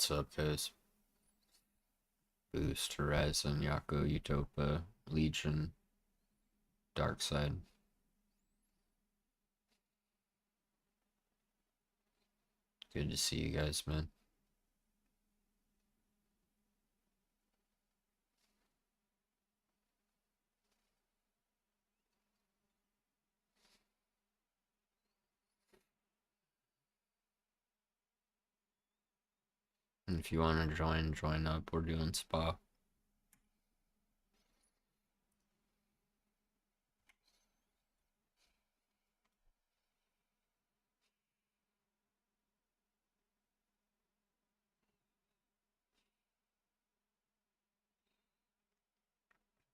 What's up, guys? Boost, Horizon, Yako, Utopa, Legion, Dark Side. Good to see you guys, man. And if you want to join up. We're doing spa.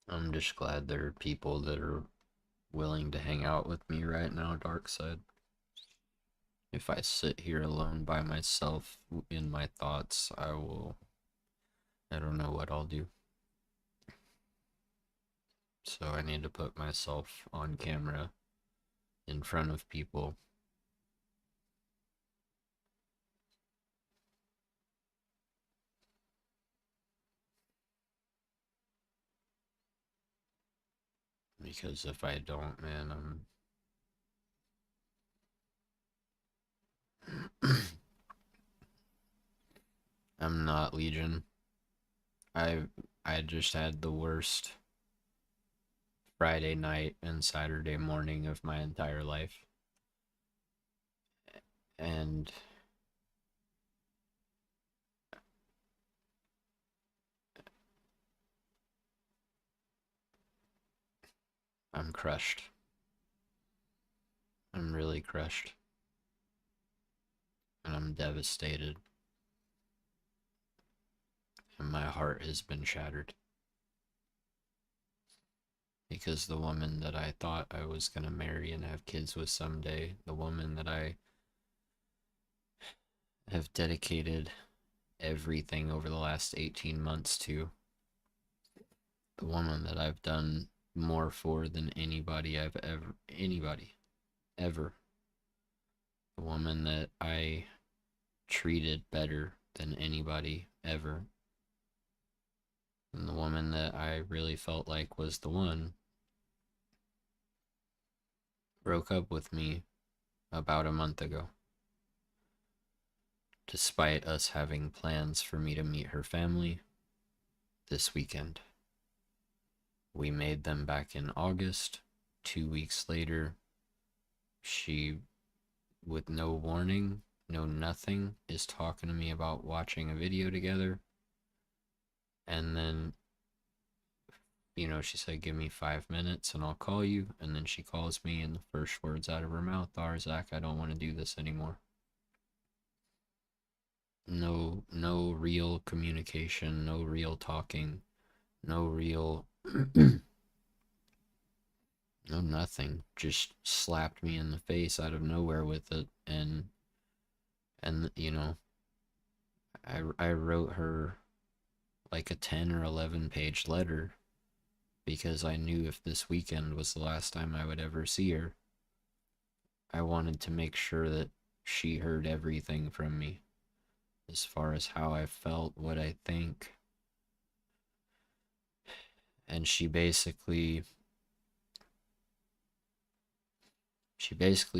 I'm just glad there are people that are willing to hang out with me right now, Dark Side. If I sit here alone by myself in my thoughts, I don't know what I'll do. So I need to put myself on camera in front of people. Because if I don't, man, I'm not Legion. I just had the worst Friday night and Saturday morning of my entire life. And I'm crushed. I'm really crushed. And I'm devastated. And my heart has been shattered. Because the woman that I thought I was going to marry and have kids with someday, the woman that I have dedicated everything over the last 18 months to, the woman that I've done more for than anybody, ever. The woman that I treated better than anybody ever. And the woman that I really felt like was the one broke up with me about a month ago. Despite us having plans for me to meet her family this weekend. We made them back in August. 2 weeks later, she, with no warning, no nothing, is talking to me about watching a video together. And then, she said, give me 5 minutes and I'll call you. And then she calls me, and the first words out of her mouth are, Zach, I don't want to do this anymore. No real communication, no real talking, no real no nothing. Just slapped me in the face out of nowhere with it. And I wrote her like a 10 or 11 page letter because I knew if this weekend was the last time I would ever see her, I wanted to make sure that she heard everything from me as far as how I felt, what I think. And she basically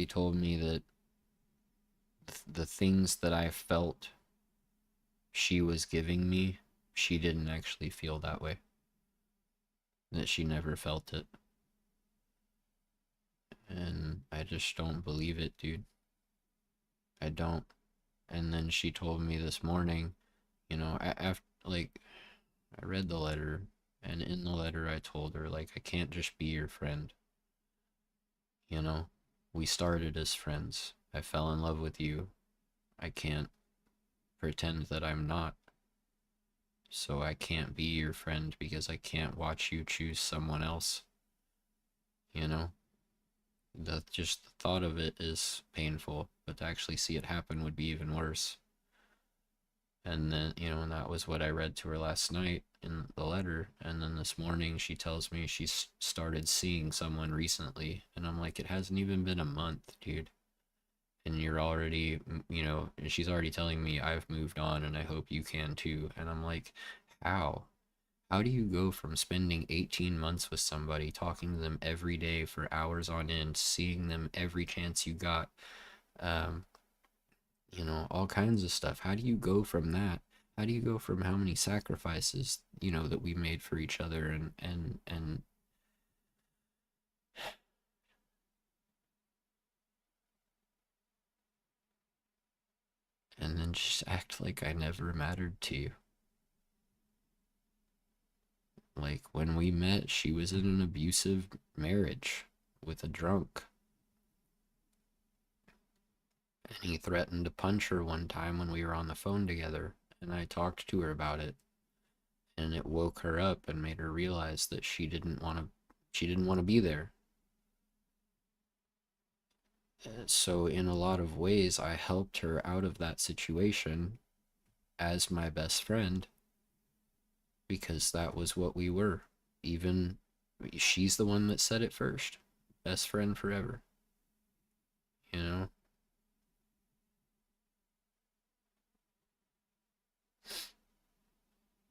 told me that the things that I felt she was giving me, she didn't actually feel that way. That she never felt it. And I just don't believe it, dude. I don't. And then she told me this morning, I read the letter, and in the letter I told her, like, I can't just be your friend. We started as friends. I fell in love with you. I can't pretend that I'm not. So I can't be your friend because I can't watch you choose someone else. Just the thought of it is painful, but to actually see it happen would be even worse. And then, and that was what I read to her last night in the letter. And then this morning she tells me she's started seeing someone recently. And I'm like, it hasn't even been a month, dude. and you're already, and she's already telling me I've moved on and I hope you can too. And I'm like, how? How do you go from spending 18 months with somebody, talking to them every day for hours on end, seeing them every chance you got, um, all kinds of stuff? How do you go from that? How do you go from how many sacrifices, that we made for each other, and then just act like I never mattered to you? Like when we met, she was in an abusive marriage with a drunk. And he threatened to punch her one time when we were on the phone together. And I talked to her about it. And it woke her up and made her realize that she didn't want to be there. So in a lot of ways, I helped her out of that situation as my best friend because that was what we were. Even she's the one that said it first. Best friend forever, you know?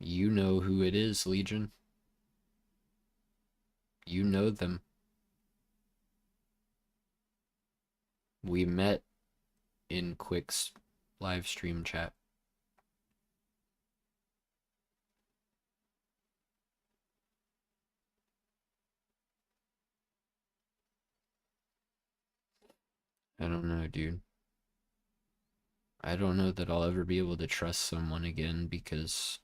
You know who it is, Legion. You know them. We met in Quick's live stream chat. I don't know, dude. I don't know that I'll ever be able to trust someone again because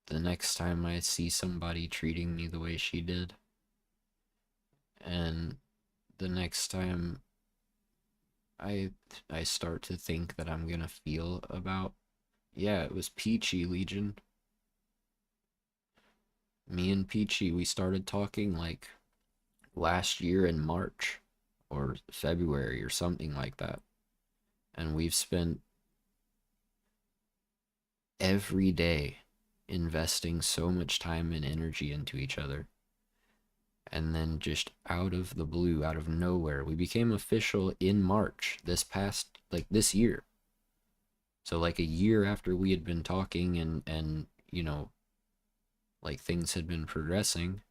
the next time I see somebody treating me the way she did, and the next time I I start to think that I'm gonna feel about, yeah, it was Peachy, Legion. Me and Peachy, we started talking like last year in March or February or something like that. And we've spent every day investing so much time and energy into each other. And then just out of the blue, out of nowhere, we became official in March like this year. So like a year after we had been talking and like things had been progressing.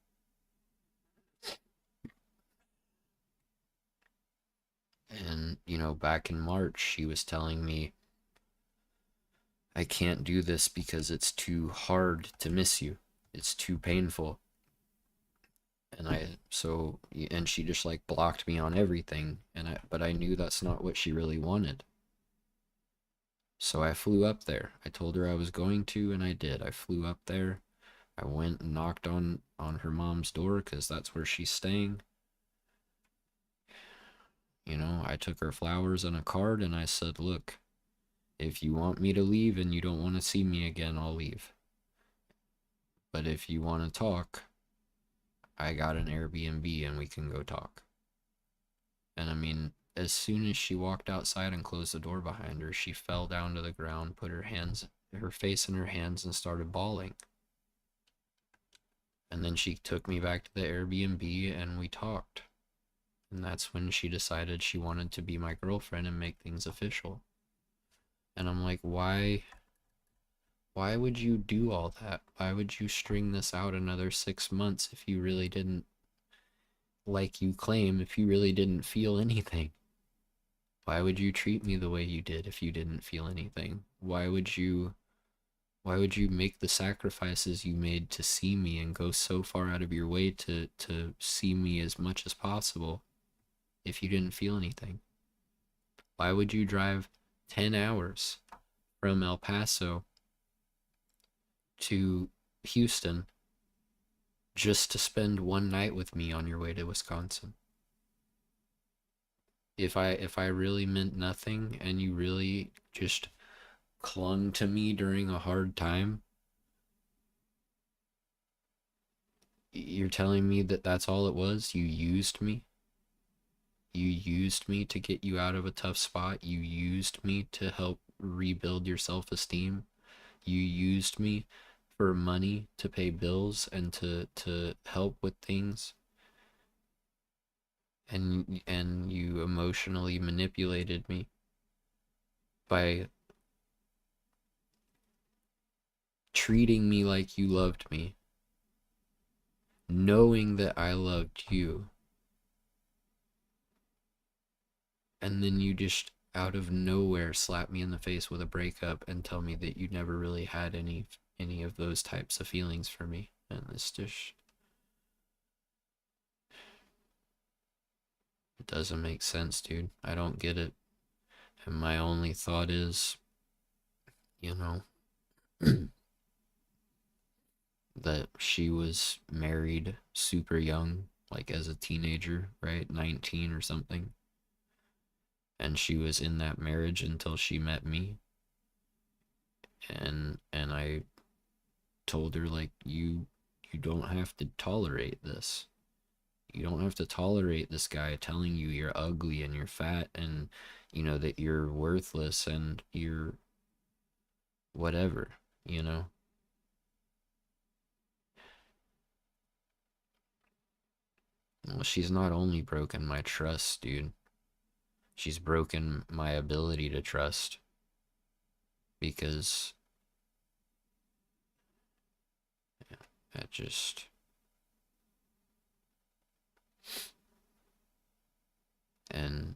And back in March, she was telling me, I can't do this because it's too hard to miss you. It's too painful. And she just like blocked me on everything. But I knew that's not what she really wanted. So I flew up there. I told her I was going to, and I did. I flew up there. I went and knocked on her mom's door because that's where she's staying. I took her flowers and a card, and I said, look, if you want me to leave and you don't want to see me again, I'll leave. But if you want to talk, I got an Airbnb and we can go talk. And I mean, as soon as she walked outside and closed the door behind her, she fell down to the ground, put her face in her hands, and started bawling. And then she took me back to the Airbnb and we talked. And that's when she decided she wanted to be my girlfriend and make things official. And I'm like, why would you do all that? Why would you string this out another 6 months if you really didn't, like you claim, if you really didn't feel anything? Why would you treat me the way you did if you didn't feel anything? Why would you make the sacrifices you made to see me and go so far out of your way to see me as much as possible if you didn't feel anything? Why would you drive 10 hours from El Paso to Houston just to spend one night with me on your way to Wisconsin? If I really meant nothing and you really just clung to me during a hard time, you're telling me that that's all it was? You used me? You used me to get you out of a tough spot? You used me to help rebuild your self-esteem? You used me for money to pay bills and to help with things? and you emotionally manipulated me by treating me like you loved me, knowing that I loved you, and then you just out of nowhere slap me in the face with a breakup and tell me that you never really had any of those types of feelings for me. And it's just, it doesn't make sense, dude. I don't get it. And my only thought is, you know, that she was married super young, like as a teenager, right? 19 or something. And she was in that marriage until she met me. And I told her, like, you don't have to tolerate this. You don't have to tolerate this guy telling you you're ugly and you're fat and that you're worthless and you're whatever, you know. Well, she's not only broken my trust, dude. She's broken my ability to trust because that just and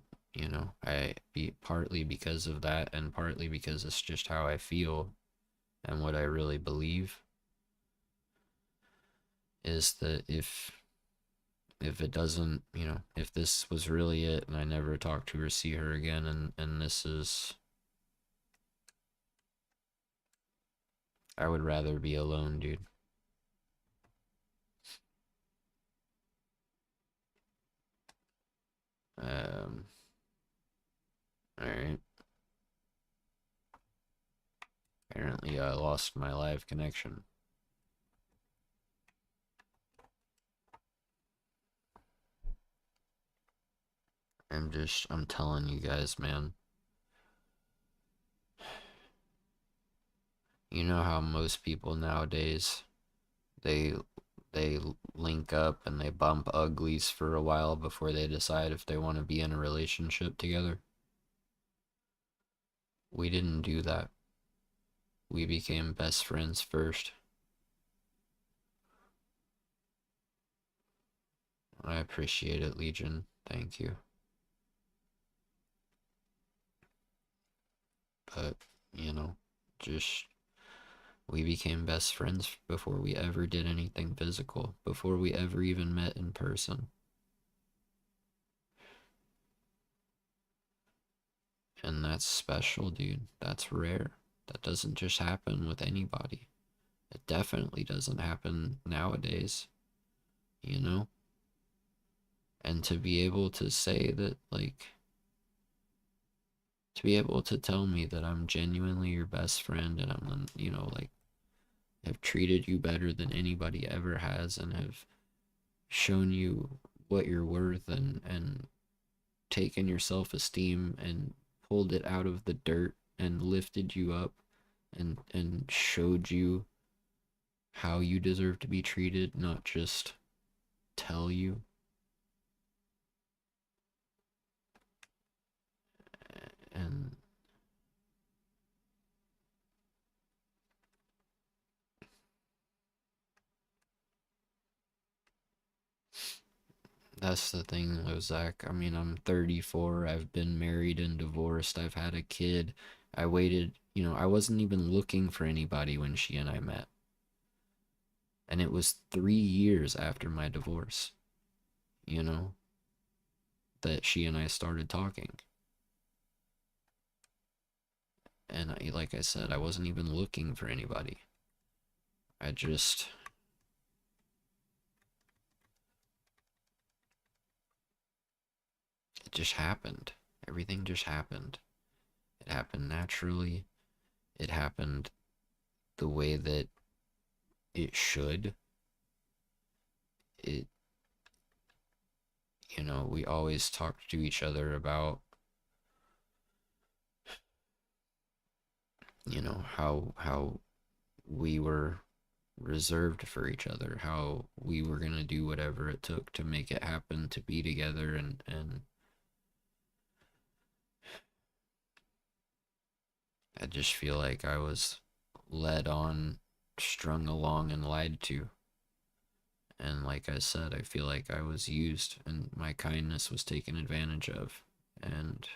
I be partly because of that and partly because it's just how I feel and what I really believe is that if it doesn't, if this was really it and I never talk to her, see her again, and this is, I would rather be alone, dude. Um, alright. Apparently I lost my live connection. I'm telling you guys, man. You know how most people nowadays, they they link up and they bump uglies for a while before they decide if they want to be in a relationship together? We didn't do that. We became best friends first. I appreciate it, Legion. Thank you. But, just we became best friends before we ever did anything physical, before we ever even met in person. And that's special, dude. That's rare. That doesn't just happen with anybody. It definitely doesn't happen nowadays, you know? And to be able to say that, like, to be able to tell me that I'm genuinely your best friend and I'm, like, have treated you better than anybody ever has and have shown you what you're worth and taken your self-esteem and pulled it out of the dirt and lifted you up and showed you how you deserve to be treated, not just tell you. And that's the thing, though, Zach. I mean, I'm 34. I've been married and divorced. I've had a kid. I waited, I wasn't even looking for anybody when she and I met. And it was 3 years after my divorce, you know, that she and I started talking. And like I said, I wasn't even looking for anybody. I just, it just happened. Everything just happened. It happened naturally. It happened the way that it should. It, we always talked to each other about, how we were reserved for each other, how we were going to do whatever it took to make it happen, to be together. And I just feel like I was led on, strung along, and lied to. And like I said, I feel like I was used and my kindness was taken advantage of. And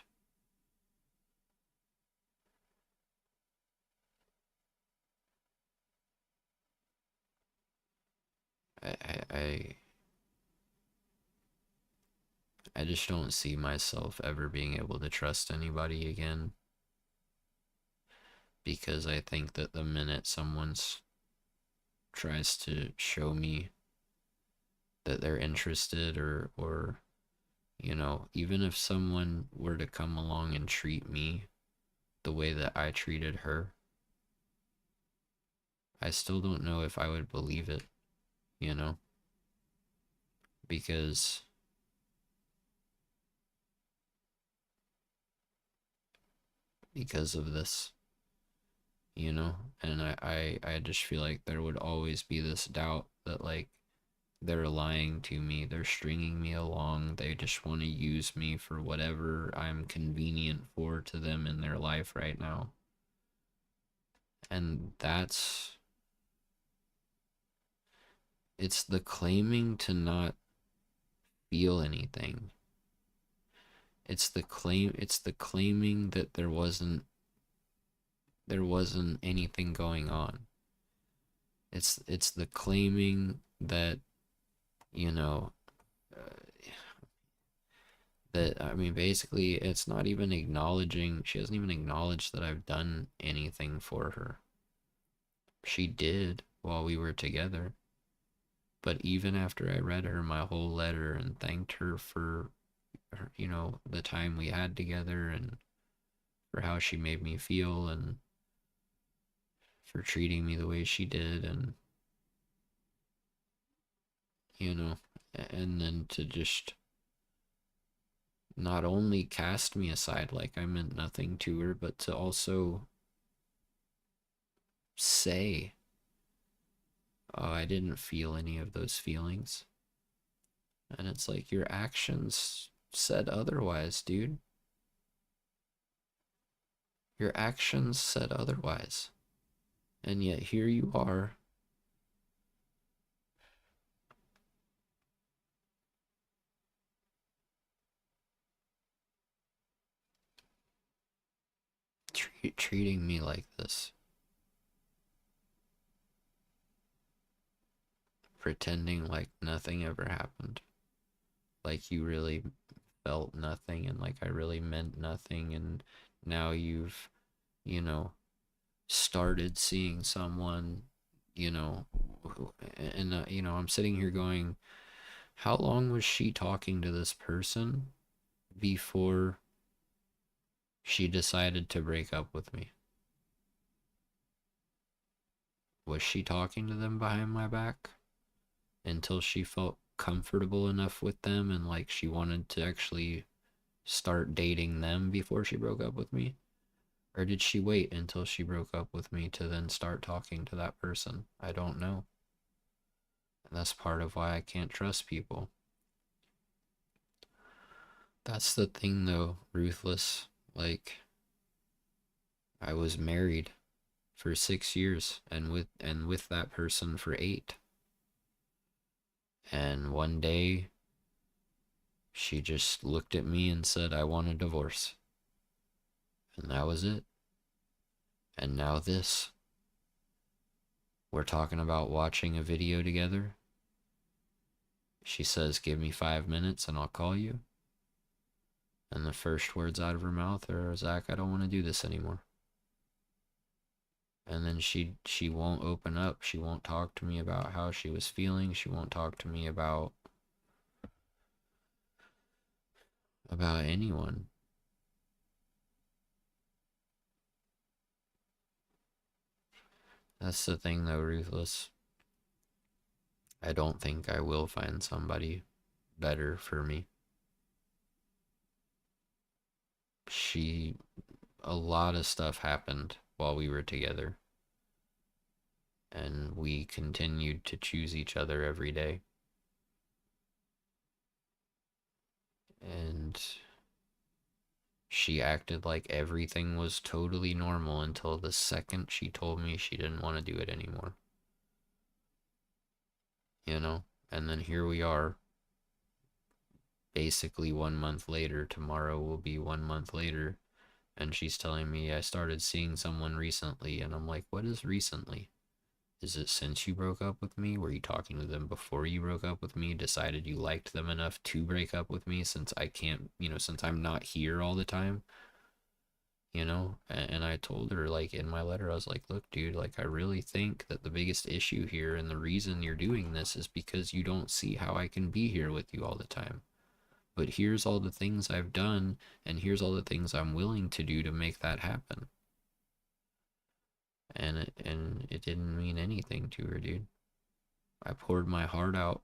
I, I, I, I just don't see myself ever being able to trust anybody again, because I think that the minute someone tries to show me that they're interested, or even if someone were to come along and treat me the way that I treated her, I still don't know if I would believe it, you know, because of this, and I just feel like there would always be this doubt that, like, they're lying to me, they're stringing me along, they just want to use me for whatever I'm convenient for to them in their life right now. And it's the claiming to not feel anything. It's the claiming that there wasn't anything going on. It's the claiming that, you know, uh, that, I mean, basically it's not even acknowledging, she doesn't even acknowledge that I've done anything for her. She did while we were together, but even after I read her my whole letter and thanked her for her, the time we had together, and for how she made me feel, and for treating me the way she did, and you know and then to just not only cast me aside like I meant nothing to her, but to also say, oh, I didn't feel any of those feelings. And it's like, your actions said otherwise, dude. Your actions said otherwise. And yet here you are, treating me like this, pretending like nothing ever happened, like you really felt nothing, and like I really meant nothing. And now you've, you know, started seeing someone, you know, and, I'm sitting here going, how long was she talking to this person before she decided to break up with me? Was she talking to them behind my back until she felt comfortable enough with them and like she wanted to actually start dating them before she broke up with me? Or did she wait until she broke up with me to then start talking to that person? I don't know. And that's part of why I can't trust people. That's the thing though, Ruthless. Like, I was married for 6 years, and with that person for 8. And one day she just looked at me and said, I want a divorce. And that was it. And now this. We're talking about watching a video together. She says, give me 5 minutes and I'll call you. And the first words out of her mouth are, Zach, I don't want to do this anymore. And then she won't open up. She won't talk to me about how she was feeling. She won't talk to me about anyone. That's the thing though, Ruthless. I don't think I will find somebody better for me. She, a lot of stuff happened while we were together. And we continued to choose each other every day. And she acted like everything was totally normal until the second she told me she didn't want to do it anymore. You know? And then here we are, basically 1 month later. Tomorrow will be 1 month later. And she's telling me I started seeing someone recently. And I'm like, what is recently? Is it since you broke up with me? Were you talking to them before you broke up with me? Decided you liked them enough to break up with me since I can't, since I'm not here all the time? And I told her, like, in my letter, I was like, look, dude, like, I really think that the biggest issue here and the reason you're doing this is because you don't see how I can be here with you all the time. But here's all the things I've done, and here's all the things I'm willing to do to make that happen. And it didn't mean anything to her, dude. I poured my heart out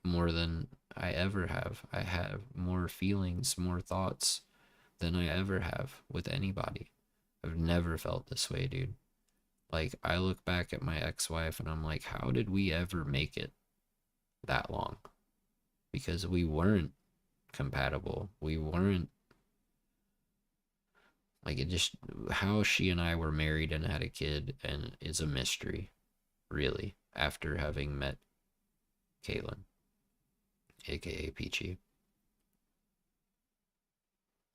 more than I ever have. I have more feelings, more thoughts than I ever have with anybody. I've never felt this way, dude. Like, I look back at my ex-wife and I'm like, how did we ever make it that long? Because we weren't compatible. We weren't, like, it just, how she and I were married and had a kid and is a mystery, really, after having met Caitlin, aka Peachy.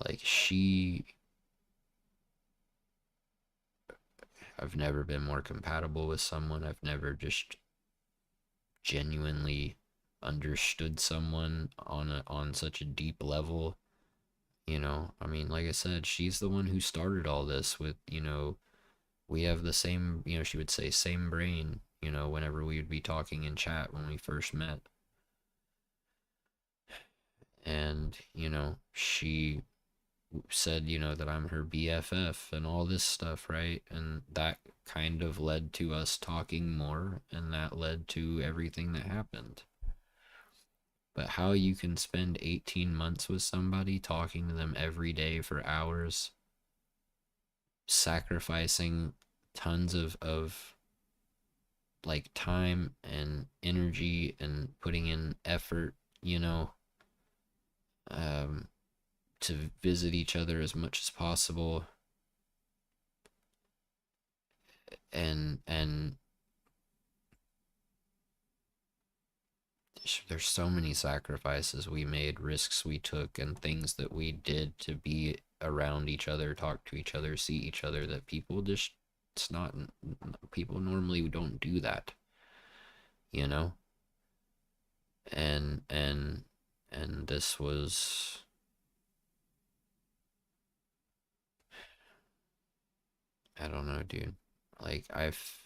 Like, I've never been more compatible with someone. I've never just genuinely understood someone on such a deep level. I mean, like I said, she's the one who started all this with, we have the same, she would say same brain, whenever we would be talking in chat when we first met. And, she said, that I'm her BFF and all this stuff, right? And that kind of led to us talking more, and that led to everything that happened. But how you can spend 18 months with somebody, talking to them every day for hours, sacrificing tons of like time and energy and putting in effort, um, to visit each other as much as possible, and there's so many sacrifices we made, risks we took, and things that we did to be around each other, talk to each other, see each other, that people just, it's not, people normally don't do that, you know? And this was, I don't know, dude. Like, I've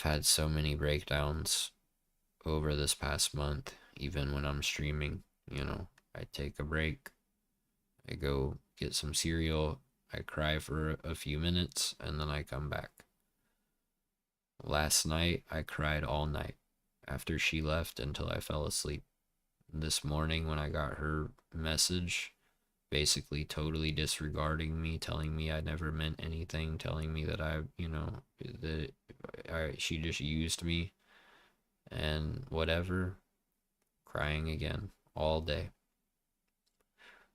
had so many breakdowns over this past month, even when I'm streaming, I take a break, I go get some cereal, I cry for a few minutes, and then I come back. Last night, I cried all night after she left until I fell asleep. This morning, when I got her message, basically totally disregarding me, telling me I never meant anything, telling me that she just used me and whatever, crying again all day.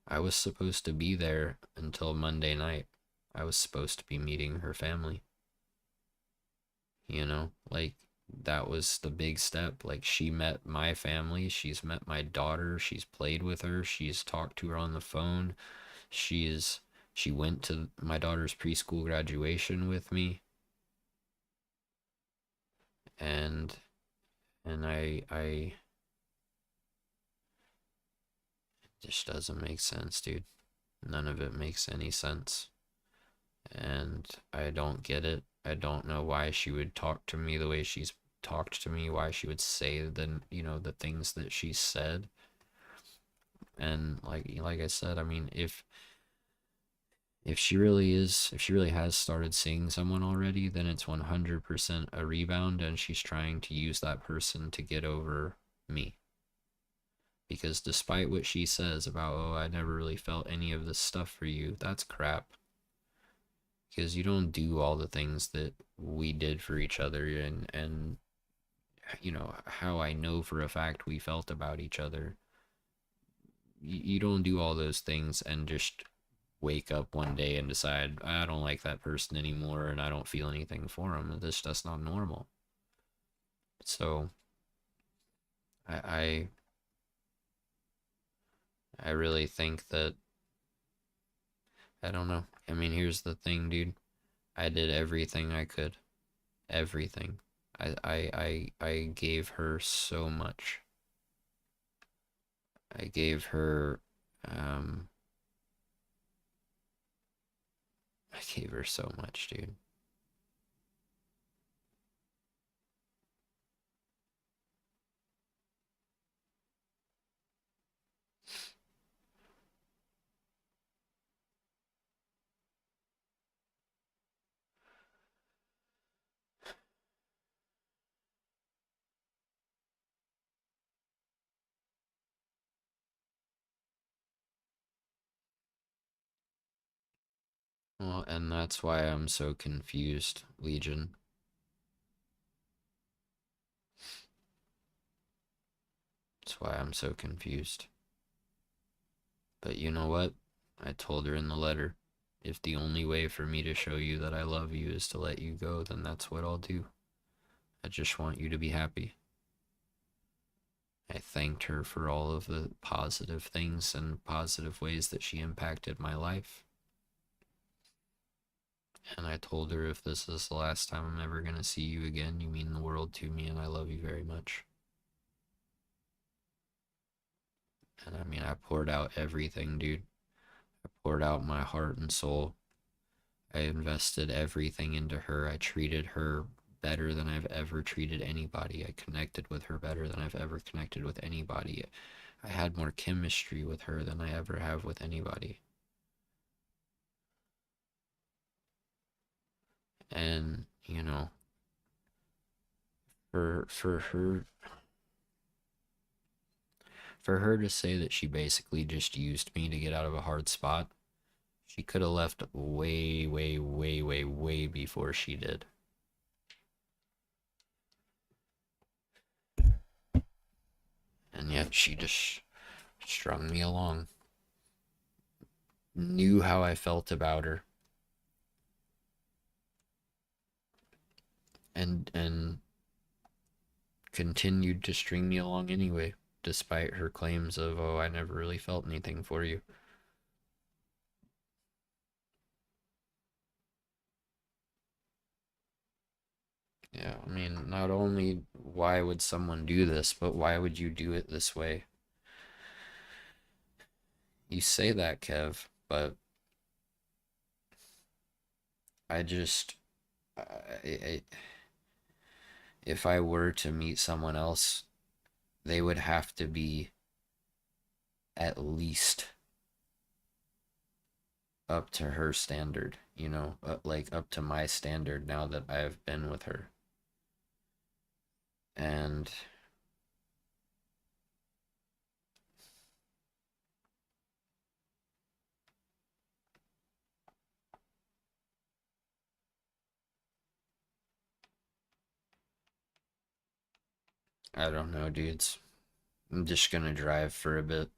I was supposed to be there until Monday night. I was supposed to be meeting her family. Like, that was the big step. Like, she met my family, she's met my daughter, she's played with her, she's talked to her on the phone. She went to my daughter's preschool graduation with me. And I it just doesn't make sense, dude. None of it makes any sense. And I don't get it. I don't know why she would talk to me the way she's talked to me, why she would say the things that she said. And like I said, I mean, if she really has started seeing someone already, then it's 100% a rebound, and she's trying to use that person to get over me. Because despite what she says about, oh, I never really felt any of this stuff for you, that's crap. because you don't do all the things that we did for each other, and you know how I know for a fact we felt about each other. You don't do all those things and just wake up one day and decide I don't like that person anymore and I don't feel anything for him. That's not normal. So I I, I really think that I don't know. I mean, here's the thing, dude. I did everything I could. Everything. I gave her so much. I gave her um I gave her so much, dude. Well, and that's why I'm so confused, Legion. That's why I'm so confused. But you know what? I told her in the letter, if the only way for me to show you that I love you is to let you go, then that's what I'll do. I just want you to be happy. I thanked her for all of the positive things and positive ways that she impacted my life. And I told her, if this is the last time I'm ever going to see you again, you mean the world to me and I love you very much. And I mean, I poured out everything, dude. I poured out my heart and soul. I invested everything into her. I treated her better than I've ever treated anybody. I connected with her better than I've ever connected with anybody. I had more chemistry with her than I ever have with anybody. And, you know, for her to say that she basically just used me to get out of a hard spot, she could have left way, way, way, way, way before she did. And yet she just strung me along. Knew how I felt about her. And continued to string me along anyway, despite her claims of, oh, I never really felt anything for you. Yeah, I mean, not only why would someone do this, but why would you do it this way? You say that, Kev, but I just, I, if I were to meet someone else, they would have to be at least up to her standard, you know, like up to my standard now that I've been with her. And I don't know, dudes. I'm just gonna drive for a bit.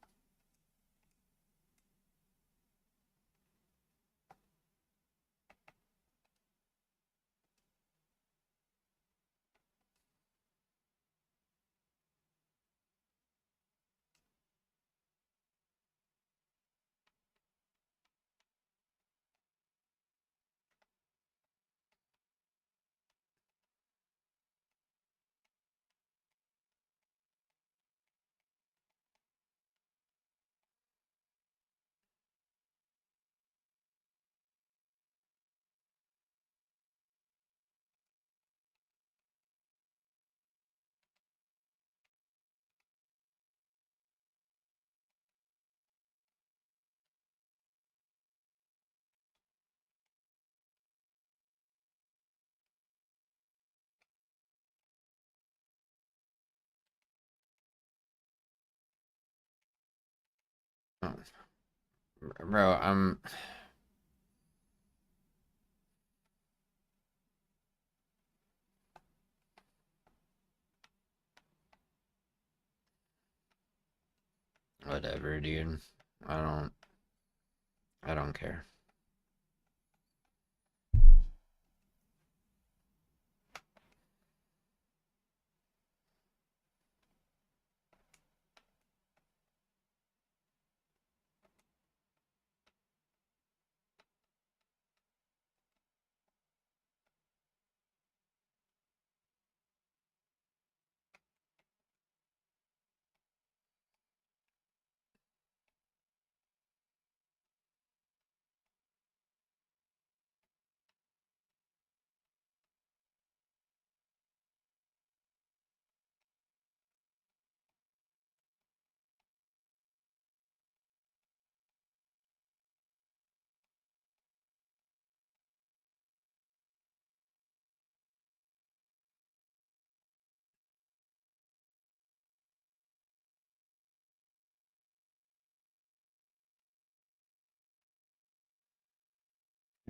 Bro, Whatever, dude. I don't I don't care.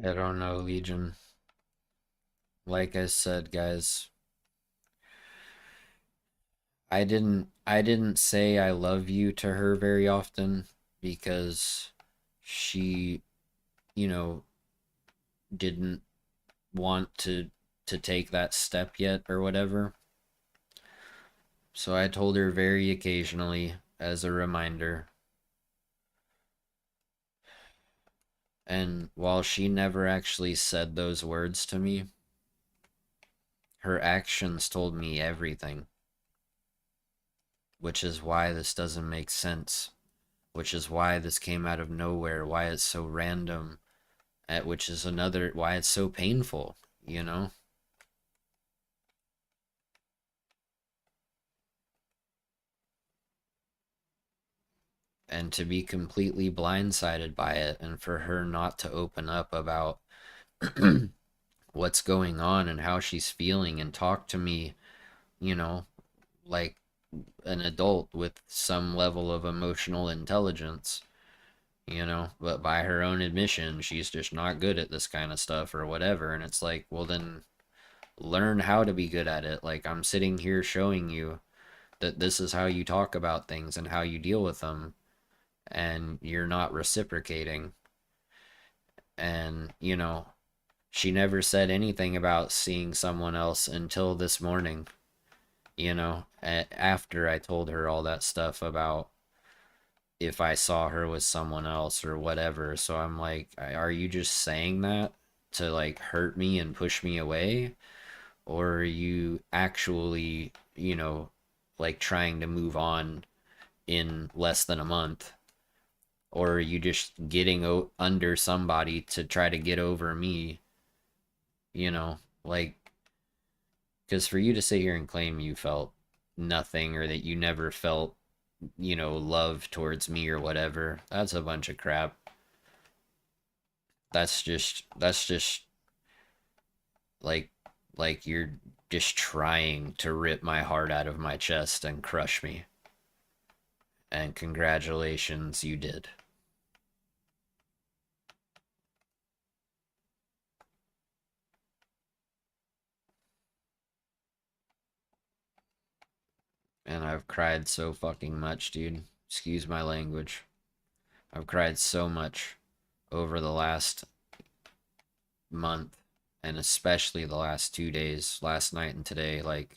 I don't know, Legion. Like I said, guys, I didn't say I love you to her very often because she, you know, didn't want to take that step yet or whatever. So I told her very occasionally as a reminder. And while she never actually said those words to me, her actions told me everything, which is why this doesn't make sense, which is why this came out of nowhere, why it's so random, which is another why it's so painful, you know? And to be completely blindsided by it and for her not to open up about what's going on and how she's feeling and talk to me, you know, like an adult with some level of emotional intelligence, but by her own admission, she's just not good at this kind of stuff or whatever. And it's like, well, then learn how to be good at it. Like, I'm sitting here showing you that this is how you talk about things and how you deal with them, and you're not reciprocating. And, she never said anything about seeing someone else until this morning, after I told her all that stuff about if I saw her with someone else or whatever. So I'm like, are you just saying that to like hurt me and push me away? Or are you actually, like trying to move on in less than a month? Or are you just getting under somebody to try to get over me? Like, because for you to sit here and claim you felt nothing or that you never felt, love towards me or whatever, that's a bunch of crap. That's just like you're just trying to rip my heart out of my chest and crush me. And congratulations, you did. And I've cried so fucking much, dude. Excuse my language. I've cried so much over the last month, and especially the last 2 days, last night and today. Like,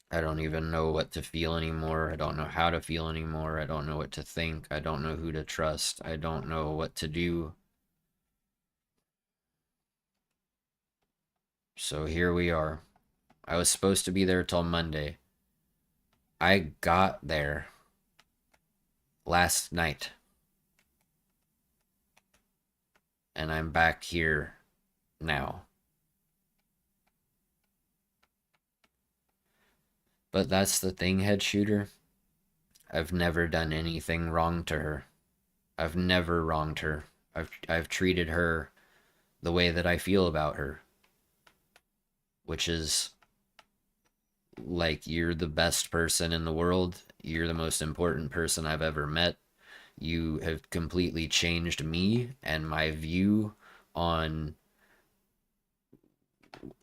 I don't even know what to feel anymore. I don't know how to feel anymore. I don't know what to think. I don't know who to trust. I don't know what to do. So here we are. I was supposed to be there till Monday. I got there last night. And I'm back here now. But that's the thing, head shooter. I've never done anything wrong to her. I've never wronged her. I've treated her the way that I feel about her, which is like, you're the best person in the world. You're the most important person I've ever met. You have completely changed me and my view on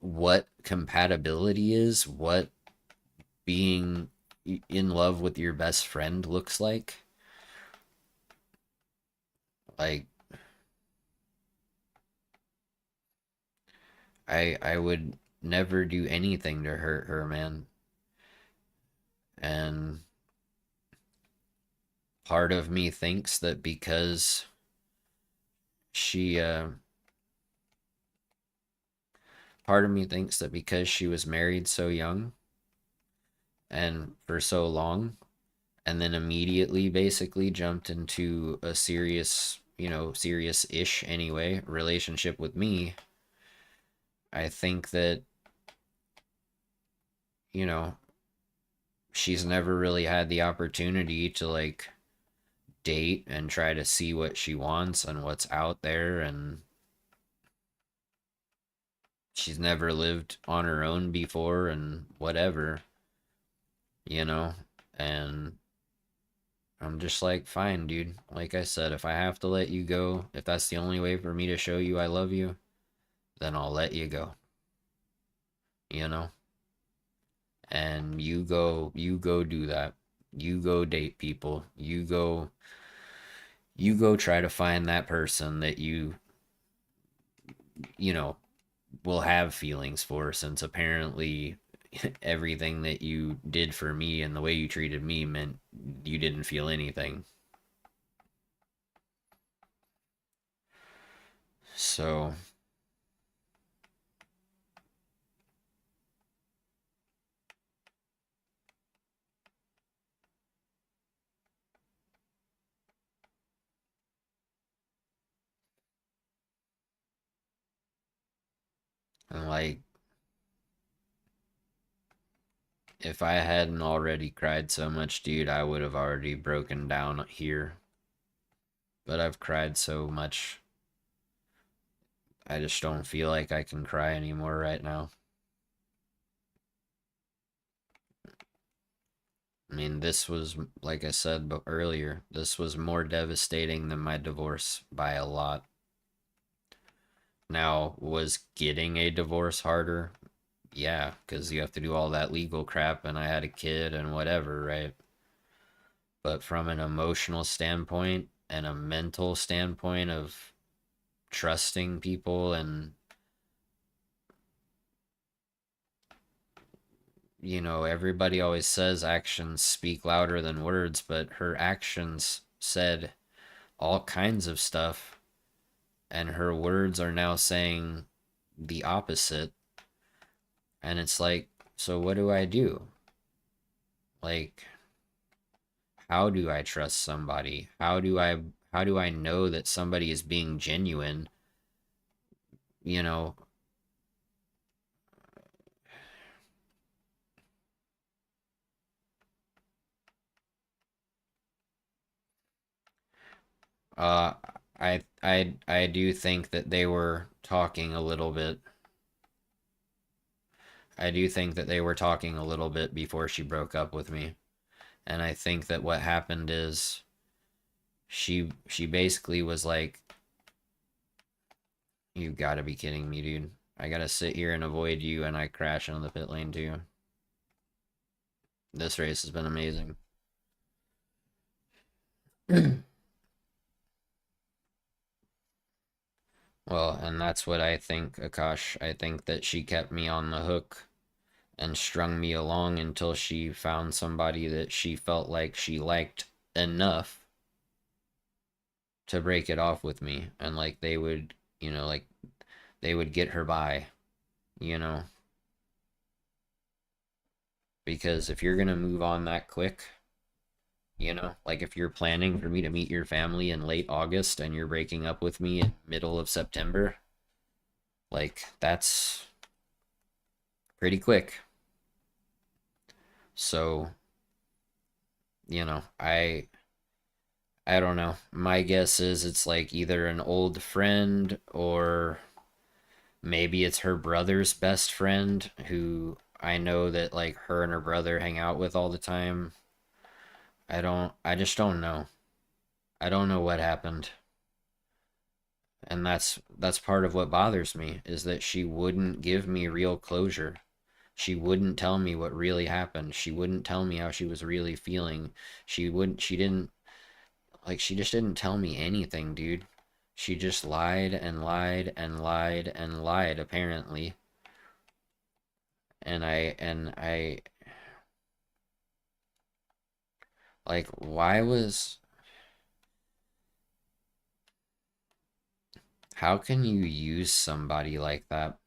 what compatibility is, what being in love with your best friend looks like. Like I would never do anything to hurt her, man. And part of me thinks that because she part of me thinks that because she was married so young and for so long and then immediately basically jumped into a serious, serious-ish anyway, relationship with me, I think that, you know, she's never really had the opportunity to like date and try to see what she wants and what's out there, and she's never lived on her own before and whatever, you know? And I'm just like, fine, dude. Like I said, if I have to let you go, if that's the only way for me to show you I love you, then I'll let you go, you know? And you go do that. You go date people. You go try to find that person that you know, will have feelings for, since apparently everything that you did for me and the way you treated me meant you didn't feel anything. So, and like, if I hadn't already cried so much, dude, I would have already broken down here. But I've cried so much, I just don't feel like I can cry anymore right now. I mean, this was, like I said earlier, this was more devastating than my divorce by a lot. Now, was getting a divorce harder? Yeah, because you have to do all that legal crap, and I had a kid and whatever, right? But from an emotional standpoint and a mental standpoint of trusting people, and, everybody always says actions speak louder than words, but her actions said all kinds of stuff, and her words are now saying the opposite. And it's like, so what do I do? Like, how do I trust somebody? How do I know that somebody is being genuine? You know, uh I do think that they were talking a little bit. I do think that they were talking a little bit before she broke up with me. And I think that what happened is she basically was like, "You gotta be kidding me, dude. I gotta sit here and avoid you, and I crash into the pit lane too." This race has been amazing. Well, and that's what I think, Akash. I think that she kept me on the hook and strung me along until she found somebody that she felt like she liked enough to break it off with me. And like they would, like they would get her by, you know? Because if you're gonna move on that quick, like if you're planning for me to meet your family in late August and you're breaking up with me in middle of September, like that's pretty quick. So, I don't know. My guess is it's like either an old friend, or maybe it's her brother's best friend, who I know that like her and her brother hang out with all the time. I just don't know. I don't know what happened. And that's part of what bothers me, is that she wouldn't give me real closure. She wouldn't tell me what really happened. She wouldn't tell me how she was really feeling. She didn't, like, she just didn't tell me anything, dude. She just lied and lied and lied and lied, apparently. And I, like, how can you use somebody like that?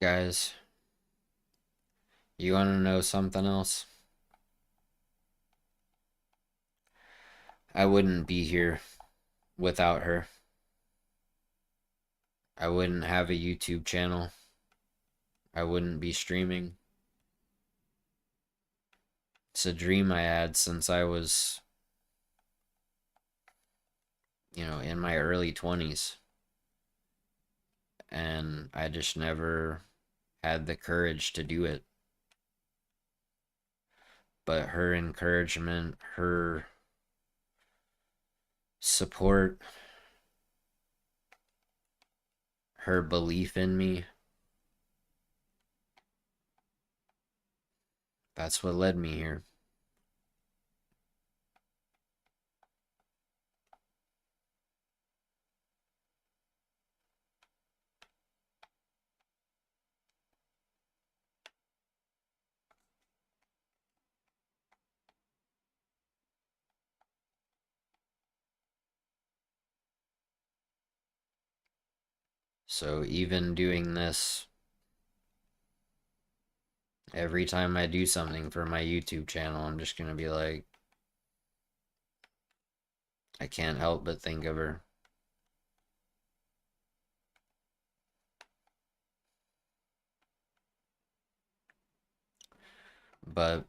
Guys, you want to know something else? I wouldn't be here without her. I wouldn't have a YouTube channel. I wouldn't be streaming. It's a dream I had since I was, in my early 20s. And I just never had the courage to do it. But her encouragement, her support, her belief in me, that's what led me here. So even doing this, every time I do something for my YouTube channel, I'm just going to be like, I can't help but think of her. But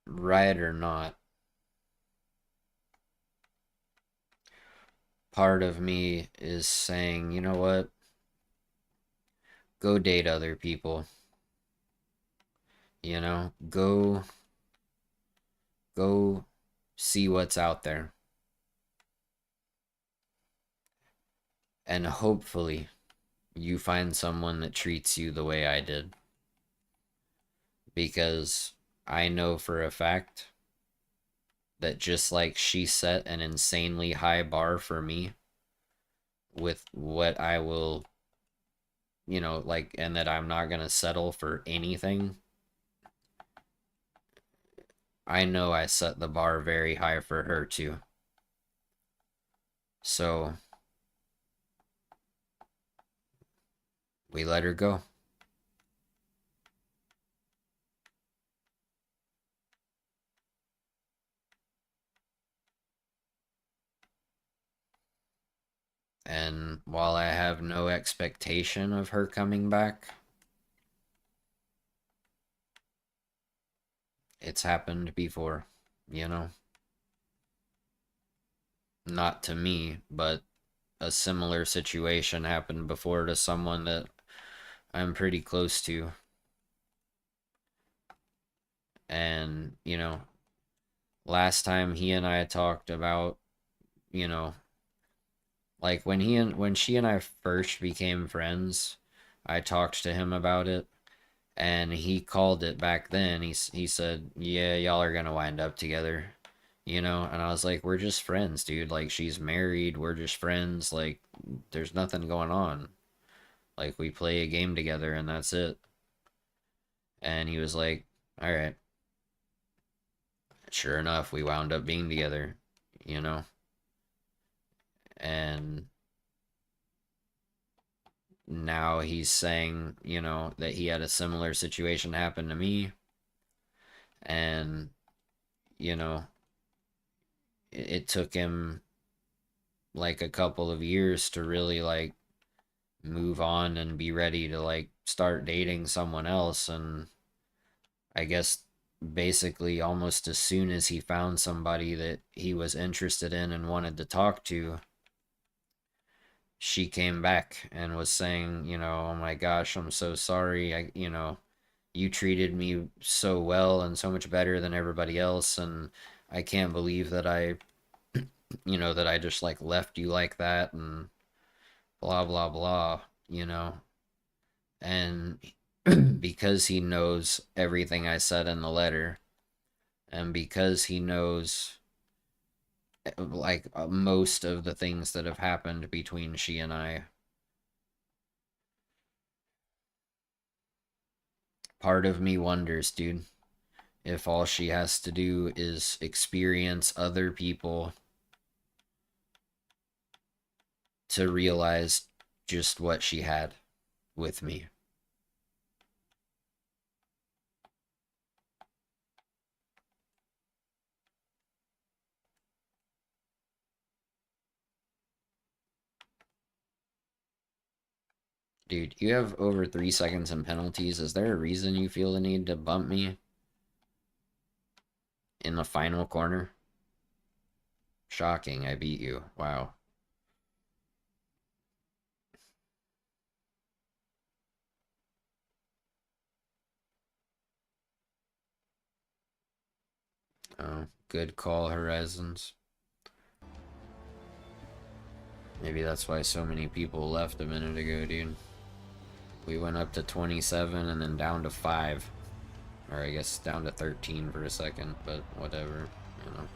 right or not, part of me is saying, you know what? Go date other people. Go see what's out there. And hopefully you find someone that treats you the way I did. Because I know for a fact that just like she set an insanely high bar for me with what I will, like, and that I'm not going to settle for anything. I know I set the bar very high for her too. So we let her go. And while I have no expectation of her coming back, it's happened before, you know? Not to me, but a similar situation happened before to someone that I'm pretty close to. And, last time he and I talked about, you know, like when she and I first became friends, I talked to him about it and he called it back then. He said, "Yeah, y'all are going to wind up together." And I was like, "We're just friends, dude. Like she's married, we're just friends. Like there's nothing going on. Like we play a game together and that's it." And he was like, "All right." Sure enough, we wound up being together, you know? And now he's saying, that he had a similar situation happen to me. And, you know, it took him like a couple of years to really like move on and be ready to like start dating someone else. And I guess basically almost as soon as he found somebody that he was interested in and wanted to talk to, she came back and was saying, oh my gosh, I'm so sorry. You treated me so well and so much better than everybody else. And I can't believe that that I just like left you like that and blah, blah, blah, And because he knows everything I said in the letter, and because he knows like most of the things that have happened between she and I, part of me wonders, dude, if all she has to do is experience other people to realize just what she had with me. Dude, you have over 3 seconds in penalties. Is there a reason you feel the need to bump me in the final corner? Shocking, I beat you. Wow. Oh, good call, Horizons. Maybe that's why so many people left a minute ago, dude. We went up to 27 and then down to 5. Or I guess down to 13 for a second, but whatever, you know.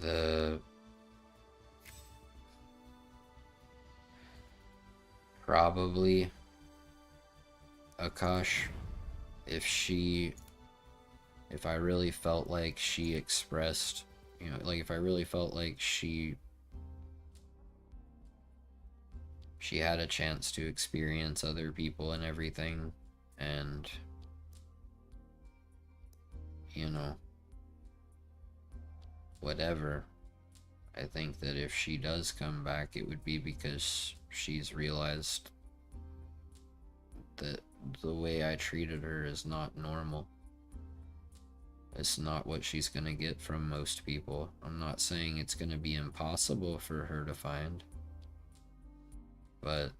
The probably Akash, if I really felt like she expressed, like if I really felt like she had a chance to experience other people and everything, and you know whatever, I think that if she does come back, it would be because she's realized that the way I treated her is not normal. It's not what she's gonna get from most people. I'm not saying it's gonna be impossible for her to find, but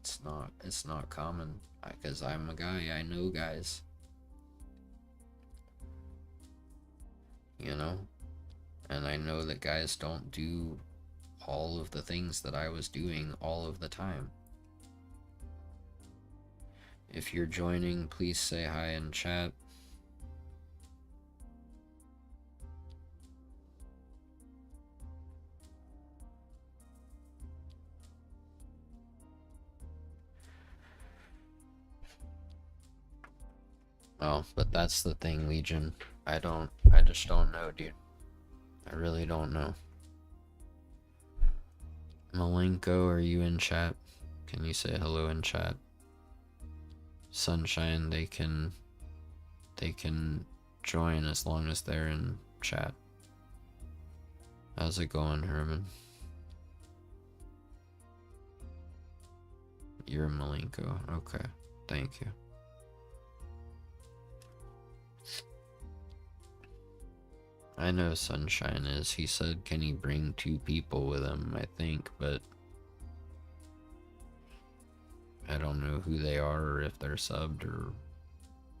it's not common, because I'm a guy. I know guys, you know, and I know that guys don't do all of the things that I was doing all of the time. If you're joining, please say hi in chat. Oh, but that's the thing, Legion. I just don't know, dude. I really don't know. Malenko, are you in chat? Can you say hello in chat? Sunshine, they can join as long as they're in chat. How's it going, Herman? You're Malenko. Okay, thank you. I know Sunshine is. He said, can he bring 2 people with him, I think, but I don't know who they are or if they're subbed or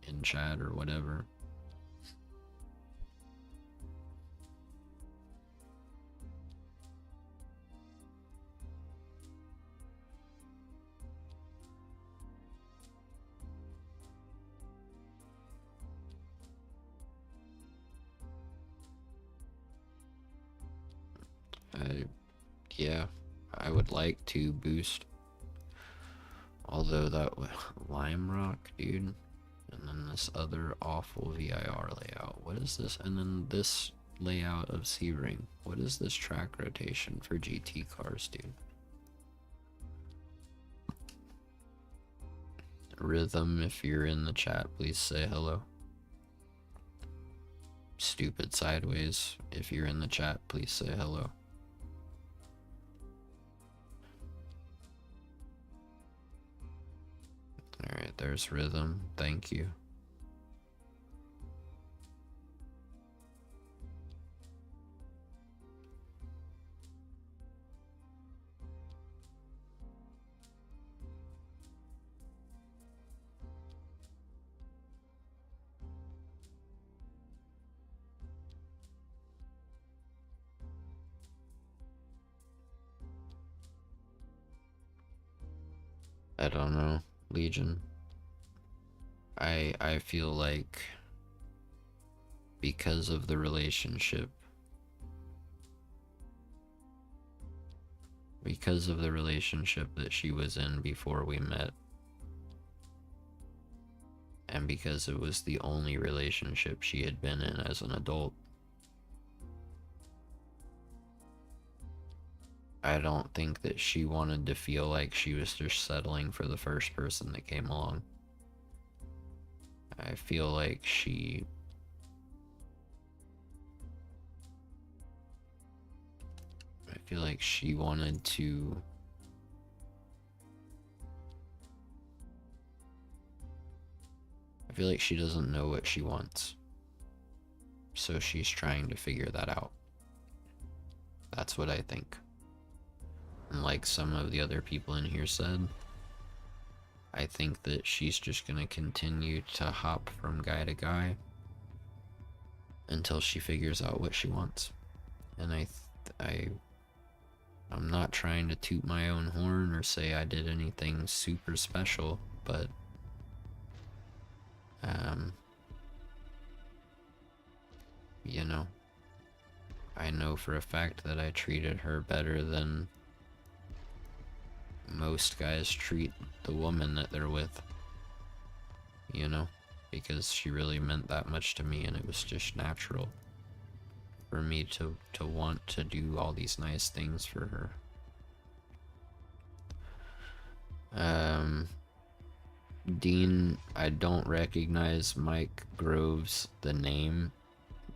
in chat or whatever. Yeah, I would like to boost. Although that Lime Rock, dude, and then this other awful VIR layout. What is this? And then this layout of C-Ring. What is this track rotation for GT cars, dude? Rhythm, if you're in the chat, please say hello. Stupid Sideways, if you're in the chat, please say hello. Alright, there's Rhythm, thank you. I don't know, Legion. I feel like because of the relationship that she was in before we met, and because it was the only relationship she had been in as an adult, I don't think that she wanted to feel like she was just settling for the first person that came along. I feel like she wanted to I feel like she doesn't know what she wants, so she's trying to figure that out. That's what I think. And like some of the other people in here said, I think that she's just gonna continue to hop from guy to guy until she figures out what she wants. And I'm not trying to toot my own horn or say I did anything super special, but you know, I know for a fact that I treated her better than most guys treat the woman that they're with, you know, because she really meant that much to me, and it was just natural for me to want to do all these nice things for her. Dean, I don't recognize Mike Groves, the name.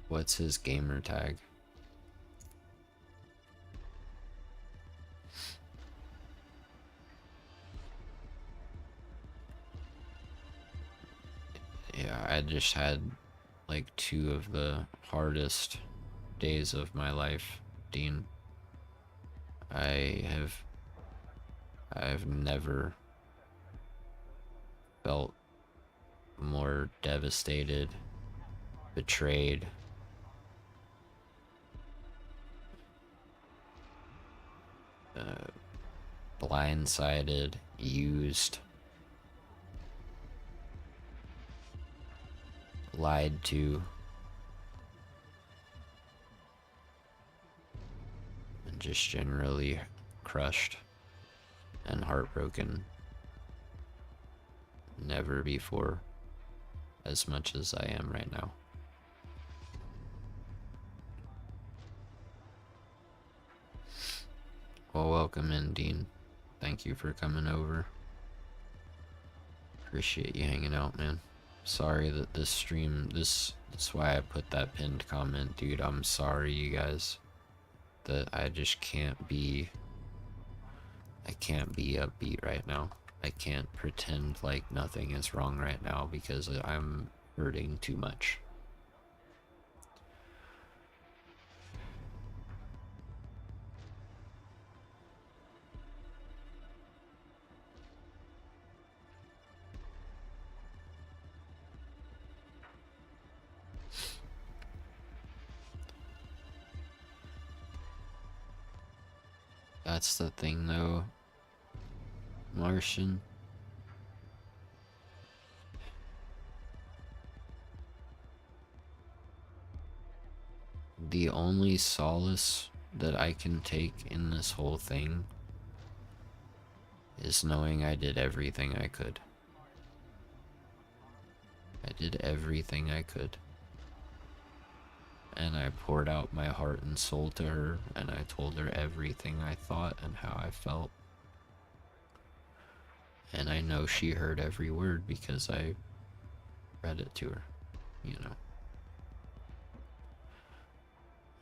What's his gamer tag? Yeah, I just had like 2 of the hardest days of my life, Dean. I've never felt more devastated, betrayed, blindsided, used, lied to, and just generally crushed and heartbroken. Never before as much as I am right now. Well, welcome in, Dean. Thank you for coming over. Appreciate you hanging out, man. Sorry that this stream, that's why I put that pinned comment, dude. I'm sorry, you guys, that I just can't be upbeat right now. I can't pretend like nothing is wrong right now because I'm hurting too much. That's the thing, though, Martian. The only solace that I can take in this whole thing is knowing I did everything I could. I did everything I could. And I poured out my heart and soul to her, and I told her everything I thought and how I felt. And I know she heard every word because I read it to her, you know.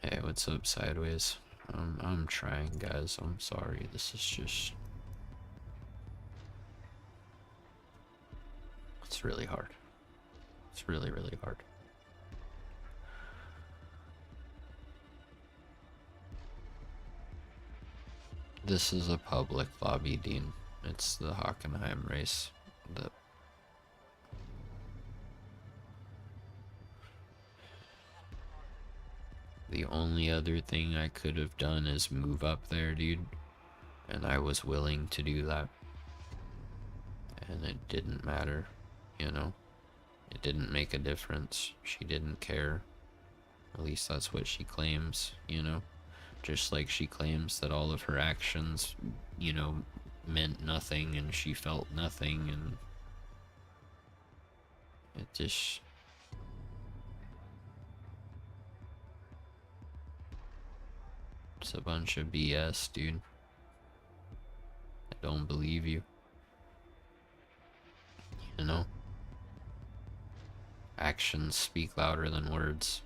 Hey, what's up, Sideways? I'm trying, guys. I'm sorry. This is just... It's really hard. It's really, really hard. This is a public lobby, Dean. It's the Hockenheim race. The only other thing I could have done is move up there, dude. And I was willing to do that. And it didn't matter, you know? It didn't make a difference. She didn't care. At least that's what she claims, you know? Just like she claims that all of her actions, you know, meant nothing and she felt nothing, and it just... It's a bunch of BS, dude. I don't believe you. You know? Actions speak louder than words.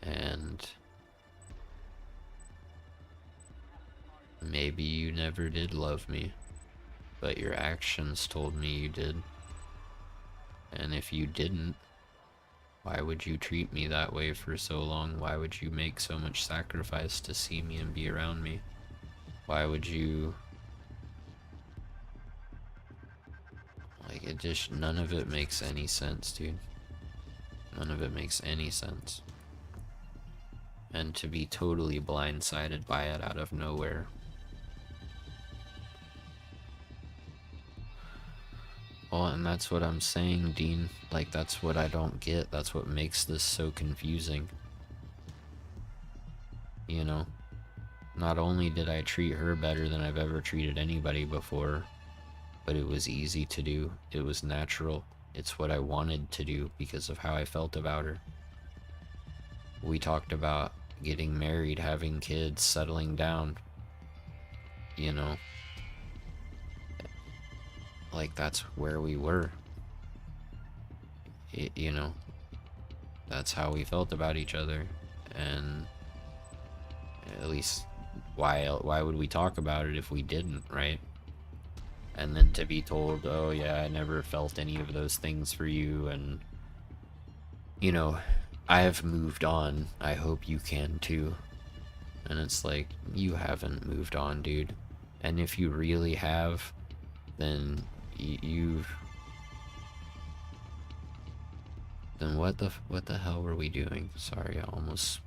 And maybe you never did love me, but your actions told me you did. And if you didn't, why would you treat me that way for so long? Why would you make so much sacrifice to see me and be around me? Why would you... Like, it just... None of it makes any sense, dude. None of it makes any sense. And to be totally blindsided by it out of nowhere. Well, and that's what I'm saying, Dean. Like, that's what I don't get. That's what makes this so confusing. You know? Not only did I treat her better than I've ever treated anybody before, but it was easy to do. It was natural. It's what I wanted to do because of how I felt about her. We talked about getting married, having kids, settling down. You know? Like, that's where we were. You know? That's how we felt about each other. And at least, why would we talk about it if we didn't, right? And then to be told, oh yeah, I never felt any of those things for you, and, you know, I've moved on. I hope you can too. And it's like, you haven't moved on, dude. And if you really have, then you've... Then what the hell were we doing? Sorry, I almost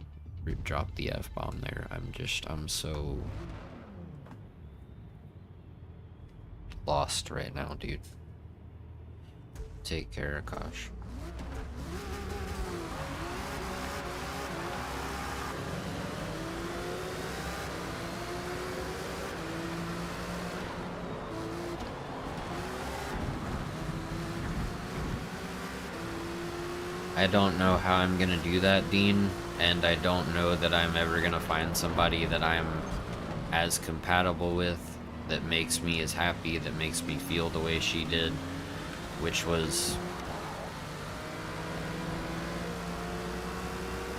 dropped the F-bomb there. I'm so lost right now, dude. Take care, Akash. I don't know how I'm gonna do that, Dean, and I don't know that I'm ever gonna find somebody that I'm as compatible with, that makes me as happy, that makes me feel the way she did, which was...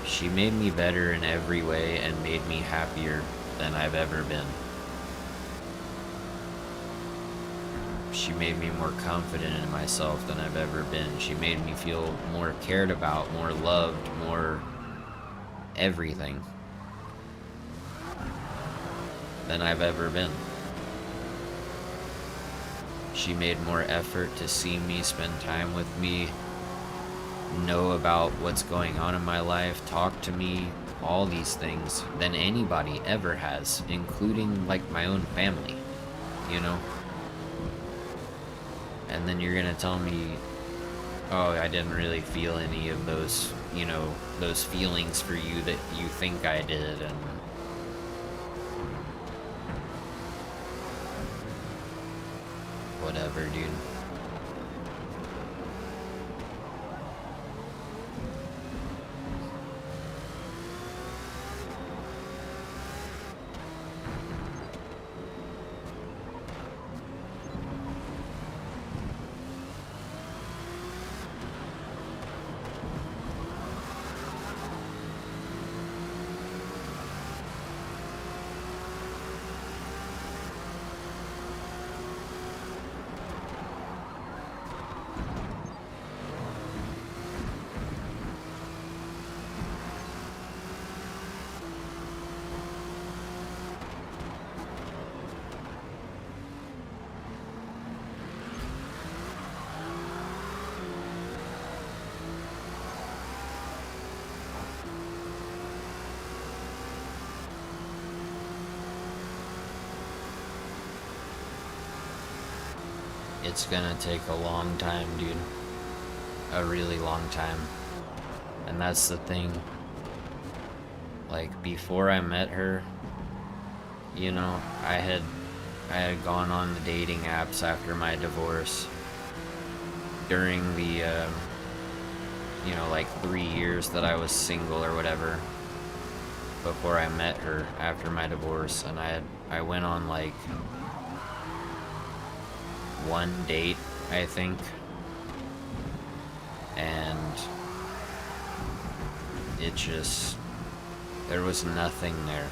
She made me better in every way and made me happier than I've ever been. She made me more confident in myself than I've ever been. She made me feel more cared about, more loved, more everything than I've ever been. She made more effort to see me, spend time with me, know about what's going on in my life, talk to me, all these things than anybody ever has, including like my own family, you know? And then you're gonna tell me, oh, I didn't really feel any of those, you know, those feelings for you that you think I did, and whatever, dude. it's gonna take a long time, dude. A really long time. And that's the thing. Like, before I met her, you know, I had gone on the dating apps after my divorce during the, you know, like 3 years that I was single or whatever before I met her after my divorce, and I went on like one date, I think, and it just, there was nothing there,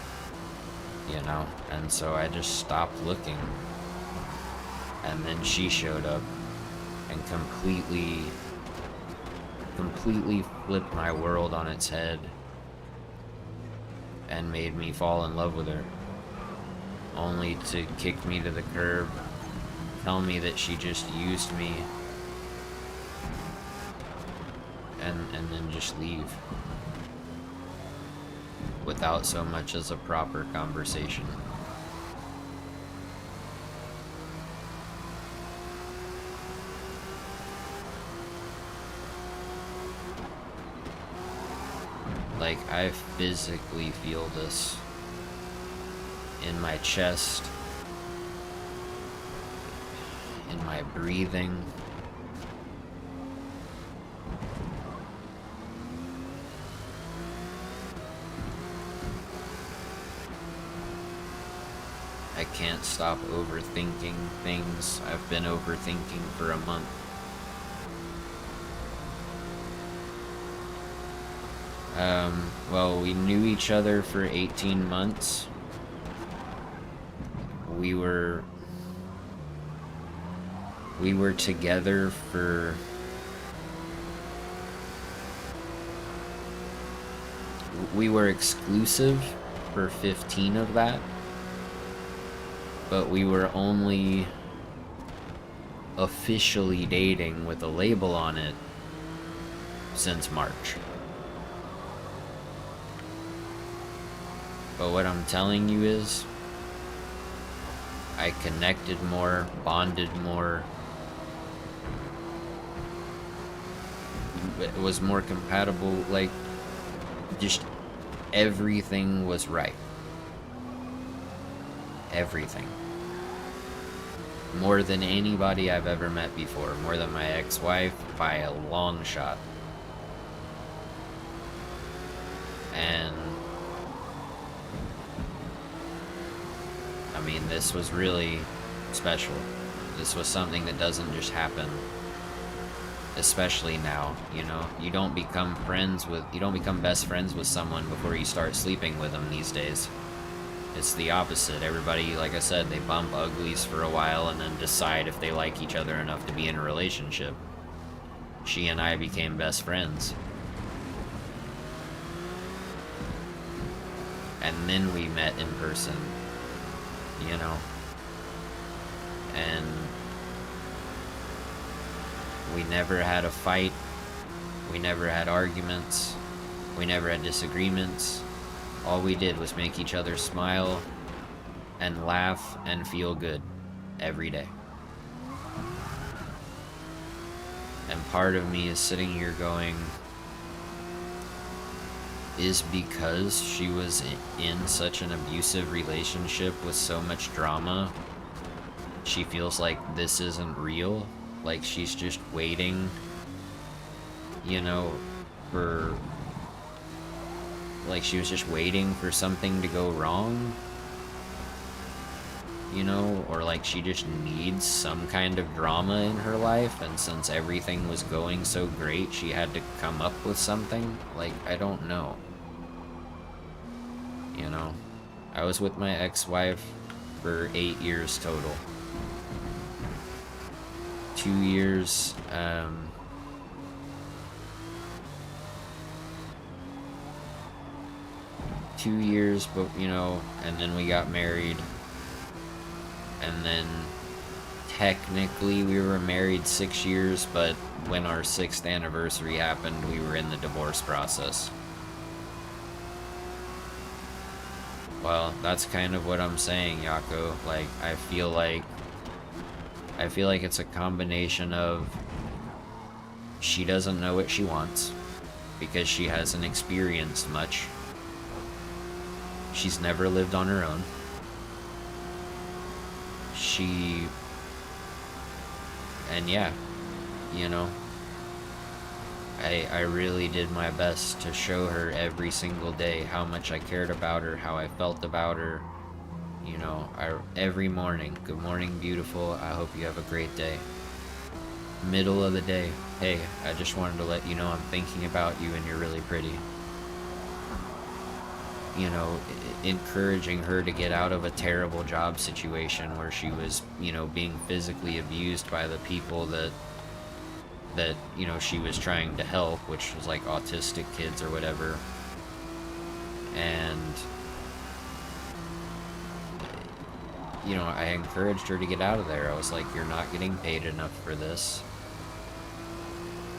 you know, and so I just stopped looking, and then she showed up and completely flipped my world on its head and made me fall in love with her, only to kick me to the curb, tell me that she just used me, and then just leave without so much as a proper conversation. Like, I physically feel this in my chest, in my breathing. I can't stop overthinking things. I've been overthinking for a month. Well, we knew each other for 18 months. We were together for we were exclusive for 15 of that, but we were only officially dating with a label on it since March. But what I'm telling you is, I connected more, bonded more, it was more compatible, like, just everything was right. Everything. More than anybody I've ever met before, more than my ex-wife by a long shot. And I mean, this was really special. This was something that doesn't just happen, especially now, you know? You don't become best friends with someone before you start sleeping with them these days. It's the opposite. Everybody, like I said, they bump uglies for a while and then decide if they like each other enough to be in a relationship. She and I became best friends. And then we met in person, you know? And we never had a fight. We never had arguments. We never had disagreements. All we did was make each other smile and laugh and feel good every day. And part of me is sitting here going, is because she was in such an abusive relationship with so much drama, she feels like this isn't real? Like she's just waiting, you know, like she was just waiting for something to go wrong, you know, or like she just needs some kind of drama in her life, and since everything was going so great, she had to come up with something. Like, I don't know. You know, I was with my ex-wife for 8 years total. 2 years, 2 years, but you know, and then we got married, and then technically we were married 6 years, but when our 6th anniversary happened, we were in the divorce process. Well, that's kind of what I'm saying, Yako. Like, I feel like I feel like it's a combination of she doesn't know what she wants because she hasn't experienced much. She's never lived on her own. And yeah, you know, I really did my best to show her every single day how much I cared about her, how I felt about her. You know, every morning, good morning, beautiful, I hope you have a great day. Middle of the day, hey, I just wanted to let you know I'm thinking about you and you're really pretty. You know, encouraging her to get out of a terrible job situation where she was, you know, being physically abused by the people that you know, she was trying to help, which was like autistic kids or whatever. And you know, I encouraged her to get out of there. I was like, you're not getting paid enough for this,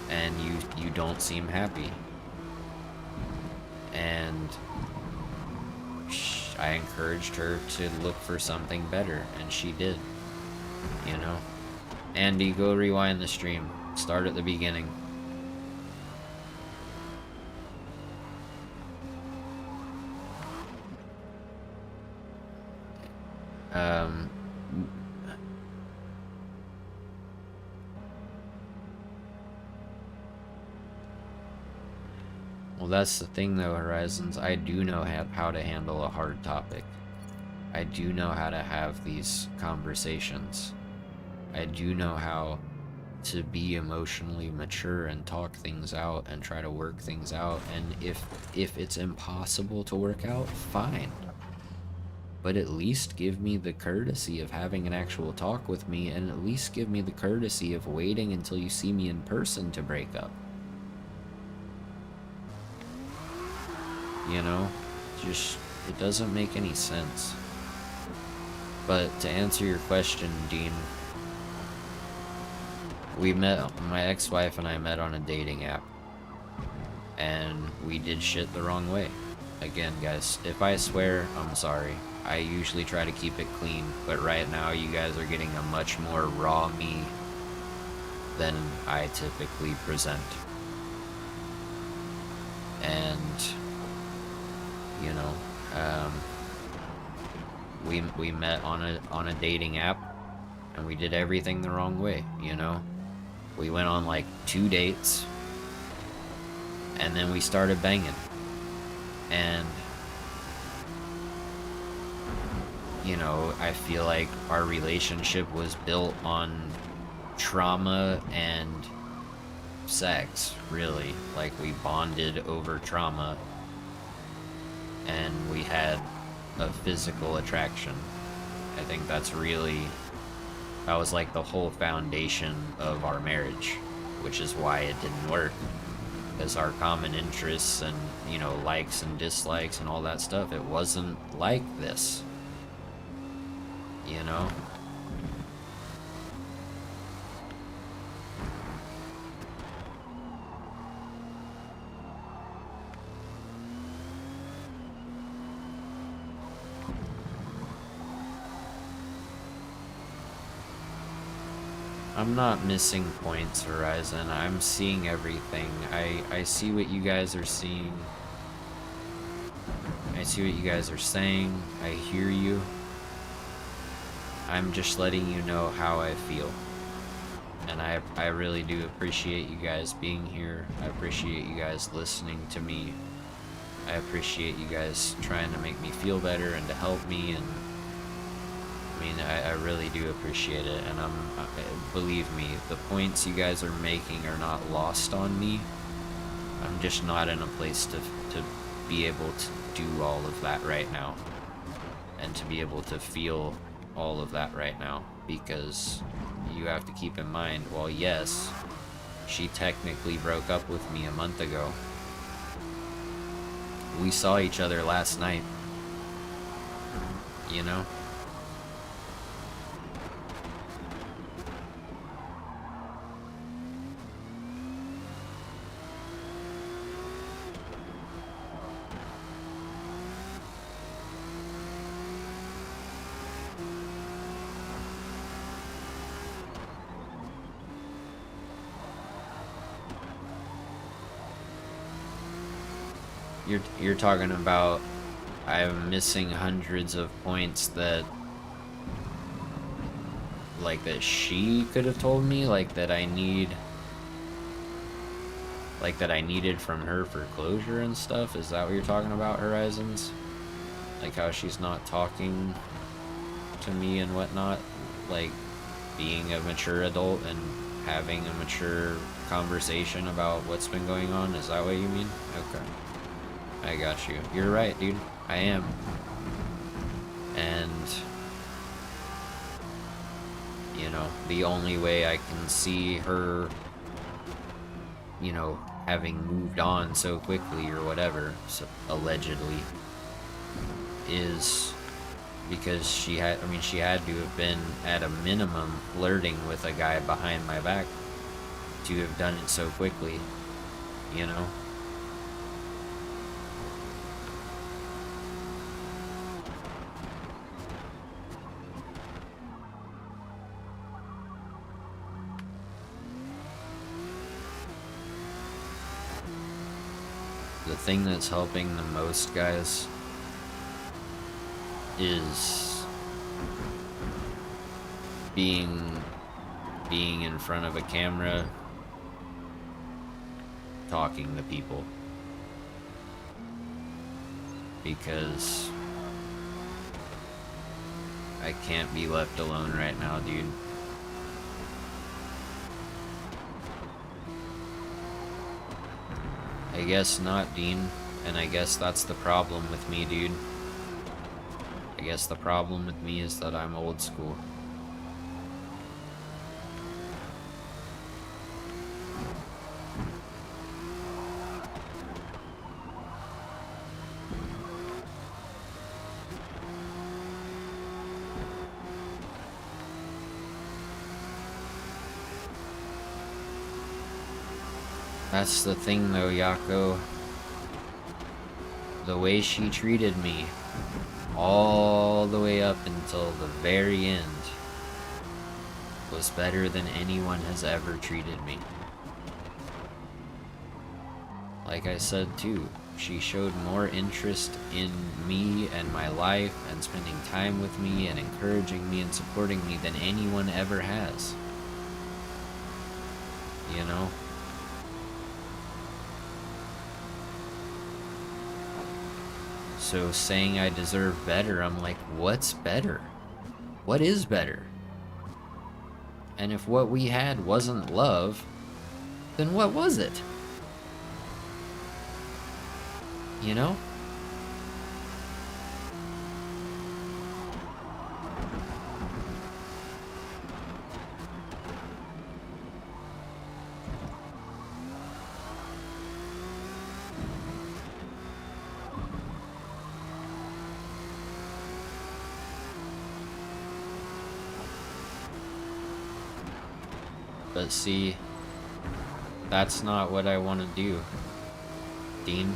and you don't seem happy. And I encouraged her to look for something better, and she did. You know, Andy, go rewind the stream. Start at the beginning. Well, that's the thing though, Horizons. I do know how to handle a hard topic. I do know how to have these conversations. I do know how to be emotionally mature and talk things out and try to work things out. And if it's impossible to work out, fine. But at least give me the courtesy of having an actual talk with me, and at least give me the courtesy of waiting until you see me in person to break up. You know? Just, it doesn't make any sense. But to answer your question, Dean, we met, my ex-wife and I met on a dating app, and we did shit the wrong way. Again, guys, if I swear, I'm sorry. I usually try to keep it clean, but right now you guys are getting a much more raw me than I typically present. And, you know, we met on a dating app, and we did everything the wrong way, you know? We went on like 2 dates, and then we started banging. And, you know, I feel like our relationship was built on trauma and sex, really. Like, we bonded over trauma, and we had a physical attraction. I think that was like the whole foundation of our marriage, which is why it didn't work. Because our common interests and, you know, likes and dislikes and all that stuff, it wasn't like this. You know? I'm not missing points, Horizon. I'm seeing everything. I see what you guys are seeing. I see what you guys are saying. I hear you. I'm just letting you know how I feel. And I really do appreciate you guys being here. I appreciate you guys listening to me. I appreciate you guys trying to make me feel better and to help me, and I mean, I really do appreciate it, and believe me, the points you guys are making are not lost on me. I'm just not in a place to be able to do all of that right now, and to be able to feel all of that right now, because you have to keep in mind, well, yes, she technically broke up with me a month ago. We saw each other last night, you know? You're talking about I'm missing hundreds of points that like that she could have told me, like that I needed from her for closure and stuff. Is that what you're talking about, Horizons? Like how she's not talking to me and whatnot, like being a mature adult and having a mature conversation about what's been going on. Is that what you mean? Okay, I got you. You're right, dude. I am. And you know, the only way I can see her, you know, having moved on so quickly or whatever, so allegedly, is because she had to have been at a minimum flirting with a guy behind my back to have done it so quickly, you know? The thing that's helping the most, guys, is being in front of a camera talking to people, because I can't be left alone right now, dude. I guess not, Dean, and I guess that's the problem with me, dude. I guess the problem with me is that I'm old school. That's the thing though, Yako. The way she treated me, all the way up until the very end, was better than anyone has ever treated me. Like I said too, she showed more interest in me and my life and spending time with me and encouraging me and supporting me than anyone ever has. You know? So saying I deserve better, I'm like, what's better? What is better? And if what we had wasn't love, then what was it? You know? But see, that's not what I want to do, Dean.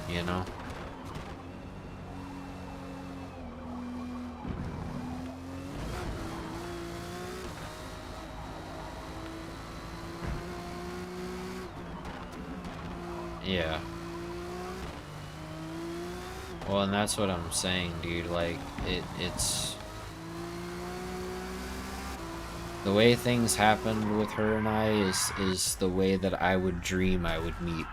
You know? Yeah. Well, and that's what I'm saying, dude. Like, it's... The way things happened with her and I is the way that I would dream I would meet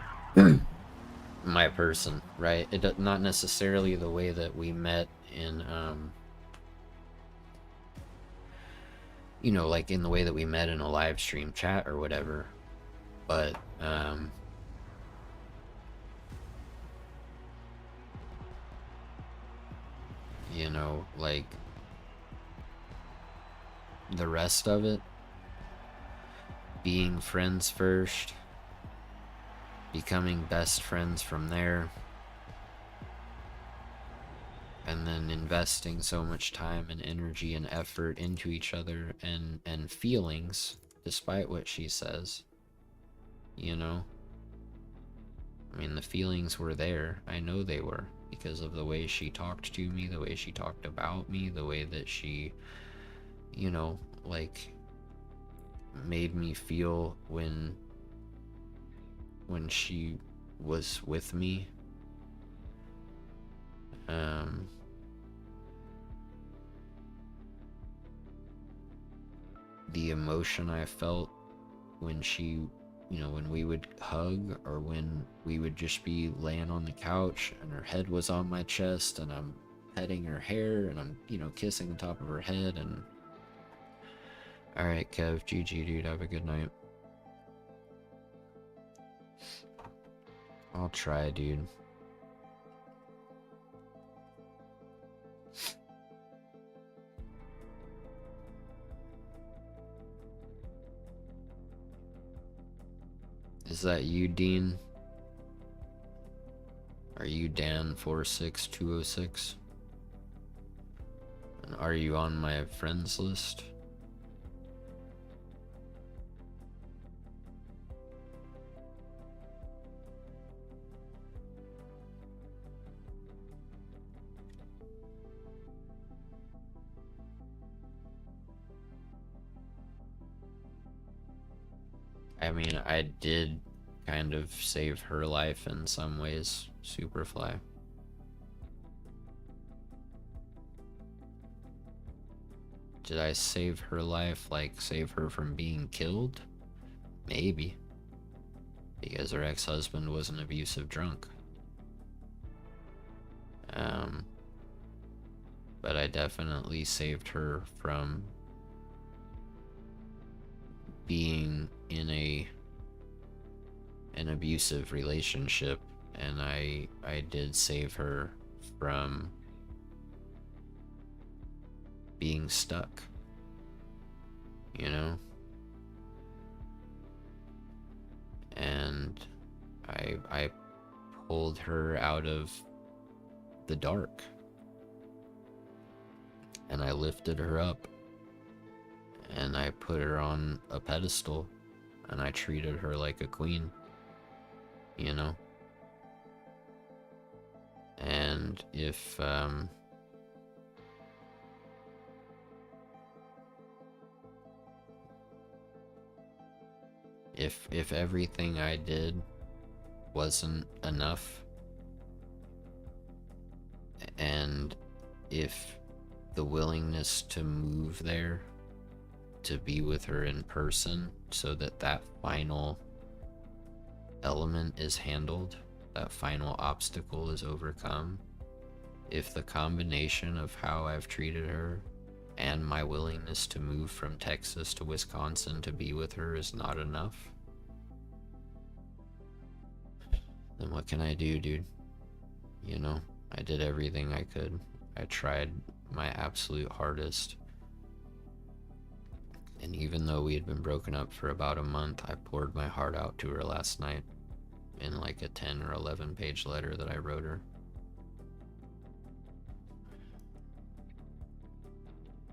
my person, right? Not necessarily the way that we met in, you know, like in the way that we met in a live stream chat or whatever, but, you know, like, the rest of it, being friends first, becoming best friends from there, and then investing so much time and energy and effort into each other and feelings, despite what she says, you know? I mean, the feelings were there. I know they were, because of the way she talked to me, the way she talked about me, the way that she, you know, like, made me feel when she was with me, Um, the emotion I felt when she, when we would hug, or when we would just be laying on the couch and her head was on my chest and I'm petting her hair and I'm, kissing the top of her head. And all right, Kev, GG, dude, have a good night. I'll try, dude. Is that you, Dean? Are you Dan46206? And are you on my friends list? I mean, I did kind of save her life in some ways, Superfly. Did I save her life, like save her from being killed? Maybe. Because her ex-husband was an abusive drunk. But I definitely saved her from being in an abusive relationship, and I did save her from being stuck, and I pulled her out of the dark, and I lifted her up, and I put her on a pedestal, and I treated her like a queen, and if everything I did wasn't enough, and if the willingness to move there to be with her in person so that final element is handled, that final obstacle is overcome, if the combination of how I've treated her and my willingness to move from Texas to Wisconsin to be with her is not enough, then what can I do, dude? I did everything I could. I tried my absolute hardest. And even though we had been broken up for about a month, I poured my heart out to her last night in like a 10 or 11 page letter that I wrote her.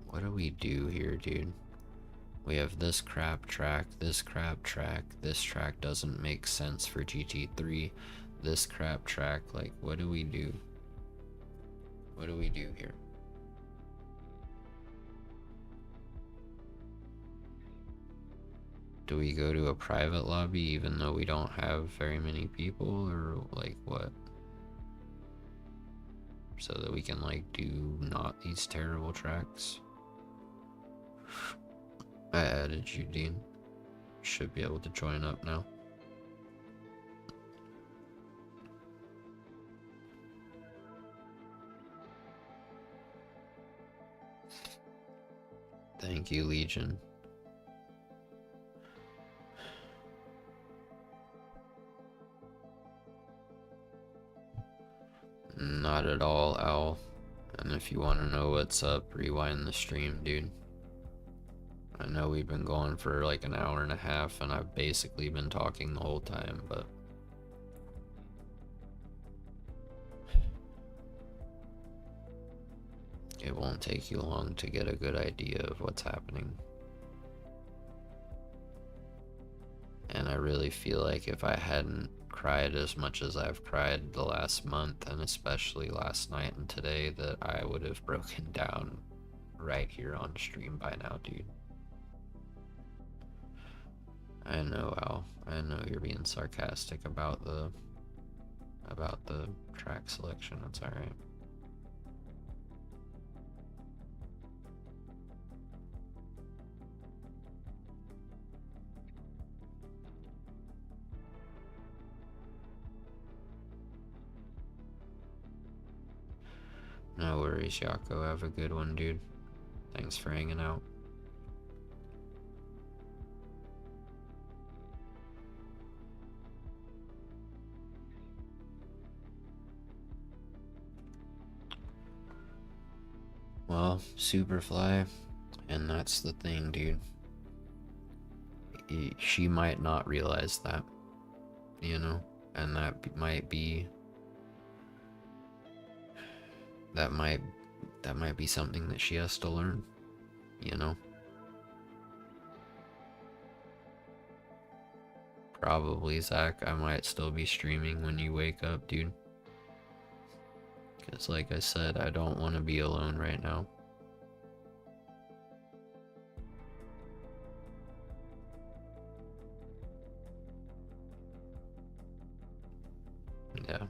What do we do here, dude? We have this crap track, this crap track, this track doesn't make sense for GT3, this crap track, like, what do we do? What do we do here? Do we go to a private lobby even though we don't have very many people, or like what? So that we can like do not these terrible tracks? I added you, Dean. Should be able to join up now. Thank you, Legion. Not at all, Owl. And if you want to know what's up, rewind the stream, dude. I know we've been going for like an hour and a half, and I've basically been talking the whole time, but it won't take you long to get a good idea of what's happening. And I really feel like if I hadn't cried as much as I've cried the last month, and especially last night and today, that I would have broken down right here on stream by now, dude. I know, Al. I know you're being sarcastic about the track selection. It's alright. No worries, Yako. Have a good one, dude. Thanks for hanging out. Well, Superfly, and that's the thing, dude. She might not realize that, you know, and that might be something that she has to learn, you know. Probably, Zach, I might still be streaming when you wake up, dude. Because like I said, I don't want to be alone right now. Yeah.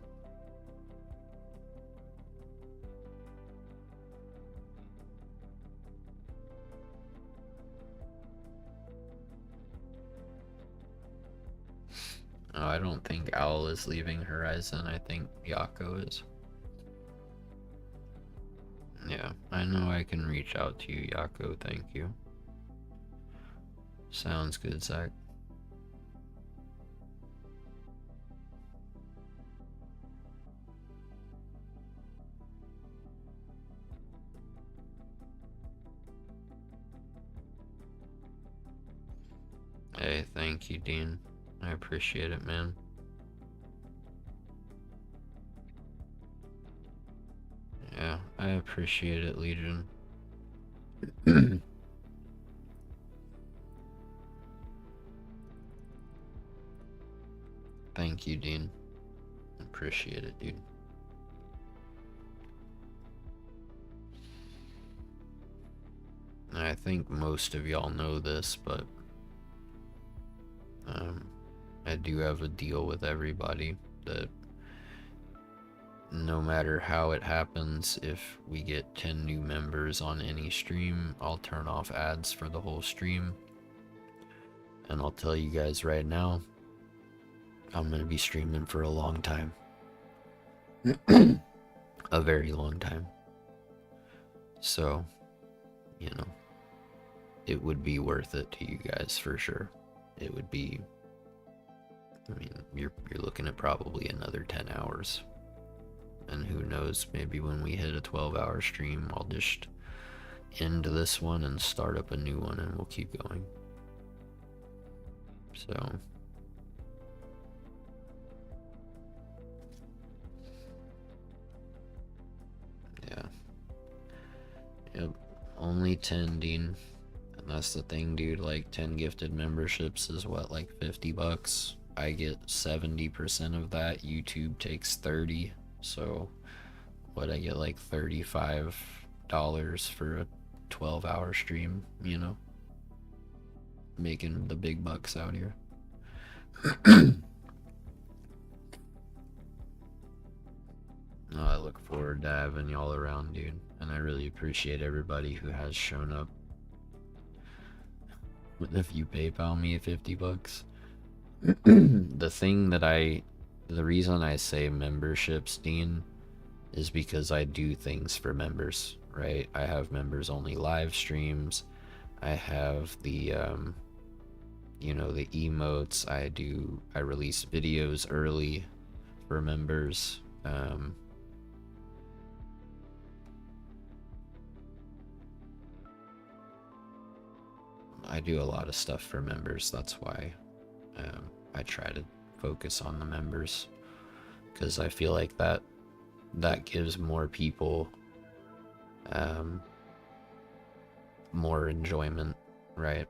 Oh, I don't think Owl is leaving Horizon. I think Yako is. Yeah, I know I can reach out to you, Yako. Thank you. Sounds good, Zach. Hey, thank you, Dean. I appreciate it, man. Yeah, I appreciate it, Legion. Thank you, Dean. Appreciate it, dude. I think most of y'all know this, but I do have a deal with everybody that no matter how it happens, if we get 10 new members on any stream, I'll turn off ads for the whole stream. And I'll tell you guys right now, I'm going to be streaming for a long time. A very long time. So, you know, it would be worth it to you guys for sure. It would be, I mean, you're looking at probably another 10 hours. And who knows, maybe when we hit a 12-hour stream, I'll just end this one and start up a new one and we'll keep going. So, yeah. Yep, only 10, Dean. And that's the thing, dude, like 10 gifted memberships is what, like $50? I get 70% of that, YouTube takes 30, so what, I get like $35 for a 12-hour stream, you know? Making the big bucks out here. Oh, I look forward to having y'all around, dude, and I really appreciate everybody who has shown up. If you PayPal me $50, the reason I say memberships, Dean, is because I do things for members, right? I have members only live streams. I have the you know, the emotes. I release videos early for members. I do a lot of stuff for members. That's why I try to focus on the members, because I feel like that gives more people more enjoyment, right?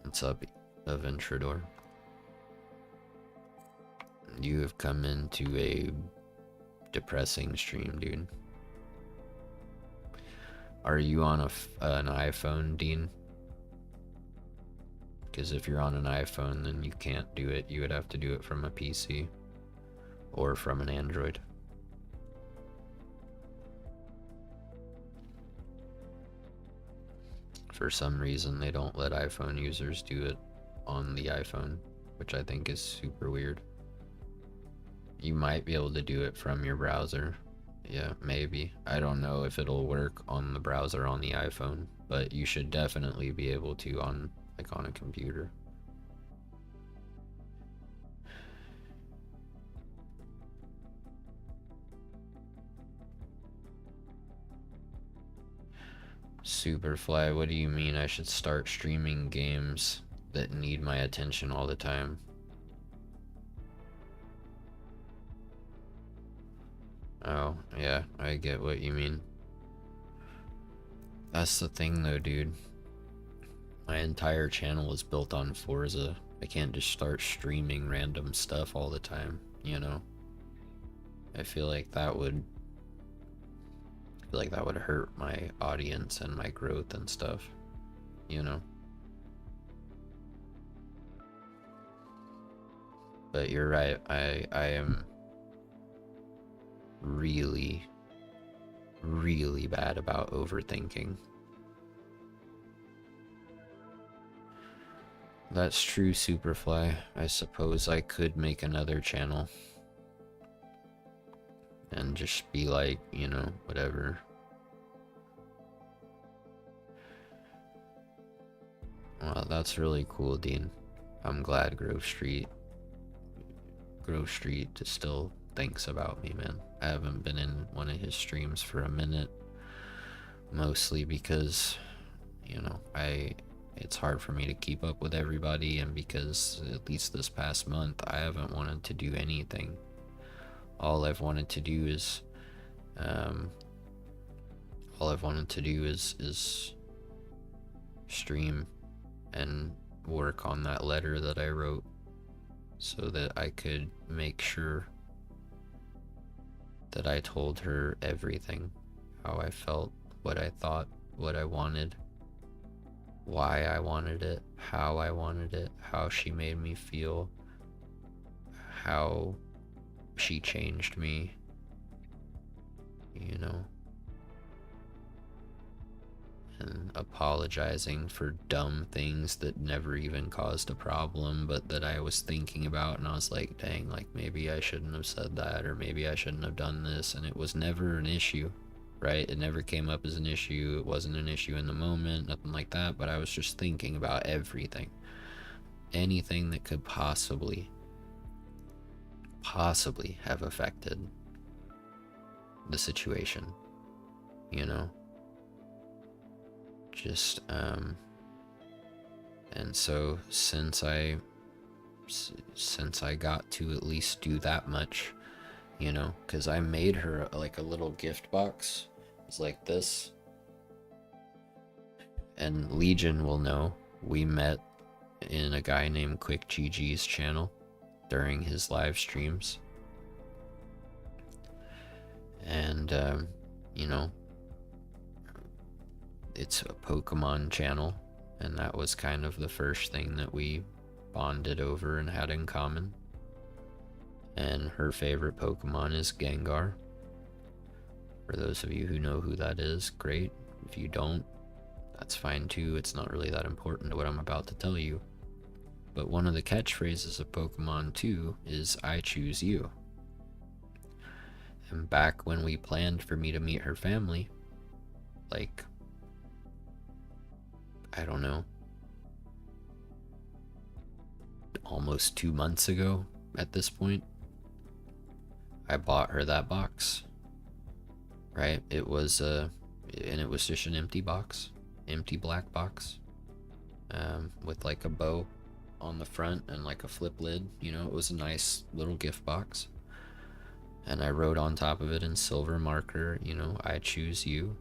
What's up, Aventrador? You have come into a depressing stream, dude. Are you on an iPhone, Dean? Because if you're on an iPhone, then you can't do it. You would have to do it from a PC or from an Android. For some reason, they don't let iPhone users do it on the iPhone, which I think is super weird. You might be able to do it from your browser Yeah, maybe. I don't know if it'll work on the browser on the iPhone, but you should definitely be able to on like on a computer. Superfly, what do you mean I should start streaming games that need my attention all the time? Oh, yeah, I get what you mean. That's the thing though, dude. My entire channel is built on Forza. I can't just start streaming random stuff all the time, you know? I feel like that would hurt my audience and my growth and stuff, you know? But you're right, I am really, really bad about overthinking. That's true, Superfly. I suppose I could make another channel and just be like, you know, whatever. Well, that's really cool, Dean. I'm glad Grove Street just still thinks about me, man. I haven't been in one of his streams for a minute, mostly because, you know, it's hard for me to keep up with everybody, and because at least this past month I haven't wanted to do anything. All I've wanted to do is stream and work on that letter that I wrote so that I could make sure that I told her everything, how I felt, what I thought, what I wanted, why I wanted it, how she made me feel, how she changed me, you know, and apologizing for dumb things that never even caused a problem, but that I was thinking about, and I was like, dang, like maybe I shouldn't have said that, or maybe I shouldn't have done this, and it was never an issue, right? It never came up as an issue. It wasn't an issue in the moment, nothing like that, but I was just thinking about everything, anything that could possibly have affected the situation, you know? Just, and so since I got to at least do that much, you know, because I made her like a little gift box. It's like this. And Legion will know, we met in a guy named Quick GG's channel during his live streams. And, you know, it's a Pokemon channel, and that was kind of the first thing that we bonded over and had in common. And her favorite Pokemon is Gengar. For those of you who know who that is, great. If you don't, that's fine too. It's not really that important to what I'm about to tell you. But one of the catchphrases of Pokemon 2 is I choose you. And back when we planned for me to meet her family, like, I don't know, almost 2 months ago at this point, I bought her that box, right? It was and it was just an empty box, empty black box, with like a bow on the front and like a flip lid, you know. It was a nice little gift box, and I wrote on top of it in silver marker, you know, I choose you.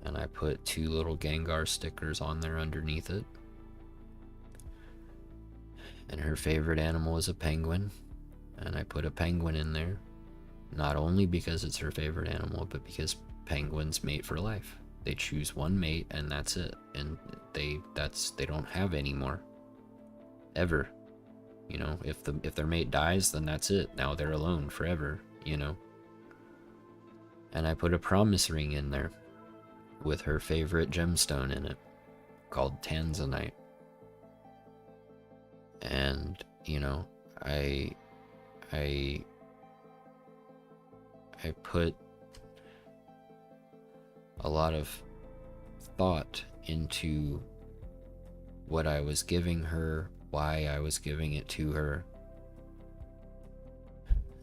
And I put 2 little Gengar stickers on there underneath it. And her favorite animal is a penguin, and I put a penguin in there, not only because it's her favorite animal, but because penguins mate for life. They choose one mate and that's it, and they don't have any more, ever. You know, if their mate dies, then that's it. Now they're alone forever, you know. And I put a promise ring in there with her favorite gemstone in it, called Tanzanite. And, you know, I put a lot of thought into what I was giving her, why I was giving it to her,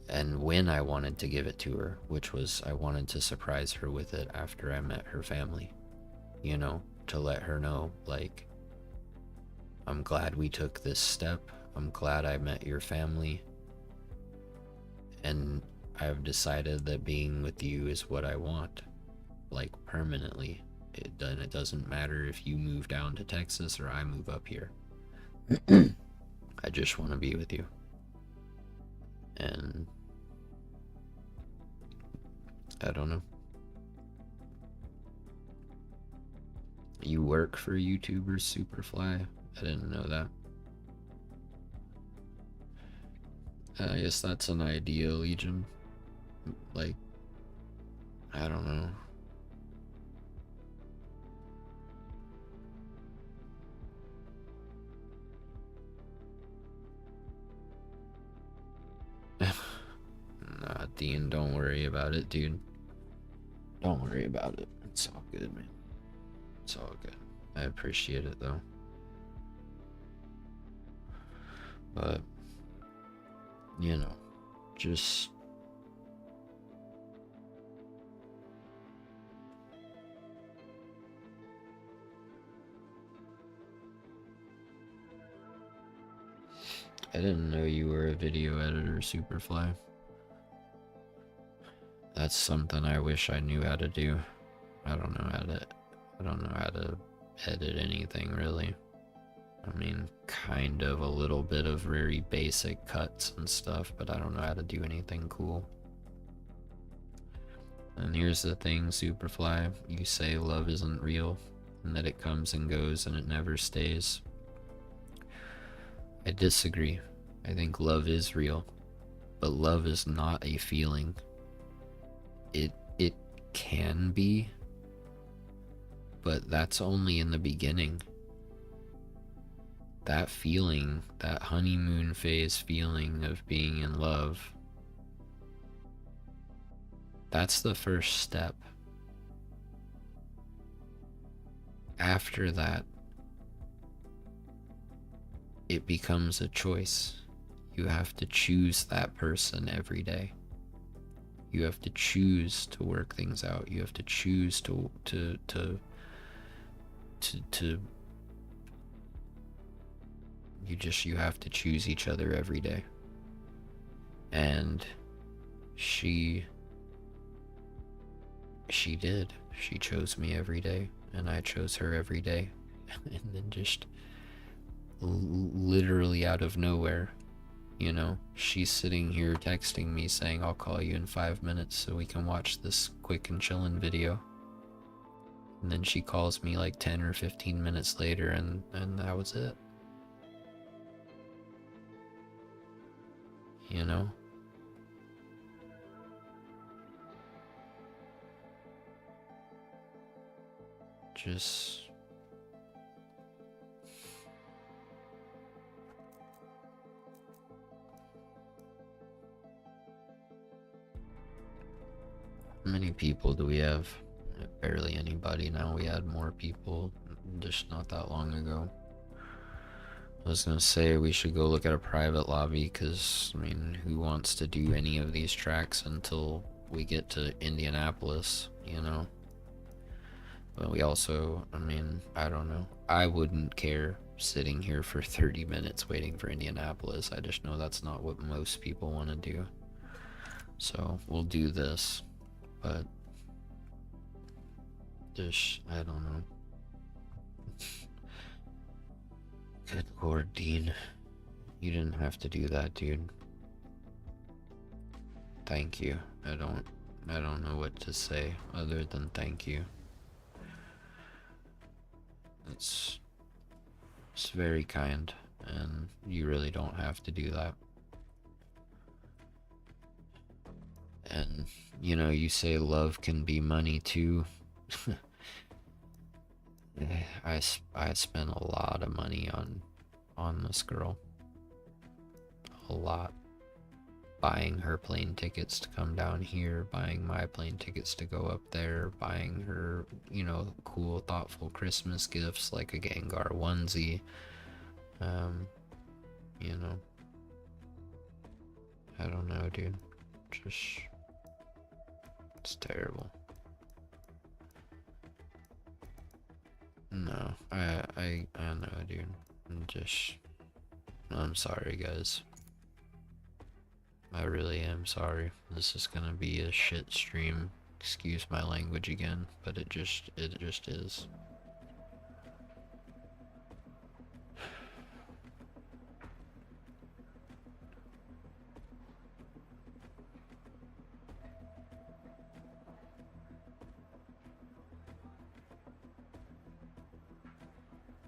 and when I wanted to give it to her, which was I wanted to surprise her with it after I met her family, you know, to let her know, like, I'm glad we took this step. I'm glad I met your family. And I've decided that being with you is what I want, like permanently. It doesn't matter if you move down to Texas or I move up here. I just want to be with you. And I don't know. You work for YouTuber Superfly? I didn't know that. I guess that's an idea, Legion. Like, I don't know. Nah, Dean, don't worry about it, dude. Don't worry about it. It's all good, man. It's all good. I appreciate it, though. But, you know, just... I didn't know you were a video editor, Superfly. That's something I wish I knew how to do. I don't know how to edit anything, really. I mean, kind of a little bit of very basic cuts and stuff, but I don't know how to do anything cool. And here's the thing, Superfly, you say love isn't real, and that it comes and goes and it never stays. I disagree. I think love is real, but love is not a feeling. It can be, but that's only in the beginning. That feeling, that honeymoon phase feeling of being in love, that's the first step. After that, it becomes a choice. You have to choose that person every day. You have to choose to work things out. You have to choose to you have to choose each other every day. And she did. She chose me every day, and I chose her every day. And then just literally out of nowhere, you know, she's sitting here texting me saying, I'll call you in 5 minutes so we can watch this quick and chillin' video. And then she calls me like 10 or 15 minutes later, and that was it. You know? Just... How many people do we have? Barely anybody now. We had more people just not that long ago. I was gonna say we should go look at a private lobby, because, I mean, who wants to do any of these tracks until we get to Indianapolis, you know? But we also, I mean, I don't know. I wouldn't care sitting here for 30 minutes waiting for Indianapolis. I just know that's not what most people want to do. So we'll do this, but just, I don't know. Good Lord, Dean. You didn't have to do that, dude. Thank you. I don't know what to say other than thank you. It's very kind, and you really don't have to do that. And, you know, you say love can be money too. I spent a lot of money on this girl. A lot. buying her plane tickets to come down here, buying my plane tickets to go up there, buying her, you know, cool, thoughtful Christmas gifts like a Gengar onesie. You know, I don't know, dude. Just, it's terrible. No, I know, dude. I'm sorry, guys. I really am sorry. This is gonna be a shit stream. Excuse my language again, but it just is.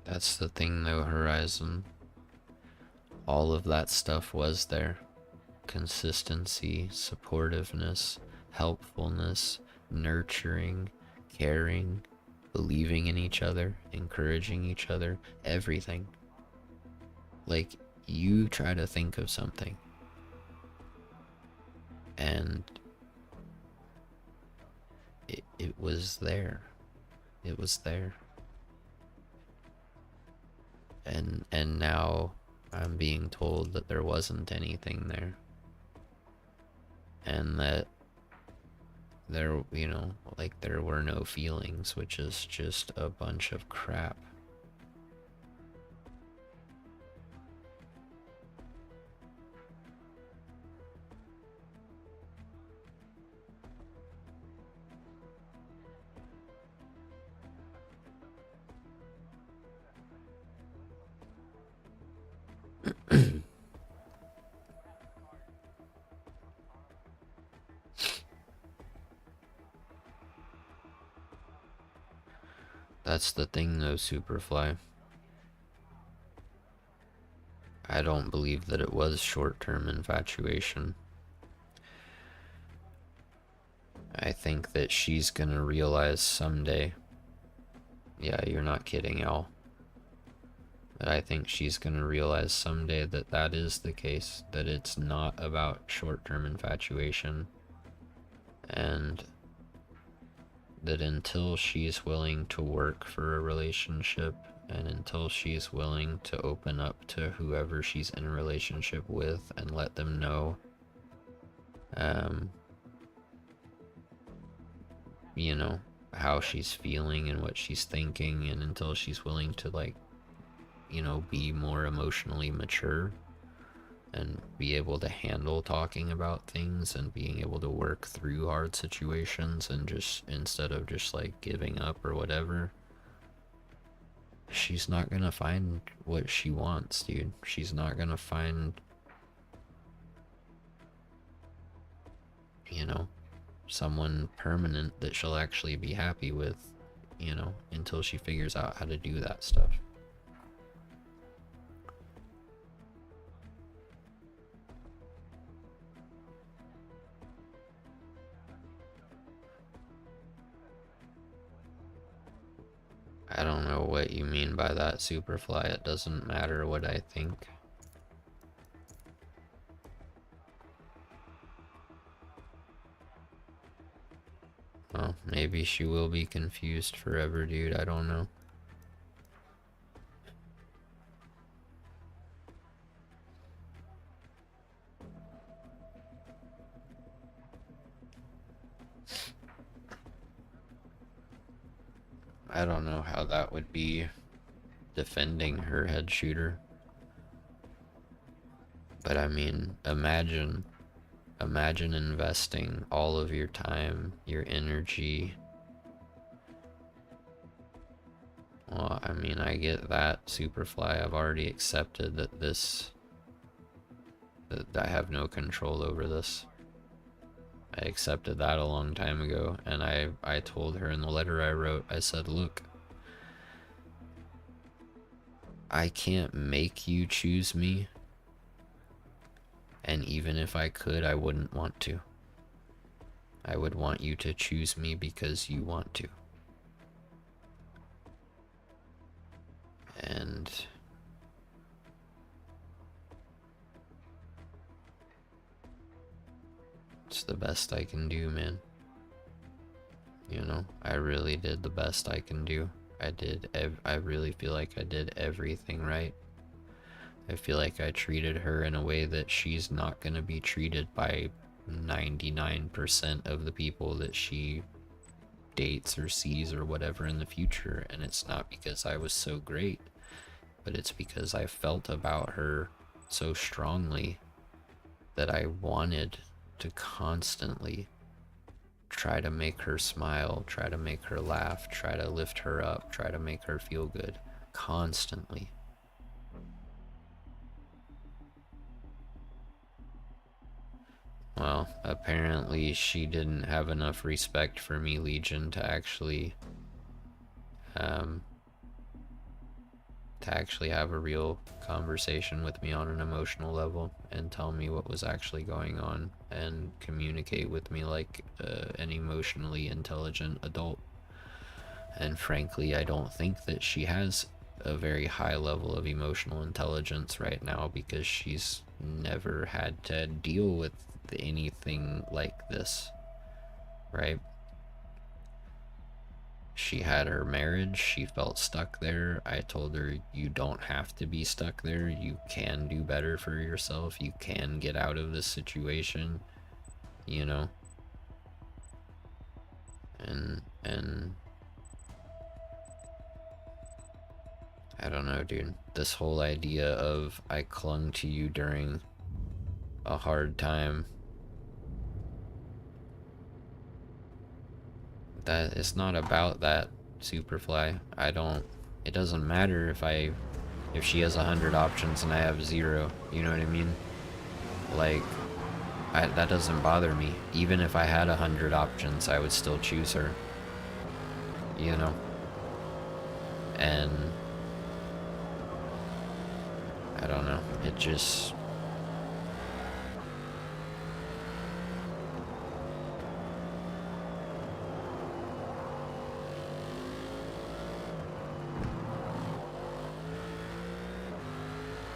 That's the thing though, Horizon. All of that stuff was there. Consistency, supportiveness, helpfulness, nurturing, caring, believing in each other, encouraging each other, everything. Like, you try to think of something, and it was there. It was there. And now I'm being told that there wasn't anything there. And that there, you know, like there were no feelings, which is just a bunch of crap. That's the thing though, Superfly. I don't believe that it was short-term infatuation. I think that she's gonna realize someday. Yeah, you're not kidding, Al. But I think she's gonna realize someday that that is the case, that it's not about short-term infatuation, and that until she's willing to work for a relationship, and until she's willing to open up to whoever she's in a relationship with and let them know, you know, how she's feeling and what she's thinking, and until she's willing to, like, you know, be more emotionally mature and be able to handle talking about things and being able to work through hard situations, and just instead of just like giving up or whatever, she's not gonna find what she wants, dude. She's not gonna find, you know, someone permanent that she'll actually be happy with, you know, until she figures out how to do that stuff. I don't know what you mean by that, Superfly. It doesn't matter what I think. Well, maybe she will be confused forever, dude. I don't know. I don't know how that would be defending her head shooter. But I mean, imagine investing all of your time, your energy. Well, I mean, I get that, Superfly. I've already accepted that that I have no control over this. I accepted that a long time ago, and I told her in the letter I wrote, I said, look, I can't make you choose me, and even if I could, I wouldn't want to. I would want you to choose me because you want to. And It's the best I can do, man. You know, I really did the best I can do. I really feel like I did everything right. I feel like I treated her in a way that she's not gonna be treated by 99% of the people that she dates or sees or whatever in the future. And it's not because I was so great, but it's because I felt about her so strongly that I wanted to constantly try to make her smile, try to make her laugh, try to lift her up, try to make her feel good, constantly. Well, apparently she didn't have enough respect for me, Legion, to actually have a real conversation with me on an emotional level and tell me what was actually going on and communicate with me like an emotionally intelligent adult. And frankly, I don't think that she has a very high level of emotional intelligence right now, because she's never had to deal with anything like this, right? She had her marriage, she felt stuck there. I told her, you don't have to be stuck there, you can do better for yourself, you can get out of this situation, you know. And I don't know, dude. This whole idea of I clung to you during a hard time, that it's not about that, Superfly. It doesn't matter if she has 100 options and I have 0, you know what I mean? Like, that doesn't bother me. Even if I had 100 options, I would still choose her, you know? And I don't know, it just...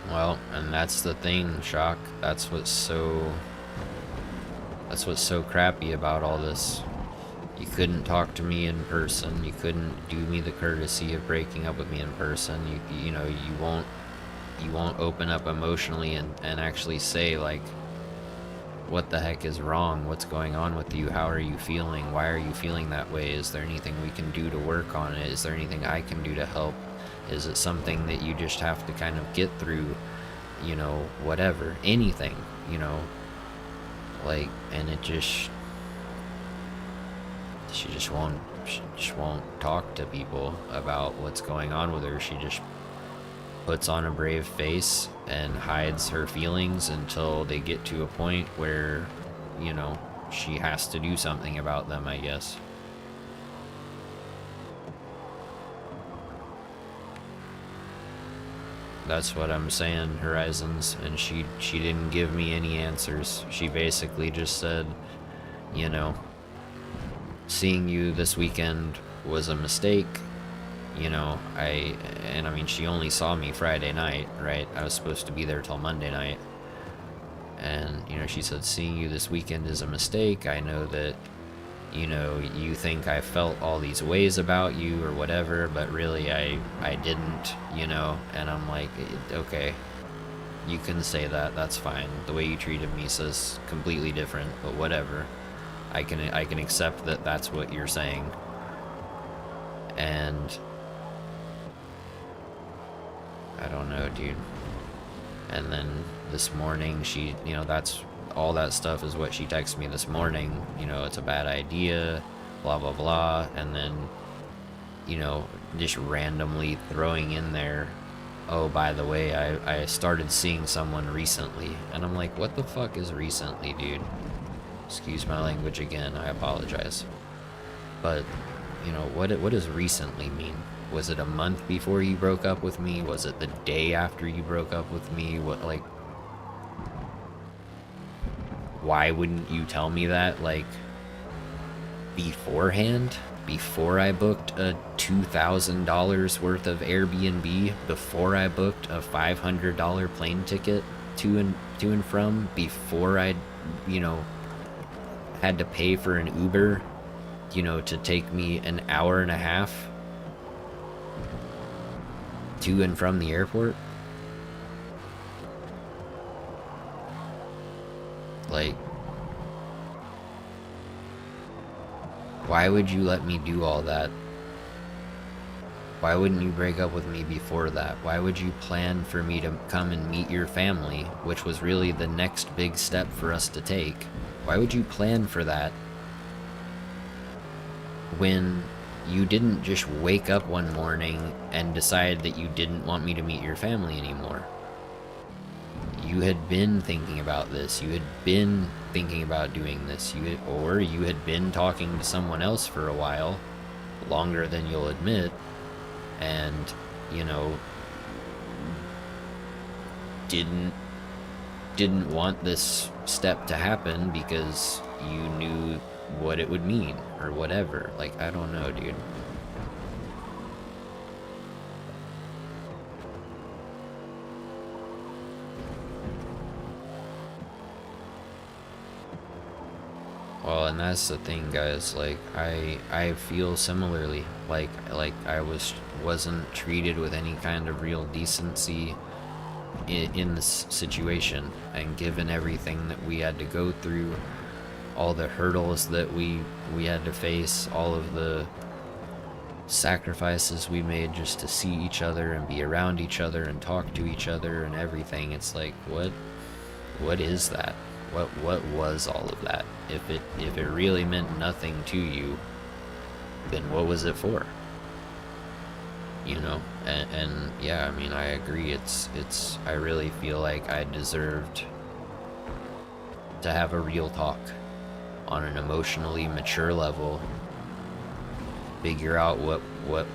Well, and that's the thing, Shock. That's what's so crappy about all this. You couldn't talk to me in person. You couldn't do me the courtesy of breaking up with me in person. You know, you won't open up emotionally and actually say, like, what the heck is wrong? What's going on with you? How are you feeling? Why are you feeling that way? Is there anything we can do to work on it? Is there anything I can do to help? Is it something that you just have to kind of get through, you know, whatever, anything, you know, like, and it just, she just won't talk to people about what's going on with her. She just puts on a brave face and hides her feelings until they get to a point where, you know, she has to do something about them, I guess. That's what I'm saying, Horizons. And she didn't give me any answers. She basically just said, you know, seeing you this weekend was a mistake. You know, I mean, she only saw me Friday night, right? I was supposed to be there till Monday night. And, you know, she said, seeing you this weekend is a mistake. I know that, you know, you think I felt all these ways about you or whatever, but really I didn't, you know. And I'm like, okay, you can say that, that's fine. The way you treated me says completely different, but whatever. I can accept that that's what you're saying. And I don't know, dude. And then this morning, she, you know, that's all that stuff is what she texted me this morning. You know, it's a bad idea, blah blah blah. And then, you know, just randomly throwing in there, oh, by the way, I started seeing someone recently. And I'm like, what the fuck is recently, dude? Excuse my language again, I apologize. But, you know, what does recently mean? Was it a month before you broke up with me? Was it the day after you broke up with me? What, like, why wouldn't you tell me that, like, beforehand? Before I booked a $2,000 worth of Airbnb? Before I booked a $500 plane ticket to and from? Before I, you know, had to pay for an Uber, you know, to take me an hour and a half to and from the airport. Like, why would you let me do all that? Why wouldn't you break up with me before that? Why would you plan for me to come and meet your family, which was really the next big step for us to take? Why would you plan for that when you didn't just wake up one morning and decide that you didn't want me to meet your family anymore? You had been thinking about this. You had been thinking about doing this. Or you had been talking to someone else for a while, longer than you'll admit, and, you know, didn't want this step to happen because you knew what it would mean or whatever. Like, I don't know, dude. Well, and that's the thing, guys. Like, I feel similarly. Like I wasn't treated with any kind of real decency in this situation, and given everything that we had to go through, all the hurdles that we had to face, all of the sacrifices we made just to see each other and be around each other and talk to each other and everything. It's like, what is that? What was all of that? If it really meant nothing to you, then what was it for? You know? And yeah, I mean, I agree. I really feel like I deserved to have a real talk on an emotionally mature level, figure out what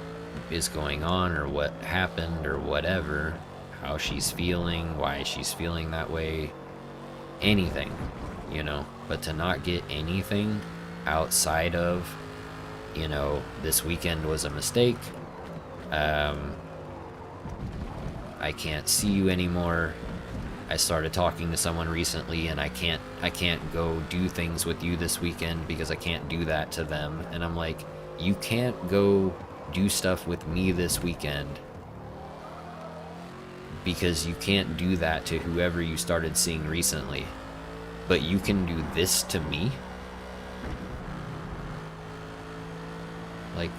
is going on or what happened or whatever, how she's feeling, why she's feeling that way, anything, you know. But to not get anything outside of, you know, this weekend was a mistake, I can't see you anymore, I started talking to someone recently and I can't go do things with you this weekend because I can't do that to them. And I'm like, you can't go do stuff with me this weekend because you can't do that to whoever you started seeing recently, but you can do this to me? Like,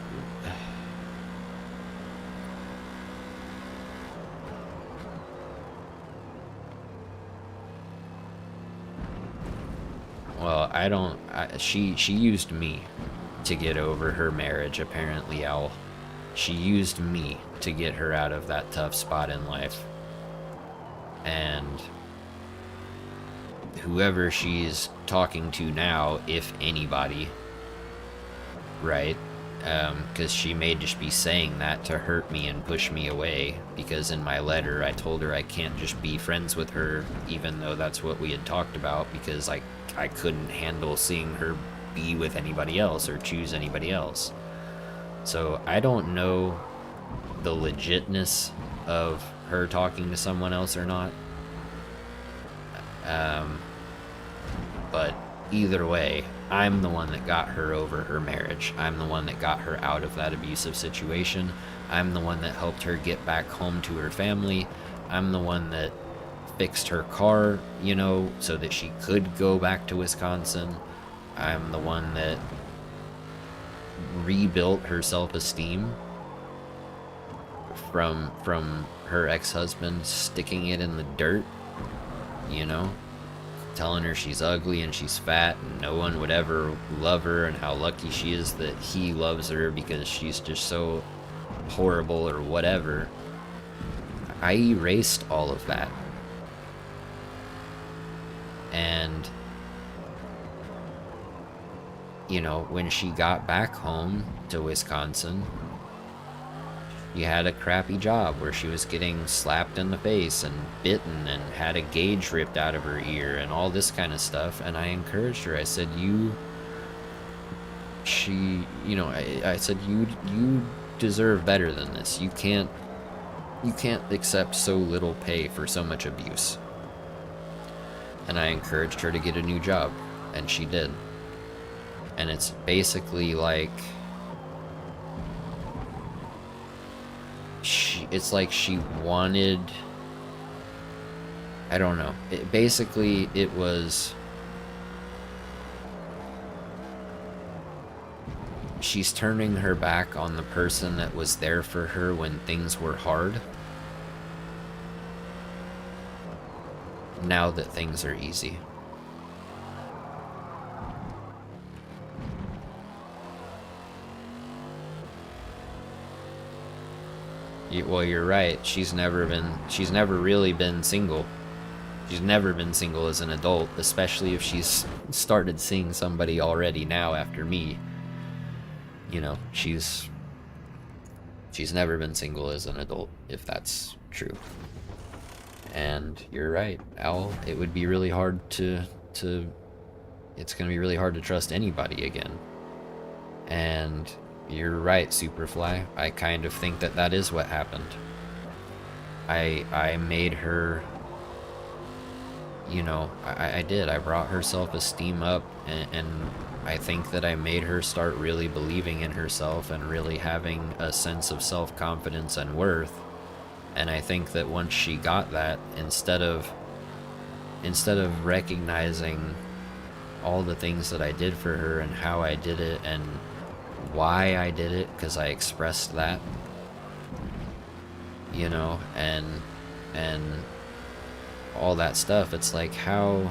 well, she used me to get over her marriage, apparently, Owl. She used me to get her out of that tough spot in life. And whoever she's talking to now, if anybody, right? Because she may just be saying that to hurt me and push me away, because in my letter I told her I can't just be friends with her, even though that's what we had talked about, because I couldn't handle seeing her be with anybody else or choose anybody else. So I don't know the legitness of her talking to someone else or not. But either way, I'm the one that got her over her marriage. I'm the one that got her out of that abusive situation. I'm the one that helped her get back home to her family. I'm the one that fixed her car, you know, so that she could go back to Wisconsin. I'm the one that rebuilt her self-esteem from her ex-husband sticking it in the dirt, you know, telling her she's ugly and she's fat and no one would ever love her, and how lucky she is that he loves her because she's just so horrible or whatever. I erased all of that. And, you know, when she got back home to Wisconsin, you had a crappy job where she was getting slapped in the face and bitten and had a gauge ripped out of her ear and all this kind of stuff. And I encouraged her. I said, you deserve better than this. You can't accept so little pay for so much abuse. And I encouraged her to get a new job, and she did. And it's basically like it's like she wanted, I don't know. Basically it was, she's turning her back on the person that was there for her when things were hard, now that things are easy. Well, you're right. She's never really been single. She's never been single as an adult, especially if she's started seeing somebody already now after me. You know, she's never been single as an adult, if that's true. And you're right, Al. It would be really hard it's gonna be really hard to trust anybody again. And you're right, Superfly. I kind of think that that is what happened. I made her, you know, I did. I brought her self-esteem up, and I think that I made her start really believing in herself and really having a sense of self-confidence and worth. And I think that once she got that, instead of recognizing all the things that I did for her and how I did it and why I did it, because I expressed that, you know, and all that stuff, it's like how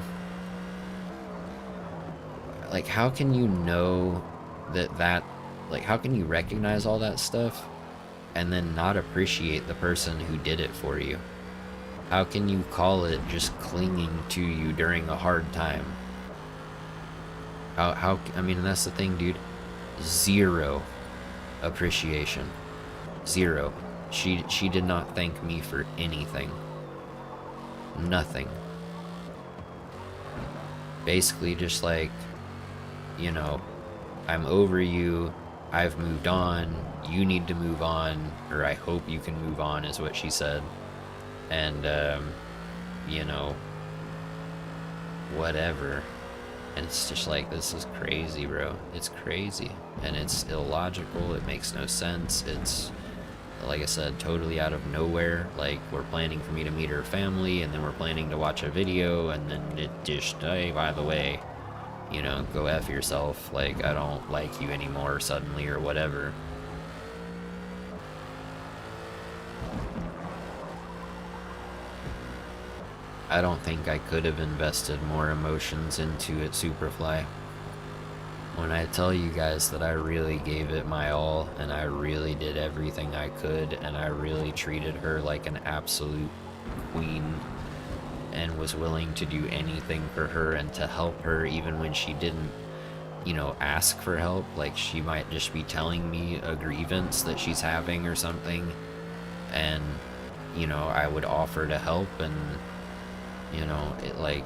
can you know that like, how can you recognize all that stuff and then not appreciate the person who did it for you? How can you call it just clinging to you during a hard time? How I mean, that's the thing, dude. Zero appreciation. Zero. She did not thank me for anything. Nothing. Basically just like, you know, I'm over you, I've moved on, you need to move on, or I hope you can move on, is what she said. And you know, whatever. And it's just like, this is crazy, bro. It's crazy. And it's illogical. It makes no sense. It's, like I said, totally out of nowhere. Like, we're planning for me to meet her family, and then we're planning to watch a video, and then it just, hey, by the way, you know, go F yourself. Like, I don't like you anymore suddenly, or whatever. I don't think I could have invested more emotions into it, Superfly. When I tell you guys that I really gave it my all, and I really did everything I could, and I really treated her like an absolute queen, and was willing to do anything for her and to help her even when she didn't, you know, ask for help. Like, she might just be telling me a grievance that she's having or something, and, you know, I would offer to help, and, you know, it, like,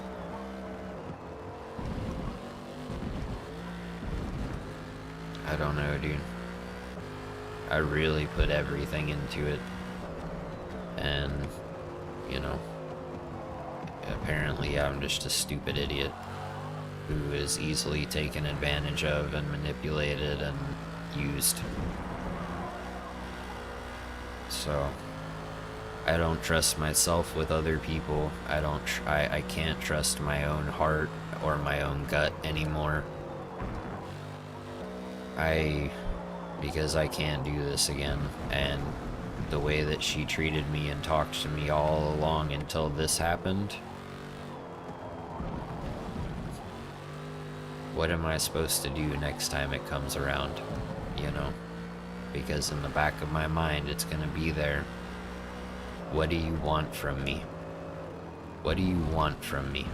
I don't know, dude. I really put everything into it, and, you know, apparently I'm just a stupid idiot who is easily taken advantage of and manipulated and used. So I don't trust myself with other people. I can't trust my own heart or my own gut anymore. Because I can't do this again, and the way that she treated me and talked to me all along until this happened, what am I supposed to do next time it comes around, you know? Because in the back of my mind, it's gonna be there. What do you want from me? What do you want from me?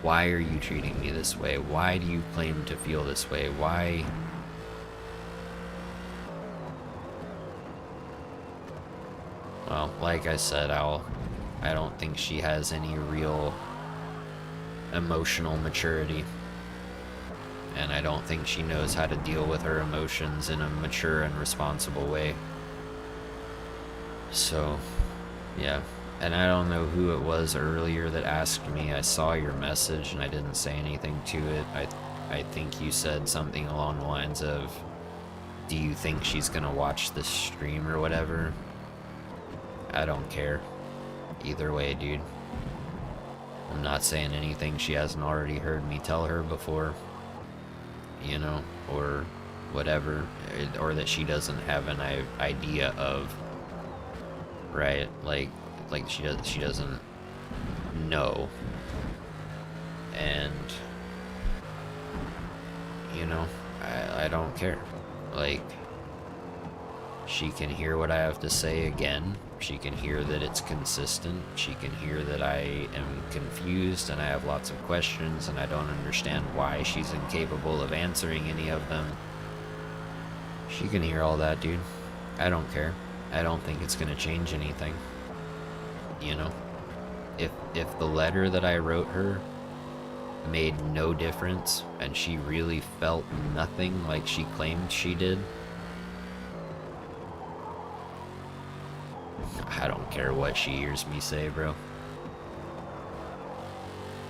Why are you treating me this way? Why do you claim to feel this way? Why? Well, like I said, I don't think she has any real emotional maturity. And I don't think she knows how to deal with her emotions in a mature and responsible way. So, yeah. And I don't know who it was earlier that asked me. I saw your message and I didn't say anything to it. I think you said something along the lines of, do you think she's gonna watch this stream or whatever? I don't care. Either way, dude. I'm not saying anything she hasn't already heard me tell her before, you know, or whatever, or that she doesn't have an idea of, right? Like she doesn't know. And, you know, I don't care. Like, she can hear what I have to say again. She can hear that it's consistent. She can hear that I am confused and I have lots of questions and I don't understand why she's incapable of answering any of them. She can hear all that, dude. I don't care. I don't think it's gonna change anything. You know? If the letter that I wrote her made no difference and she really felt nothing like she claimed she did, I don't care what she hears me say, bro.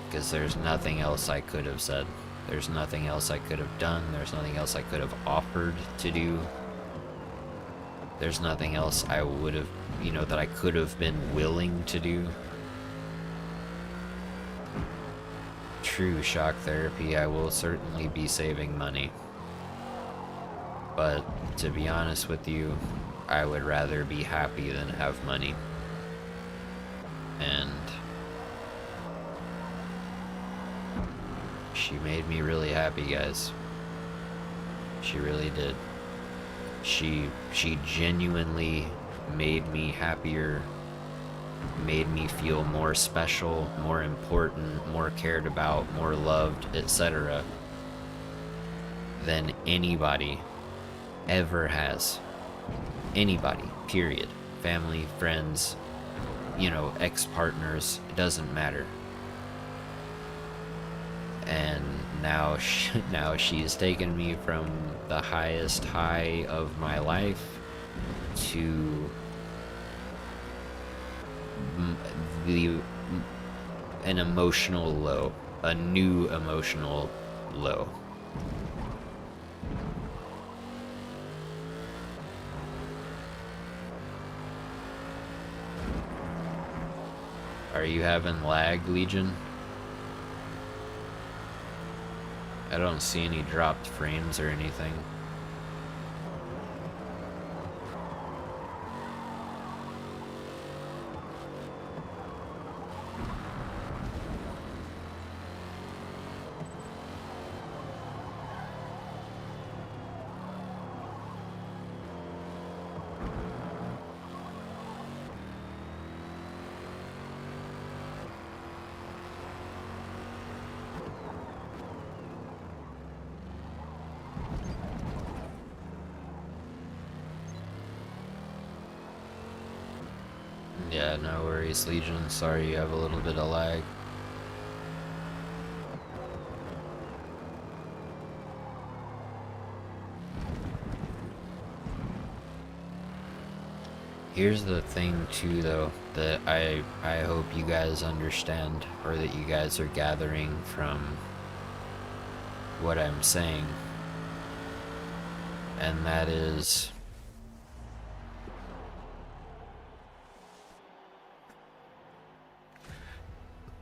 Because there's nothing else I could have said. There's nothing else I could have done. There's nothing else I could have offered to do. There's nothing else I would have, you know, that I could have been willing to do. True, shock therapy, I will certainly be saving money. But to be honest with you, I would rather be happy than have money. And she made me really happy, guys. She really did. She genuinely made me happier, made me feel more special, more important, more cared about, more loved, etc. than anybody ever has. Anybody, period. Family, friends, you know, ex-partners, it doesn't matter. And now she's taken me from the highest high of my life to an emotional low, a new emotional low. Are you having lag, Legion? I don't see any dropped frames or anything. Yeah, no worries, Legion. Sorry you have a little bit of lag. Here's the thing too, though, that I hope you guys understand, or that you guys are gathering from what I'm saying. And that is,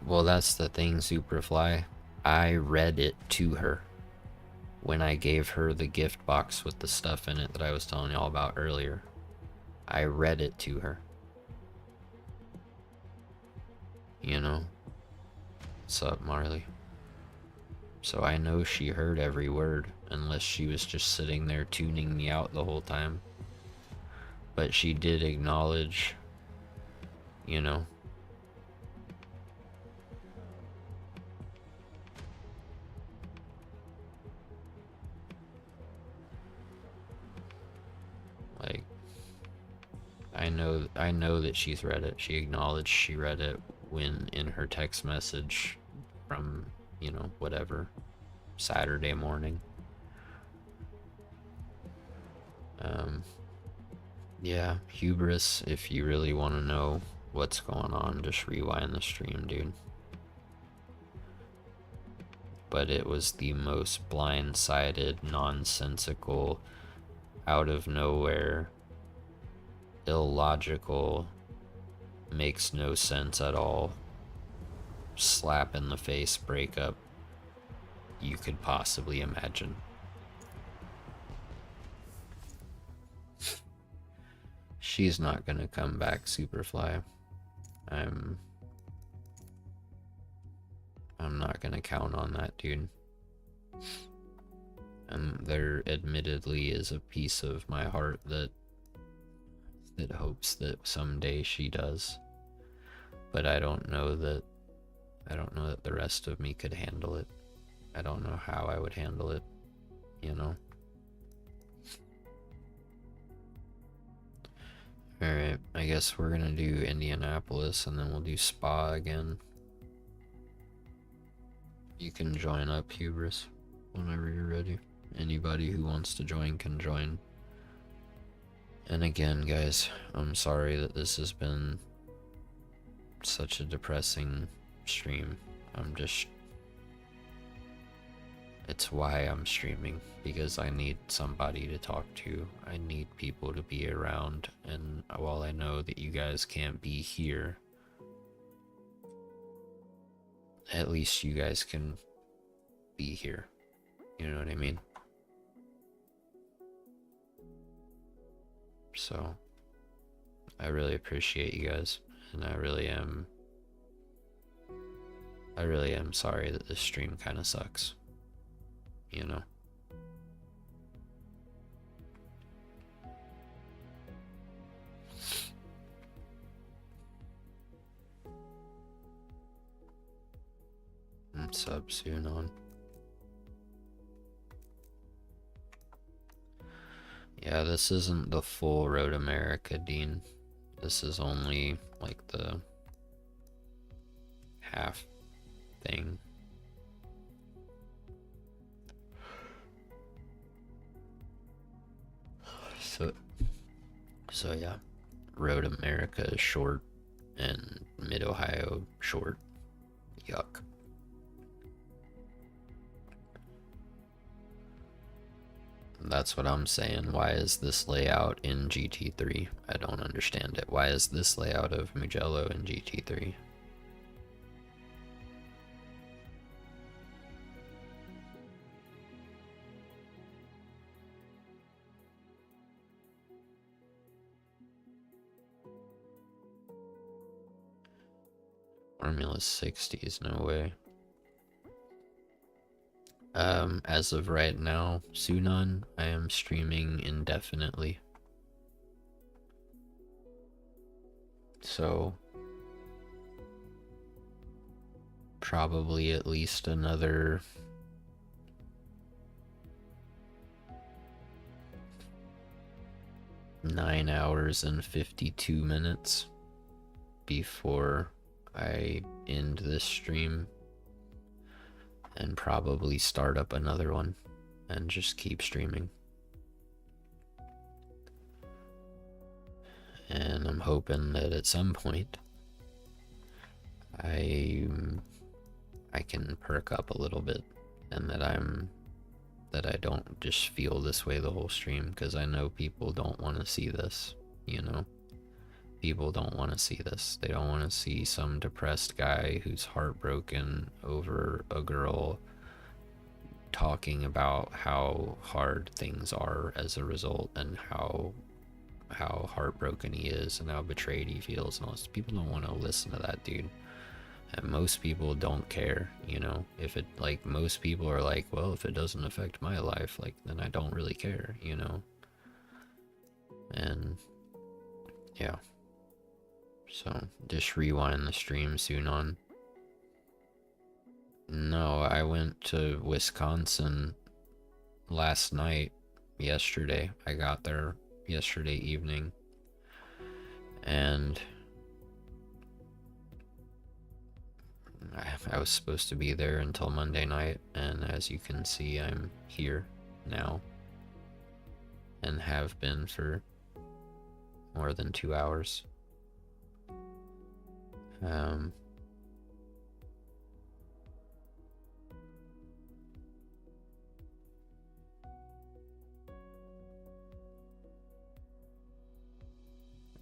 well, that's the thing, Superfly. I read it to her when I gave her the gift box with the stuff in it that I was telling y'all about earlier. I read it to her. You know? What's up, Marley? So I know she heard every word, unless she was just sitting there tuning me out the whole time. But she did acknowledge, you know, like, I know that she's read it. She acknowledged she read it when in her text message from, you know, whatever, Saturday morning. Yeah, hubris, if you really want to know what's going on, just rewind the stream, dude. but it was the most blindsided, nonsensical, out of nowhere, illogical, makes no sense at all, slap in the face breakup you could possibly imagine. She's not gonna come back, Superfly. I'm not gonna count on that, dude. And there admittedly is a piece of my heart that hopes that someday she does. But I don't know that the rest of me could handle it. I don't know how I would handle it, you know? Alright, I guess we're gonna do Indianapolis and then we'll do Spa again. You can join up, Hubris, whenever you're ready. Anybody who wants to join can join. And again, guys, I'm sorry that this has been such a depressing stream. It's why I'm streaming, because I need somebody to talk to. I need people to be around, and while I know that you guys can't be here, at least you guys can be here. You know what I mean? So, I really appreciate you guys, and I really am sorry that this stream kind of sucks. You know? Sub soon on. Yeah, this isn't the full Road America, Dean. This is only like the half thing. So yeah, Road America is short and Mid Ohio short. Yuck. That's what I'm saying. Why is this layout in GT3? I don't understand it. Why is this layout of Mugello in GT3? Formula 60s, no way. As of right now, Sunan, I am streaming indefinitely. So, probably at least another 9 hours and 52 minutes before I end this stream, and probably start up another one and just keep streaming. And I'm hoping that at some point I can perk up a little bit, and that I don't just feel this way the whole stream, because I know people don't want to see this, you know? People don't want to see this. They don't want to see some depressed guy who's heartbroken over a girl talking about how hard things are as a result, and how heartbroken he is and how betrayed he feels and all this. People don't want to listen to that, dude. And most people don't care, you know? If it, like, most people are like, well, if it doesn't affect my life, like, then I don't really care, you know? And yeah. So, just rewind the stream soon on. No, I went to Wisconsin last night, yesterday. I got there yesterday evening. And I was supposed to be there until Monday night, and as you can see, I'm here now. And have been for more than 2 hours.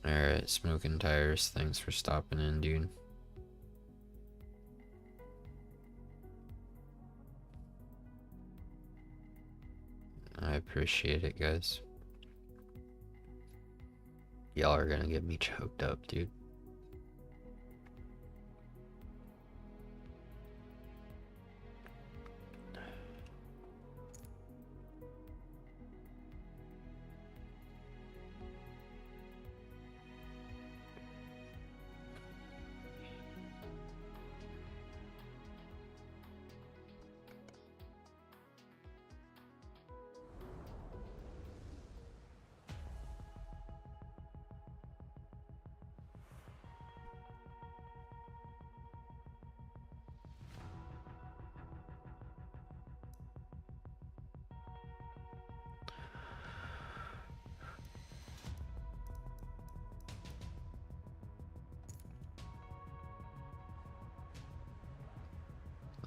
Alright, Smoking Tires, thanks for stopping in, dude. I appreciate it, guys. Y'all are gonna get me choked up, dude.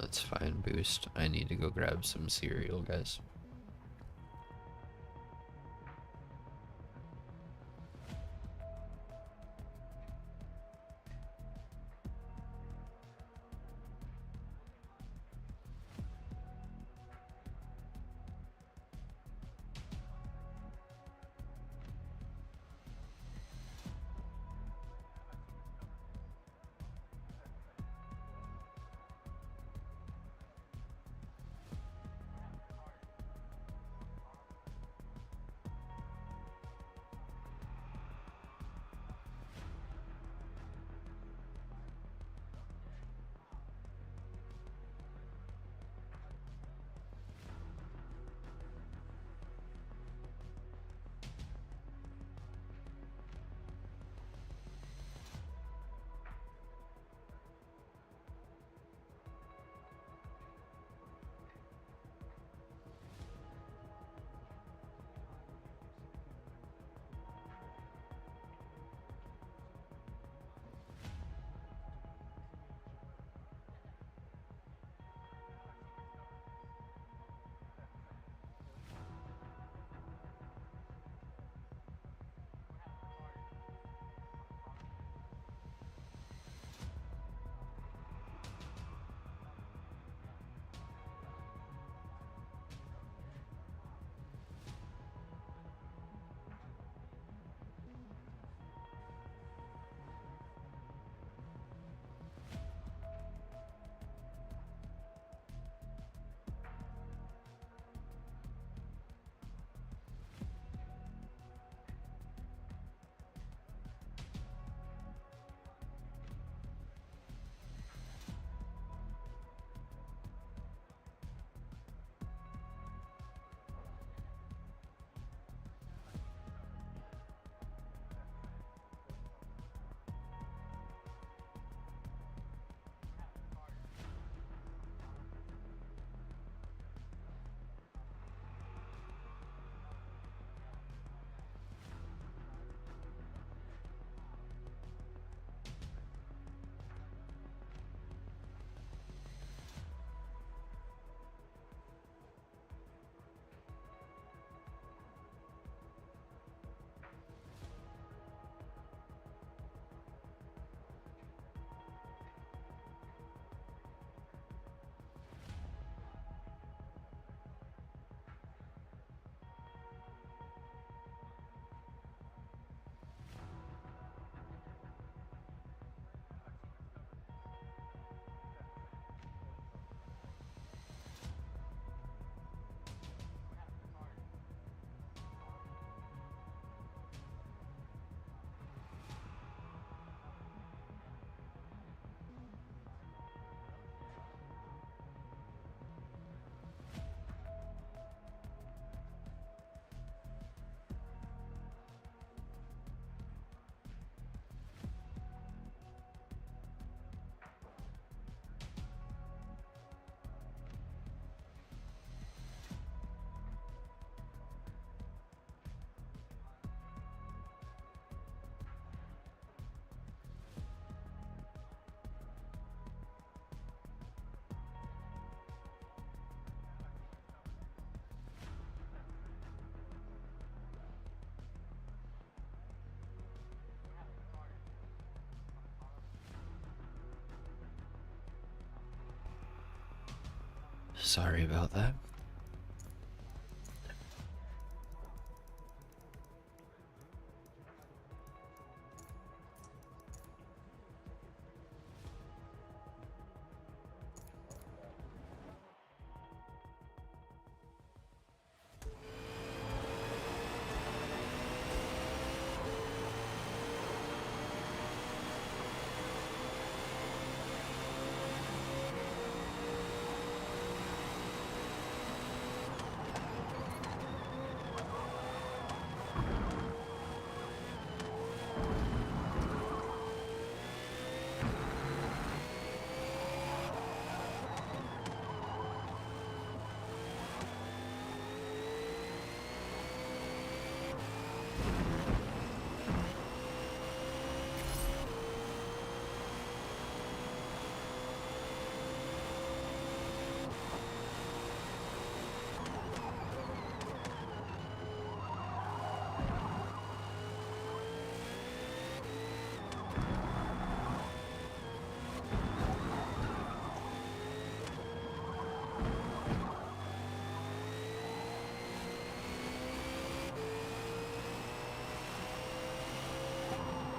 Let's find Boost. I need to go grab some cereal, guys. Sorry about that.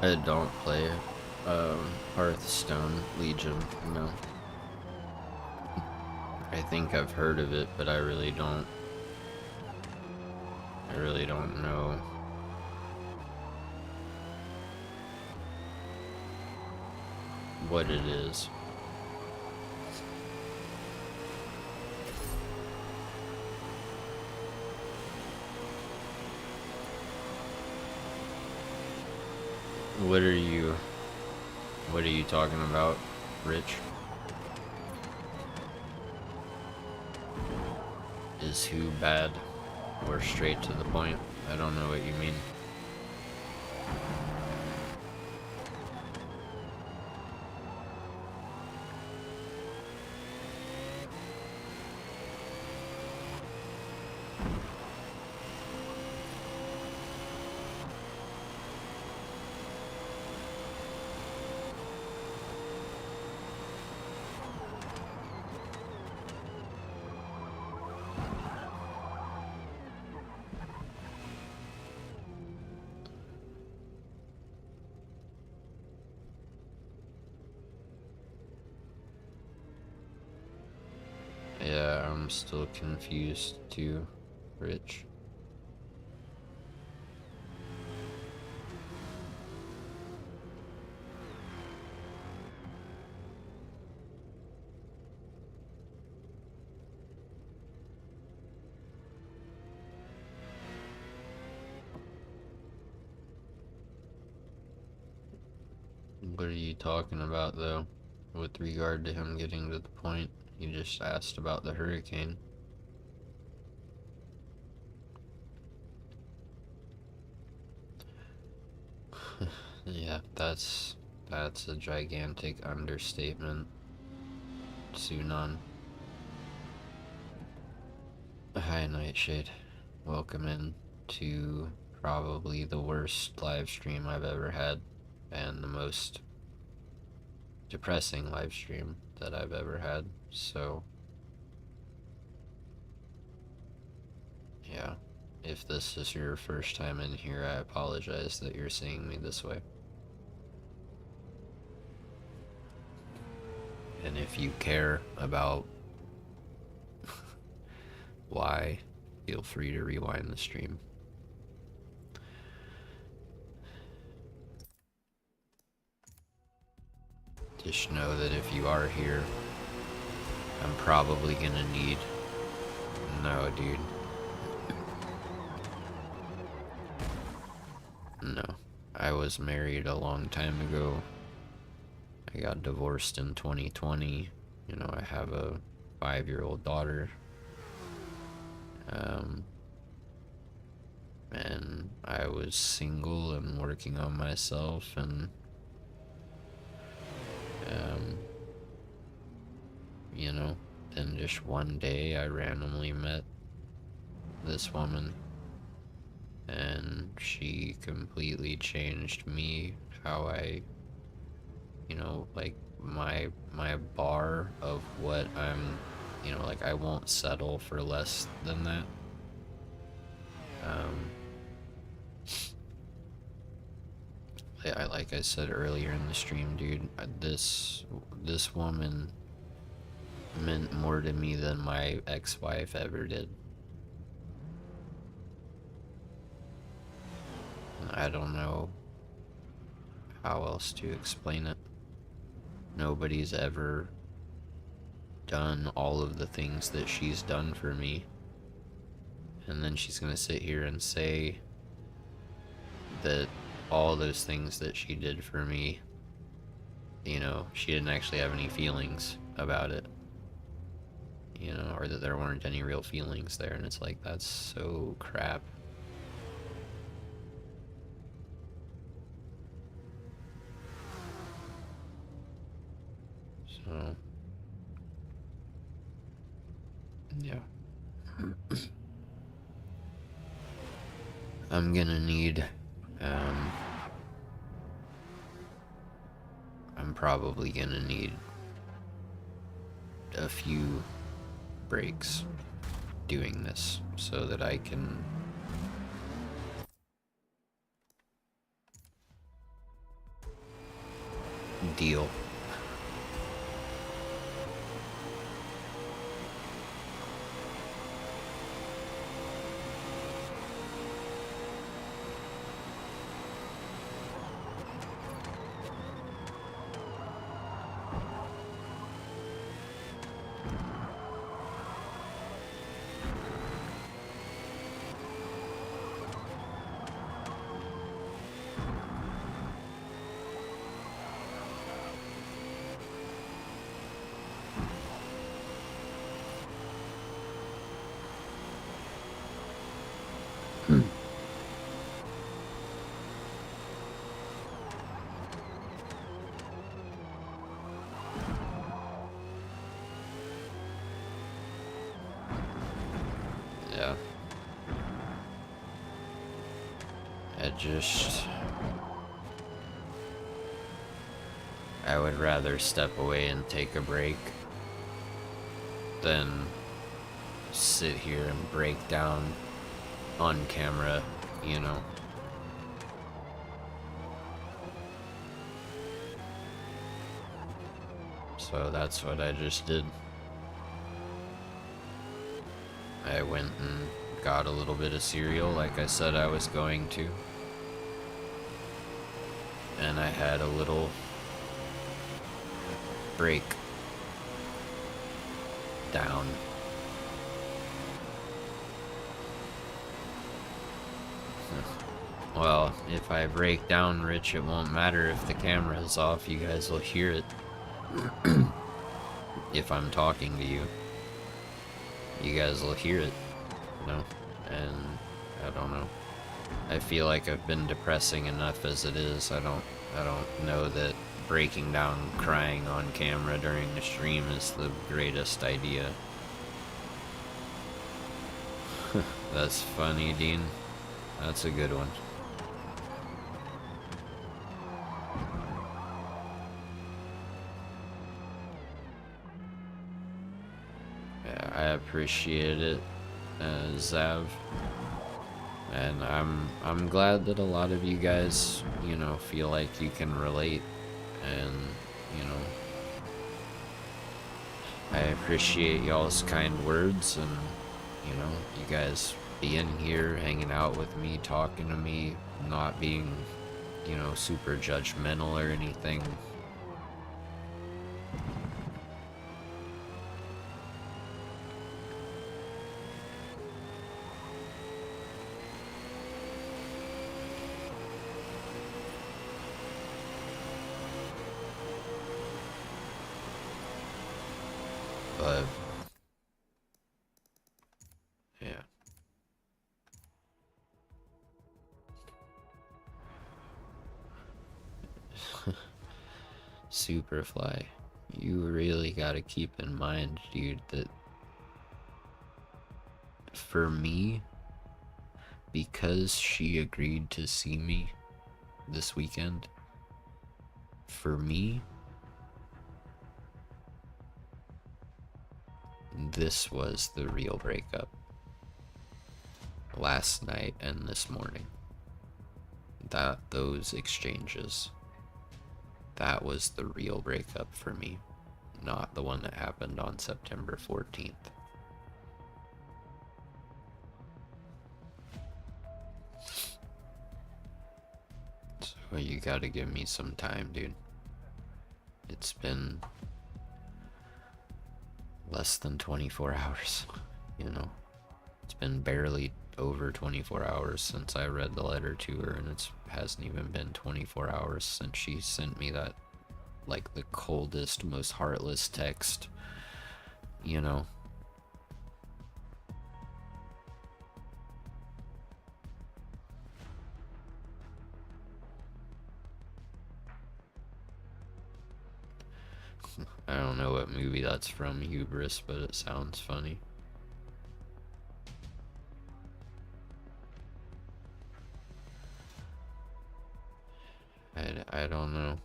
I don't play Hearthstone Legion, no. I think I've heard of it, but I really don't know what it is. What are you talking about, Rich? Is who bad or straight to the point? I don't know what you mean. Yeah, I'm still confused too, Rich. What are you talking about, though, with regard to him getting to the point? You just asked about the hurricane. Yeah, that's a gigantic understatement, Sunan. Hi, Nightshade. Welcome in to probably the worst live stream I've ever had, and the most depressing live stream that I've ever had. So, yeah, if this is your first time in here, I apologize that you're seeing me this way. And if you care about why, feel free to rewind the stream. Just know that if you are here, I'm probably gonna need... No, dude. No. I was married a long time ago. I got divorced in 2020. You know, I have a 5-year-old daughter. And I was single and working on myself, and you know, then just one day I randomly met this woman, and she completely changed me, how I, you know, like my bar of what I'm You know, like, I won't settle for less than that. Like I said earlier in the stream, dude, this woman meant more to me than my ex-wife ever did. I don't know how else to explain it. Nobody's ever done all of the things that she's done for me. And then she's gonna sit here and say that all those things that she did for me, you know, she didn't actually have any feelings about it. You know, or that there weren't any real feelings there. And it's like, that's so crap. So, yeah. I'm gonna need, I'm probably gonna need a few breaks doing this so that I can deal. Yeah. I would rather step away and take a break than sit here and break down on camera, you know. So that's what I just did. I went and got a little bit of cereal like I said I was going to. And I had a little break down. Well, if I break down, Rich, it won't matter if the camera is off. You guys will hear it. If I'm talking to you, you guys will hear it, you know? And I don't know. I feel like I've been depressing enough as it is. I don't know that breaking down crying on camera during the stream is the greatest idea. That's funny, Dean. That's a good one. Yeah, I appreciate it, Zav. And I'm glad that a lot of you guys, you know, feel like you can relate. And, you know, I appreciate y'all's kind words and, you know, you guys being here, hanging out with me, talking to me, not being, you know, super judgmental or anything. But yeah. Superfly, you really gotta keep in mind, dude, that for me, because she agreed to see me this weekend, for me, This was the real breakup. Last night and this morning. Those exchanges. That was the real breakup for me, not the one that happened on September 14th. So you gotta give me some time, dude. It's been less than 24 hours, you know? It's been barely over 24 hours since I read the letter to her, and it hasn't even been 24 hours since she sent me that, like, the coldest, most heartless text, you know? I don't know what movie that's from, Hubris, but it sounds funny. I don't know,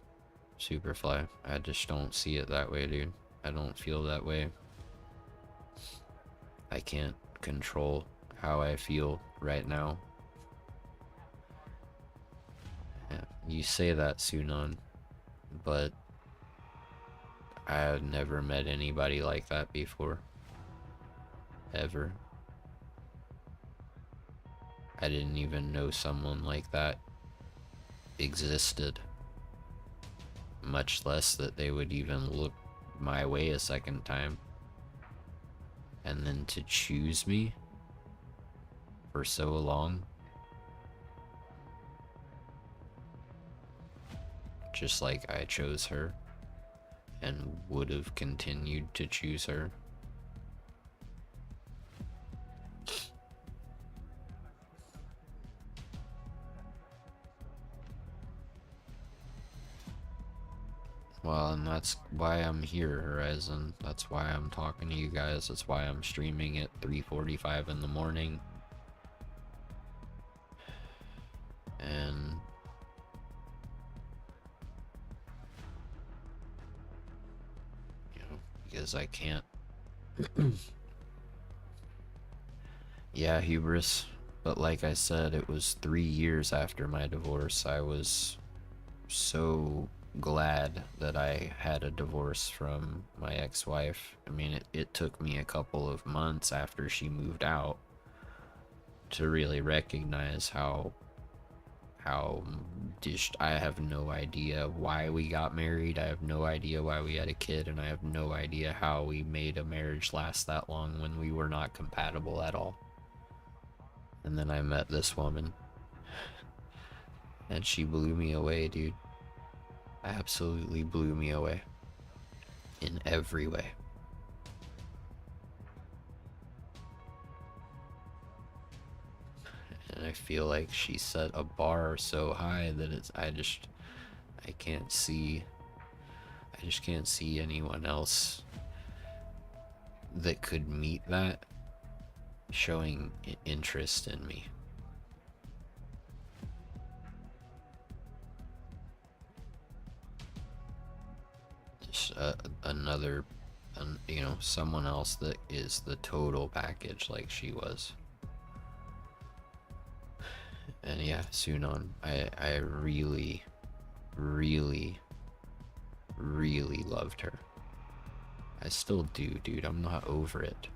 Superfly. I just don't see it that way, dude. I don't feel that way. I can't control how I feel right now. Yeah, you say that, Sunan, but I've never met anybody like that before. Ever. I didn't even know someone like that existed. Much less that they would even look my way a second time. And then to choose me for so long. Just like I chose her and would have continued to choose her. Well, and that's why I'm here, Horizon. That's why I'm talking to you guys. That's why I'm streaming at 3:45 in the morning. And you know, because I can't. Yeah, Hubris. But like I said, it was 3 years after my divorce. I was so glad that I had a divorce from my ex-wife. I mean, it took me a couple of months after she moved out to really recognize how just I have no idea why we got married. I have no idea why we had a kid, and I have no idea how we made a marriage last that long when we were not compatible at all. And then I met this woman, and she blew me away, dude. Absolutely blew me away. In every way. And I feel like she set a bar so high that I just can't see anyone else that could meet that showing interest in me. Just another, you know, someone else that is the total package like she was. And yeah, Sunon, I really, really, really loved her. I still do, dude. I'm not over it.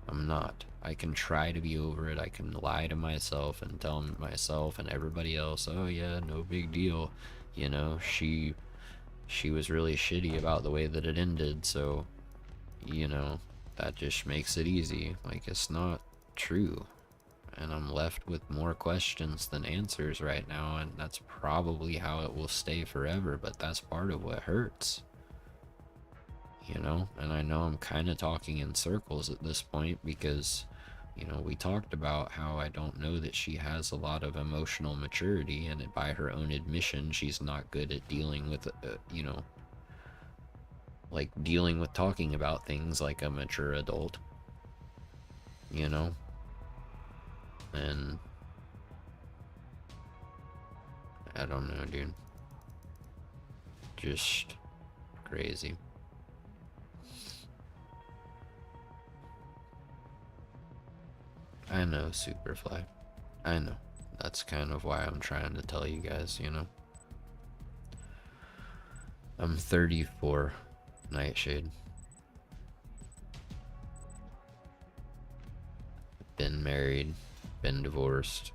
I'm not. I can try to be over it. I can lie to myself and tell myself and everybody else, oh yeah, no big deal. You know, she was really shitty about the way that it ended, so, you know, that just makes it easy. Like, it's not true. And I'm left with more questions than answers right now, and that's probably how it will stay forever, but that's part of what hurts. You know, and I know I'm kind of talking in circles at this point because, you know, we talked about how I don't know that she has a lot of emotional maturity, and by her own admission, she's not good at dealing with, you know, like dealing with talking about things like a mature adult, you know, and I don't know, dude, just crazy. I know, Superfly. I know. That's kind of why I'm trying to tell you guys, you know. I'm 34, Nightshade. Been married, been divorced.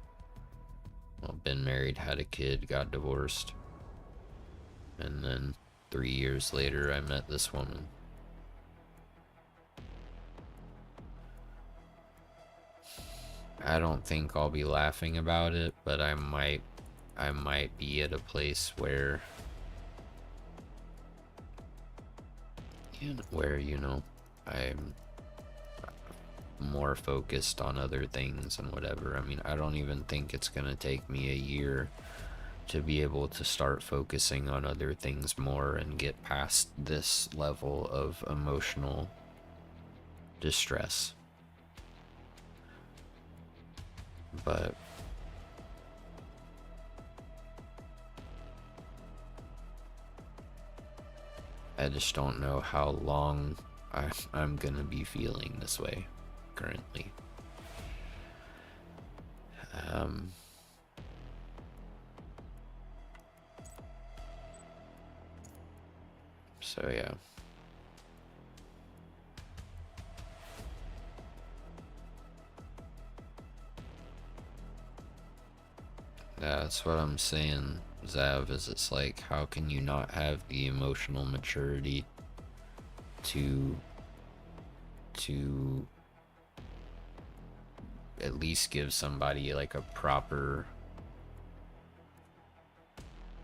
Well, been married, had a kid, got divorced. And then 3 years later, I met this woman. I don't think I'll be laughing about it, but I might be at a place where you know, I'm more focused on other things and whatever. I mean, I don't even think it's gonna take me a year to be able to start focusing on other things more and get past this level of emotional distress. But I just don't know how long I'm gonna be feeling this way currently. So yeah. That's what I'm saying, Zav, is it's like, how can you not have the emotional maturity to at least give somebody like a proper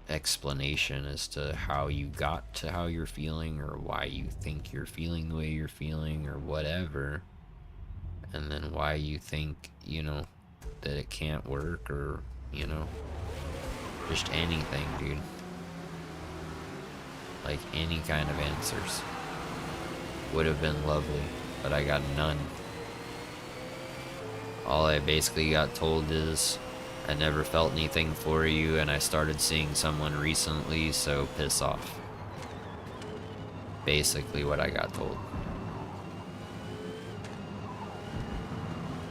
explanation as to how you got to how you're feeling, or why you think you're feeling the way you're feeling, or whatever, and then why you think, you know, that it can't work, or, you know, just anything, dude. Like, any kind of answers would have been lovely, but I got none. All I basically got told is, I never felt anything for you, and I started seeing someone recently, so piss off. Basically what I got told.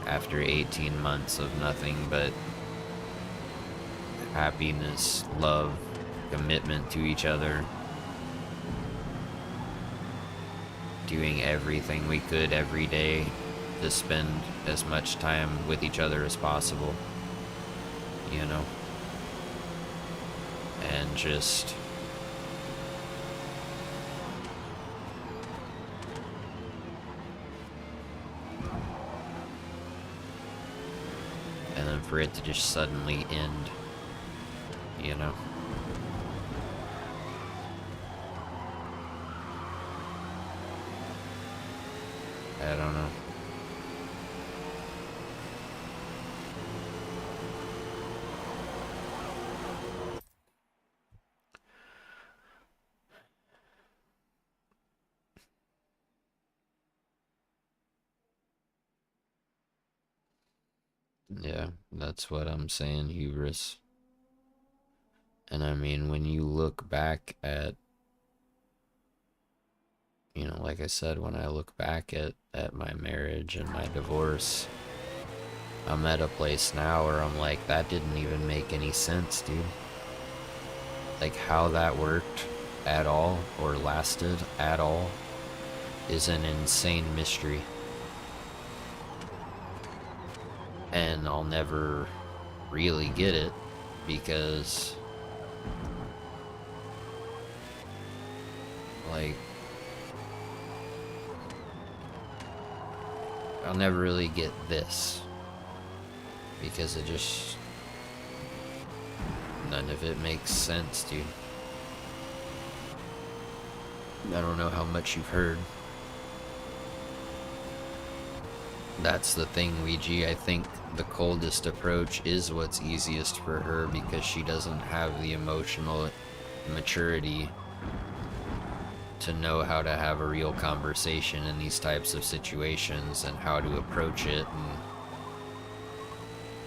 After 18 months of nothing but happiness, love, commitment to each other, doing everything we could every day to spend as much time with each other as possible, you know, and just and then for it to just suddenly end, you know. I don't know. Yeah, that's what I'm saying, hubris. And I mean, when you look back at, you know, like I said, when I look back at my marriage and my divorce, I'm at a place now where I'm like, that didn't even make any sense, dude. Like, how that worked at all, or lasted at all, is an insane mystery. And I'll never really get it, because, like, I'll never really get this, because it just, none of it makes sense, dude. I don't know how much you've heard. That's the thing, Ouija. I think the coldest approach is what's easiest for her, because she doesn't have the emotional maturity to know how to have a real conversation in these types of situations, and how to approach it, and,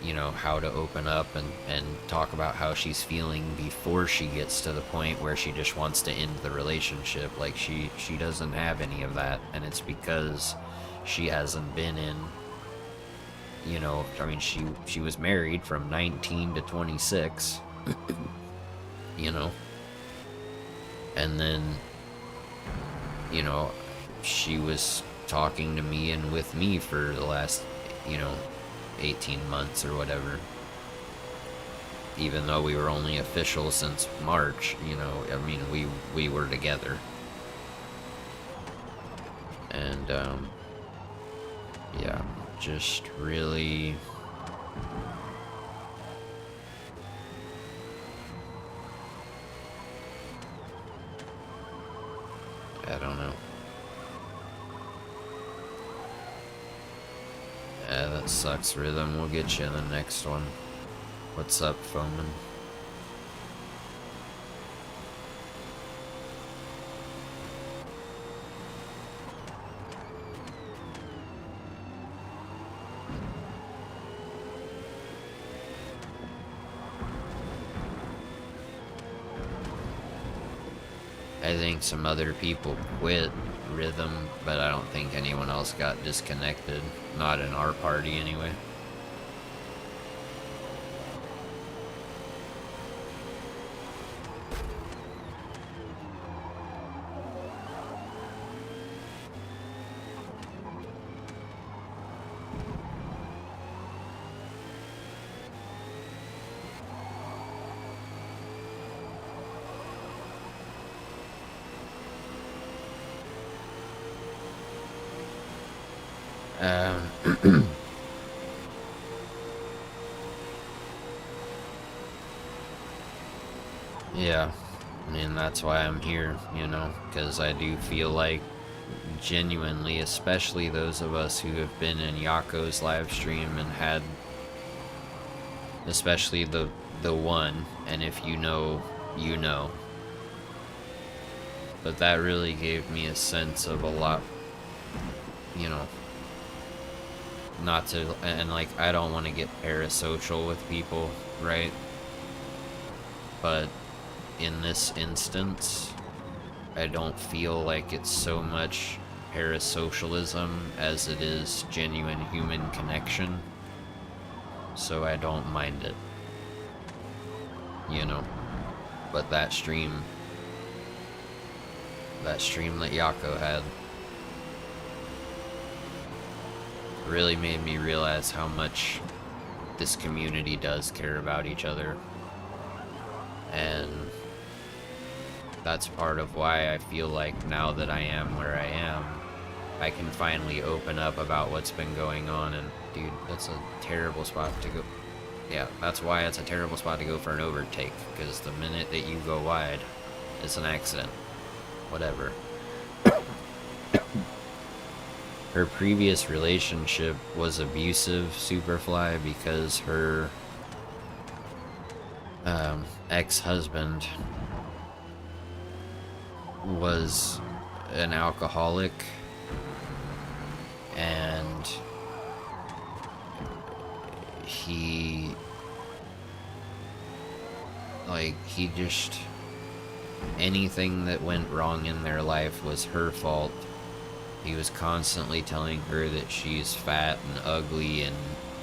you know, how to open up and talk about how she's feeling before she gets to the point where she just wants to end the relationship. Like, she doesn't have any of that, and it's because she hasn't been in you know, I mean, she was married from 19 to 26, you know, and then, you know, she was talking to me and with me for the last, you know, 18 months or whatever. Even though we were only official since March, you know, I mean, we were together. And, yeah, just really... I don't know. Yeah, that sucks, Rhythm. We'll get you in the next one. What's up, Foeman? I think some other people quit Rhythm, but I don't think anyone else got disconnected. Not in our party, anyway. Yeah, I mean, that's why I'm here, you know, because I do feel like, genuinely, especially those of us who have been in Yako's live stream and had, especially the one, and if you know, you know. But that really gave me a sense of a lot, you know, not to, and like, I don't want to get parasocial with people, right? But in this instance, I don't feel like it's so much parasocialism as it is genuine human connection, so I don't mind it, you know. But that stream that Yako had really made me realize how much this community does care about each other, and that's part of why I feel like now that I am where I am, I can finally open up about what's been going on. And dude, that's a terrible spot to go. Yeah, that's why it's a terrible spot to go for an overtake, because the minute that you go wide, it's an accident. Whatever. Her previous relationship was abusive, Superfly, because her ex-husband was an alcoholic, and he just, anything that went wrong in their life was her fault. He was constantly telling her that she's fat and ugly and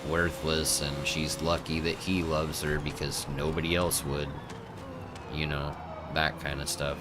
worthless, and she's lucky that he loves her because nobody else would, you know, that kind of stuff.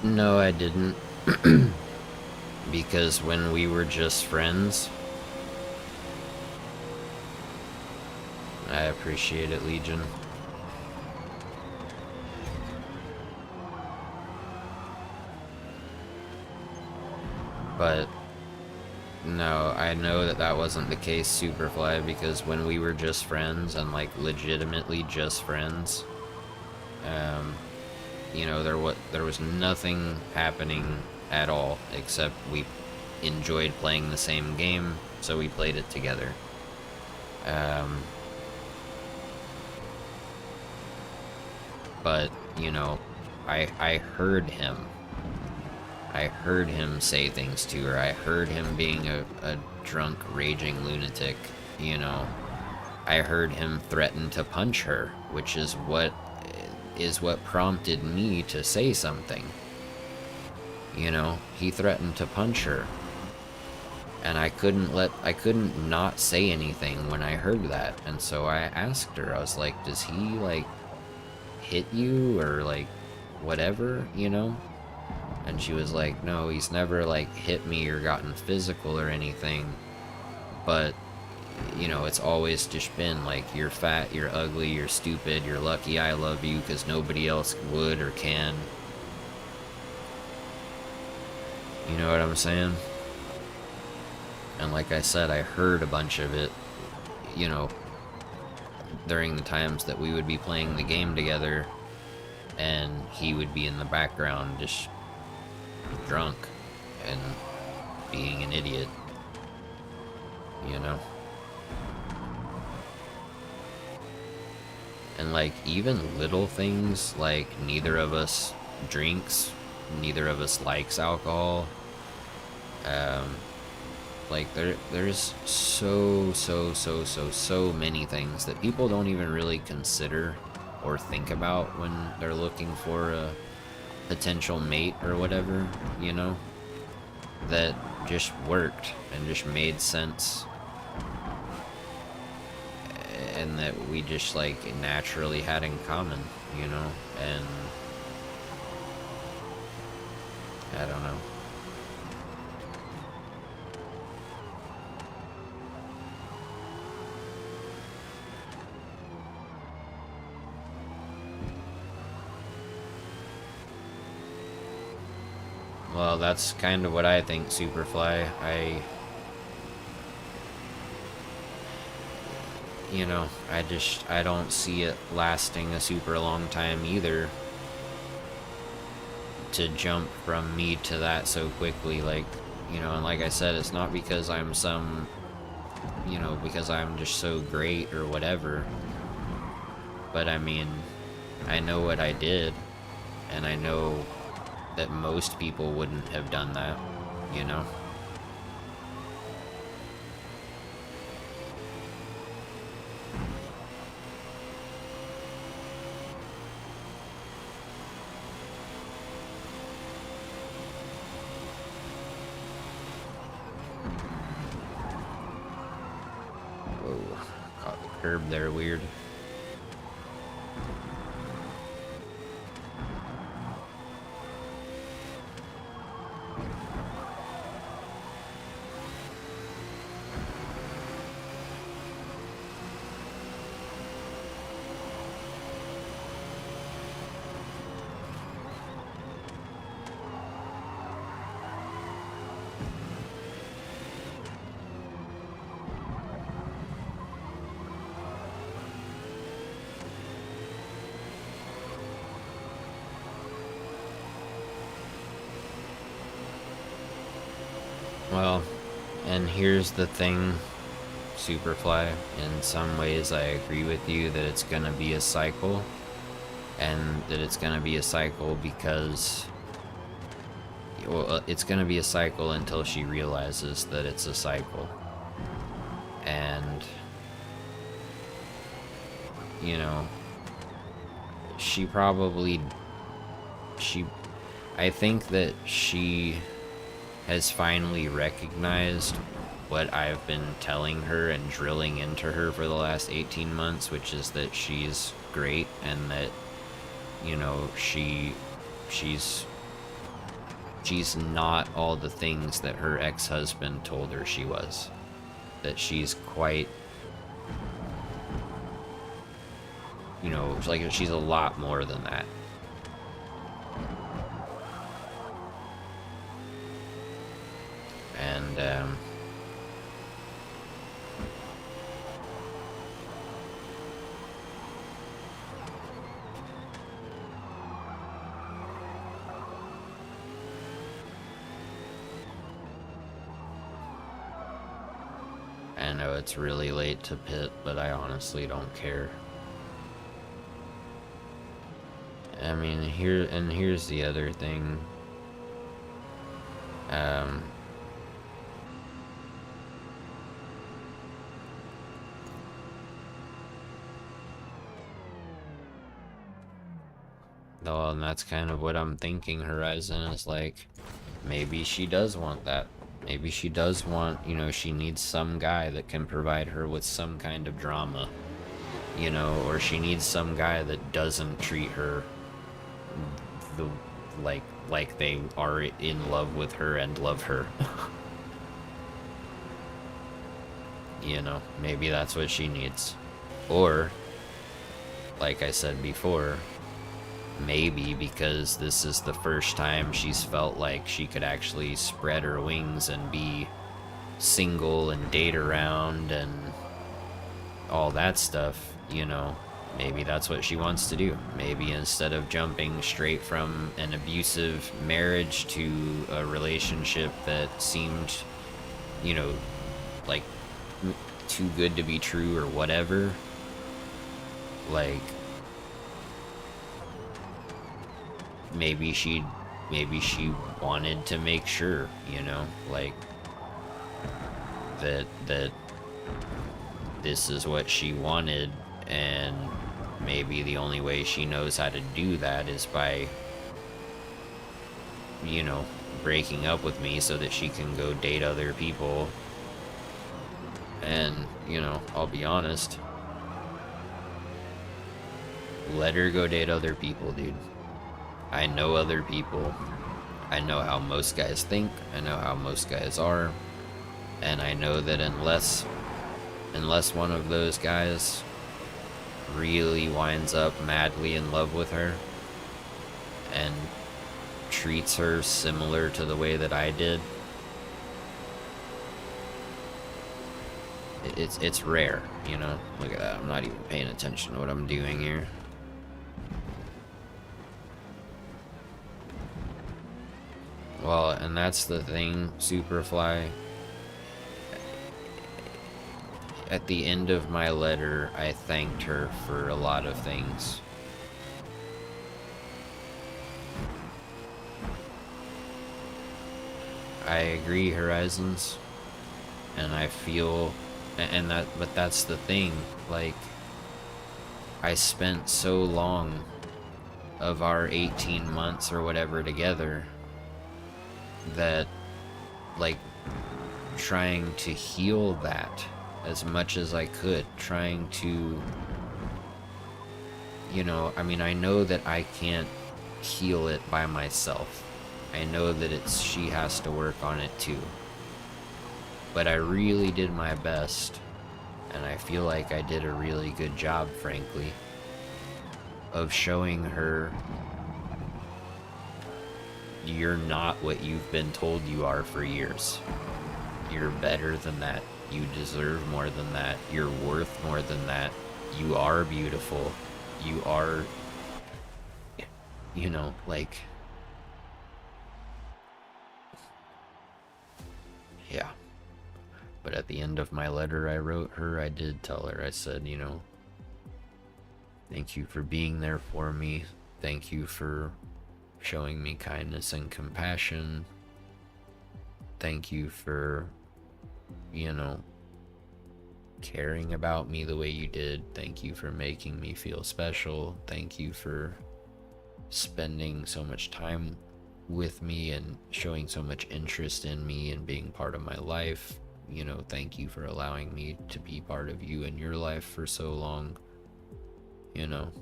No, I didn't. Because when we were just friends... I appreciate it, Legion. But no, I know that that wasn't the case, Superfly, because when we were just friends, and like legitimately just friends, You know, there was nothing happening at all except we enjoyed playing the same game, so we played it together. But you know, I heard him. I heard him say things to her. I heard him being a drunk, raging lunatic. You know, I heard him threaten to punch her, which is what prompted me to say something. You know, he threatened to punch her. And I couldn't not say anything when I heard that. And so I asked her, I was like, does he, like, hit you or, like, whatever, you know? And she was like, no, he's never, like, hit me or gotten physical or anything. But, you know, it's always just been, like, you're fat, you're ugly, you're stupid, you're lucky I love you because nobody else would or can. You know what I'm saying? And like I said, I heard a bunch of it, you know, during the times that we would be playing the game together, and he would be in the background just drunk and being an idiot, you know? And like, even little things, like neither of us drinks, neither of us likes alcohol, like there's so many things that people don't even really consider or think about when they're looking for a potential mate or whatever, you know, that just worked and just made sense, and that we just like naturally had in common, you know. And I don't know. Well, that's kind of what I think, Superfly. You know, I don't see it lasting a super long time either, to jump from me to that so quickly. Like, you know, and like I said, it's not because I'm you know, because I'm just so great or whatever. But I mean, I know what I did, and I know that most people wouldn't have done that, you know? Whoa, caught the curb there weird. Well, and here's the thing, Superfly. In some ways, I agree with you that it's gonna be a cycle, and that it's gonna be a cycle because, well, it's gonna be a cycle until she realizes that it's a cycle. And, you know, I think that she has finally recognized what I've been telling her and drilling into her for the last 18 months, which is that she's great, and that, you know, she's not all the things that her ex-husband told her she was. That she's quite, you know, like, she's a lot more than that. And know it's really late to pit, but I honestly don't care. I mean, here's the other thing. Though, and that's kind of what I'm thinking, Horizon, is like, maybe she does want that. Maybe she does want, you know, she needs some guy that can provide her with some kind of drama, you know, or she needs some guy that doesn't treat her the like they are in love with her and love her. You know, maybe that's what she needs. Or, like I said before, maybe because this is the first time she's felt like she could actually spread her wings and be single and date around and all that stuff, you know, maybe that's what she wants to do. Maybe instead of jumping straight from an abusive marriage to a relationship that seemed, you know, like too good to be true or whatever, like maybe she wanted to make sure, you know, like that this is what she wanted, and maybe the only way she knows how to do that is by, you know, breaking up with me so that she can go date other people. And, you know, I'll be honest, let her go date other people, dude. I know other people. I know how most guys think. I know how most guys are. And I know that unless one of those guys really winds up madly in love with her and treats her similar to the way that I did, it's rare, you know? Look at that, I'm not even paying attention to what I'm doing here. Well, and that's the thing, Superfly. At the end of my letter, I thanked her for a lot of things. I agree, Horizons, and I feel, but that's the thing, like, I spent so long of our 18 months or whatever together that, like, trying to heal that as much as I could, trying to, you know, I mean, I know that I can't heal it by myself. I know that she has to work on it too. But I really did my best, and I feel like I did a really good job, frankly, of showing her you're not what you've been told you are for years. You're better than that. You deserve more than that. You're worth more than that. You are beautiful. You are, you know, like, yeah. But at the end of my letter I wrote her, I did tell her, I said, you know, thank you for being there for me. Thank you for showing me kindness and compassion. Thank you for, you know, caring about me the way you did. Thank you for making me feel special. Thank you for spending so much time with me and showing so much interest in me and being part of my life. You know, thank you for allowing me to be part of you and your life for so long. You know,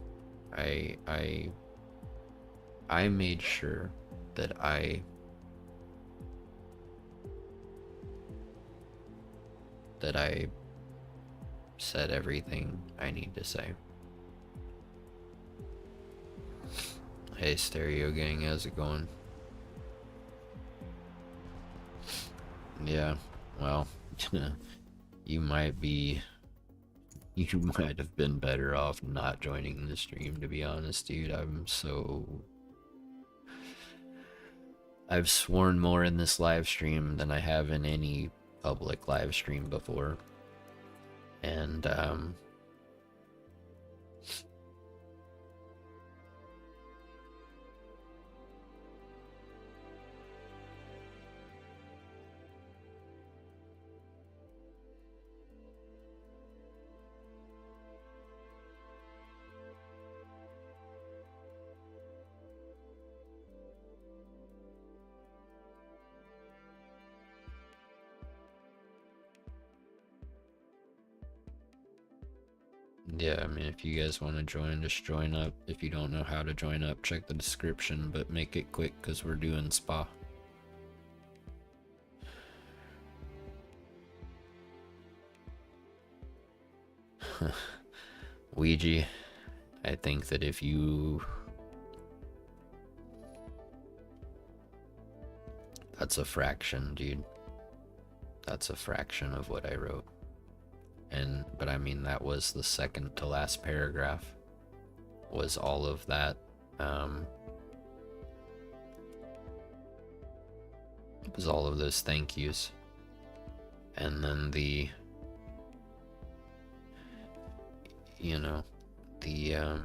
I made sure that I said everything I need to say. Hey, Stereo Gang, how's it going? Yeah, well, you might have been better off not joining the stream, to be honest, dude. I've sworn more in this live stream than I have in any public live stream before. And yeah, I mean, if you guys want to join, just join up. If you don't know how to join up, check the description, but make it quick because we're doing spa. Ouija, I think that if you... That's a fraction, dude. That's a fraction of what I wrote. But I mean, that was the second to last paragraph. Was all of that. Was all of those thank yous. And then the... You know, the...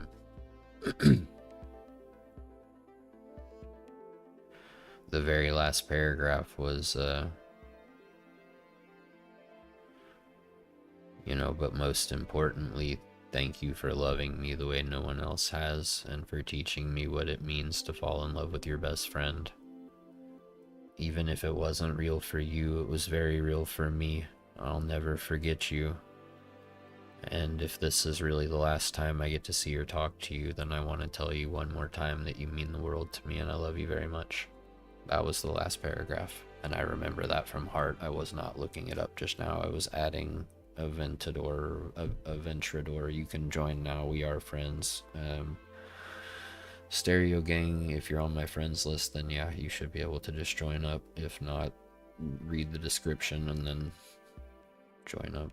the very last paragraph was, you know, but most importantly, thank you for loving me the way no one else has, and for teaching me what it means to fall in love with your best friend. Even if it wasn't real for you, it was very real for me. I'll never forget you. And if this is really the last time I get to see or talk to you, then I want to tell you one more time that you mean the world to me and I love you very much. That was the last paragraph, and I remember that from heart. I was not looking it up just now. I was adding a Ventrador. You can join now. We are friends. Stereo Gang, if you're on my friends list, then yeah, you should be able to just join up. If not, read the description and then join up.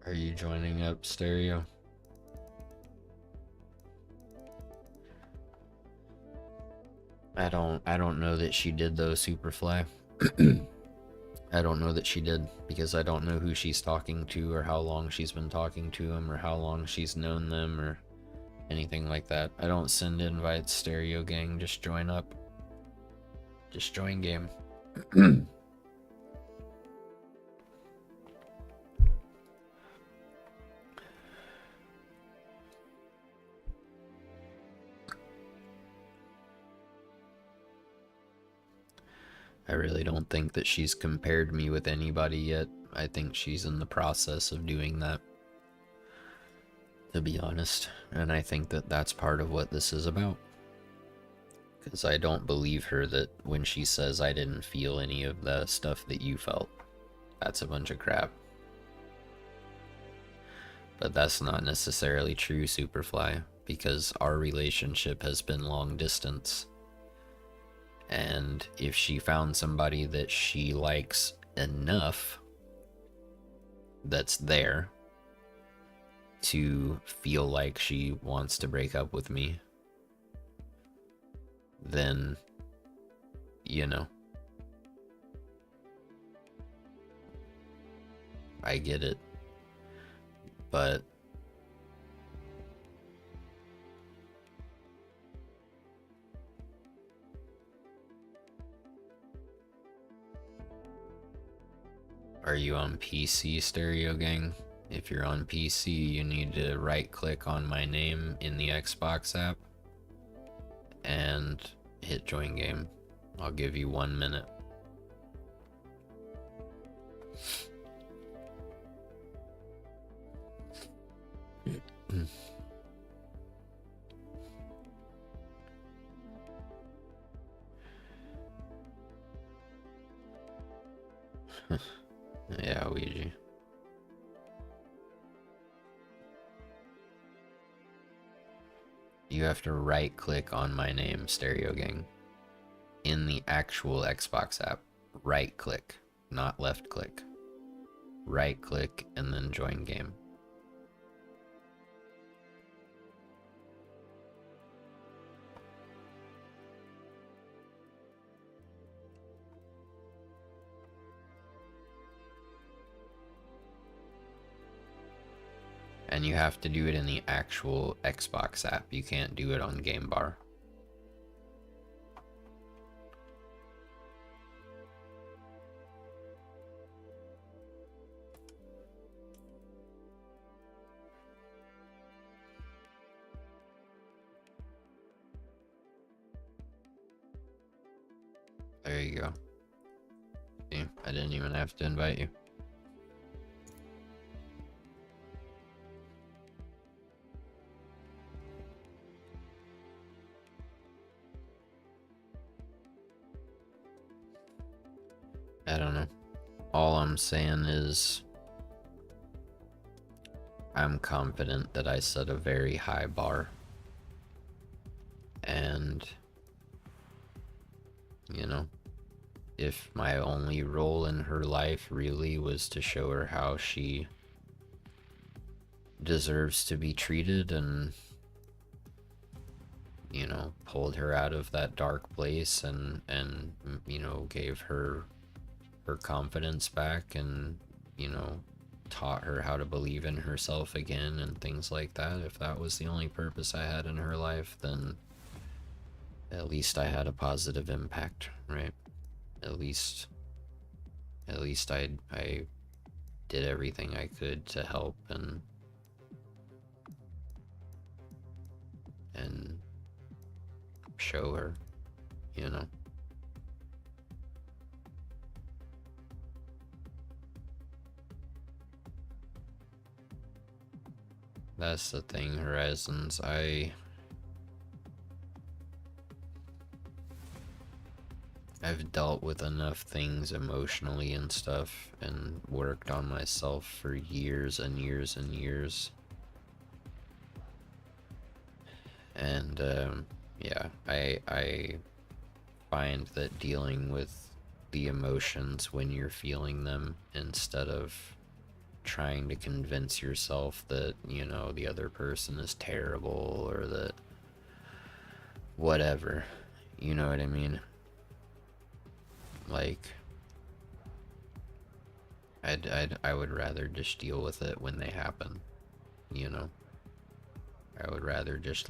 Are you joining up, Stereo? I don't know that she did though, Superfly. I don't know that she did, because I don't know who she's talking to or how long she's been talking to him or how long she's known them or anything like that. I don't send invites, Stereo Gang. Just join up. Just join game. I really don't think that she's compared me with anybody yet. I think she's in the process of doing that, to be honest. And I think that that's part of what this is about. Because I don't believe her that when she says I didn't feel any of the stuff that you felt. That's a bunch of crap. But that's not necessarily true, Superfly, because our relationship has been long distance. And if she found somebody that she likes enough, that's there to feel like she wants to break up with me, then, you know, I get it. But are you on PC, Stereo Gang? If you're on PC, you need to right click on my name in the Xbox app and hit join game. I'll give you 1 minute. Yeah, Ouija. You have to right click on my name, Stereo Gang, in the actual Xbox app. Right click, not left click. Right click and then join game. And you have to do it in the actual Xbox app. You can't do it on Game Bar. There you go. See, I didn't even have to invite you. I don't know. All I'm saying is I'm confident that I set a very high bar. And, you know, if my only role in her life really was to show her how she deserves to be treated and, you know, pulled her out of that dark place and you know, gave her confidence back and, you know, taught her how to believe in herself again and things like that. If that was the only purpose I had in her life, then at least I had a positive impact, right? At least I did everything I could to help and show her, you know. That's the thing, Horizons. I've dealt with enough things emotionally and stuff and worked on myself for years and years and years. And yeah, I find that dealing with the emotions when you're feeling them instead of trying to convince yourself that, you know, the other person is terrible or that whatever, you know what I mean? Like, I would rather just deal with it when they happen, you know? I would rather just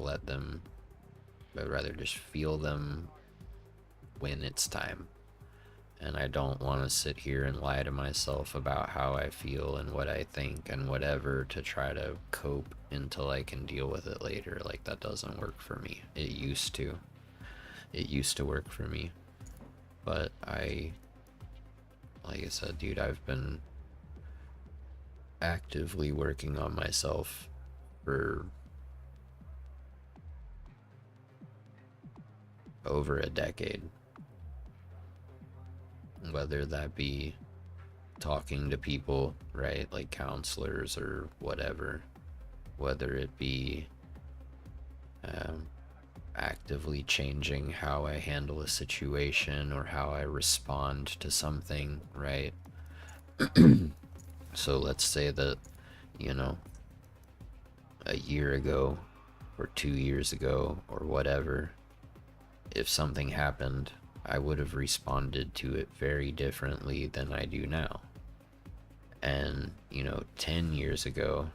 feel them when it's time. And I don't want to sit here and lie to myself about how I feel and what I think and whatever to try to cope until I can deal with it later. Like, that doesn't work for me. It used to. It used to work for me. But like I said, dude, I've been actively working on myself for over a decade. Whether that be talking to people, right, like counselors or whatever, whether it be actively changing how I handle a situation or how I respond to something, right? So let's say that, you know, a year ago or 2 years ago or whatever, if something happened, I would have responded to it very differently than I do now. And, you know, 10 years ago,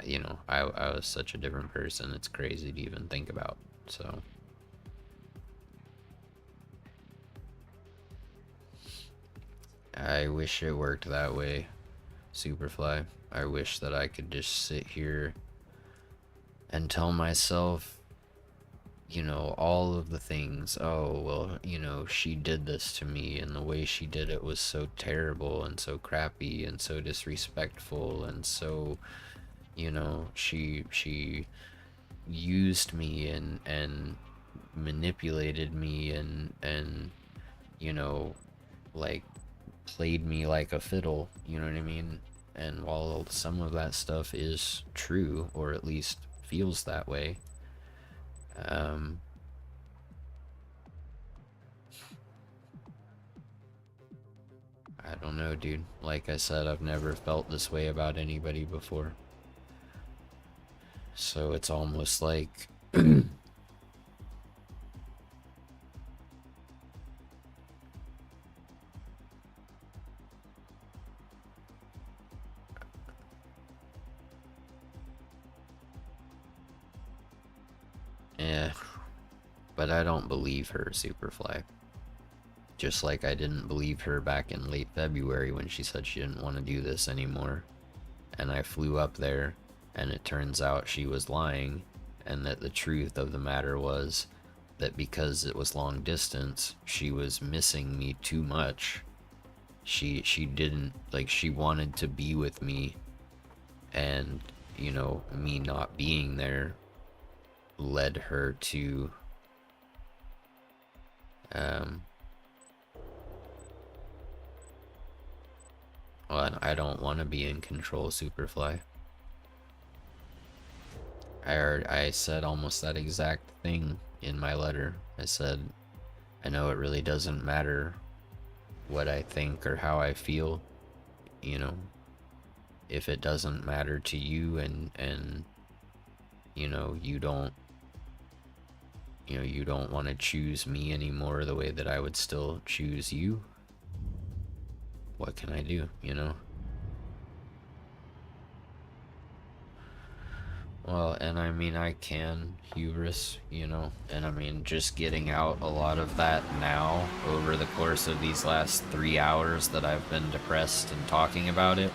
you know, I was such a different person. It's crazy to even think about. So I wish it worked that way, Superfly. I wish that I could just sit here and tell myself, you know, all of the things. Oh, well, you know, she did this to me, and the way she did it was so terrible and so crappy and so disrespectful and so, you know, she used me and manipulated me and you know, like, played me like a fiddle, you know what I mean? And while some of that stuff is true, or at least feels that way, I don't know, dude. Like I said, I've never felt this way about anybody before. So it's almost like but I don't believe her, Superfly. Just like I didn't believe her back in late February when she said she didn't want to do this anymore. And I flew up there, and it turns out she was lying, and that the truth of the matter was that because it was long distance, she was missing me too much. She didn't, like, she wanted to be with me, and, you know, me not being there led her to well, I don't want to be in control, Superfly. I said almost that exact thing in my letter. I said, I know it really doesn't matter what I think or how I feel, you know, if it doesn't matter to you, and you know, you don't want to choose me anymore the way that I would still choose you. What can I do, you know? Well, and I mean, I can hubris, you know, and I mean, just getting out a lot of that now over the course of these last 3 hours that I've been depressed and talking about it,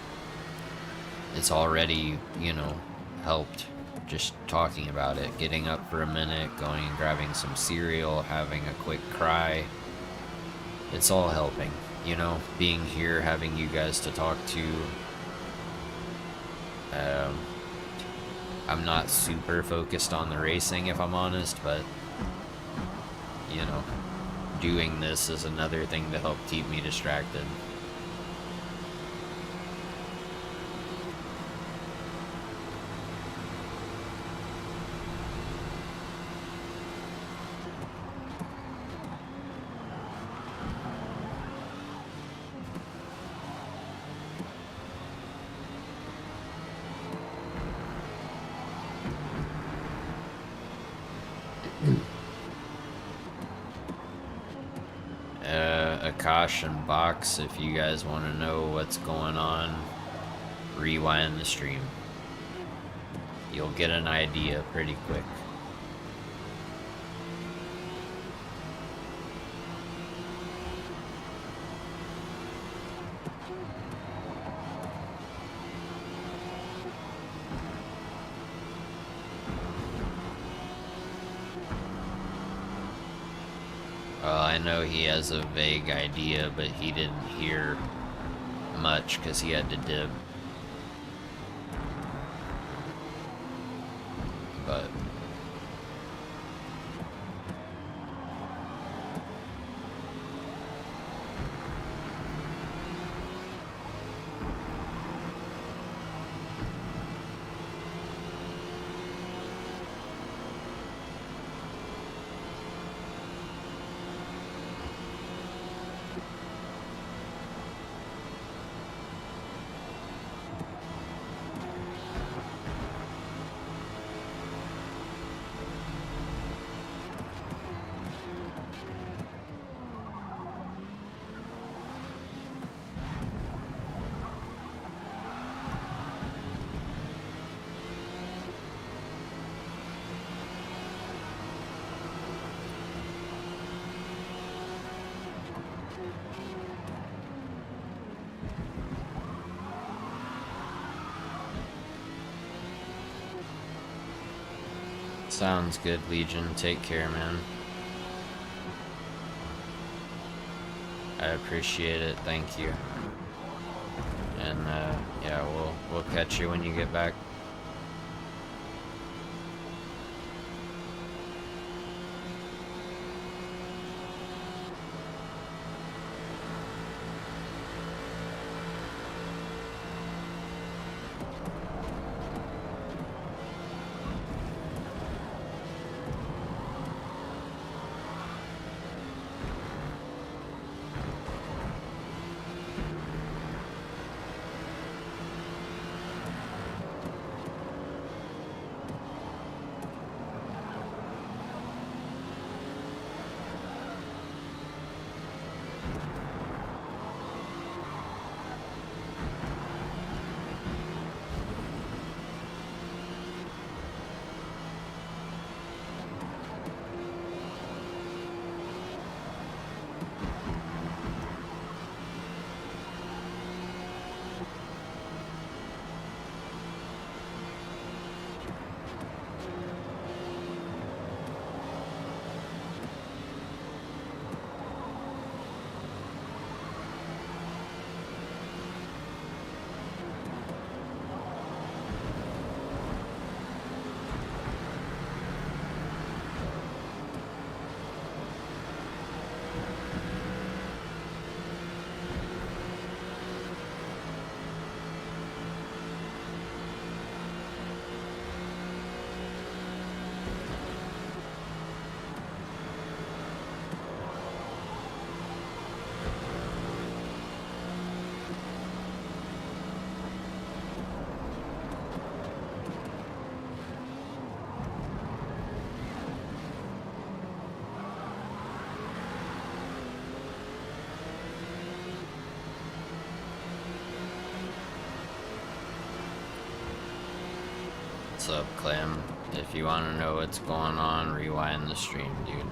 it's already, you know, helped. Just talking about it, getting up for a minute, going and grabbing some cereal, having a quick cry, it's all helping, you know, being here, having you guys to talk to. I'm not super focused on the racing, if I'm honest, but, you know, doing this is another thing to help keep me distracted. A caution box, if you guys want to know what's going on, rewind the stream. You'll get an idea pretty quick. Well, I know he has a vague idea, but he didn't hear much because he had to dib. But sounds good, Legion. Take care, man. I appreciate it. Thank you. And yeah, we'll catch you when you get back. What's up, Clem? If you want to know what's going on, rewind the stream, dude.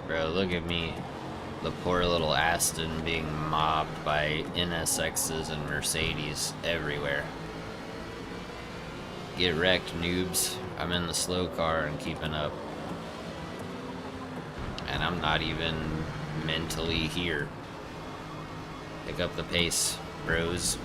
Bro, look at me. The poor little Aston being mobbed by NSXs and Mercedes everywhere. Get wrecked, noobs. I'm in the slow car and keeping up. And I'm not even mentally here. Pick up the pace, bros.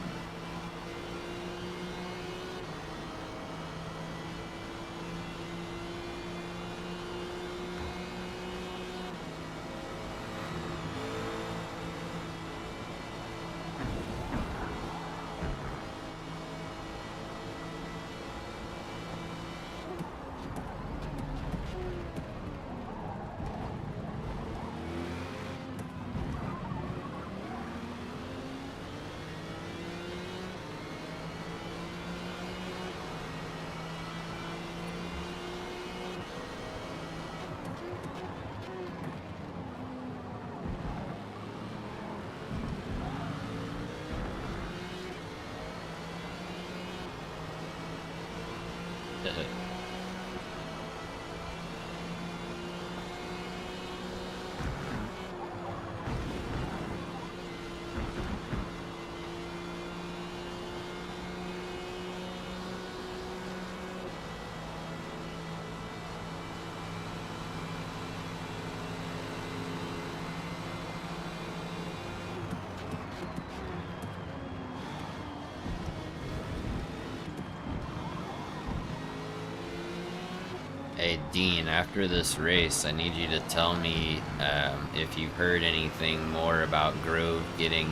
Hey Dean, after this race, I need you to tell me if you've heard anything more about Grove getting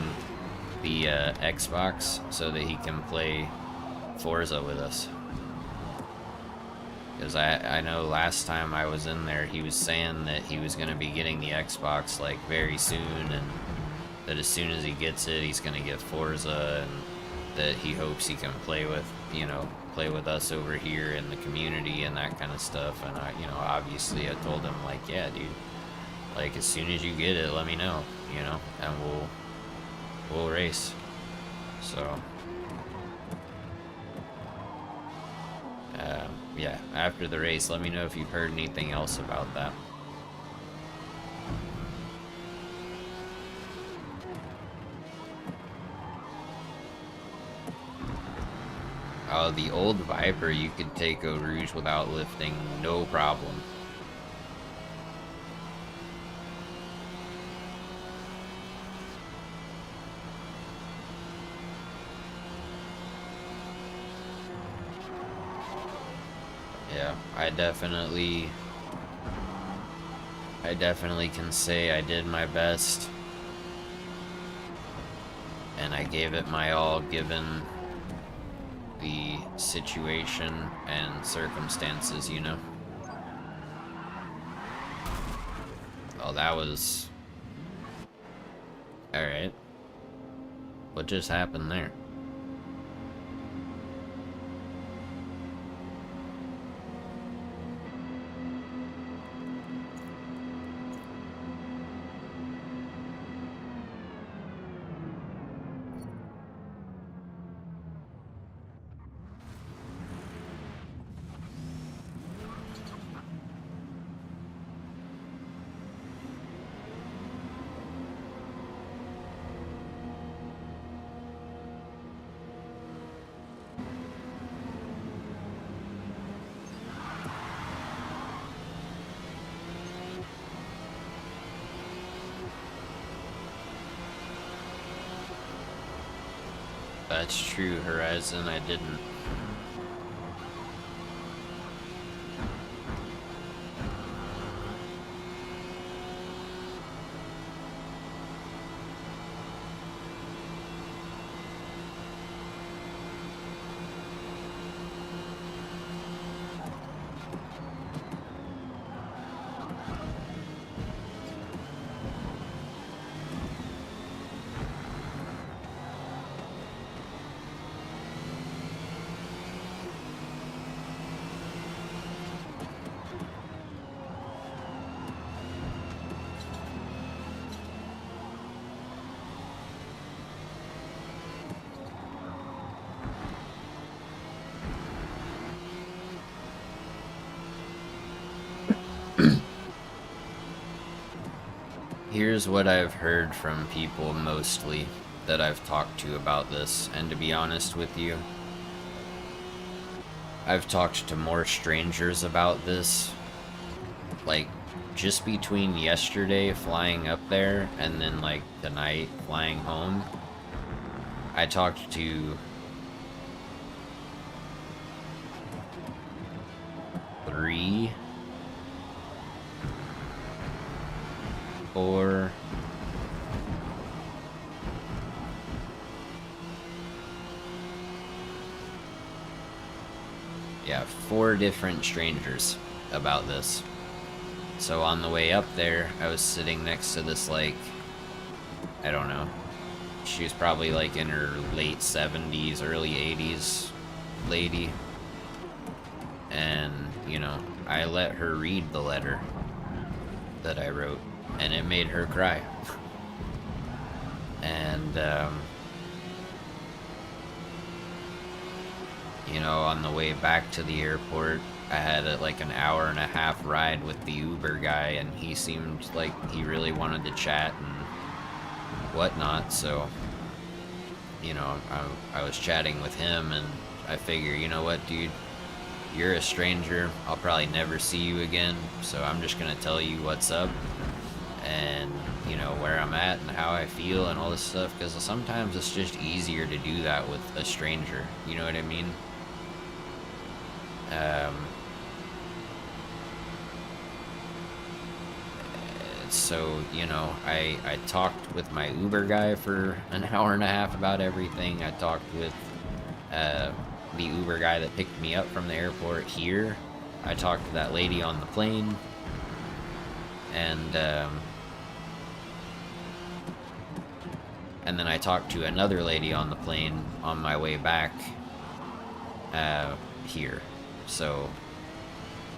the Xbox so that he can play Forza with us. Because I know last time I was in there, he was saying that he was going to be getting the Xbox like very soon, and that as soon as he gets it, he's going to get Forza, and that he hopes he can play with, you know, play with us over here in the community and that kind of stuff. And I, you know, obviously I told him like, yeah, dude, like as soon as you get it, let me know, you know, and we'll race. So yeah, after the race, let me know if you've heard anything else about that. Oh, the old Viper, you could take Eau Rouge without lifting, no problem. Yeah, I definitely can say I did my best. And I gave it my all given the situation and circumstances, you know. Oh, that was... Alright. What just happened there? That's true, Horizon, I didn't. Here's what I've heard from people mostly that I've talked to about this, and to be honest with you, I've talked to more strangers about this, like, just between yesterday flying up there and then, like, tonight flying home. I talked to 3, 4, yeah, 4 different strangers about this. So on the way up there, I was sitting next to this, like, I don't know, she was probably like in her late 70s, early 80s lady. And, you know, I let her read the letter that I wrote, and it made her cry. And, you know, on the way back to the airport, I had like an hour-and-a-half ride with the Uber guy, and he seemed like he really wanted to chat and whatnot, so, you know, I was chatting with him, and I figure, you know what, dude, you're a stranger, I'll probably never see you again, so I'm just gonna tell you what's up, and, you know, where I'm at and how I feel and all this stuff, because sometimes it's just easier to do that with a stranger, you know what I mean? So, you know, I talked with my Uber guy for an hour-and-a-half about everything. I talked with the Uber guy that picked me up from the airport here. I talked to that lady on the plane. And then I talked to another lady on the plane on my way back here. So,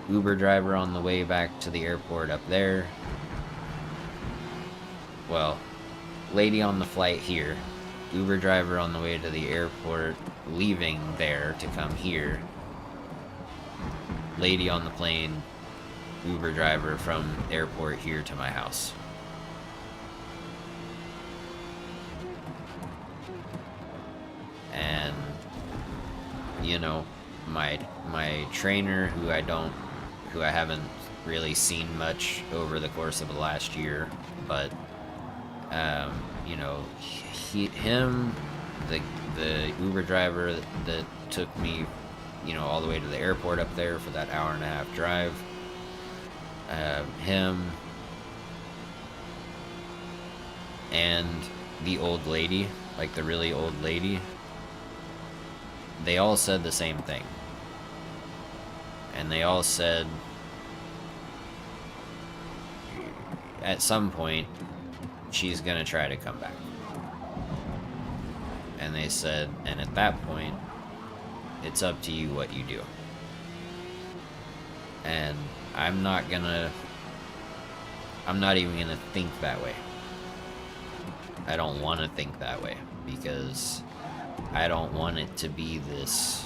Uber driver on the way back to the airport up there. Well, lady on the flight here. Uber driver on the way to the airport, leaving there to come here. Lady on the plane, Uber driver from airport here to my house. And, you know, my trainer, who I haven't really seen much over the course of the last year, but you know, the Uber driver that took me, you know, all the way to the airport up there for that hour-and-a-half drive, him and the old lady, like the really old lady, they all said the same thing. And they all said, at some point, she's gonna try to come back. And they said, and at that point, it's up to you what you do. And I'm not even gonna think that way. I don't want to think that way, because I don't want it to be this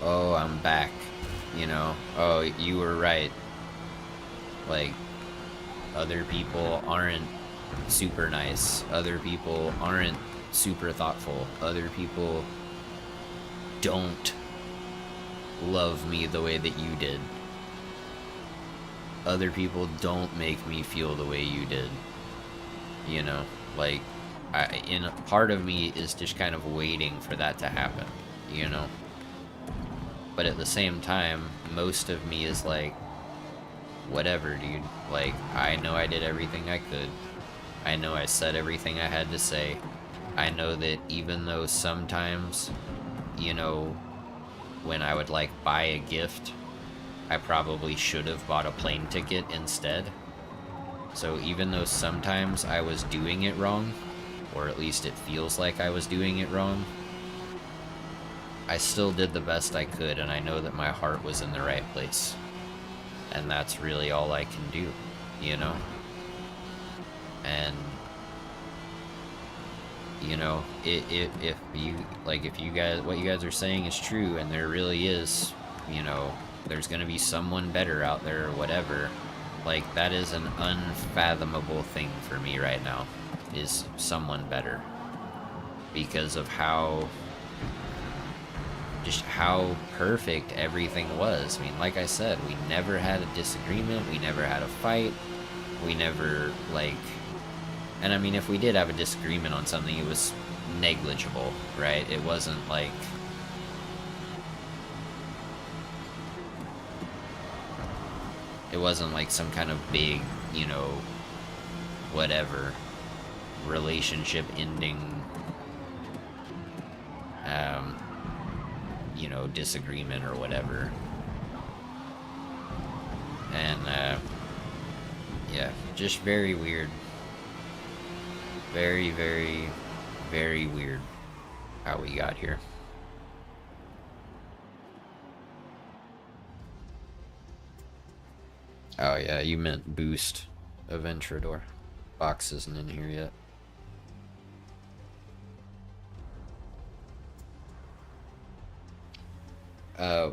oh, I'm back, you know, oh, you were right, like, other people aren't super nice, other people aren't super thoughtful, other people don't love me the way that you did, other people don't make me feel the way you did. you know, like, part of me is just kind of waiting for that to happen, you know. But at the same time, most of me is like, whatever, dude. Like, I know I did everything I could. I know I said everything I had to say. I know that even though sometimes, you know, when I would like buy a gift, I probably should have bought a plane ticket instead. So even though sometimes I was doing it wrong, or at least it feels like I was doing it wrong, I still did the best I could, and I know that my heart was in the right place. And that's really all I can do, you know? And, you know, if you, like, if you guys, what you guys are saying is true, and there really is, you know, there's gonna be someone better out there or whatever, like, that is an unfathomable thing for me right now, is someone better. Because of just how perfect everything was. I mean, like I said, we never had a disagreement, we never had a fight, we never, like, and I mean, if we did have a disagreement on something, it was negligible, right? It wasn't like, some kind of big, you know, whatever, relationship ending, you know, disagreement or whatever. And, yeah, just very weird. Very, very, very weird how we got here. Oh yeah, you meant boost Aventador. Box isn't in here yet.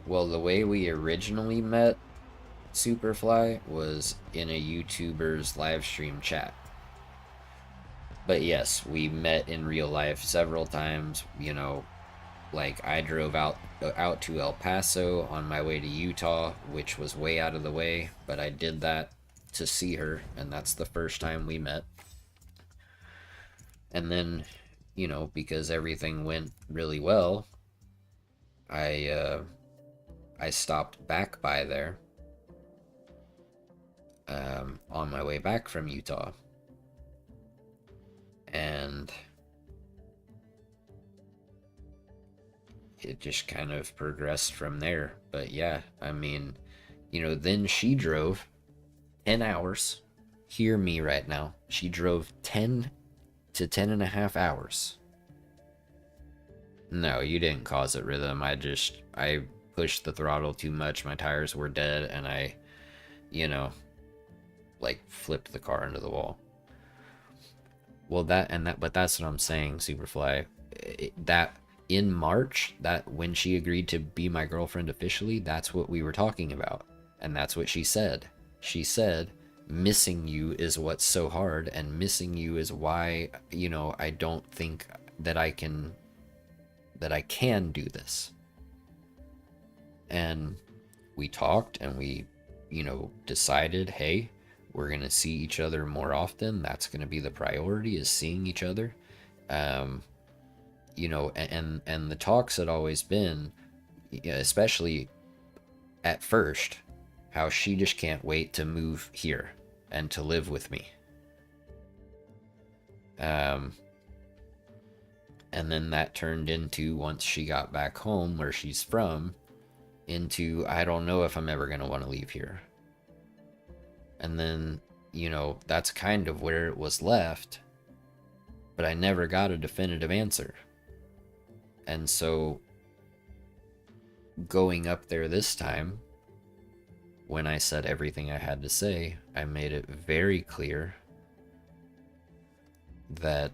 Well, the way we originally met Superfly was in a YouTuber's live stream chat. But yes, we met in real life several times, you know, like I drove out to El Paso on my way to Utah, which was way out of the way, but I did that to see her, and that's the first time we met. And then, you know, because everything went really well, I stopped back by there on my way back from Utah. And it just kind of progressed from there. But yeah, I mean, you know, then she drove 10 hours. Hear me right now. She drove 10 to 10 and a half hours. No, you didn't cause it, Rhythm. I pushed the throttle too much. My tires were dead, and I, you know, like flipped the car into the wall. Well, but that's what I'm saying, Superfly. That in March, that when she agreed to be my girlfriend officially, that's what we were talking about. And that's what she said. She said, missing you is what's so hard, and missing you is why, you know, I don't think that I can do this. And we talked, and we, you know, decided, hey, we're going to see each other more often. That's going to be the priority, is seeing each other. You know, and the talks had always been, especially at first, how she just can't wait to move here and to live with me. And then that turned into, once she got back home where she's from, into, I don't know if I'm ever going to want to leave here. And then, you know, that's kind of where it was left, but I never got a definitive answer. And so going up there this time, when I said everything I had to say, I made it very clear that,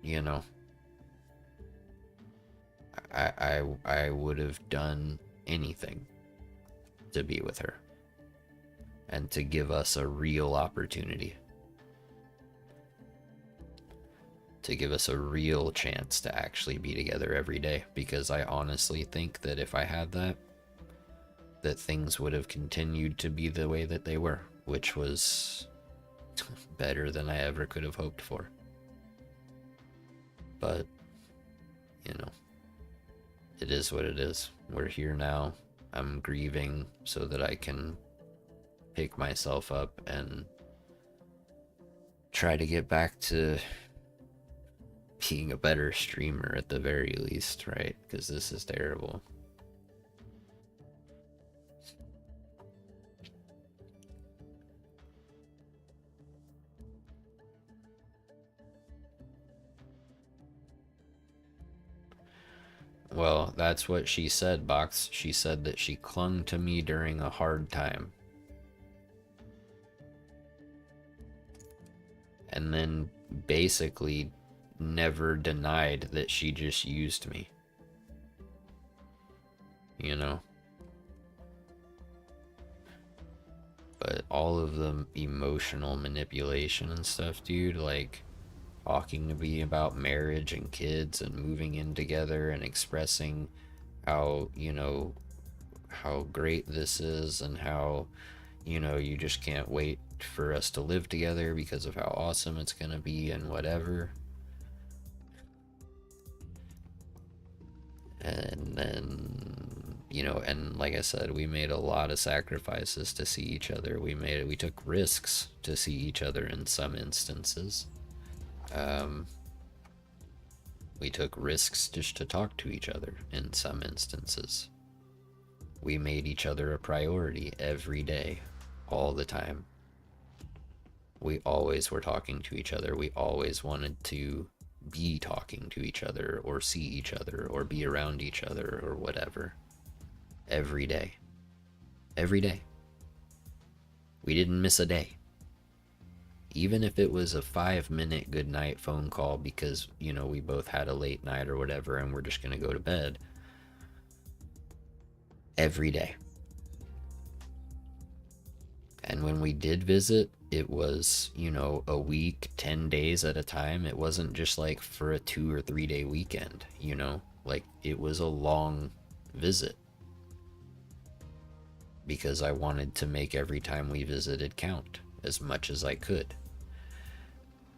you know, I would have done anything to be with her and to give us a real opportunity, to give us a real chance to actually be together every day. Because I honestly think that if I had that things would have continued to be the way that they were, which was better than I ever could have hoped for. But, you know, it is what it is. We're here now. I'm grieving so that I can pick myself up and try to get back to being a better streamer at the very least, right? Because this is terrible. Well, that's what she said, Box. She said that she clung to me during a hard time. And then basically never denied that she just used me. You know? But all of the emotional manipulation and stuff, dude, like talking to me about marriage and kids and moving in together and expressing how, you know, how great this is and how, you know, you just can't wait for us to live together because of how awesome it's gonna be and whatever. And then, you know, and like I said, we made a lot of sacrifices to see each other. We took risks to see each other in some instances. We took risks just to talk to each other in some instances. We made each other a priority every day, all the time. We always were talking to each other. We always wanted to be talking to each other or see each other or be around each other or whatever. Every day. Every day. We didn't miss a day. Even if it was a 5-minute goodnight phone call because, you know, we both had a late night or whatever and we're just going to go to bed. Every day. And when we did visit, it was, you know, a week, 10 days at a time. It wasn't just like for a 2 or 3 day weekend, you know, like it was a long visit. Because I wanted to make every time we visited count as much as I could.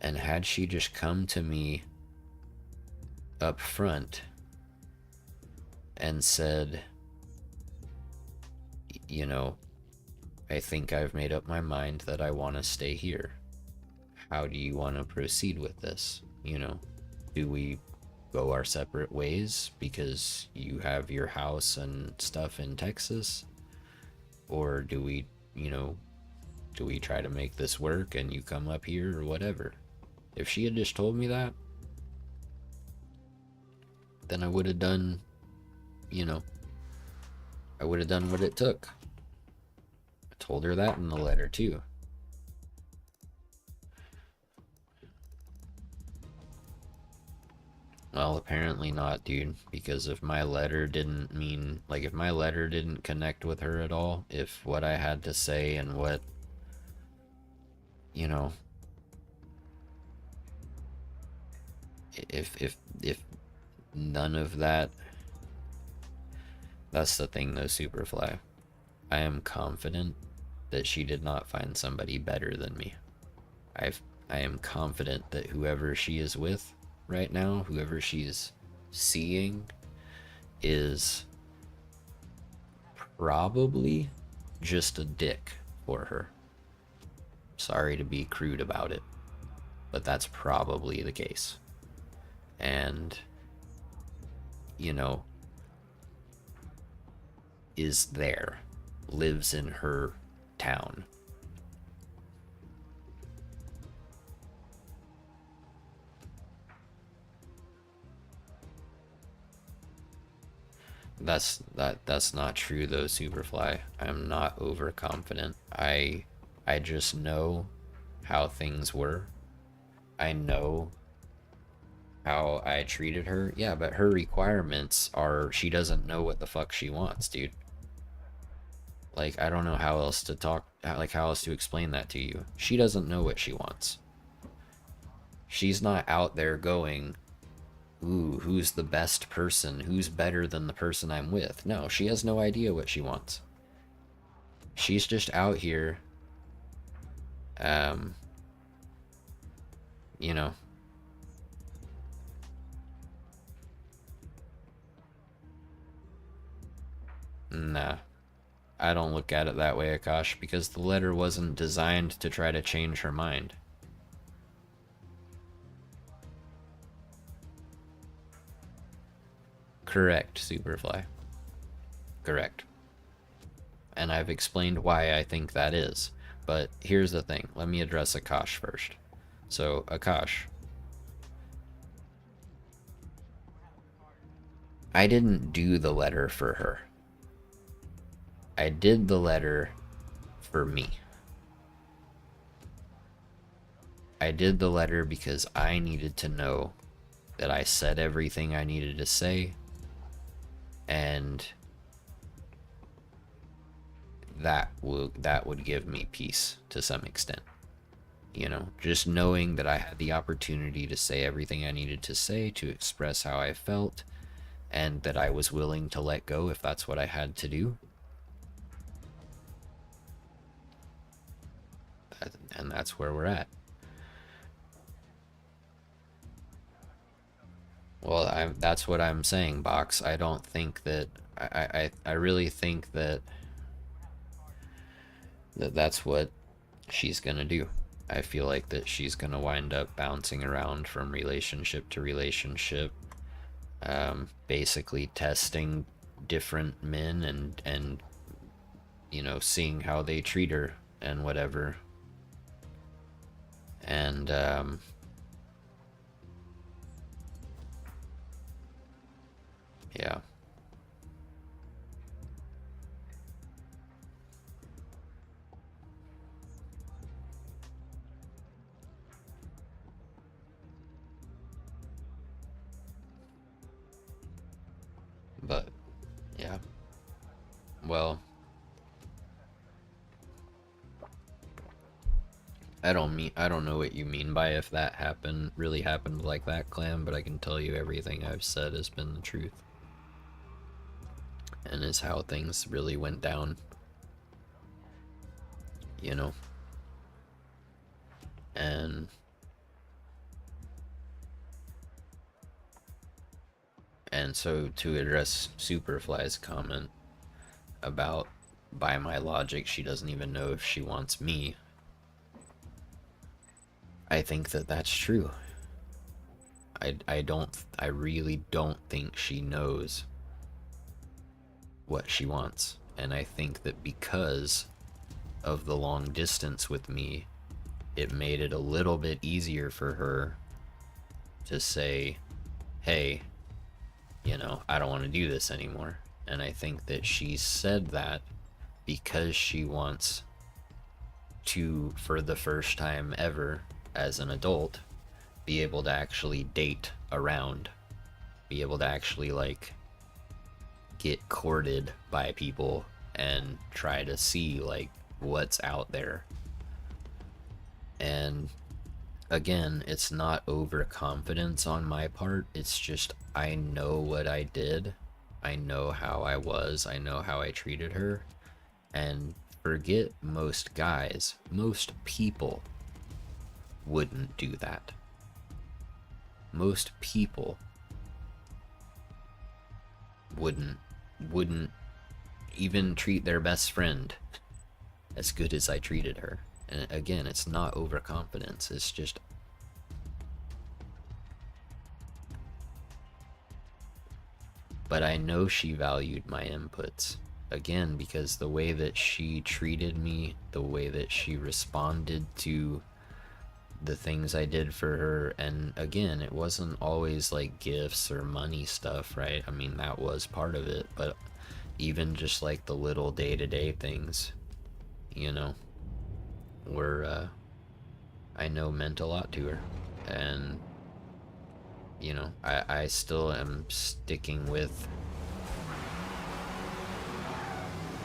And had she just come to me up front and said, you know, I think I've made up my mind that I want to stay here. How do you want to proceed with this? You know, do we go our separate ways because you have your house and stuff in Texas? Or do we, you know, do we try to make this work and you come up here or whatever? If she had just told me that, then I would have done, you know, I would have done what it took. I told her that in the letter too. Well, apparently not, dude, because if my letter didn't mean, like, if my letter didn't connect with her at all, if what I had to say and what, you know, if none of that, that's the thing though, Superfly. I am confident that she did not find somebody better than me. I am confident that whoever she is with right now, whoever she's seeing, is probably just a dick for her. Sorry to be crude about it, but that's probably the case. And, you know, is there, lives in her town. That's not true though, Superfly. I'm not overconfident. I just know how things were. I know how I treated her. Yeah, but her requirements are she doesn't know what the fuck she wants, dude. Like, I don't know how else to talk, like how else to explain that to you. She doesn't know what she wants. She's not out there going, ooh, who's the best person? Who's better than the person I'm with? No, she has no idea what she wants. She's just out here you know, nah, I don't look at it that way, Akash, because the letter wasn't designed to try to change her mind. Correct, Superfly. Correct. And I've explained why I think that is. But here's the thing. Let me address Akash first. So, Akash, I didn't do the letter for her. I did the letter for me. I did the letter because I needed to know that I said everything I needed to say, and that would give me peace to some extent. You know, just knowing that I had the opportunity to say everything I needed to say, to express how I felt, and that I was willing to let go if that's what I had to do. And that's where we're at. Well, that's what I'm saying, Box. I don't think that I really think that that's what she's gonna do. I feel like that she's gonna wind up bouncing around from relationship to relationship, basically testing different men and you know, seeing how they treat her and whatever. And yeah. But yeah. Well, I don't know what you mean by if that really happened like that, Clam, but I can tell you everything I've said has been the truth. And is how things really went down. You know? And so to address Superfly's comment about, by my logic, she doesn't even know if she wants me, I think that that's true. I really don't think she knows what she wants. And I think that because of the long distance with me, it made it a little bit easier for her to say, hey, you know, I don't want to do this anymore. And I think that she said that because she wants to, for the first time ever as an adult, be able to actually date around, be able to actually like get courted by people and try to see like what's out there. And again, it's not overconfidence on my part. It's just I know what I did. I know how I was. I know how I treated her. And forget most guys. Most people wouldn't do that. Most people wouldn't even treat their best friend as good as I treated her. And again, it's not overconfidence. It's just but I know she valued my inputs. Again, because the way that she treated me, the way that she responded to the things I did for her, and again, it wasn't always like gifts or money stuff, right? I mean, that was part of it, but even just like the little day-to-day things, you know, were, I know meant a lot to her. And, you know, I still am sticking with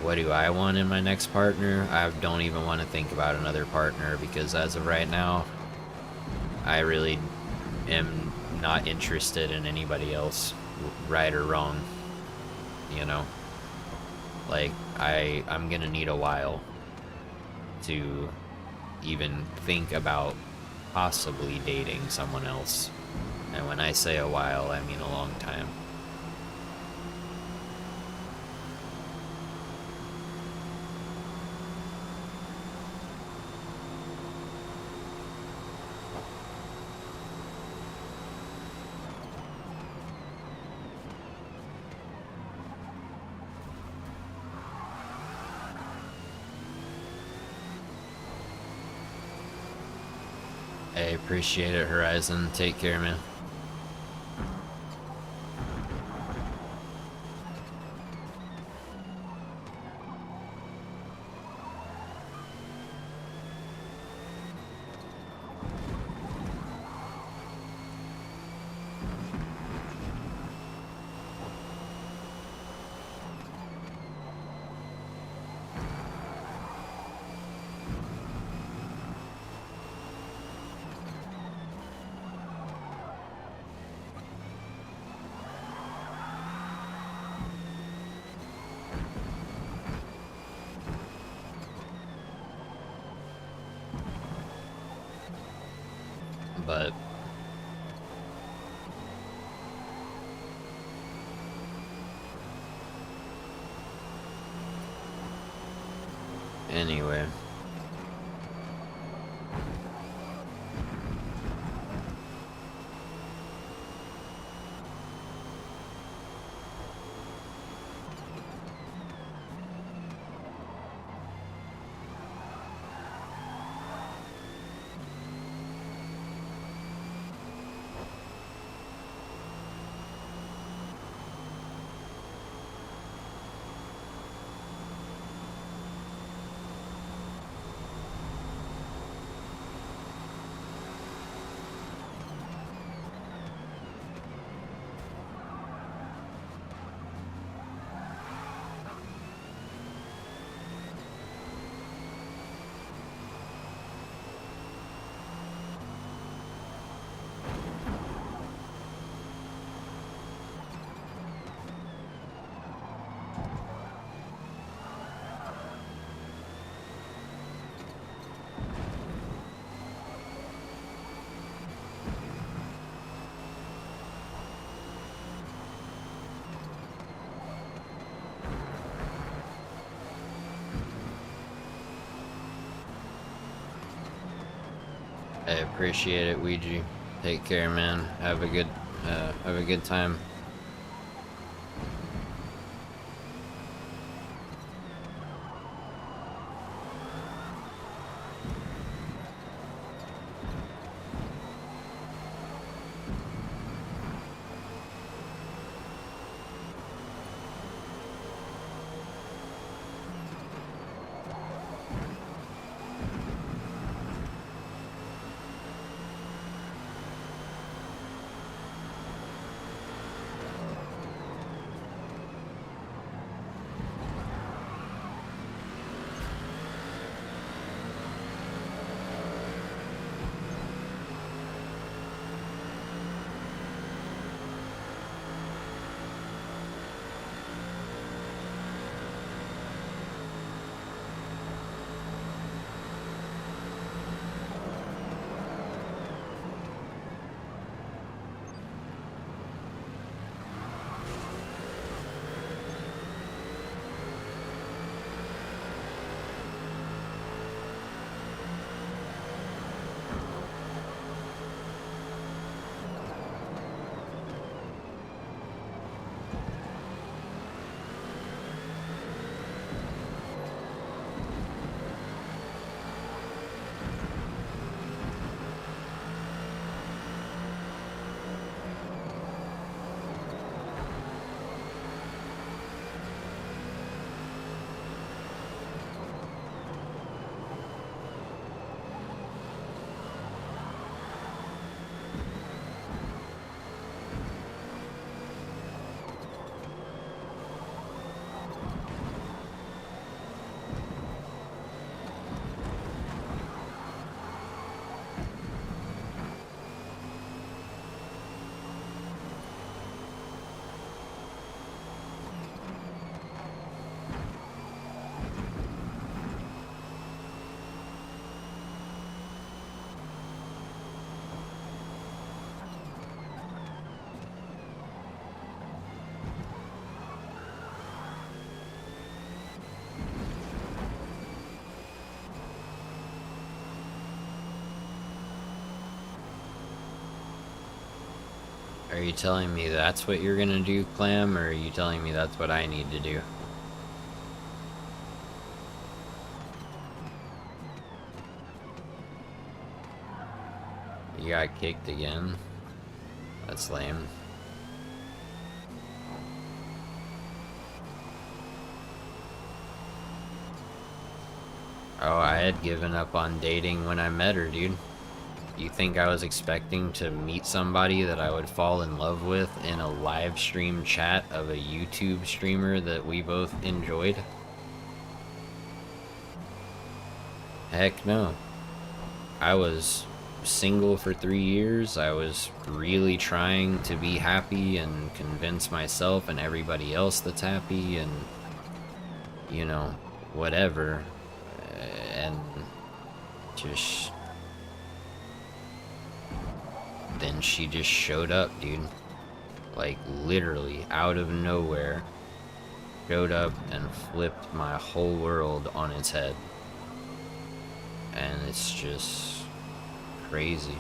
what do I want in my next partner. I don't even want to think about another partner because as of right now, I really am not interested in anybody else, right or wrong, you know? Like, I'm gonna need a while to even think about possibly dating someone else. And when I say a while, I mean a long time. I appreciate it, Horizon. Take care, man. But anyway, I appreciate it, Ouija. Take care, man. Have a good time. Are you telling me that's what you're gonna do, Clam, or are you telling me that's what I need to do? You got kicked again? That's lame. Oh, I had given up on dating when I met her, dude. You think I was expecting to meet somebody that I would fall in love with in a live stream chat of a YouTube streamer that we both enjoyed? Heck no. I was single for 3 years. I was really trying to be happy and convince myself and everybody else that's happy and, you know, whatever. And just... then she just showed up, dude. Like, literally, out of nowhere. Showed up and flipped my whole world on its head. And it's just... crazy.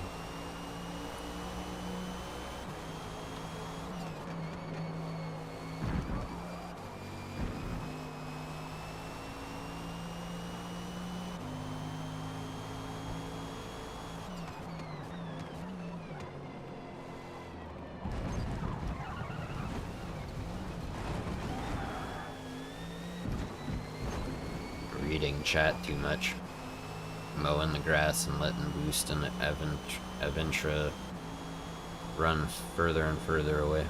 Reading chat too much. Mowing the grass and letting Boost and Aventra run further and further away.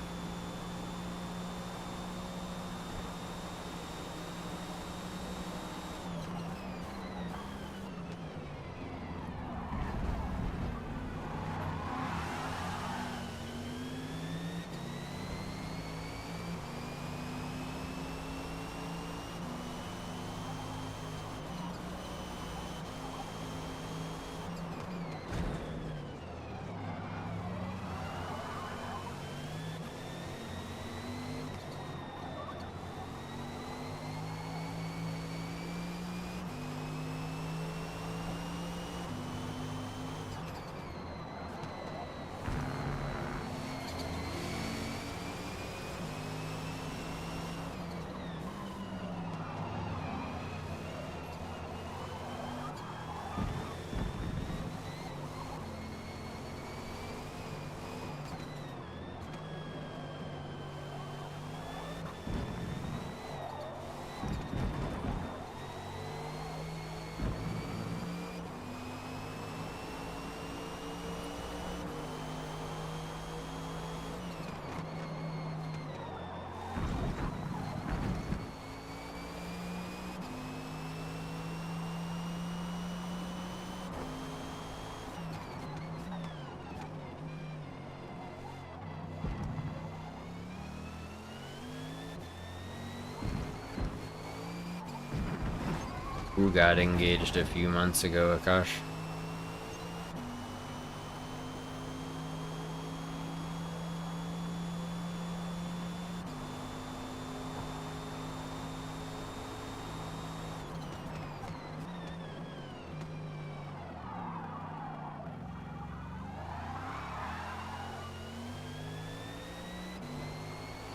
Who got engaged a few months ago, Akash?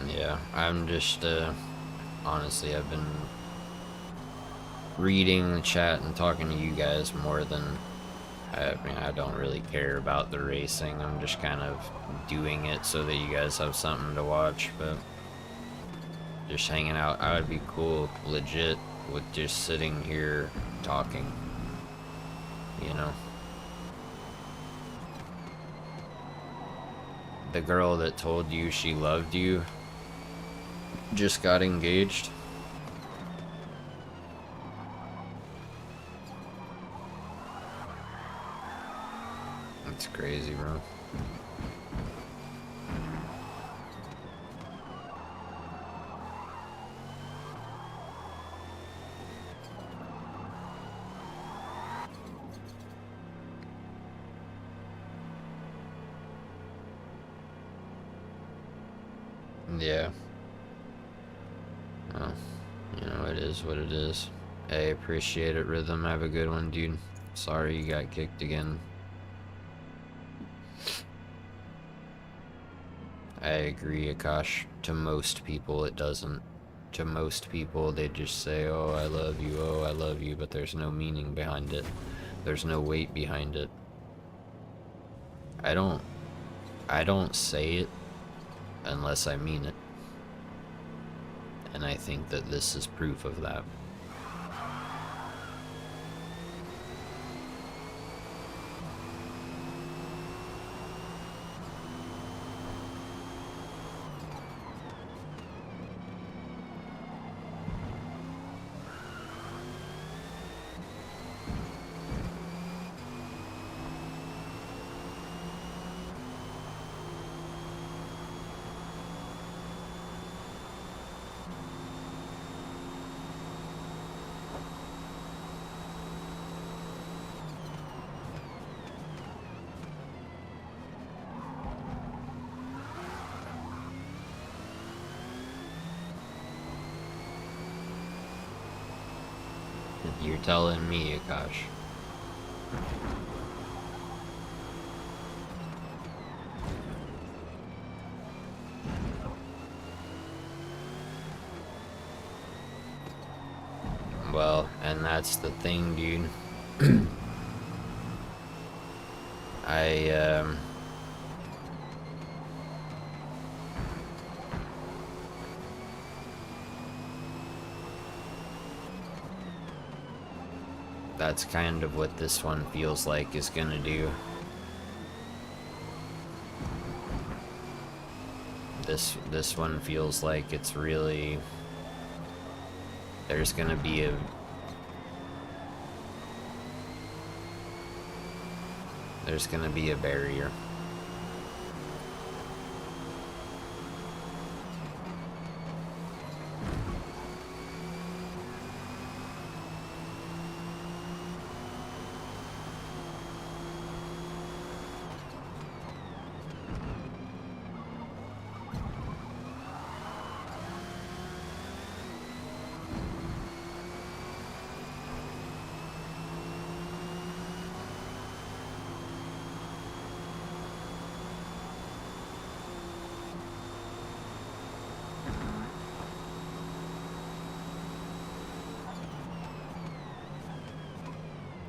Yeah, I'm just, honestly, I've been reading the chat and talking to you guys more than, I mean, I don't really care about the racing. I'm just kind of doing it so that you guys have something to watch, but just hanging out, I would be cool, legit, with just sitting here talking, you know? The girl that told you she loved you just got engaged. That's crazy, bro. Yeah. Well, you know, it is what it is. Hey, appreciate it, Rhythm. Have a good one, dude. Sorry you got kicked again. agree, Akash. To most people, it doesn't. To most people, they just say, oh, I love you, but there's no meaning behind it. There's no weight behind it. I don't say it unless I mean it. And I think that this is proof of that. You're telling me, Akash. Well, and that's the thing, dude. That's kind of what this one feels like is gonna do. This one feels like it's really... There's gonna be a... There's gonna be a barrier.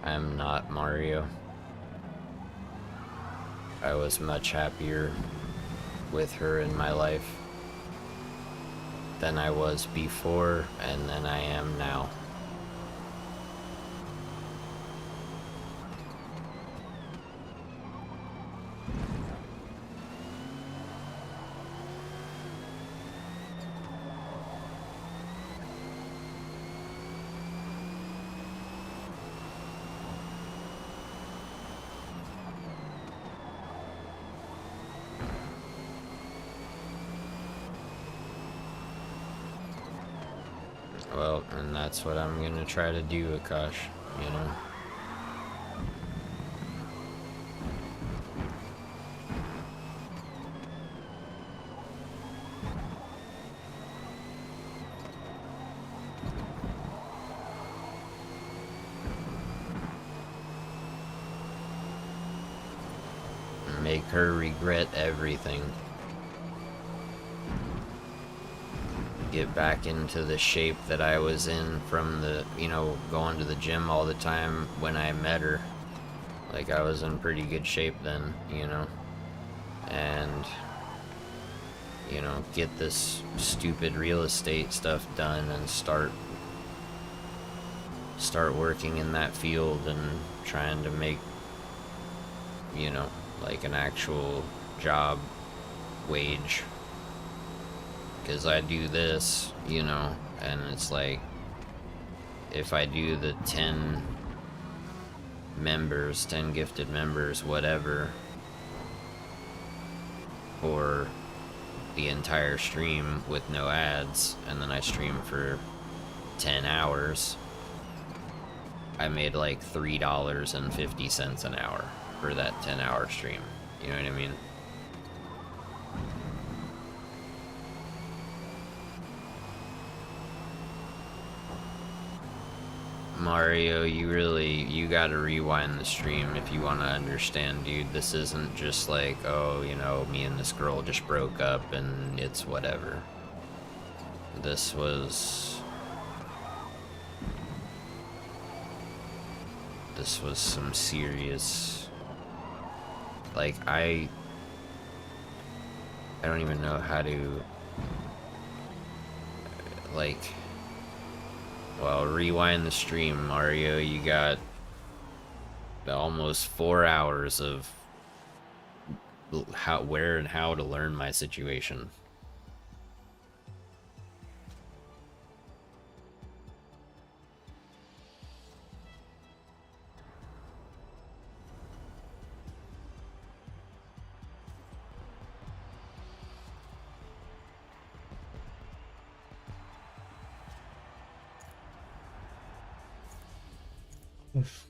I'm not Mario. I was much happier with her in my life than I was before, and than I am now. Well, and that's what I'm gonna try to do, Akash, you know? Make her regret everything. Get back into the shape that I was in from the, you know, going to the gym all the time when I met her. Like, I was in pretty good shape then, you know? And, you know, get this stupid real estate stuff done and start working in that field and trying to make, you know, like an actual job wage. Because I do this, you know, and it's like, if I do the 10 members, 10 gifted members, whatever, for the entire stream with no ads, and then I stream for 10 hours, I made like $3.50 an hour for that 10-hour stream. You know what I mean? Mario, you gotta rewind the stream if you want to understand, dude. This isn't just like, oh, you know, me and this girl just broke up and it's whatever. This was some serious, like, I don't even know how to, like, well, rewind the stream, Mario. You got almost 4 hours of where and how to learn my situation.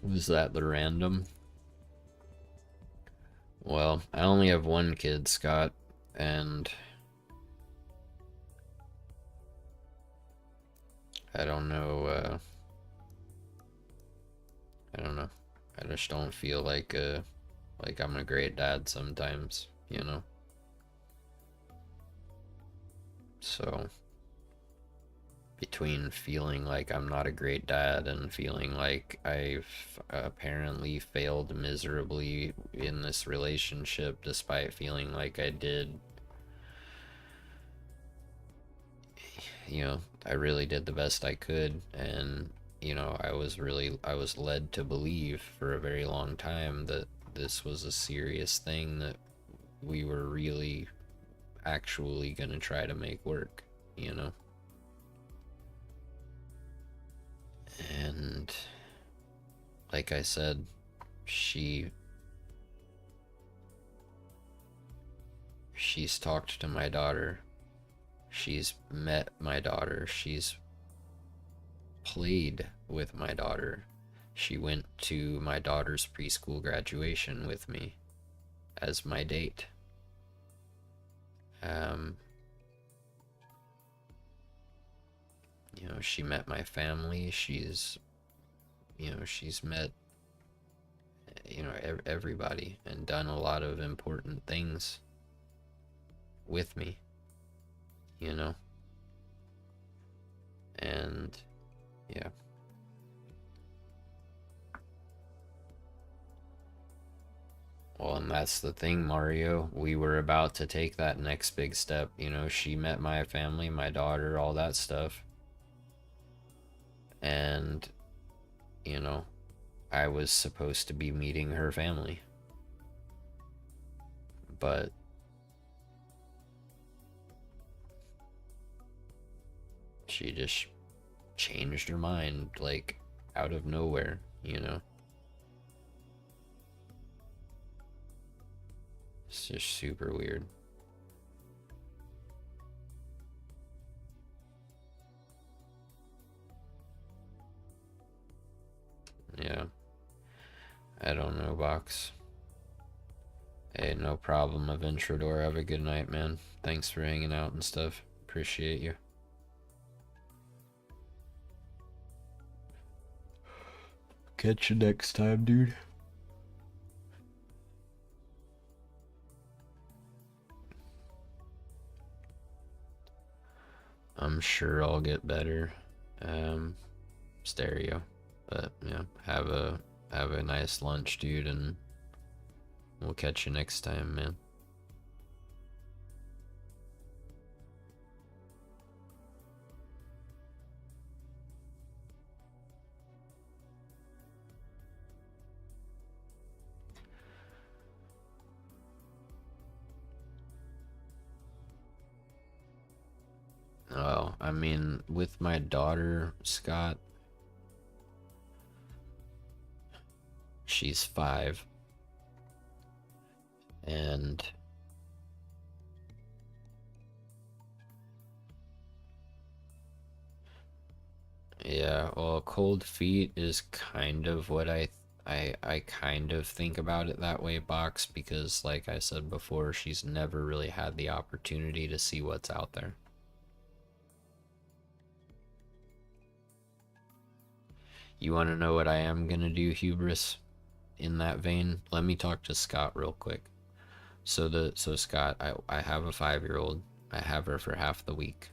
Was that the random? Well, I only have one kid, Scott, and I don't know, I don't know. I just don't feel like I'm a great dad sometimes, you know? So, between feeling like I'm not a great dad and feeling like I've apparently failed miserably in this relationship despite feeling like I did, you know, I really did the best I could, and you know, I was led to believe for a very long time that this was a serious thing that we were really actually gonna try to make work, you know? And like I said, she's talked to my daughter. She's met my daughter. She's played with my daughter. She went to my daughter's preschool graduation with me as my date. You know, she met my family. She's met, you know, everybody, and done a lot of important things with me, you know? And, yeah. Well, and that's the thing, Mario. We were about to take that next big step, you know? She met my family, my daughter, all that stuff. And, you know, I was supposed to be meeting her family. But she just changed her mind, like, out of nowhere, you know? It's just super weird. Yeah. I don't know, Box. Hey, no problem, Aventrador. Have a good night, man. Thanks for hanging out and stuff. Appreciate you. Catch you next time, dude. I'm sure I'll get better. Stereo. But yeah, have a nice lunch, dude, and we'll catch you next time, man. Well, I mean, with my daughter, Scott, she's 5. And yeah, well, cold feet is kind of what I kind of think about it that way, Box, because like I said before, she's never really had the opportunity to see what's out there. You want to know what I am gonna do, Hubris? In that vein, let me talk to Scott real quick. So Scott, I have a 5-year-old. I have her for half the week.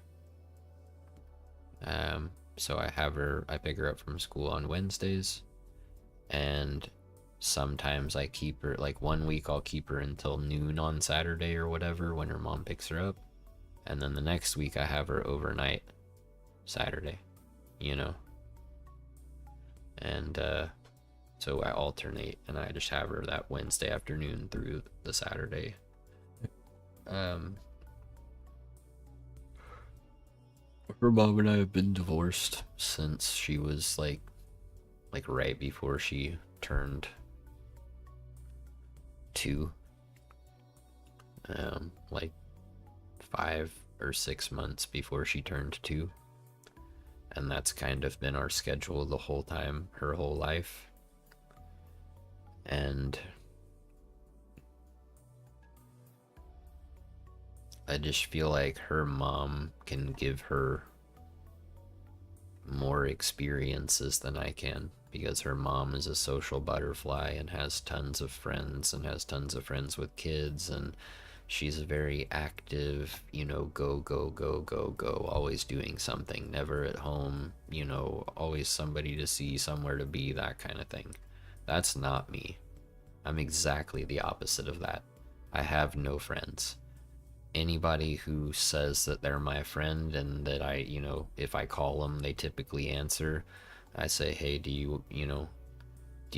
So I pick her up from school on Wednesdays, and sometimes I keep her, like 1 week I'll keep her until noon on Saturday or whatever when her mom picks her up, and then the next week I have her overnight Saturday, you know, and so I alternate, and I just have her that Wednesday afternoon through the Saturday. Her mom and I have been divorced since she was like right before she turned 2. Like 5 or 6 months before she turned 2. And that's kind of been our schedule the whole time, her whole life. And I just feel like her mom can give her more experiences than I can, because her mom is a social butterfly and has tons of friends and has tons of friends with kids, and she's very active, you know, go, go, go, go, go, always doing something, never at home, you know, always somebody to see, somewhere to be, that kind of thing. That's not me. I'm exactly the opposite of that. I have no friends. Anybody who says that they're my friend and that I, you know, if I call them, they typically answer, I say, hey, do you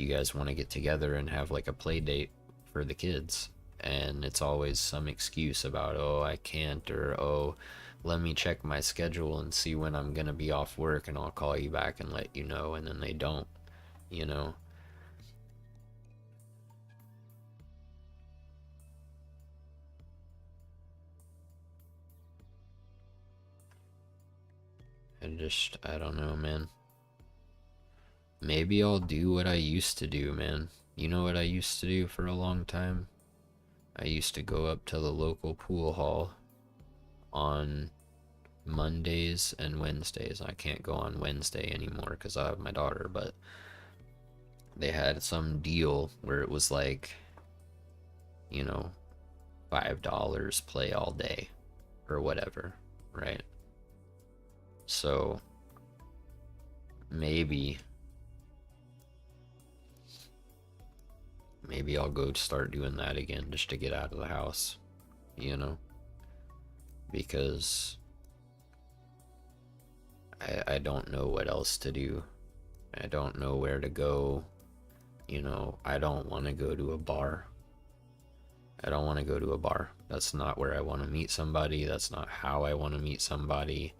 guys want to get together and have like a play date for the kids? And it's always some excuse about, oh, I can't, or oh, let me check my schedule and see when I'm gonna be off work and I'll call you back and let you know, and then they don't, you know. I don't know, man. Maybe I'll do what I used to do, man. You know what I used to do for a long time? I used to go up to the local pool hall on Mondays and Wednesdays. I can't go on Wednesday anymore because I have my daughter, but they had some deal where it was like, you know, $5 play all day or whatever, right? So maybe I'll go start doing that again just to get out of the house, you know, because I don't know what else to do. I don't know where to go. You know, I don't want to go to a bar. I don't want to go to a bar. That's not where I want to meet somebody. That's not how I want to meet somebody.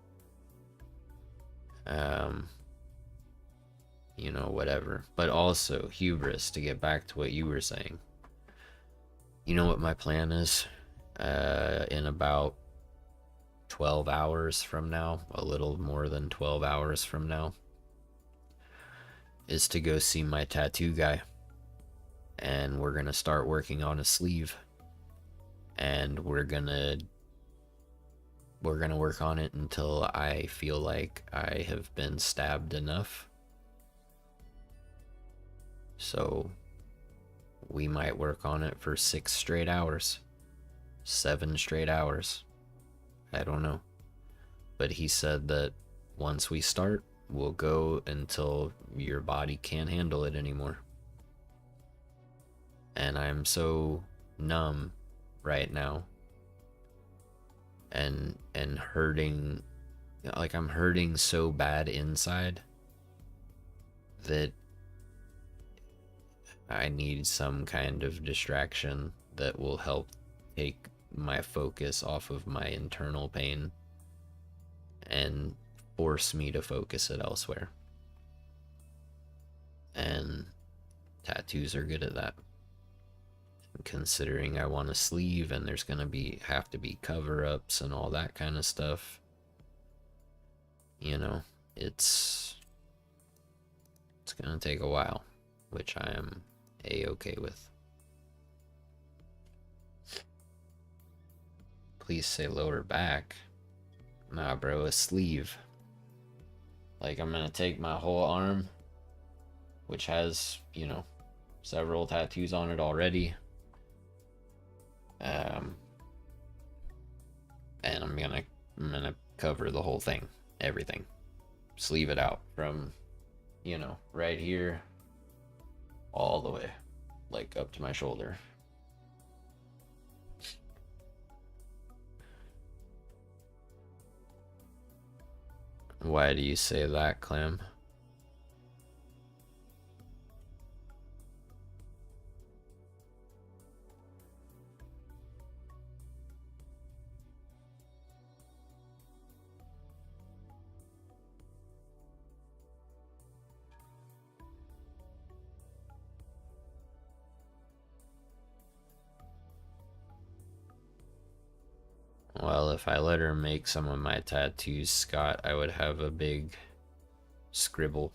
You know, whatever. But also, hubris, to get back to what you were saying. You know what my plan is? In about 12 hours from now, a little more than 12 hours from now, is to go see my tattoo guy. And we're gonna start working on a sleeve. And we're gonna work on it until I feel like I have been stabbed enough. So we might work on it for 6 straight hours, 7 straight hours. I don't know. But he said that once we start, we'll go until your body can't handle it anymore. And I'm so numb right now. And hurting, like I'm hurting so bad inside that I need some kind of distraction that will help take my focus off of my internal pain and force me to focus it elsewhere. And tattoos are good at that. Considering I want a sleeve and there's gonna have to be cover-ups and all that kind of stuff, you know, it's gonna take a while, which I am a-okay with. Please say lower back. Nah, bro, a sleeve. Like I'm gonna take my whole arm which has, you know, several tattoos on it already. And I'm gonna cover the whole thing, everything, sleeve it out from, you know, right here all the way, like up to my shoulder. Why do you say that, Clam? Well, if I let her make some of my tattoos, Scott, I would have a big scribble.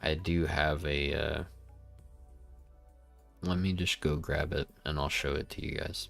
I do have a, let me just go grab it and I'll show it to you guys.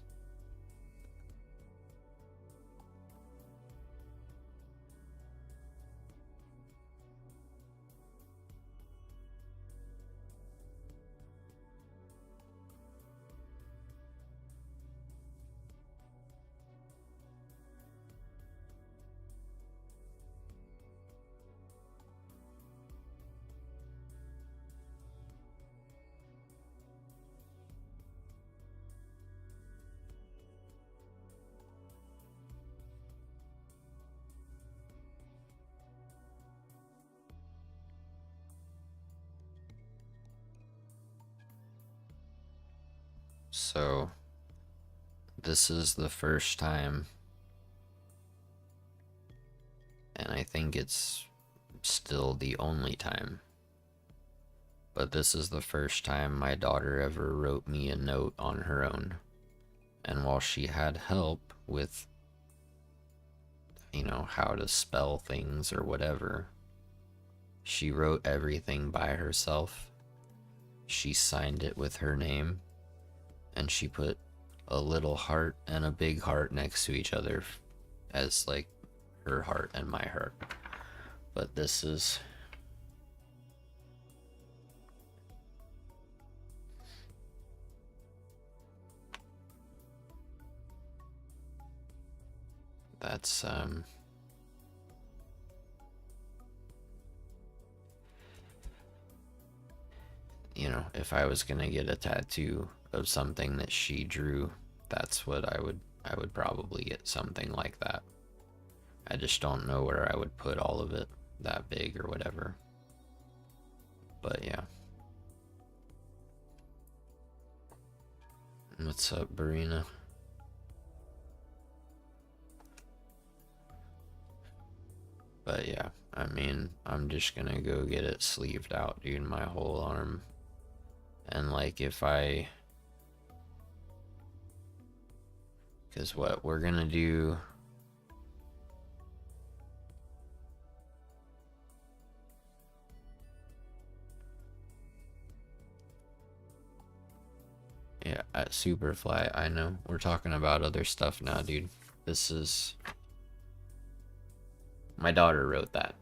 So, this is the first time, and I think it's still the only time, but this is the first time my daughter ever wrote me a note on her own. And while she had help with, you know, how to spell things or whatever, she wrote everything by herself. She signed it with her name, and she put a little heart and a big heart next to each other as like her heart and my heart. But this is, that's you know, if I was gonna get a tattoo of something that she drew, that's what I would probably get something like that. I just don't know where I would put all of it that big or whatever. But yeah. What's up, Barina? But yeah, I mean, I'm just gonna go get it sleeved out, dude, my whole arm. And like if I, because what we're gonna do, yeah, at Superfly, I know we're talking about other stuff now, dude. This is, my daughter wrote that.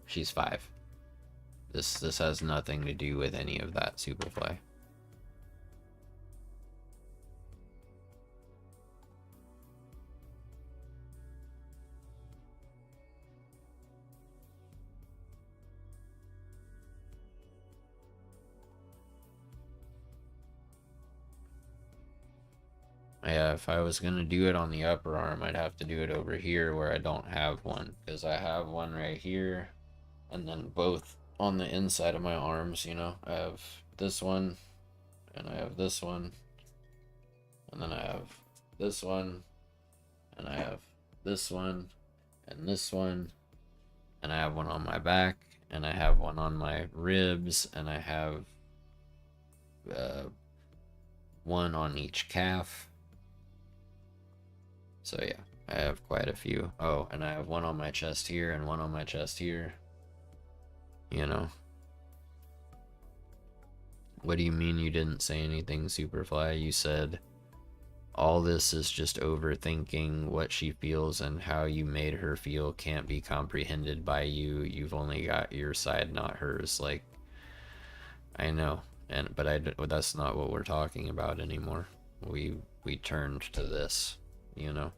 She's 5. This has nothing to do with any of that, Superfly. Yeah, if I was gonna do it on the upper arm, I'd have to do it over here where I don't have one, because I have one right here, and then both on the inside of my arms, you know. I have this one, and I have this one, and then I have this one, and I have this one, and this one, and I have one on my back, and I have one on my ribs, and I have one on each calf. So yeah, I have quite a few. Oh, and I have one on my chest here and one on my chest here. You know. What do you mean you didn't say anything, Superfly? You said All this is just overthinking what she feels, and how you made her feel can't be comprehended by you. You've only got your side, not hers. Like, I know, but that's not what we're talking about anymore. We turned to this, you know.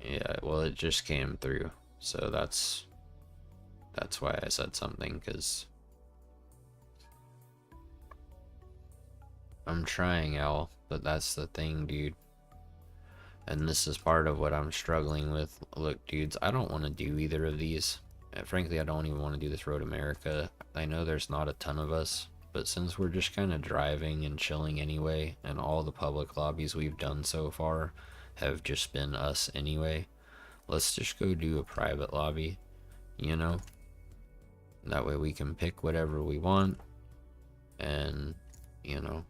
Yeah, well, it just came through, so that's why I said something, because I'm trying, Al, but that's the thing, dude. And this is part of what I'm struggling with. Look, dudes, I don't want to do either of these. Frankly, I don't even want to do this Road America. I know there's not a ton of us, but since we're just kind of driving and chilling anyway, and all the public lobbies we've done so far have just been us anyway, let's just go do a private lobby, you know? That way we can pick whatever we want, and, you know,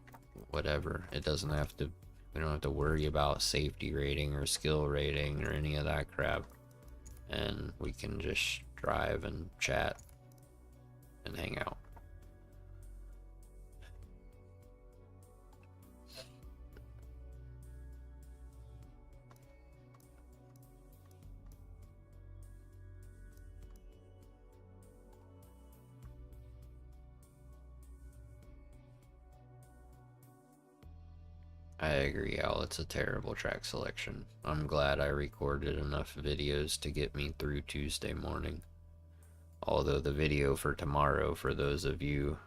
whatever. It doesn't have to, we don't have to worry about safety rating or skill rating or any of that crap. And we can just drive and chat and hang out. I agree, Al. It's a terrible track selection. I'm glad I recorded enough videos to get me through Tuesday morning. Although the video for tomorrow, for those of you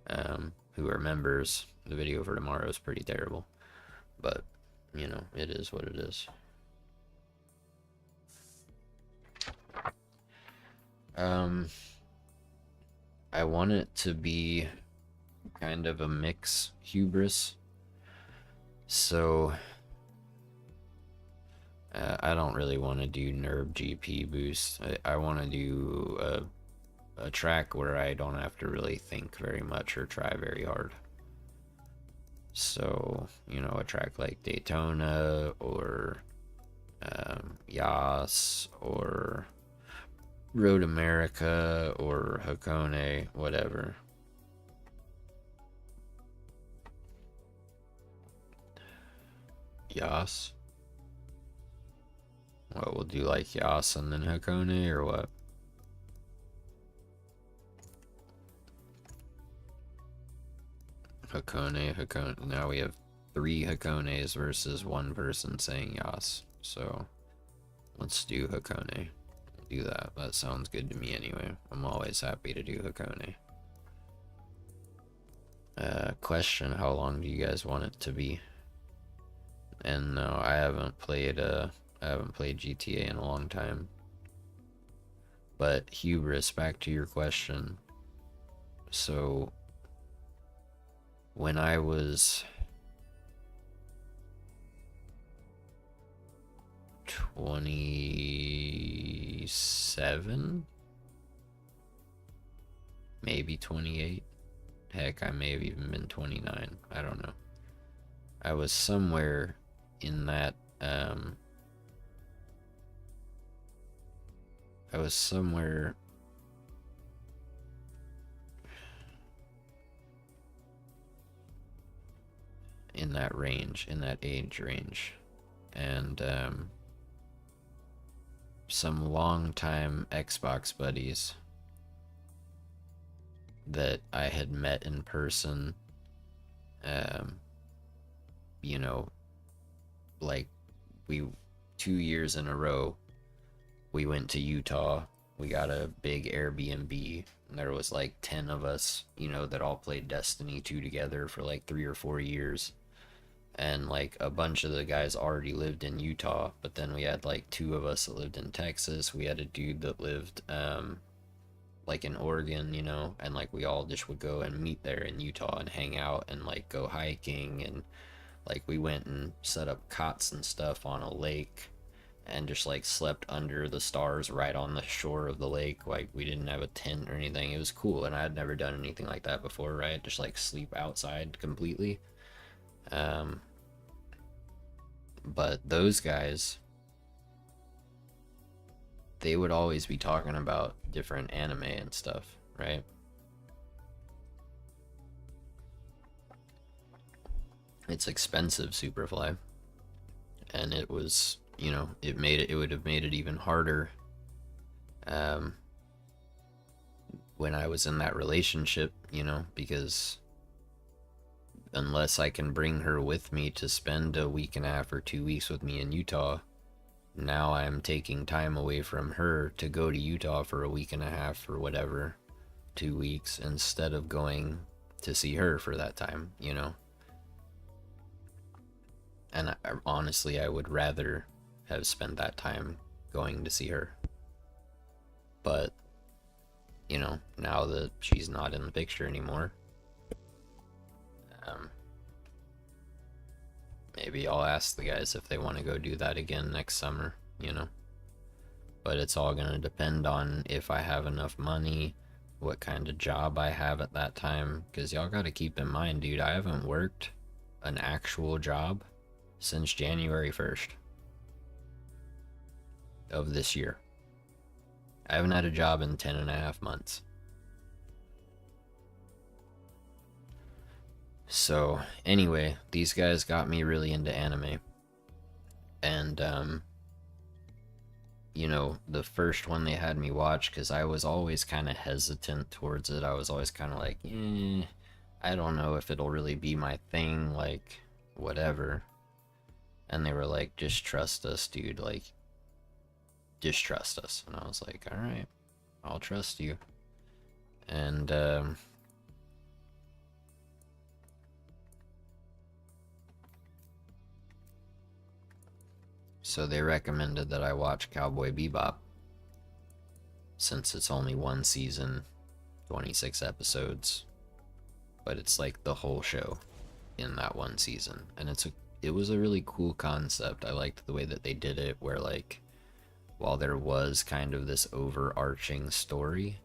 who are members, the video for tomorrow is pretty terrible. But, you know, it is what it is. I want it to be kind of a mix hubris. So, I don't really want to do NERB GP boost. I want to do a track where I don't have to really think very much or try very hard. So, you know, a track like Daytona or Yas or Road America or Hakone, whatever. Yas? What, we'll do like Yas and then Hakone, or what? Hakone. Now we have 3 Hakones versus 1 person saying Yas. So let's do Hakone. Do that. That sounds good to me anyway. I'm always happy to do Hakone. Question, how long do you guys want it to be? And no, I haven't played GTA in a long time. But hubris, back to your question. So when I was 27, maybe 28. Heck, I may have even been 29. I don't know. I was somewhere in that, I was somewhere in that range, in that age range. And, some longtime Xbox buddies that I had met in person, you know, like 2 years in a row, we went to Utah. We got a big Airbnb, and there was like 10 of us, you know, that all played Destiny 2 together for like 3 or 4 years. And like a bunch of the guys already lived in Utah, but then we had like 2 of us that lived in Texas. We had a dude that lived like in Oregon, you know, and like we all just would go and meet there in Utah and hang out and like go hiking, and like we went and set up cots and stuff on a lake and just like slept under the stars right on the shore of the lake. Like we didn't have a tent or anything. It was cool, and I had never done anything like that before, right? Just like sleep outside completely. But those guys, they would always be talking about different anime and stuff, right? It's expensive, Superfly, and it was, you know, it would have made it even harder um, when I was in that relationship, you know, because unless I can bring her with me to spend a week and a half or 2 weeks with me in Utah, now I'm taking time away from her to go to Utah for a week and a half or whatever, 2 weeks, instead of going to see her for that time, you know? And honestly, I would rather have spent that time going to see her. But, you know, now that she's not in the picture anymore, maybe I'll ask the guys if they want to go do that again next summer, you know? But it's all going to depend on if I have enough money, what kind of job I have at that time. Because y'all got to keep in mind, dude, I haven't worked an actual job since January 1st of this year. I haven't had a job in 10 and a half months. So, anyway, these guys got me really into anime. And, you know, the first one they had me watch, because I was always kind of hesitant towards it. I was always kind of like, I don't know if it'll really be my thing, like, whatever. And they were like, just trust us, dude, like, just trust us. And I was like, alright, I'll trust you. And, so they recommended that I watch Cowboy Bebop, since it's only one season, 26 episodes, but it's like the whole show in that one season. And it was a really cool concept. I liked the way that they did it, where like, while there was kind of this overarching story,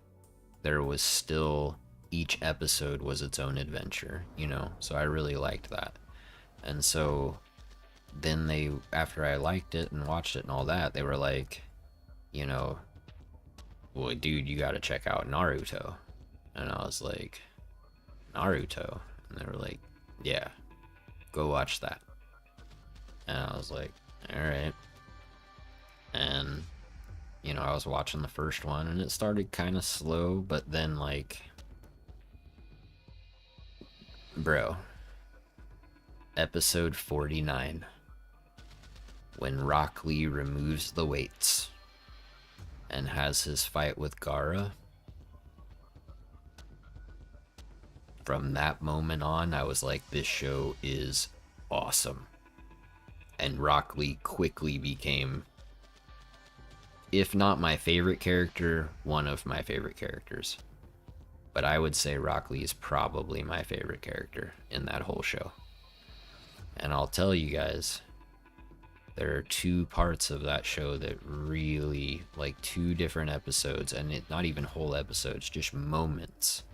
there was still, each episode was its own adventure, you know? So I really liked that. And so then they, after I liked it and watched it and all that, they were like, you know, well, dude, you gotta check out Naruto. And I was like, Naruto? And they were like, yeah, go watch that. And I was like, alright. And, you know, I was watching the first one, and it started kind of slow, but then, like, bro, episode 49, when Rock Lee removes the weights and has his fight with Gaara, from that moment on, I was like, this show is awesome. And Rock Lee quickly became, if not my favorite character, one of my favorite characters. But I would say Rock Lee is probably my favorite character in that whole show. And I'll tell you guys, there are two parts of that show that really, like, two different episodes, and not even whole episodes, just moments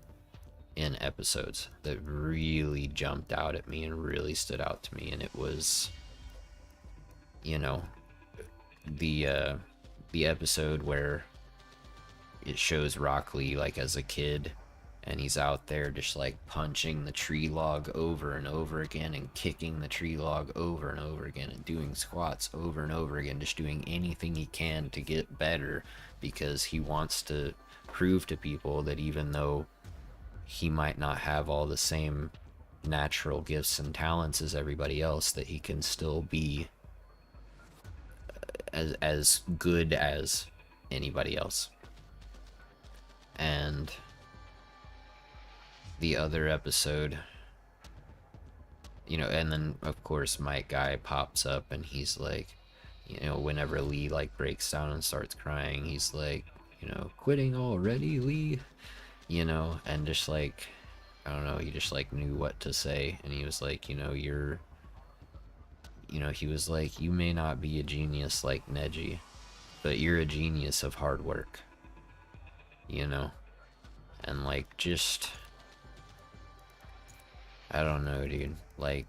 in episodes that really jumped out at me and really stood out to me. And it was, you know, the episode where it shows Rock Lee, like, as a kid, and he's out there just like punching the tree log over and over again, and kicking the tree log over and over again, and doing squats over and over again, just doing anything he can to get better, because he wants to prove to people that even though he might not have all the same natural gifts and talents as everybody else, that he can still be as good as anybody else. And the other episode, you know, and then of course Mike Guy pops up, and he's like, you know, whenever Lee like breaks down and starts crying, he's like, you know, quitting already, Lee, you know, and just like, I don't know, he just like knew what to say. And he was like, you know, he was like, you may not be a genius like Neji, but you're a genius of hard work, you know? And like, just, I don't know, dude. Like,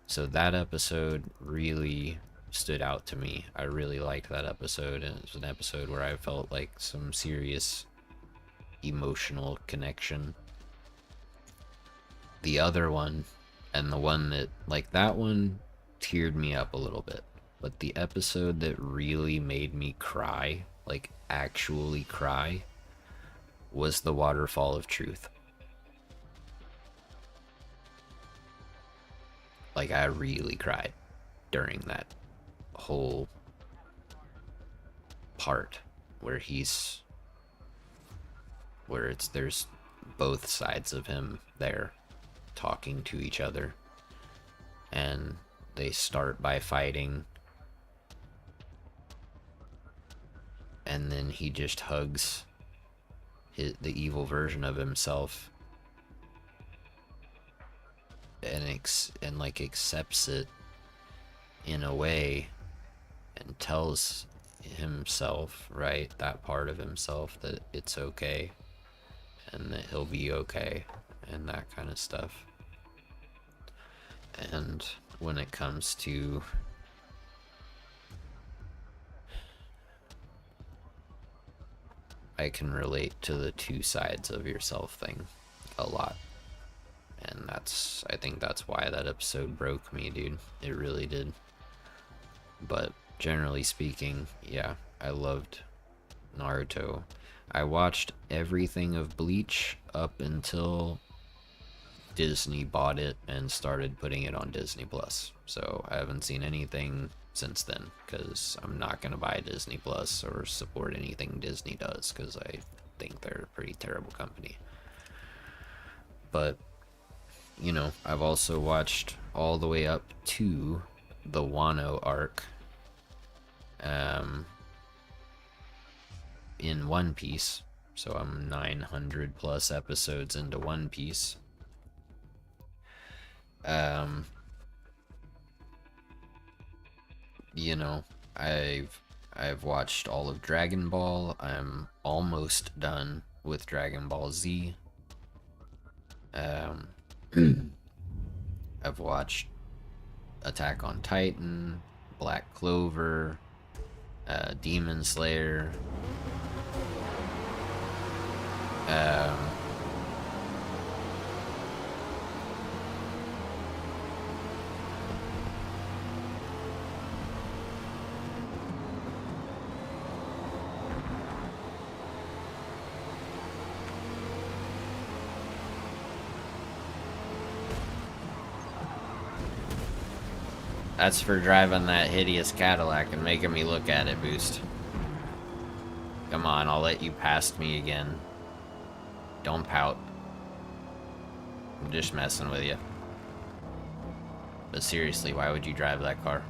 so that episode really stood out to me. I really liked that episode, and it was an episode where I felt like some serious emotional connection. The other one, and the one that, like, that one teared me up a little bit, but the episode that really made me cry, like actually cry, was the Waterfall of Truth. Like, I really cried during that whole part where there's both sides of him there talking to each other, and they start by fighting, and then he just hugs the evil version of himself and like accepts it in a way, and tells himself, right, that part of himself, that it's okay and that he'll be okay and that kind of stuff. And when it comes to I can relate to the two sides of yourself thing a lot. And I think that's why that episode broke me, dude. It really did. But generally speaking, yeah, I loved Naruto. I watched everything of Bleach up until Disney bought it and started putting it on Disney Plus. So I haven't seen anything since then, because I'm not going to buy Disney Plus or support anything Disney does, because I think they're a pretty terrible company. But, you know, I've also watched all the way up to the Wano arc in One Piece. So I'm 900 plus episodes into One Piece. You know, I've watched all of Dragon Ball. I'm almost done with Dragon Ball Z. I've watched Attack on Titan, Black Clover, Demon Slayer. That's for driving that hideous Cadillac and making me look at it, Boost. Come on, I'll let you past me again. Don't pout. I'm just messing with you. But seriously, why would you drive that car?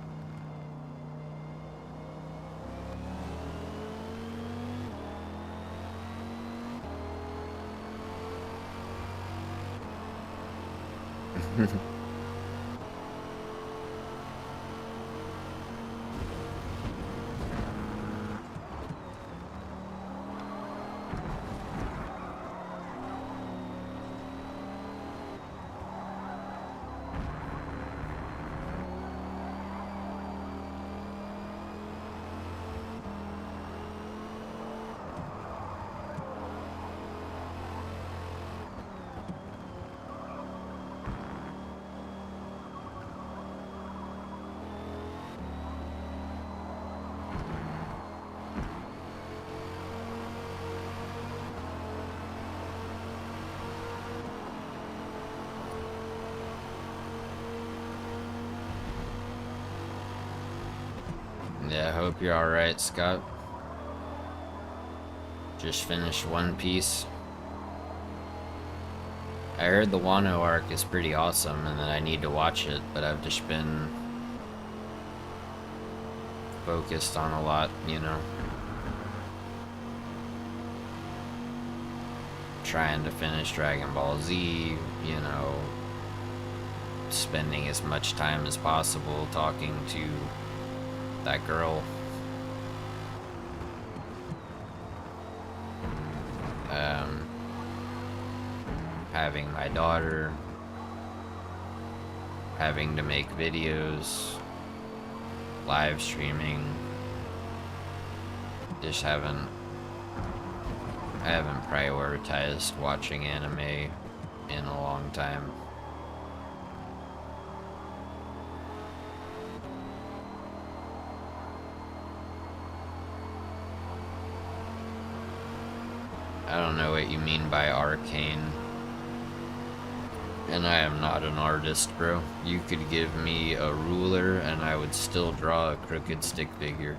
Yeah, I hope you're alright, Scott. Just finished One Piece. I heard the Wano arc is pretty awesome and that I need to watch it, but I've just been focused on a lot, you know. Trying to finish Dragon Ball Z, you know, spending as much time as possible talking to that girl. Having my daughter, having to make videos, live streaming. Just I haven't prioritized watching anime in a long time. I don't know what you mean by arcane. And I am not an artist, bro. You could give me a ruler and I would still draw a crooked stick figure.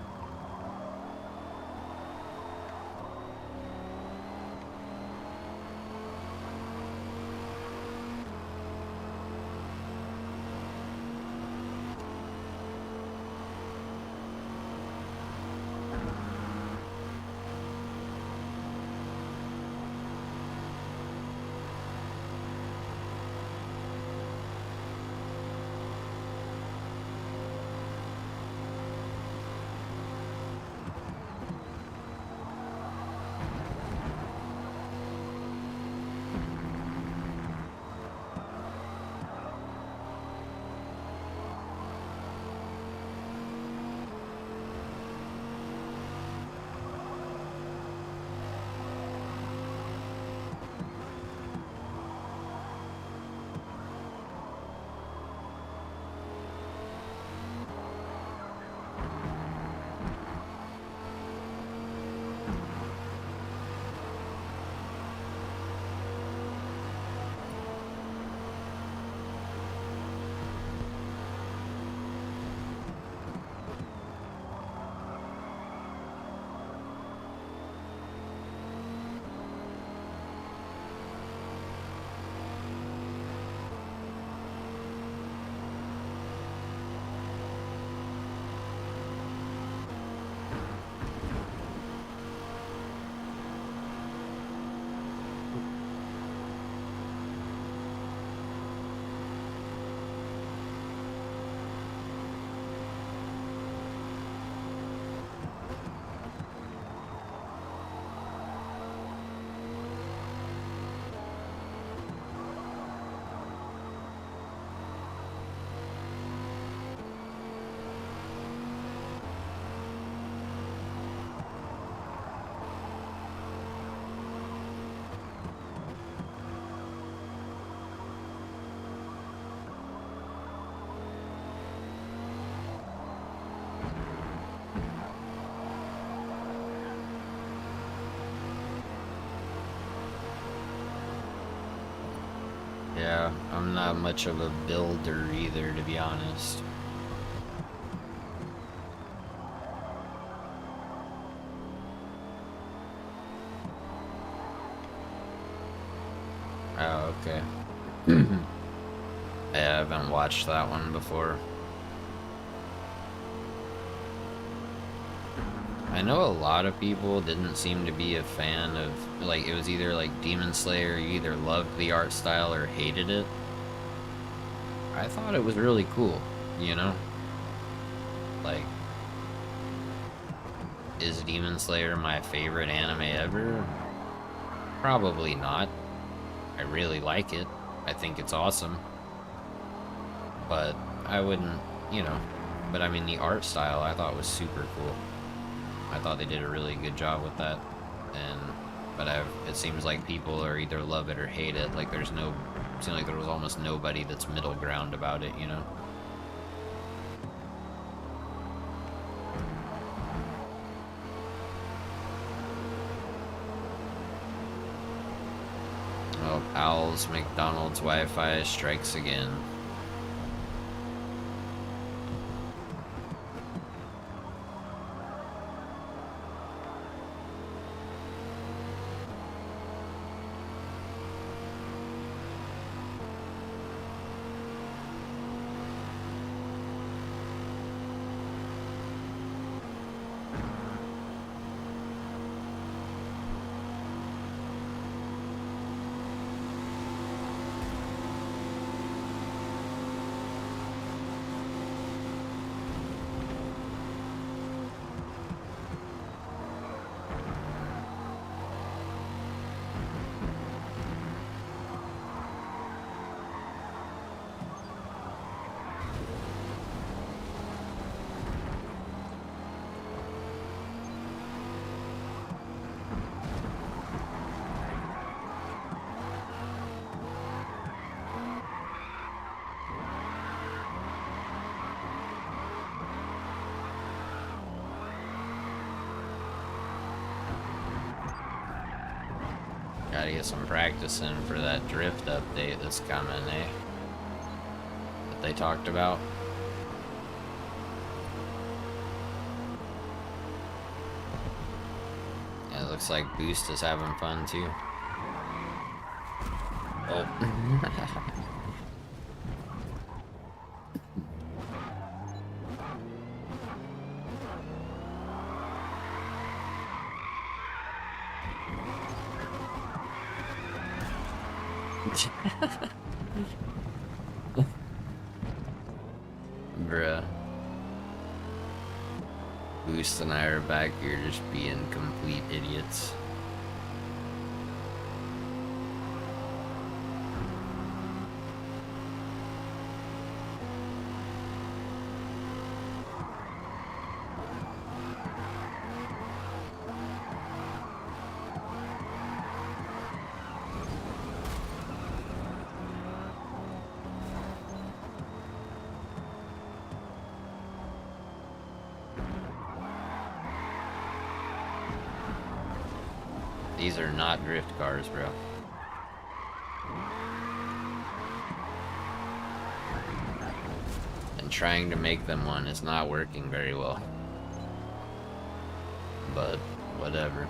Yeah, I'm not much of a builder either, to be honest. Oh, okay. I haven't watched that one before. I know a lot of people didn't seem to be a fan of, like, it was either like Demon Slayer, you either loved the art style or hated it. I thought it was really cool, you know? Like, is Demon Slayer my favorite anime ever? Probably not. I really like it. I think it's awesome. But I wouldn't, you know, but I mean the art style I thought was super cool. I thought they did a really good job with that. But it seems like people are either love it or hate it. Like it seemed like there was almost nobody that's middle ground about it, you know? Oh, Powell's McDonald's Wi-Fi strikes again. Gotta get some practice in for that drift update that's coming, eh? That they talked about. Yeah, it looks like Boost is having fun too. Oh. Bruh. Boost and I are back here just being complete idiots. These are not drift cars, bro. And trying to make them one is not working very well. But, whatever.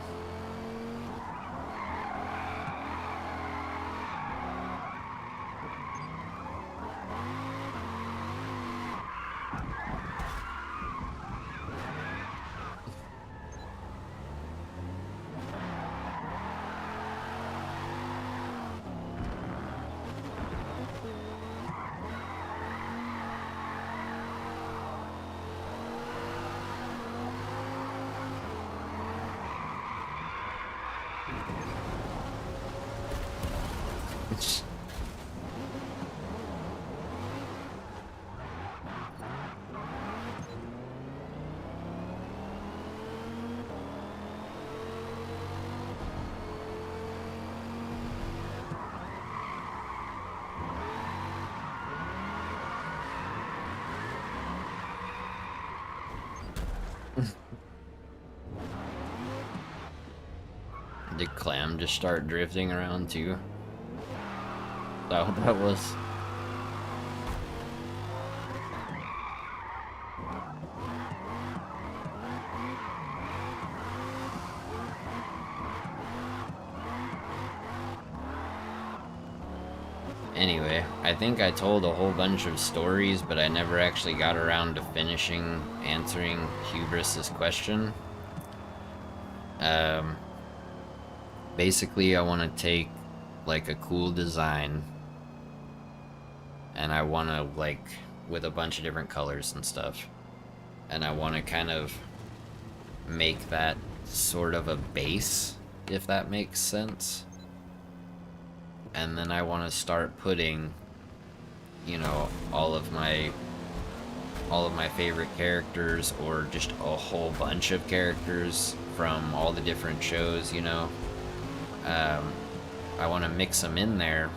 Did Clam just start drifting around too? Is that what that was? Anyway, I think I told a whole bunch of stories, but I never actually got around to finishing answering Hubris's question. Basically, I want to take like a cool design, and I want to like with a bunch of different colors and stuff, and I want to kind of make that sort of a base, if that makes sense. And then I want to start putting, you know, all of my favorite characters, or just a whole bunch of characters from all the different shows, you know. I want to mix them in there,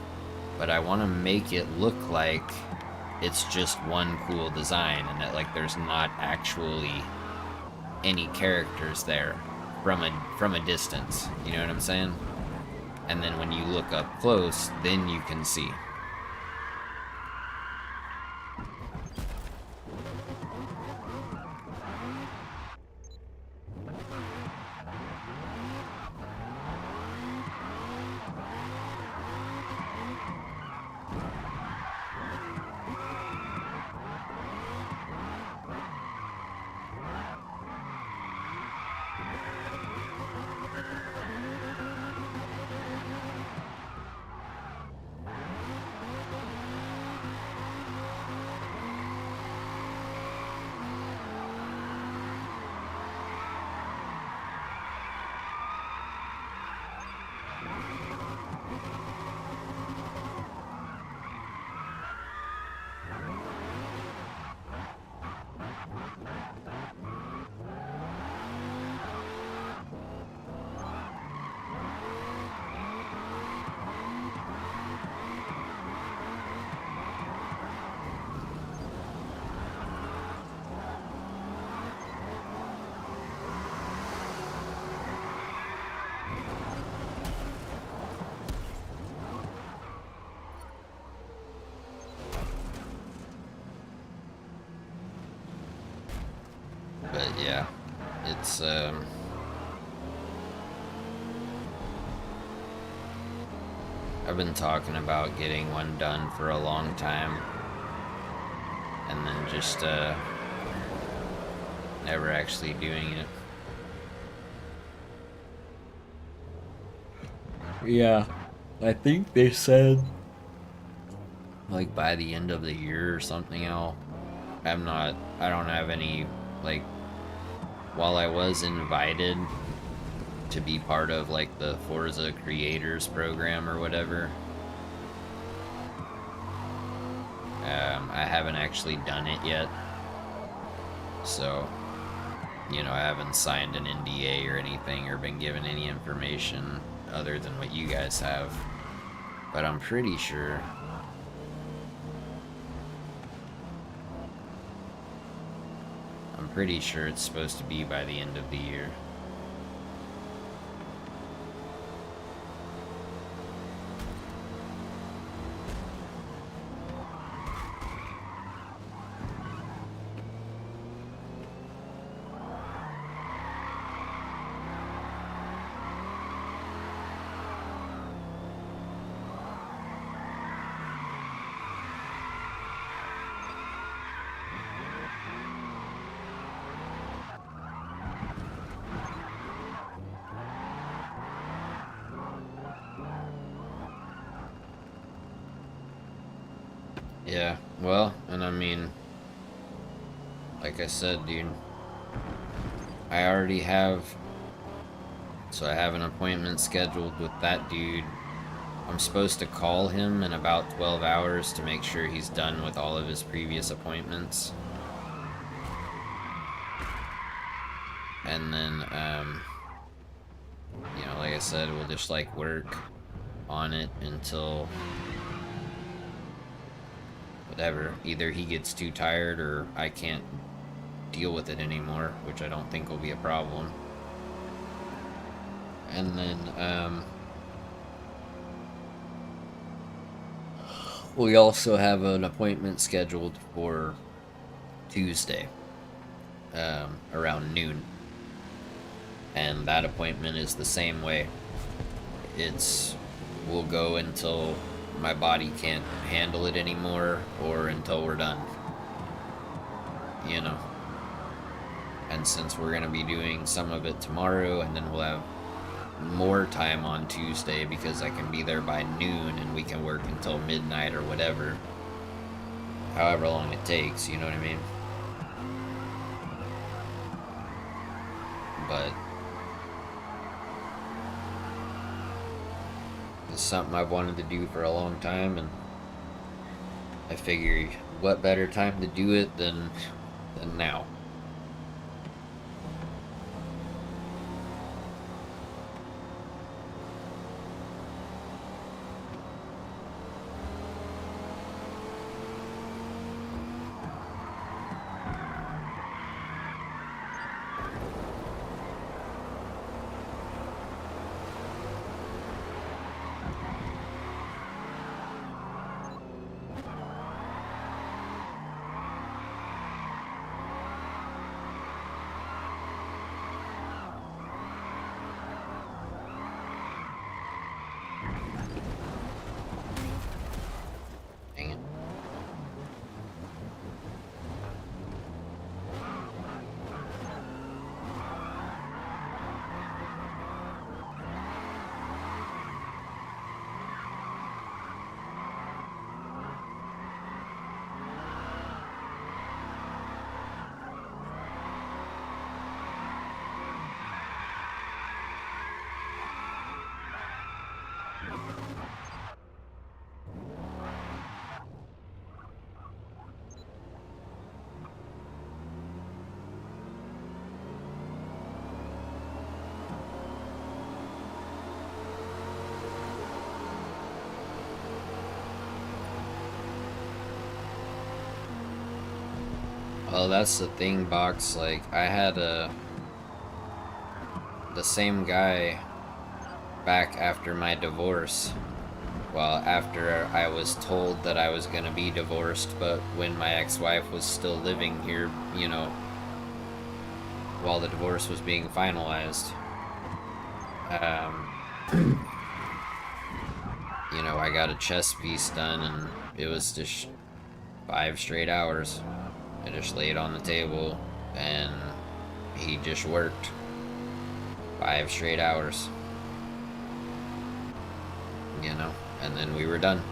but I want to make it look like it's just one cool design, and that like there's not actually any characters there from a distance, you know what I'm saying? And then when you look up close, then you can see. Yeah, it's I've been talking about getting one done for a long time, and then just never actually doing it. Yeah, I think they said. Like by the end of the year or something. I don't have any, like, while I was invited to be part of like the Forza creators program or whatever, I haven't actually done it yet. So, I haven't signed an NDA or anything or been given any information other than what you guys have. But I'm pretty sure it's supposed to be by the end of the year. Yeah, well, and I mean, like I said, dude, I already have, so I have an appointment scheduled with that dude. I'm supposed to call him in about 12 hours to make sure he's done with all of his previous appointments. And then, like I said, we'll just like work on it until whatever. Either he gets too tired or I can't deal with it anymore, which I don't think will be a problem. And then, we also have an appointment scheduled for Tuesday, around noon. And that appointment is the same way. It's We'll go until my body can't handle it anymore or until we're done. You know. And since we're going to be doing some of it tomorrow, and then we'll have more time on Tuesday because I can be there by noon and we can work until midnight or whatever. However long it takes, you know what I mean? But it's something I've wanted to do for a long time, and I figure what better time to do it than now. Dang it. Well, that's the thing, Box. Like, I had the same guy back after my divorce. Well, after I was told that I was gonna be divorced, but when my ex-wife was still living here, while the divorce was being finalized. You know, I got a chess piece done, and it was just 5 straight hours. I just laid on the table, and he just worked 5 straight hours. You know, and then we were done.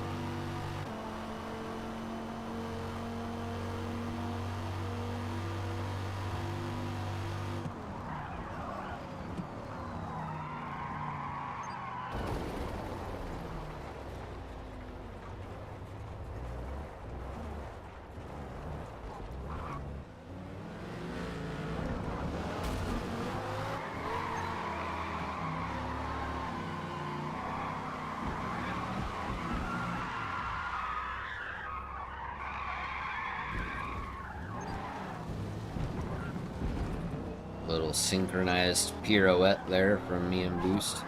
Little synchronized pirouette there from me and Boost.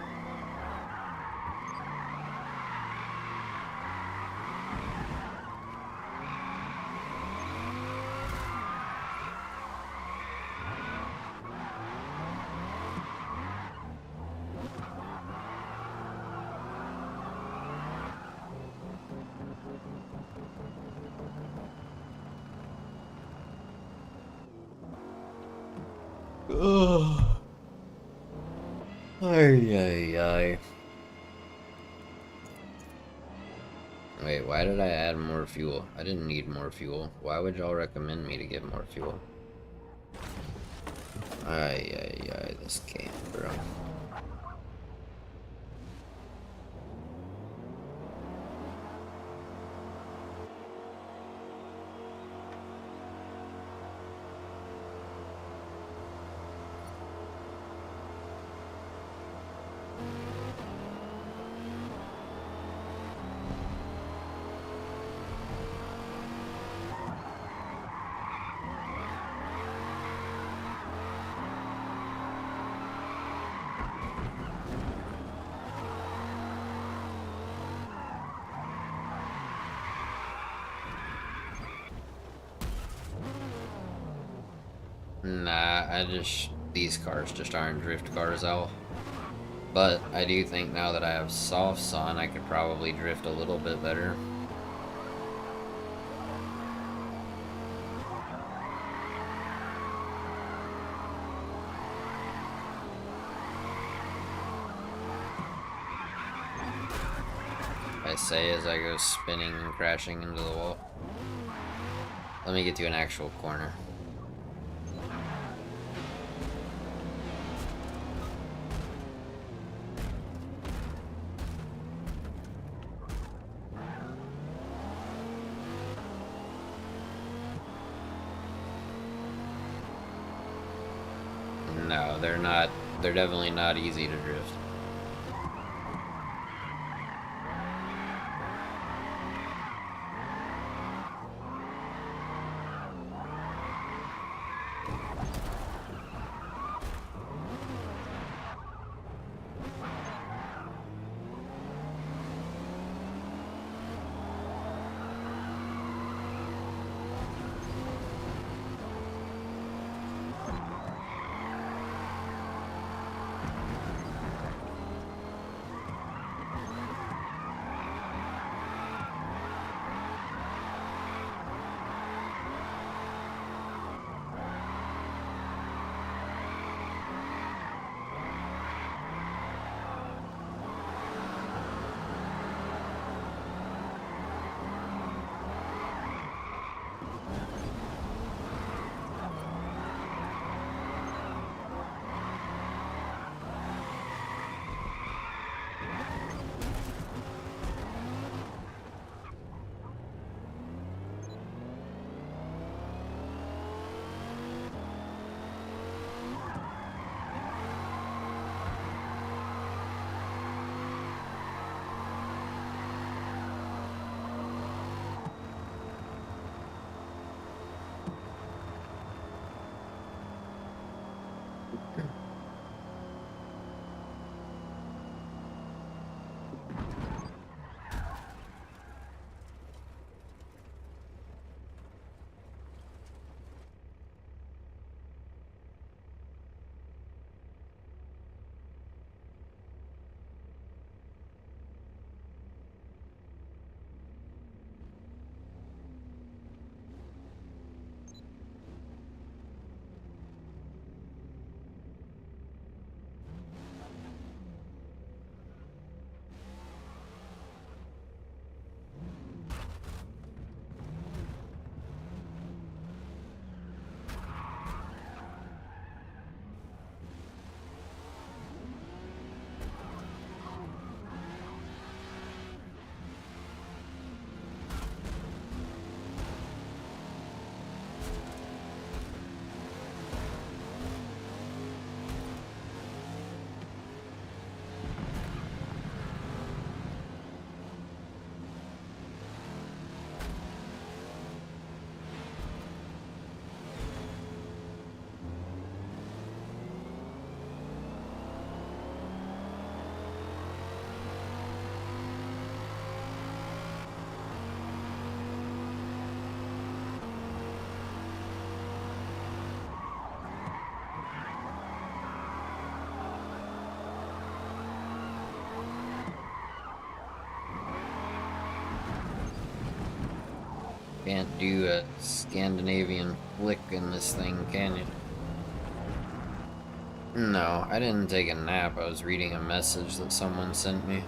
Ugh. Ay, ay, ay. Wait, why did I add more fuel? I didn't need more fuel. Why would y'all recommend me to get more fuel? Ay, ay, ay, this game, bro. Nah, these cars just aren't drift cars out. But I do think now that I have softs on, I could probably drift a little bit better. I say as I go spinning and crashing into the wall. Let me get to an actual corner. No, they're not. They're definitely not easy to drift. Can't do a Scandinavian flick in this thing, can you? No, I didn't take a nap. I was reading a message that someone sent me.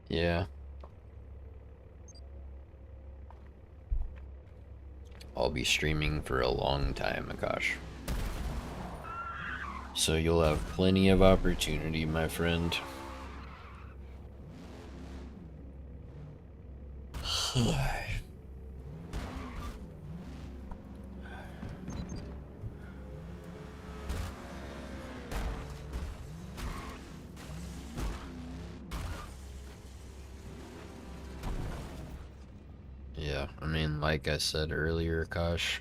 Yeah. I'll be streaming for a long time, Akash. So you'll have plenty of opportunity, my friend. Yeah, I mean, like I said earlier, Akash,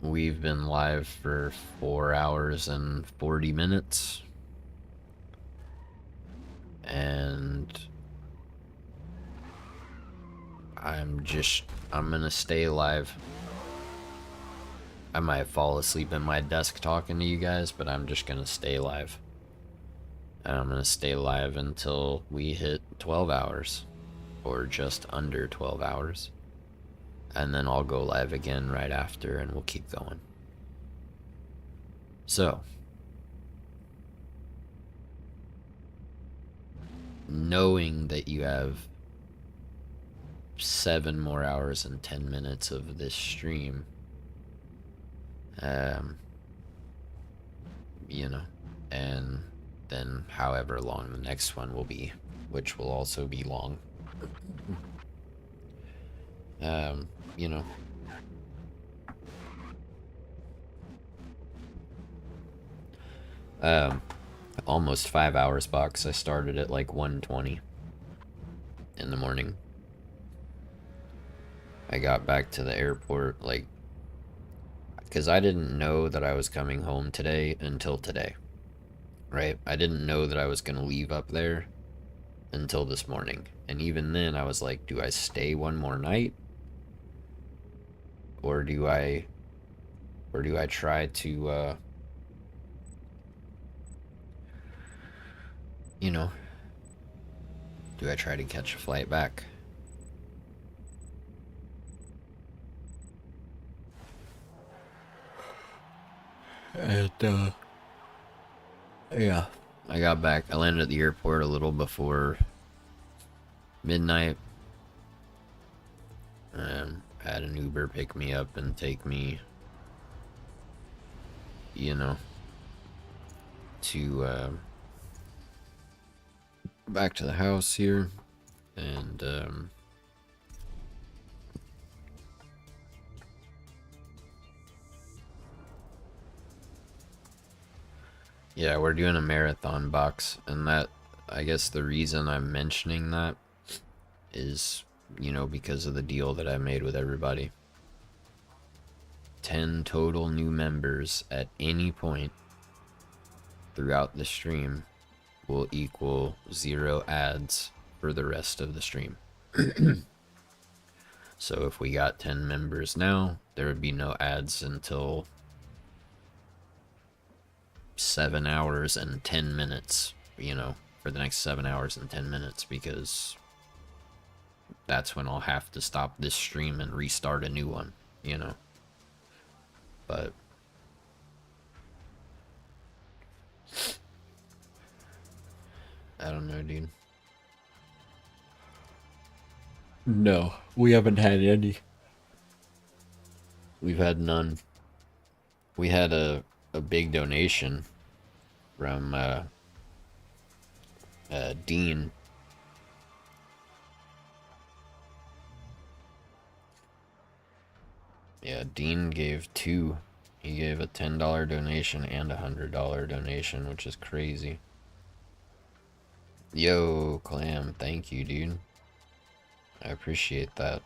we've been live for 4 hours and 40 minutes. And I'm gonna stay live. I might fall asleep in my desk talking to you guys, but I'm just gonna stay live. And I'm gonna stay live until we hit 12 hours, or just under 12 hours. And then I'll go live again right after, and we'll keep going. So, knowing that you have 7 more hours and 10 minutes of this stream, you know, and then however long the next one will be, which will also be long, you know, almost 5 hours box. I started at like 1:20 in the morning. I got back to the airport like, because I didn't know that I was coming home today until today, right? I didn't know that I was going to leave up there until this morning. And even then I was like, do I stay one more night? Or do I try to, you know, do I try to catch a flight back? And, yeah, I got back. I landed at the airport a little before midnight. Had an Uber pick me up and take me, you know, to, back to the house here. And, yeah, we're doing a marathon box, and that, I guess the reason I'm mentioning that is, you know, because of the deal that I made with everybody. 10 total new members at any point throughout the stream will equal 0 ads for the rest of the stream. So if we got 10 members now, there would be no ads until 7 hours and 10 minutes, you know, for the next 7 hours and 10 minutes, because that's when I'll have to stop this stream and restart a new one, you know. But don't know, dude. No, we haven't had any. We've had none. We had a big donation from Dean. Yeah, Dean gave two. He gave a $10 donation and a $100 donation, which is crazy. Yo, Clam, thank you, dude. I appreciate that.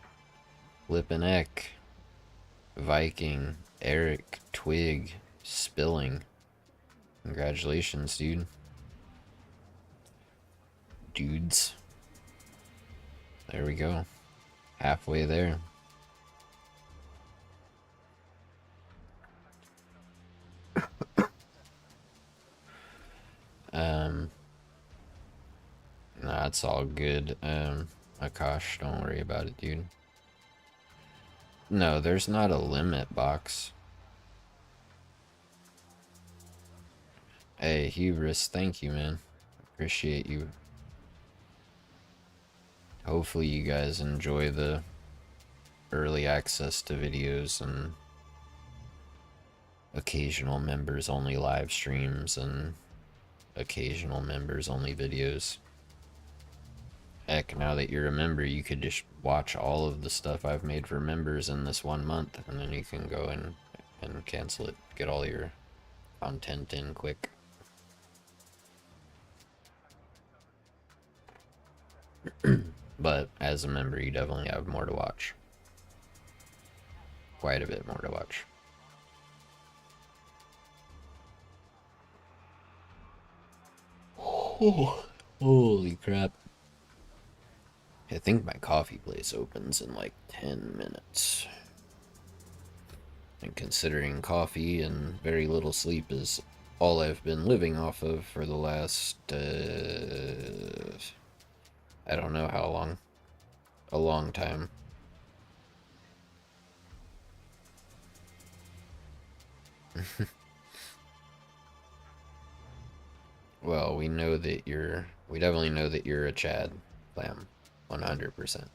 Flippin' Eck, Viking, Eric, Twig, Spilling. Congratulations, dude. Dudes. There we go. Halfway there. Nah, it's all good. Akash, don't worry about it, dude. No, there's not a limit box. Hey, Hubris, thank you, man. Appreciate you. Hopefully you guys enjoy the early access to videos and occasional members only live streams and occasional members only videos. Heck, now that you're a member, you could just watch all of the stuff I've made for members in this 1 month, and then you can go and cancel it, get all your content in quick. But as a member, you definitely have more to watch. Quite a bit more to watch. Oh, holy crap. I think my coffee place opens in like 10 minutes. And considering coffee and very little sleep is all I've been living off of for the last, I don't know how long. A long time. Well, we definitely know that you're a Chad, Lamb. 100%.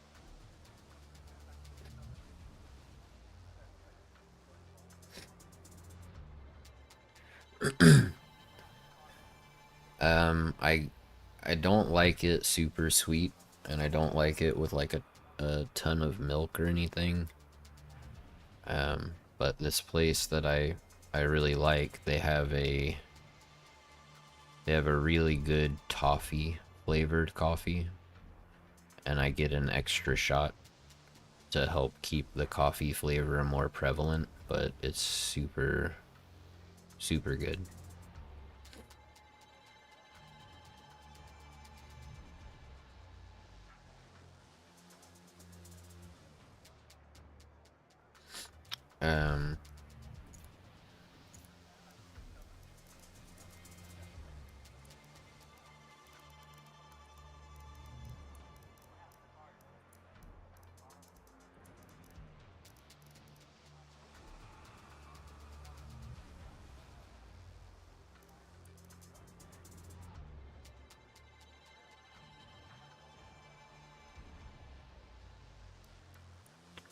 I don't like it super sweet, and I don't like it with like a ton of milk or anything. But this place that I really like, they have a really good toffee flavored coffee, and I get an extra shot to help keep the coffee flavor more prevalent, but it's super good. Um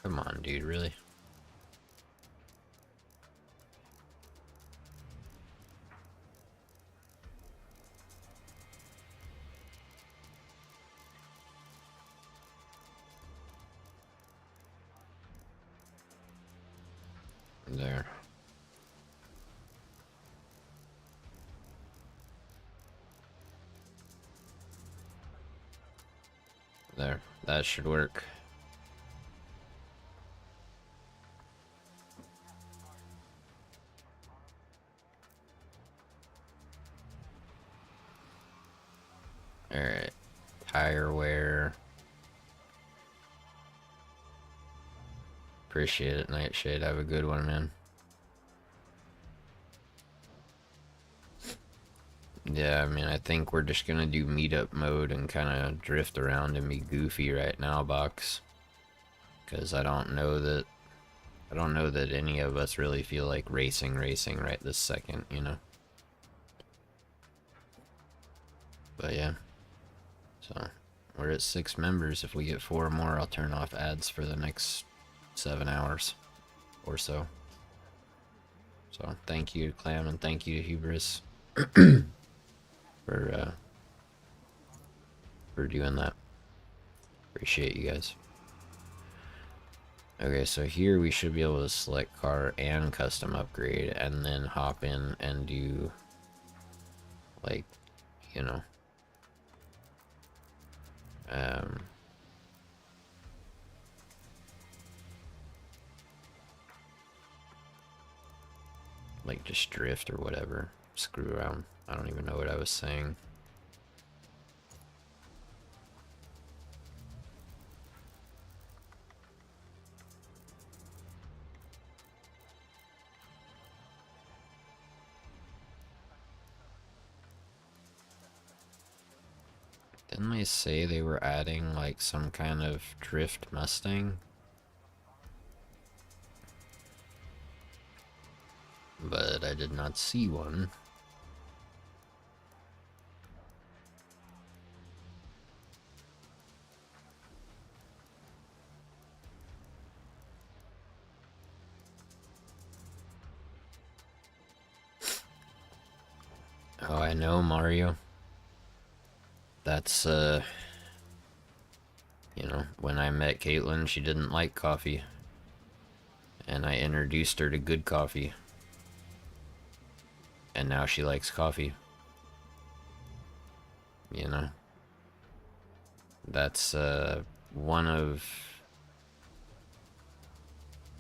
Come on, dude, really? There. There. That should work. Alright. Tire wear. Appreciate it, Nightshade. Have a good one, man. Yeah, I mean, I think we're just gonna do meetup mode and kind of drift around and be goofy right now, Box. Because I don't know that any of us really feel like racing right this second, you know? But yeah. So we're at 6 members. If we get 4 more, I'll turn off ads for the next 7 hours or so. So thank you to Clam and thank you to Hubris for doing that. Appreciate you guys. Okay, so here we should be able to select car and custom upgrade and then hop in and do, like, you know, like just drift or whatever. Screw around. I don't even know what I was saying. Didn't they say they were adding like some kind of drift Mustang? But I did not see one. Oh, I know, Mario. That's, you know, when I met Caitlin, she didn't like coffee. And I introduced her to good coffee. And now she likes coffee. You know? That's, one of...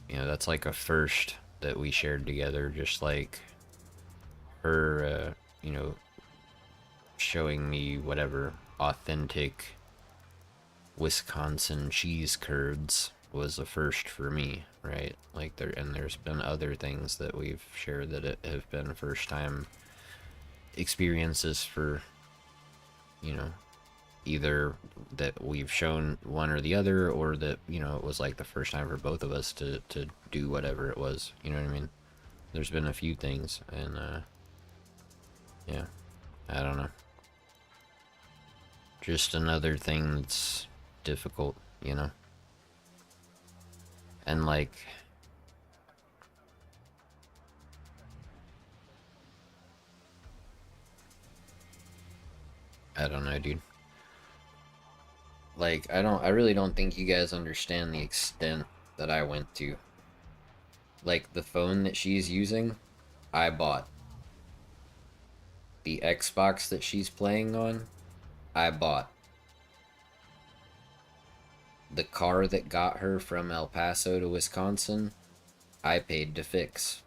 You know, that's like a first that we shared together, just like her, you know, showing me whatever authentic Wisconsin cheese curds was a first for me, right? Like there's been other things that we've shared that have been first time experiences for, you know, either that we've shown one or the other, or that, you know, it was like the first time for both of us to do whatever it was, you know what I mean? There's been a few things, and yeah, I don't know. Just another thing that's difficult, you know? And like, I don't know, dude. Like, I really don't think you guys understand the extent that I went to. Like, the phone that she's using, I bought. The Xbox that she's playing on, I bought. The car that got her from El Paso to Wisconsin, I paid to fix.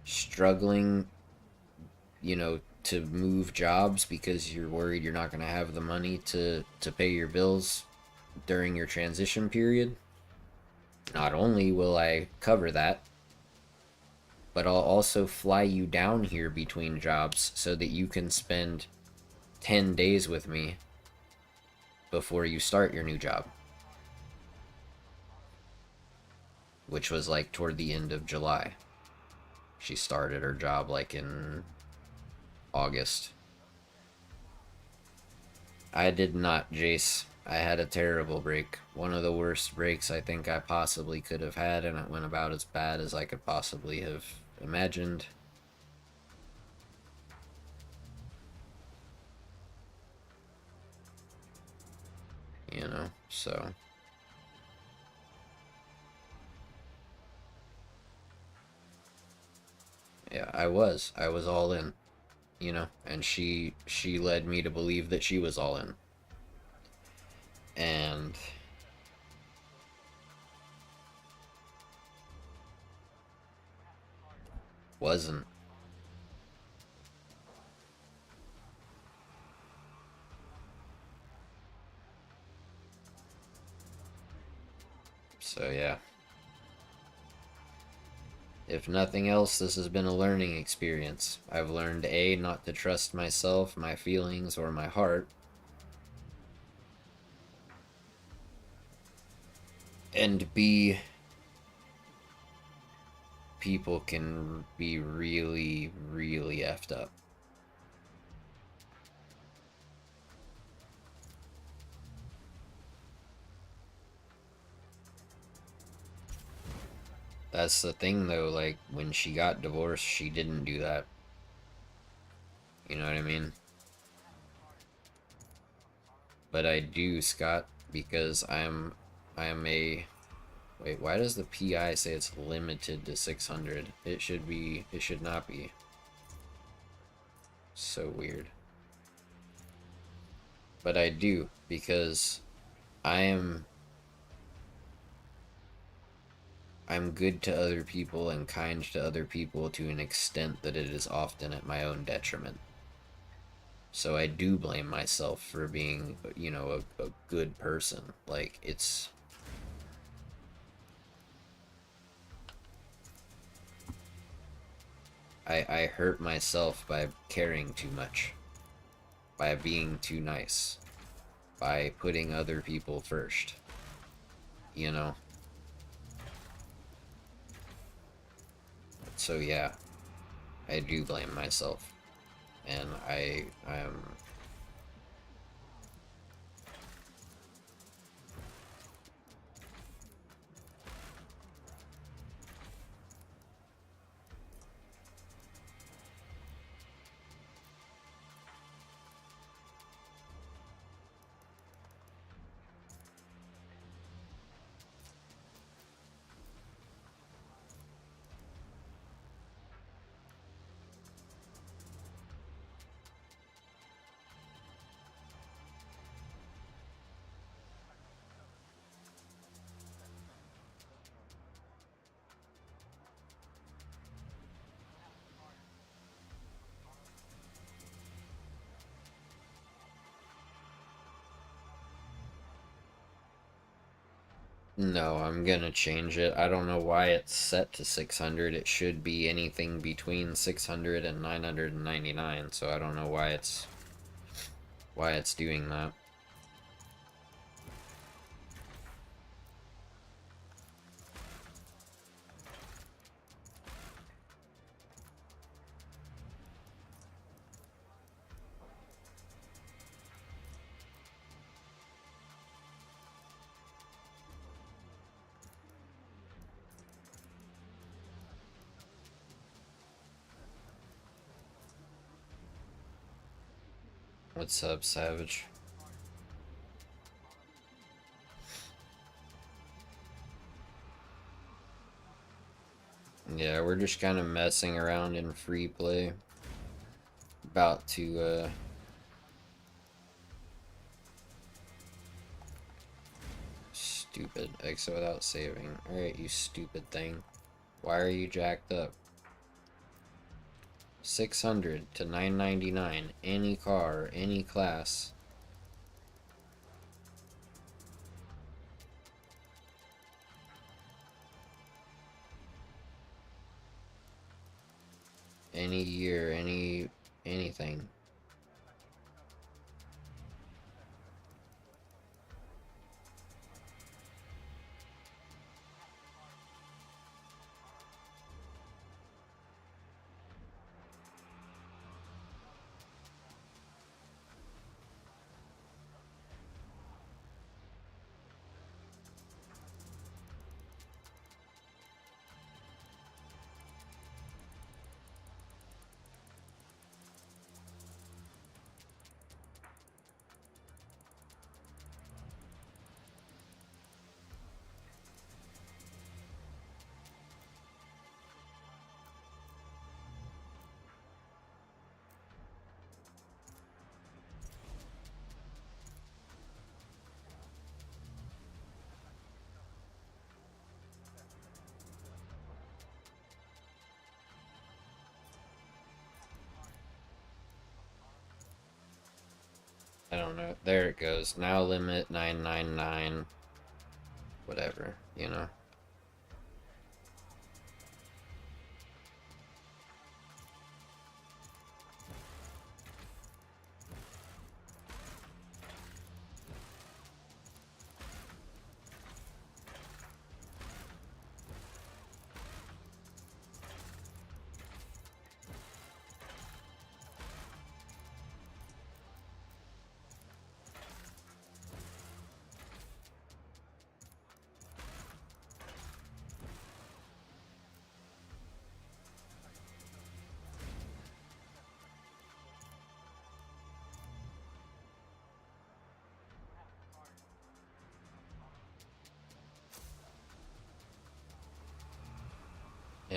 Struggling, you know, to move jobs because you're worried you're not going to have the money to pay your bills during your transition period. Not only will I cover that, but I'll also fly you down here between jobs so that you can spend 10 days with me before you start your new job. Which was like toward the end of July. She started her job like in August. I did not, Jace. I had a terrible break. One of the worst breaks I think I possibly could have had, and it went about as bad as I could possibly have imagined. You know, so... Yeah, I was all in, you know, and she led me to believe that she was all in. And wasn't. So yeah. If nothing else, this has been a learning experience. I've learned A, not to trust myself, my feelings, or my heart. And B, people can be really, really effed up. That's the thing though, like when she got divorced, she didn't do that. You know what I mean? But I do, Scott, because I am a wait, why does the PI say it's limited to 600? It should not be. So weird. But I do because I am I'm good to other people and kind to other people to an extent that it is often at my own detriment. So I do blame myself for being, a good person. Like, I hurt myself by caring too much, by being too nice, by putting other people first, you know? So yeah, I do blame myself. And I'm No, I'm gonna change it. I don't know why it's set to 600. It should be anything between 600 and 999, so I don't know why it's doing that. What's up, Savage? Yeah, we're just kind of messing around in free play. About to, stupid. Exit without saving. Alright, you stupid thing. Why are you jacked up? 600 to 999. Any car, any class. Any year, anything. I don't know. There it goes. Now limit 999. Whatever, you know.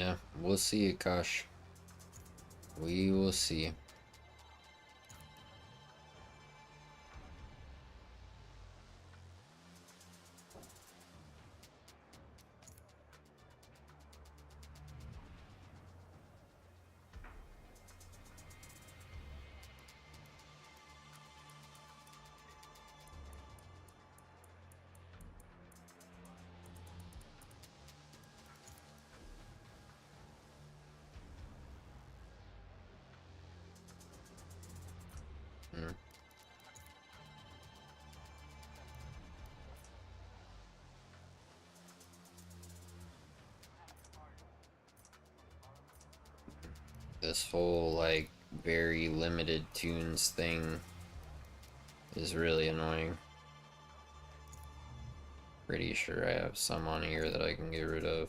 Yeah, we'll see, Akash. We will see. Mm. This whole, like, very limited tunes thing is really annoying. Pretty sure I have some on here that I can get rid of.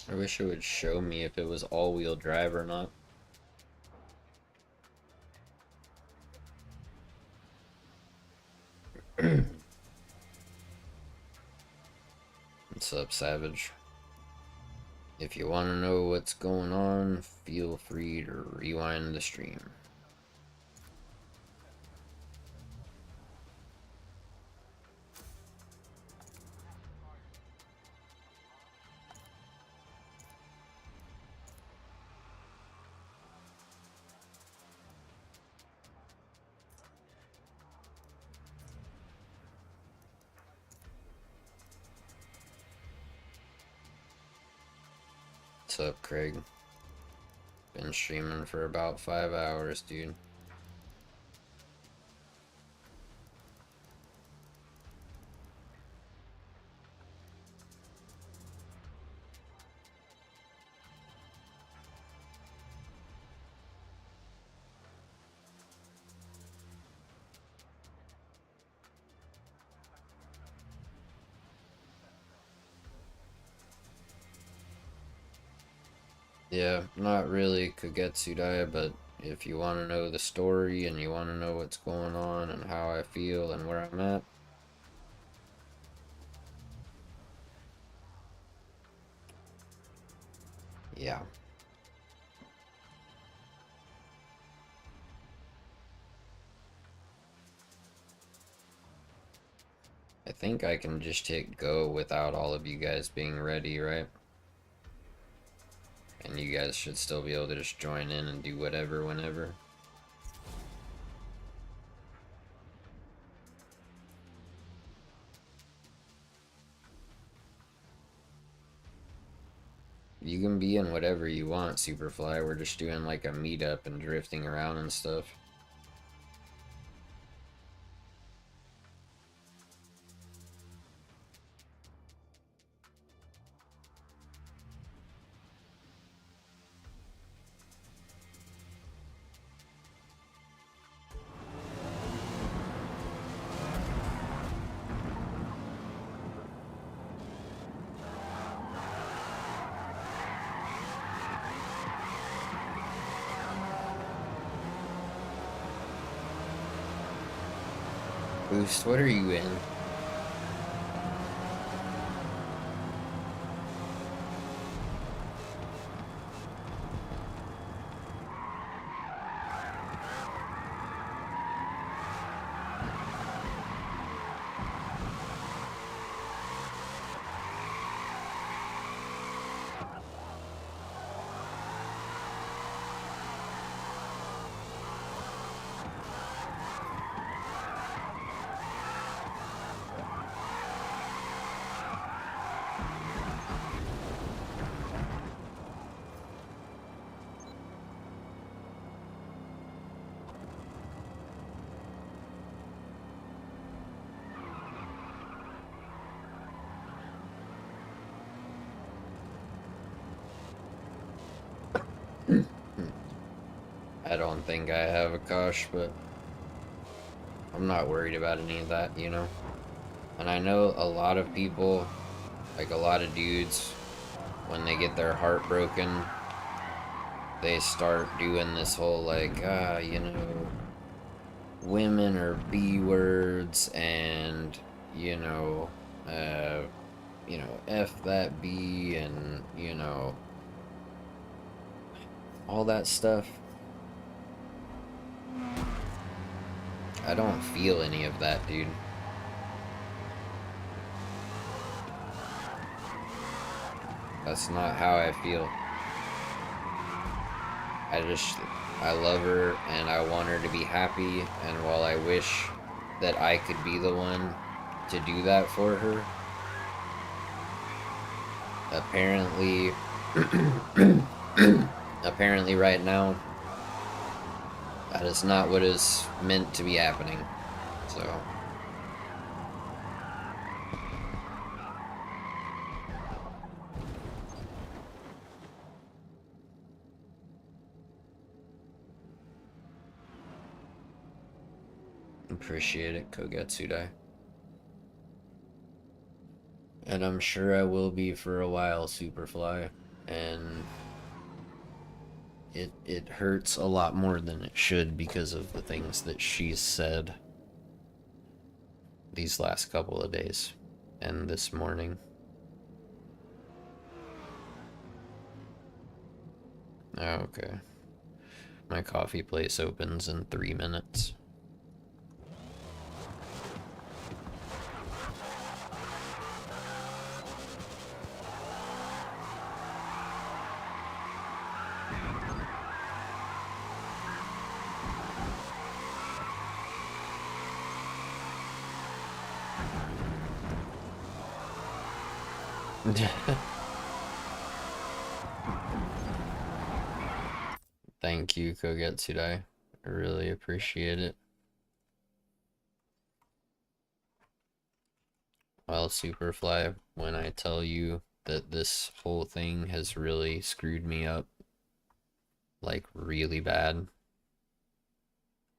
I wish it would show me if it was all-wheel drive or not. What's up, Savage? If you want to know what's going on, feel free to rewind the stream. What's up, Craig? Been streaming for about 5 hours, dude. Yeah, not really Kagetsudai, but if you want to know the story and you want to know what's going on and how I feel and where I'm at, yeah. I think I can just hit go without all of you guys being ready, right? And you guys should still be able to just join in and do whatever whenever. You can be in whatever you want, Superfly. We're just doing like a meetup and drifting around and stuff. Boost, what are you in? I don't think I have a Kosh, but I'm not worried about any of that, you know? And I know a lot of people, like a lot of dudes, when they get their heart broken, they start doing this whole, like, women are B words and, you know, uh, F that B and, all that stuff. I don't feel any of that, dude. That's not how I feel. I love her and I want her to be happy, and while I wish that I could be the one to do that for her, apparently, apparently right now, that is not what is meant to be happening. So, appreciate it, Kogetsudai. And I'm sure I will be for a while, Superfly. And it hurts a lot more than it should because of the things that she's said these last couple of days and this morning. Okay. My coffee place opens in 3 minutes. Thank you, Kogetsudai. I really appreciate it. Well, Superfly, when I tell you that this whole thing has really screwed me up, like really bad,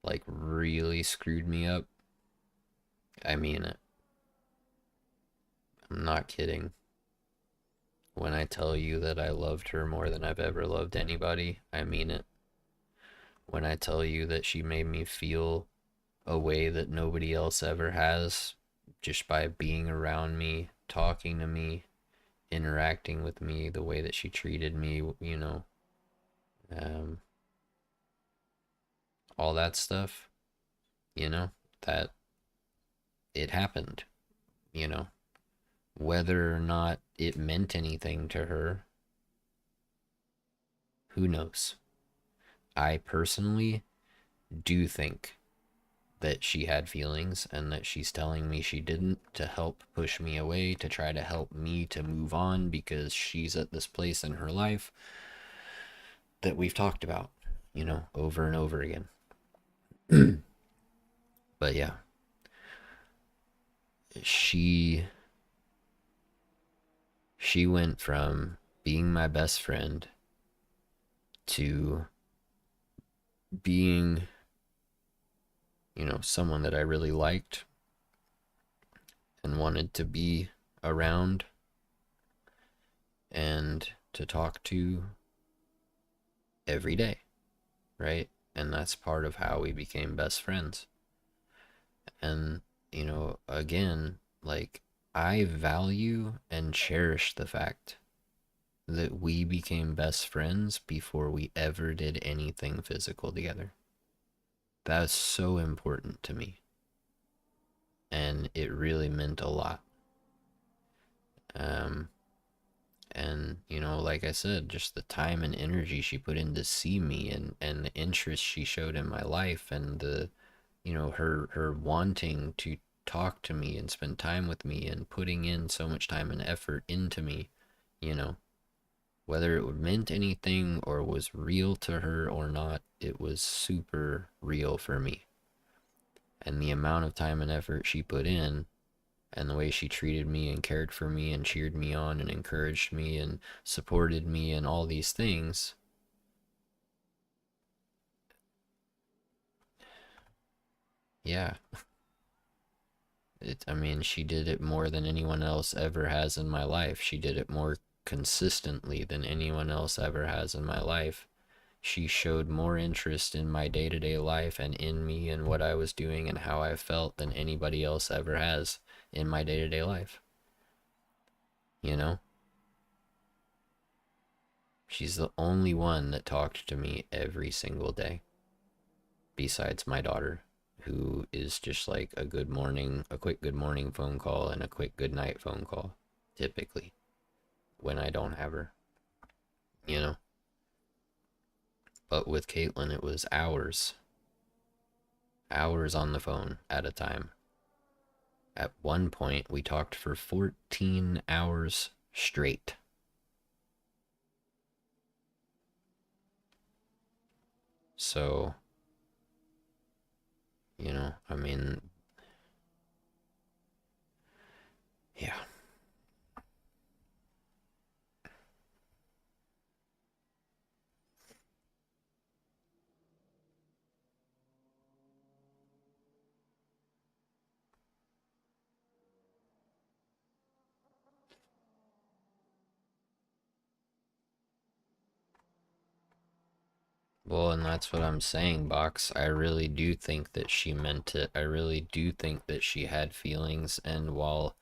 like really screwed me up, I mean it. I'm not kidding. When I tell you that I loved her more than I've ever loved anybody, I mean it. When I tell you that she made me feel a way that nobody else ever has, just by being around me, talking to me, interacting with me, the way that she treated me, um, all that stuff, that it happened, you know, whether or not it meant anything to her, who knows? I personally do think that she had feelings and that she's telling me she didn't to help push me away, to try to help me to move on because she's at this place in her life that we've talked about, over and over again. But yeah, she went from being my best friend to being, someone that I really liked and wanted to be around and to talk to every day, right? And that's part of how we became best friends. And you know, again, like, I value and cherish the fact that we became best friends before we ever did anything physical together. That's so important to me. And it really meant a lot. Um, and, you know, like I said, just the time and energy she put in to see me, and the interest she showed in my life, and the, you know, her wanting to talk to me and spend time with me and putting in so much time and effort into me, you know, whether it meant anything or was real to her or not, it was super real for me. And the amount of time and effort she put in, and the way she treated me and cared for me and cheered me on and encouraged me and supported me and all these things, yeah, I mean, she did it more than anyone else ever has in my life. She did it more consistently than anyone else ever has in my life. She showed more interest in my day-to-day life and in me and what I was doing and how I felt than anybody else ever has in my day-to-day life. You know? She's the only one that talked to me every single day, besides my daughter, who is just like a good morning, a quick good morning phone call and a quick good night phone call, typically, when I don't have her, you know? But with Caitlin, it was hours, hours on the phone at a time. At one point, we talked for 14 hours straight. So, you know, I mean, yeah. Well, and that's what I'm saying, Box. I really do think that she meant it. I really do think that she had feelings. And while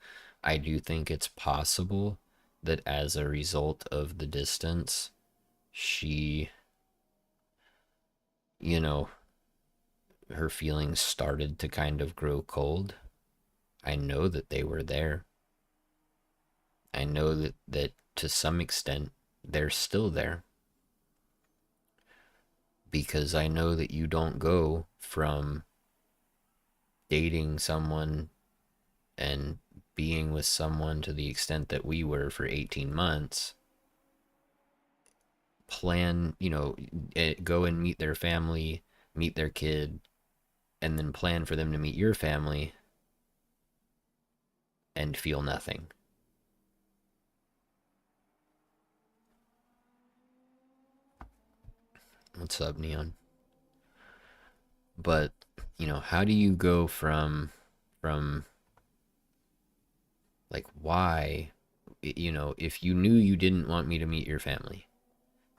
I do think it's possible that as a result of the distance, she, you know, her feelings started to kind of grow cold, I know that they were there. I know that to some extent they're still there, because I know that you don't go from dating someone and being with someone to the extent that we were for 18 months, plan, you know, go and meet their family, meet their kid, and then plan for them to meet your family and feel nothing. What's up, Neon? But, you know, how do you go from like, why, you know, if you knew you didn't want me to meet your family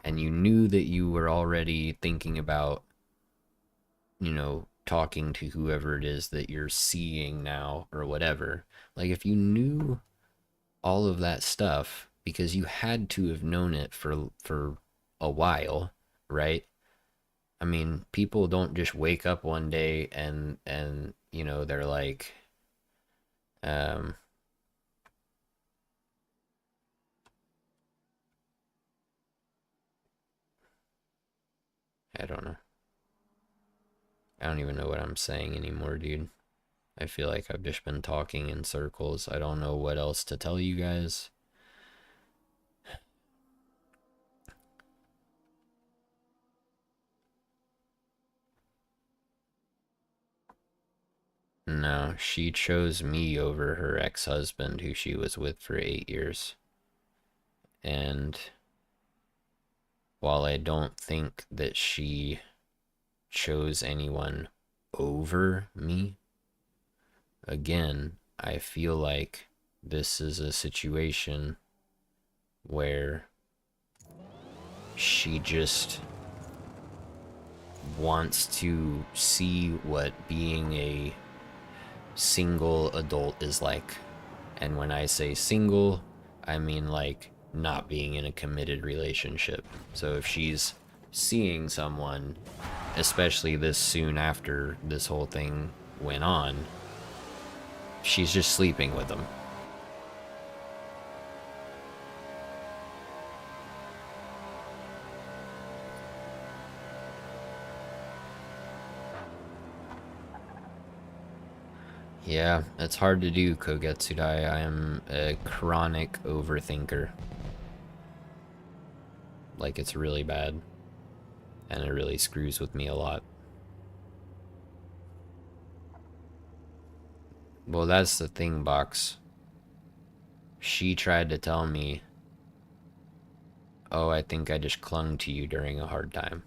and you knew that you were already thinking about, you know, talking to whoever it is that you're seeing now or whatever, like, if you knew all of that stuff, because you had to have known it for a while, right? I mean, people don't just wake up one day and you know, they're like, um I don't know. I don't even know what I'm saying anymore, dude. I feel like I've just been talking in circles. I don't know what else to tell you guys. No, she chose me over her ex-husband, who she was with for 8 years. And while I don't think that she chose anyone over me, again, I feel like this is a situation where she just wants to see what being single adult is like. And when I say single, I mean like not being in a committed relationship. So if she's seeing someone, especially this soon after this whole thing went on, she's just sleeping with them. Yeah, it's hard to do, Kogetsudai. I am a chronic overthinker. Like, it's really bad. And it really screws with me a lot. Well, that's the thing, Box. She tried to tell me, oh, I think I just clung to you during a hard time.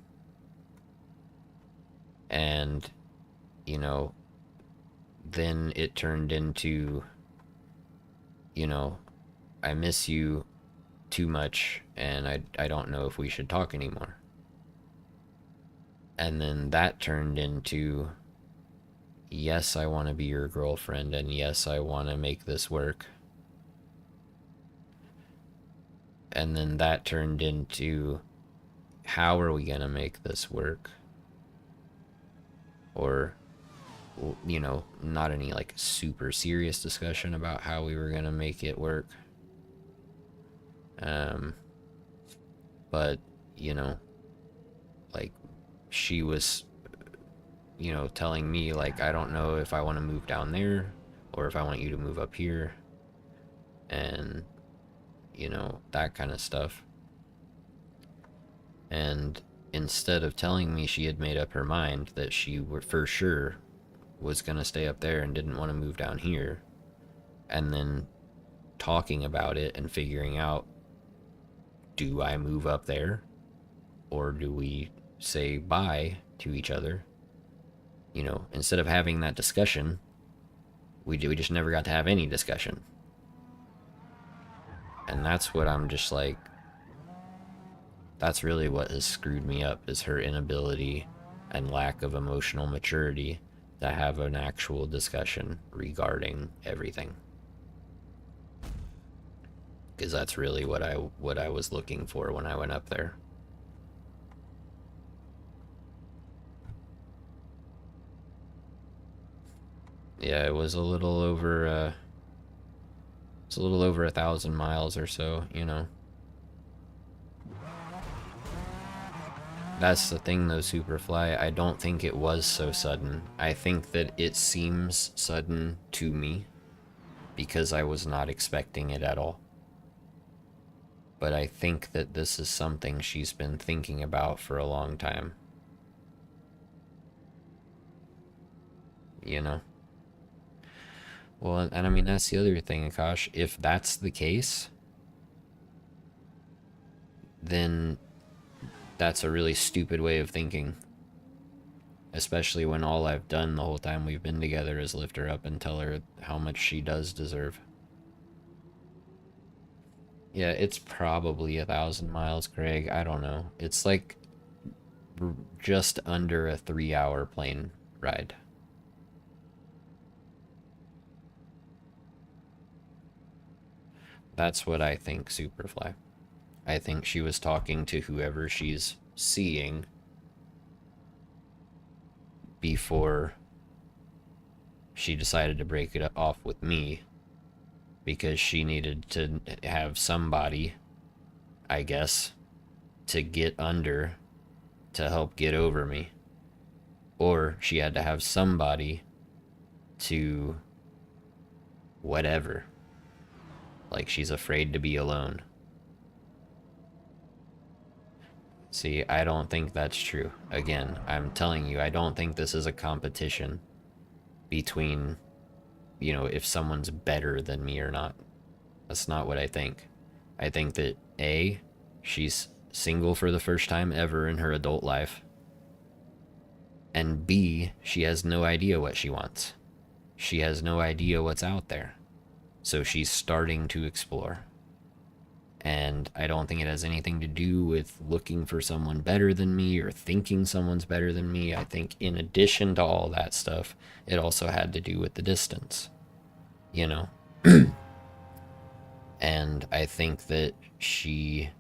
And, you know, then it turned into, you know, I miss you too much and I don't know if we should talk anymore. And then that turned into, yes, I want to be your girlfriend and yes, I want to make this work. And then that turned into, how are we going to make this work? Or, you know, not any like super serious discussion about how we were going to make it work. But, you know, like she was, you know, telling me like, I don't know if I want to move down there or if I want you to move up here. And, you know, that kind of stuff. And instead of telling me she had made up her mind that she were for sure was going to stay up there and didn't want to move down here, and then talking about it and figuring out, do I move up there or do we say bye to each other? You know, instead of having that discussion, we just never got to have any discussion. And that's what I'm just like, that's really what has screwed me up, is her inability and lack of emotional maturity to have an actual discussion regarding everything. Because that's really what I was looking for when I went up there. Yeah, it was a little over 1,000 miles or so, you know. That's the thing though, Superfly. I don't think it was so sudden. I think that it seems sudden to me because I was not expecting it at all. But I think that this is something she's been thinking about for a long time. You know? Well, and I mean, that's the other thing, Akash. If that's the case, then that's a really stupid way of thinking. Especially when all I've done the whole time we've been together is lift her up and tell her how much she does deserve. Yeah, it's probably 1,000 miles, Craig. I don't know. It's like just under a 3-hour plane ride. That's what I think, Superfly. I think she was talking to whoever she's seeing before she decided to break it off with me, because she needed to have somebody, I guess, to get under to help get over me. Or she had to have somebody to whatever. Like she's afraid to be alone. See, I don't think that's true. Again, I'm telling you, I don't think this is a competition between, you know, if someone's better than me or not. That's not what I think. I think that A, she's single for the first time ever in her adult life. And B, she has no idea what she wants. She has no idea what's out there. So she's starting to explore. And I don't think it has anything to do with looking for someone better than me or thinking someone's better than me. I think in addition to all that stuff, it also had to do with the distance, you know? And I think that she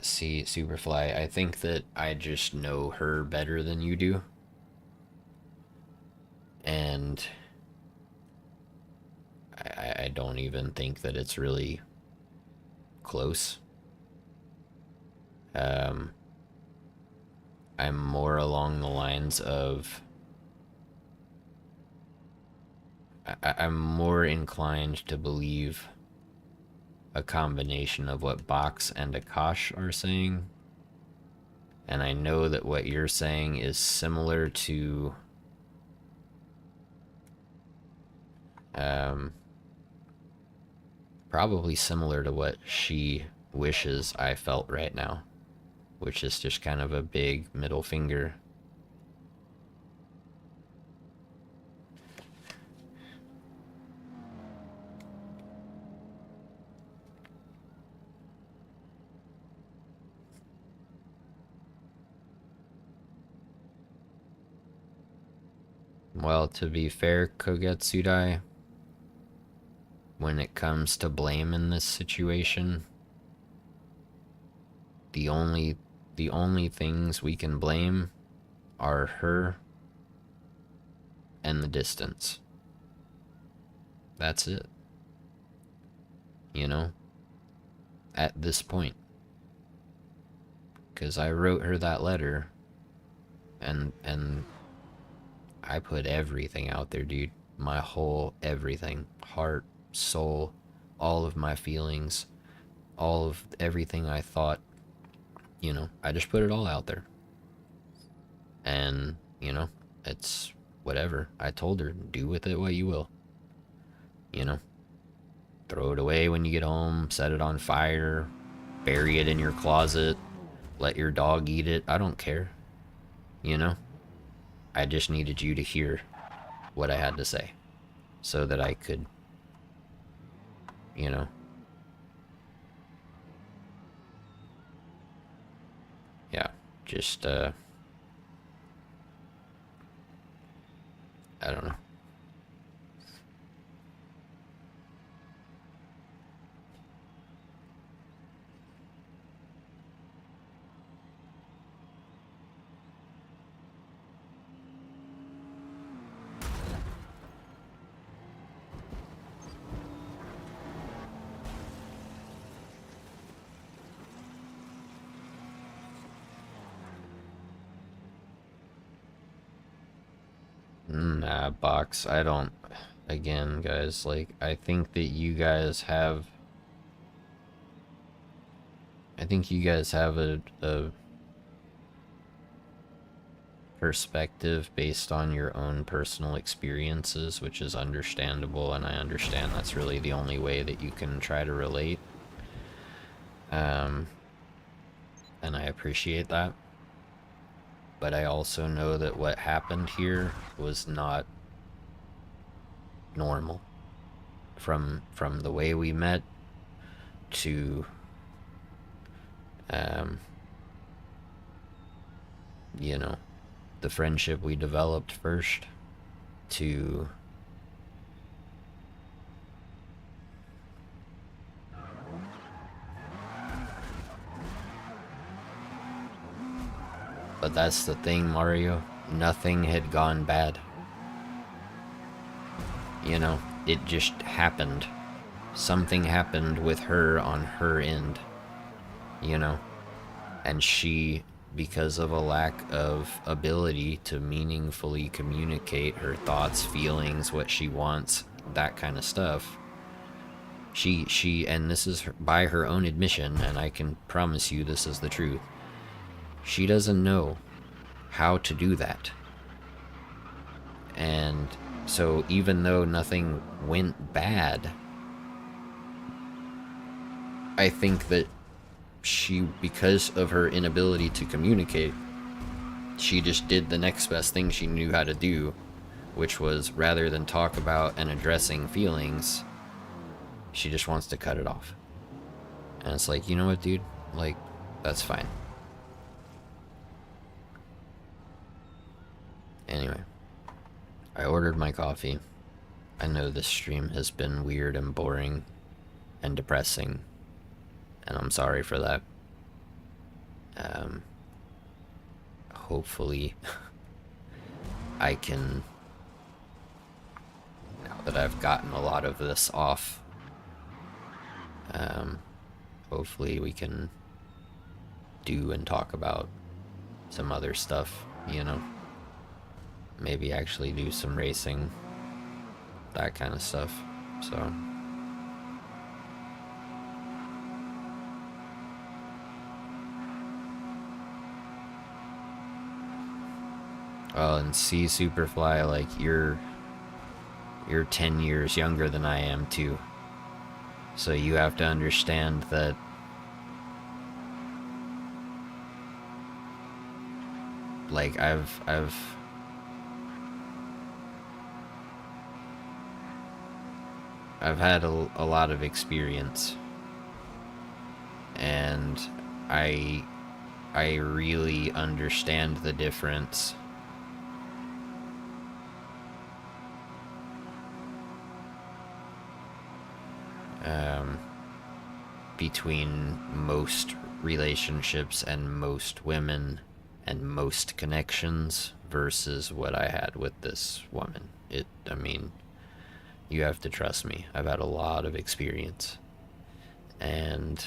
see, Superfly, I think that I just know her better than you do. And I don't even think that it's really close. I'm more along the lines of I'm more inclined to believe a combination of what Box and Akash are saying. And I know that what you're saying is similar to probably similar to what she wishes I felt right now, which is just kind of a big middle finger. Well, to be fair, Kogetsudai, when it comes to blame in this situation, the only things we can blame are her and the distance. That's it. You know? At this point. Because I wrote her that letter and I put everything out there, dude. My whole everything. Heart, soul, all of my feelings, all of everything I thought. You know, I just put it all out there. And, you know, it's whatever. I told her, do with it what you will. You know, throw it away when you get home, set it on fire, bury it in your closet, let your dog eat it. I don't care. You know, I just needed you to hear what I had to say so that I could, you know, yeah, just, I don't know. Nah, Box, I don't, again, guys, like, I think that you guys have, a perspective based on your own personal experiences, which is understandable, and I understand that's really the only way that you can try to relate. And I appreciate that. But I also know that what happened here was not normal. From the way we met to you know, the friendship we developed first to but that's the thing, Mario. Nothing had gone bad. You know, it just happened. Something happened with her on her end. You know? And she, because of a lack of ability to meaningfully communicate her thoughts, feelings, what she wants, that kind of stuff, she and this is by her own admission, and I can promise you this is the truth, she doesn't know how to do that. And so even though nothing went bad, I think that she, because of her inability to communicate, she just did the next best thing she knew how to do, which was, rather than talk about and addressing feelings, she just wants to cut it off. And it's like, you know what, dude? Like, that's fine. Anyway, I ordered my coffee. I know this stream has been weird and boring and depressing, and I'm sorry for that. Hopefully I can, now that I've gotten a lot of this off, hopefully we can do and talk about some other stuff, you know? Maybe actually do some racing, that kind of stuff, so. Oh, and see, Superfly, like, you're 10 years younger than I am, too. So you have to understand that like I've had a lot of experience, and I really understand the difference between most relationships and most women and most connections versus what I had with this woman. I mean, you have to trust me. I've had a lot of experience, and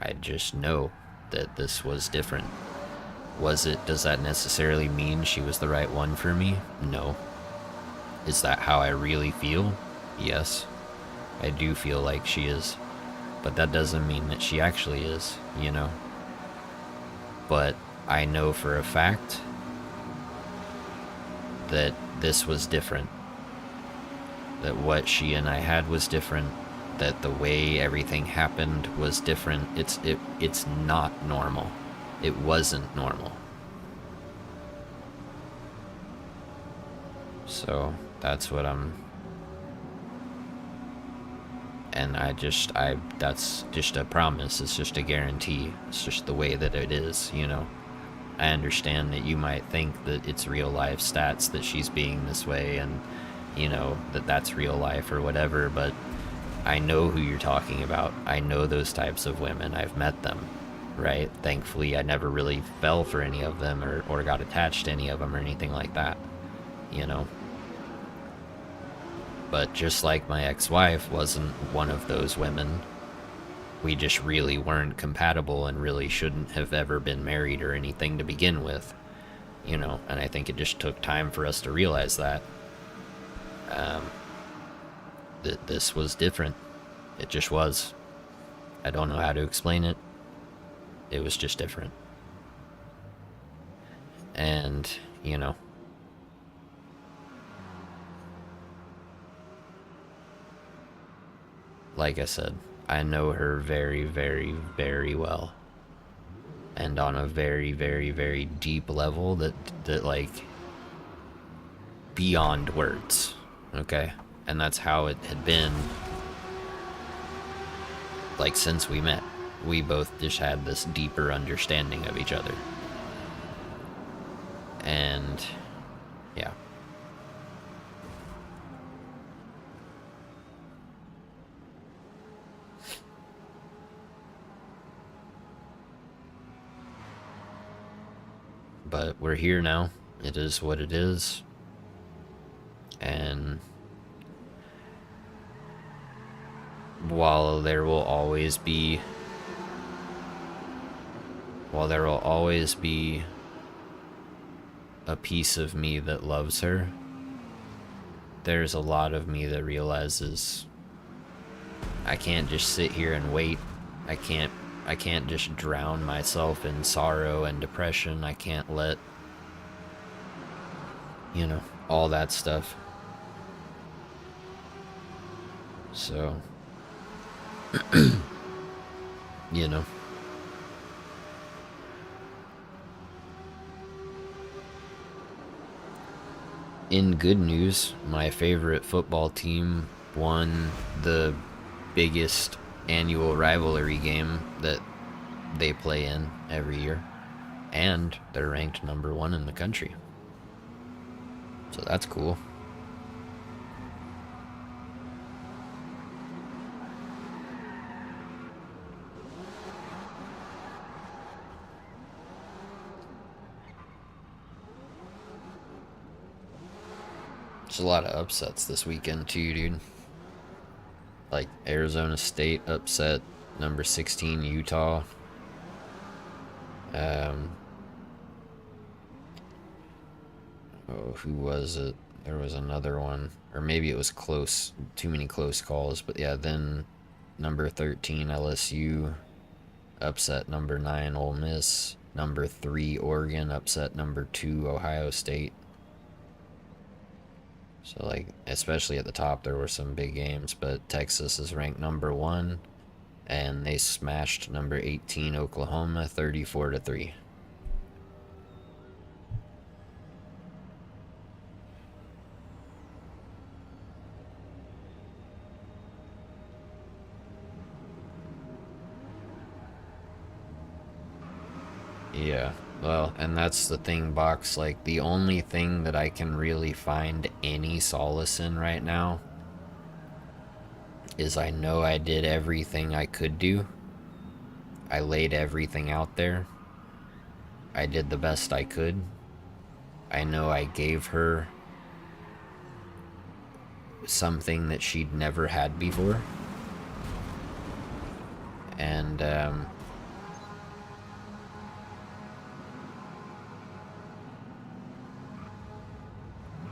I just know that this was different. Does that necessarily mean she was the right one for me? No. Is that how I really feel? Yes. I do feel like she is. But that doesn't mean that she actually is, you know? But I know for a fact that this was different. That what she and I had was different. That the way everything happened was different. It's not normal. It wasn't normal. So that's what and that's just a promise. It's just a guarantee. It's just the way that it is, you know. I understand that you might think that it's real life stats that she's being this way, and you know that that's real life or whatever, but I know who you're talking about. I know those types of women. I've met them, right? Thankfully, I never really fell for any of them or got attached to any of them or anything like that, you know. But just like my ex-wife wasn't one of those women, we just really weren't compatible and really shouldn't have ever been married or anything to begin with, you know. And I think it just took time for us to realize that that this was different. It just was. I don't know how to explain it. It was just different. And, you know, like I said, I know her very, very, very well. And on a very, very, very deep level that like, beyond words, okay? And that's how it had been, like, since we met. We both just had this deeper understanding of each other. And, yeah. But we're here now. It is what it is. And while there will always be a piece of me that loves her, there's a lot of me that realizes I can't just sit here and wait. I can't just drown myself in sorrow and depression. I can't let, you know, all that stuff. So, you know, in good news, my favorite football team won the biggest annual rivalry game that they play in every year, and they're ranked #1 in the country. So that's cool. There's a lot of upsets this weekend too, dude. Like Arizona State upset #16 Utah. Oh, who was it? There was another one, or maybe it was close. Too many close calls, but yeah. Then #13 LSU upset #9 Ole Miss. #3 Oregon upset #2 Ohio State. So like, especially at the top, there were some big games. But Texas is ranked #1, and they smashed #18 Oklahoma 34-3. Yeah, well, and that's the thing, Box. Like, the only thing that I can really find any solace in right now is I know I did everything I could do. I laid everything out there. I did the best I could. I know I gave her something that she'd never had before. And,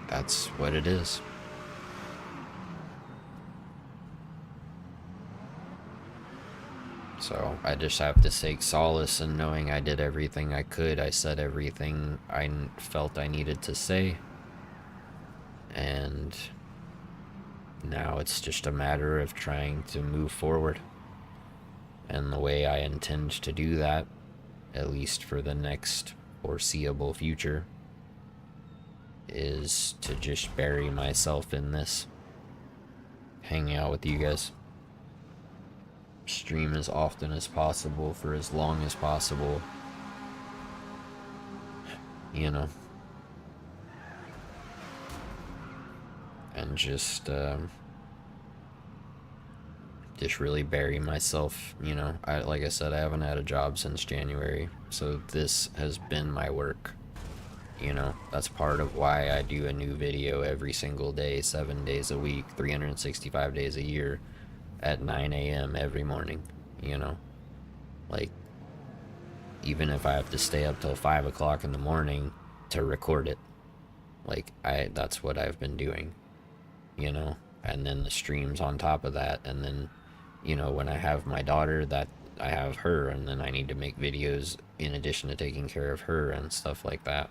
that's what it is. So I just have to take solace in knowing I did everything I could. I said everything I felt I needed to say. And now it's just a matter of trying to move forward. And the way I intend to do that, at least for the next foreseeable future, is to just bury myself in this. Hanging out with you guys. Stream as often as possible for as long as possible. You know. And just really bury myself, you know. Like I said, I haven't had a job since January, so this has been my work. You know, that's part of why I do a new video every single day, 7 days a week, 365 days a year, at 9 a.m. every morning, you know. Like, even if I have to stay up till 5 o'clock in the morning to record it, like, that's what I've been doing, you know. And then the streams on top of that, and then, you know, when I have my daughter, that I have her, and then I need to make videos in addition to taking care of her and stuff like that.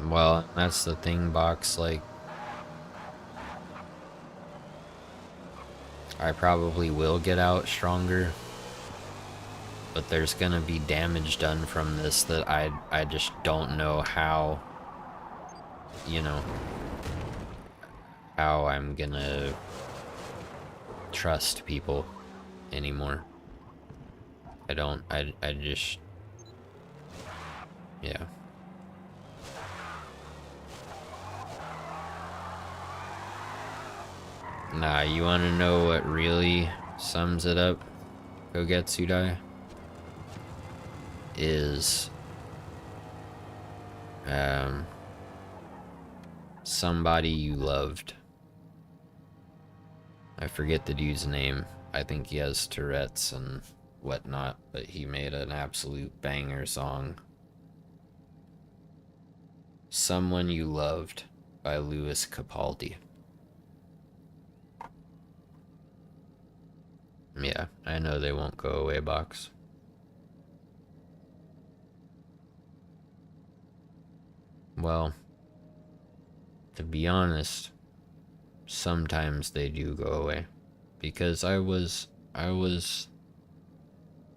Well, that's the thing, Box. Like, I probably will get out stronger, but there's gonna be damage done from this that I just don't know how, you know, how I'm gonna trust people anymore. I just, yeah. Nah, you wanna know what really sums it up, Kogetsudai? Is, somebody you loved. I forget the dude's name. I think he has Tourette's and whatnot, but he made an absolute banger song. Someone You Loved by Louis Capaldi. Yeah, I know they won't go away, Box. Well, to be honest, sometimes they do go away. Because I was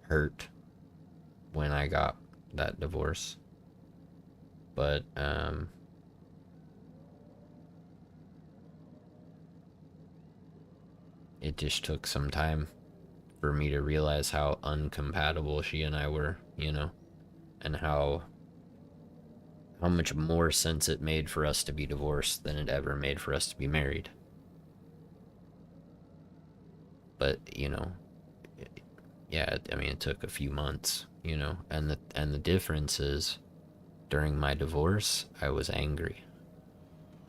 hurt when I got that divorce. But it just took some time for me to realize how uncompatible she and I were, and how much more sense it made for us to be divorced than it ever made for us to be married. But, yeah, I mean, it took a few months, and the difference is during my divorce, I was angry.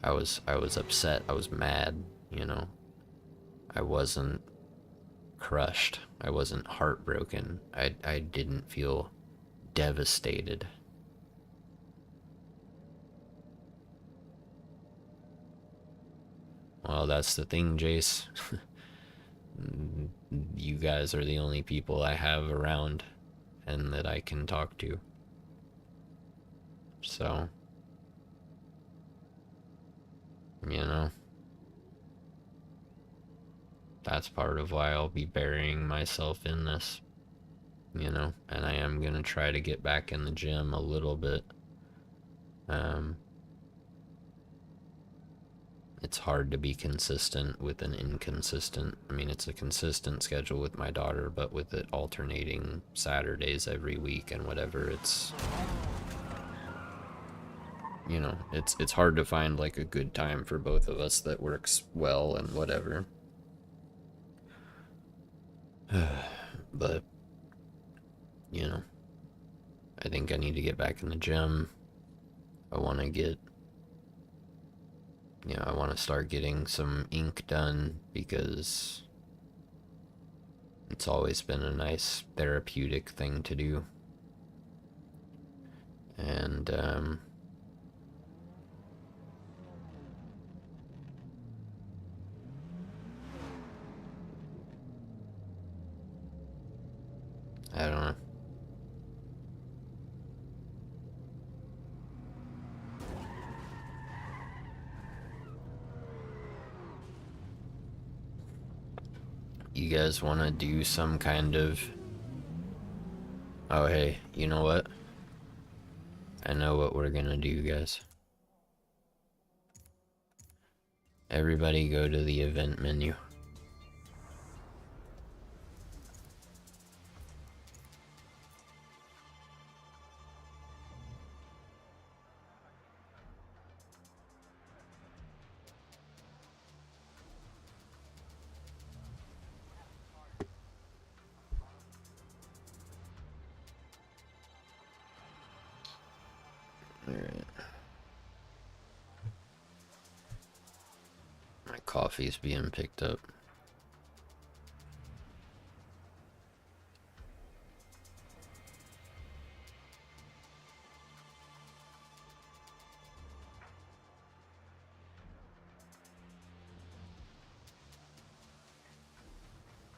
I was upset. I was mad, I wasn't crushed. I wasn't heartbroken. I didn't feel devastated. Well, that's the thing, Jace. You guys are the only people I have around and that I can talk to. So, you know, that's part of why I'll be burying myself in this, and I am gonna try to get back in the gym a little bit. Um, it's hard to be consistent with an inconsistent. I mean, it's a consistent schedule with my daughter, but with it alternating Saturdays every week and whatever, it's hard to find like a good time for both of us that works well and whatever. But, you know, I think I need to get back in the gym. I want to get, I want to start getting some ink done because it's always been a nice therapeutic thing to do. And, I don't know. You guys want to do some kind of... Oh, hey, you know what? I know what we're gonna do, guys. Everybody go to the event menu. Alright. My coffee's being picked up.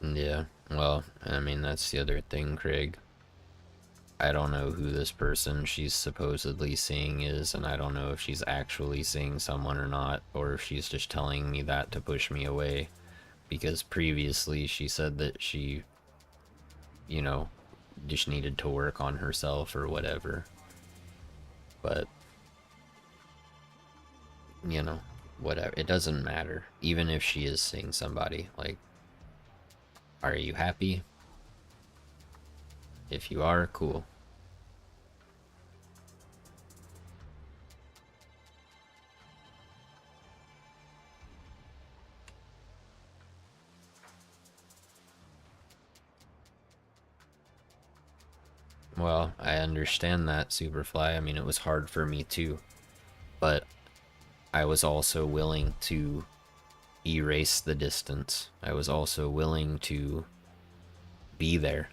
Yeah, well, I mean, that's the other thing, Craig. I don't know who this person she's supposedly seeing is, and I don't know if she's actually seeing someone or not, or if she's just telling me that to push me away. Because previously she said that she, you know, just needed to work on herself or whatever. But, whatever. It doesn't matter. Even if she is seeing somebody, like, are you happy? If you are, cool. Well, I understand that, Superfly. I mean, it was hard for me too. But I was also willing to erase the distance. I was also willing to be there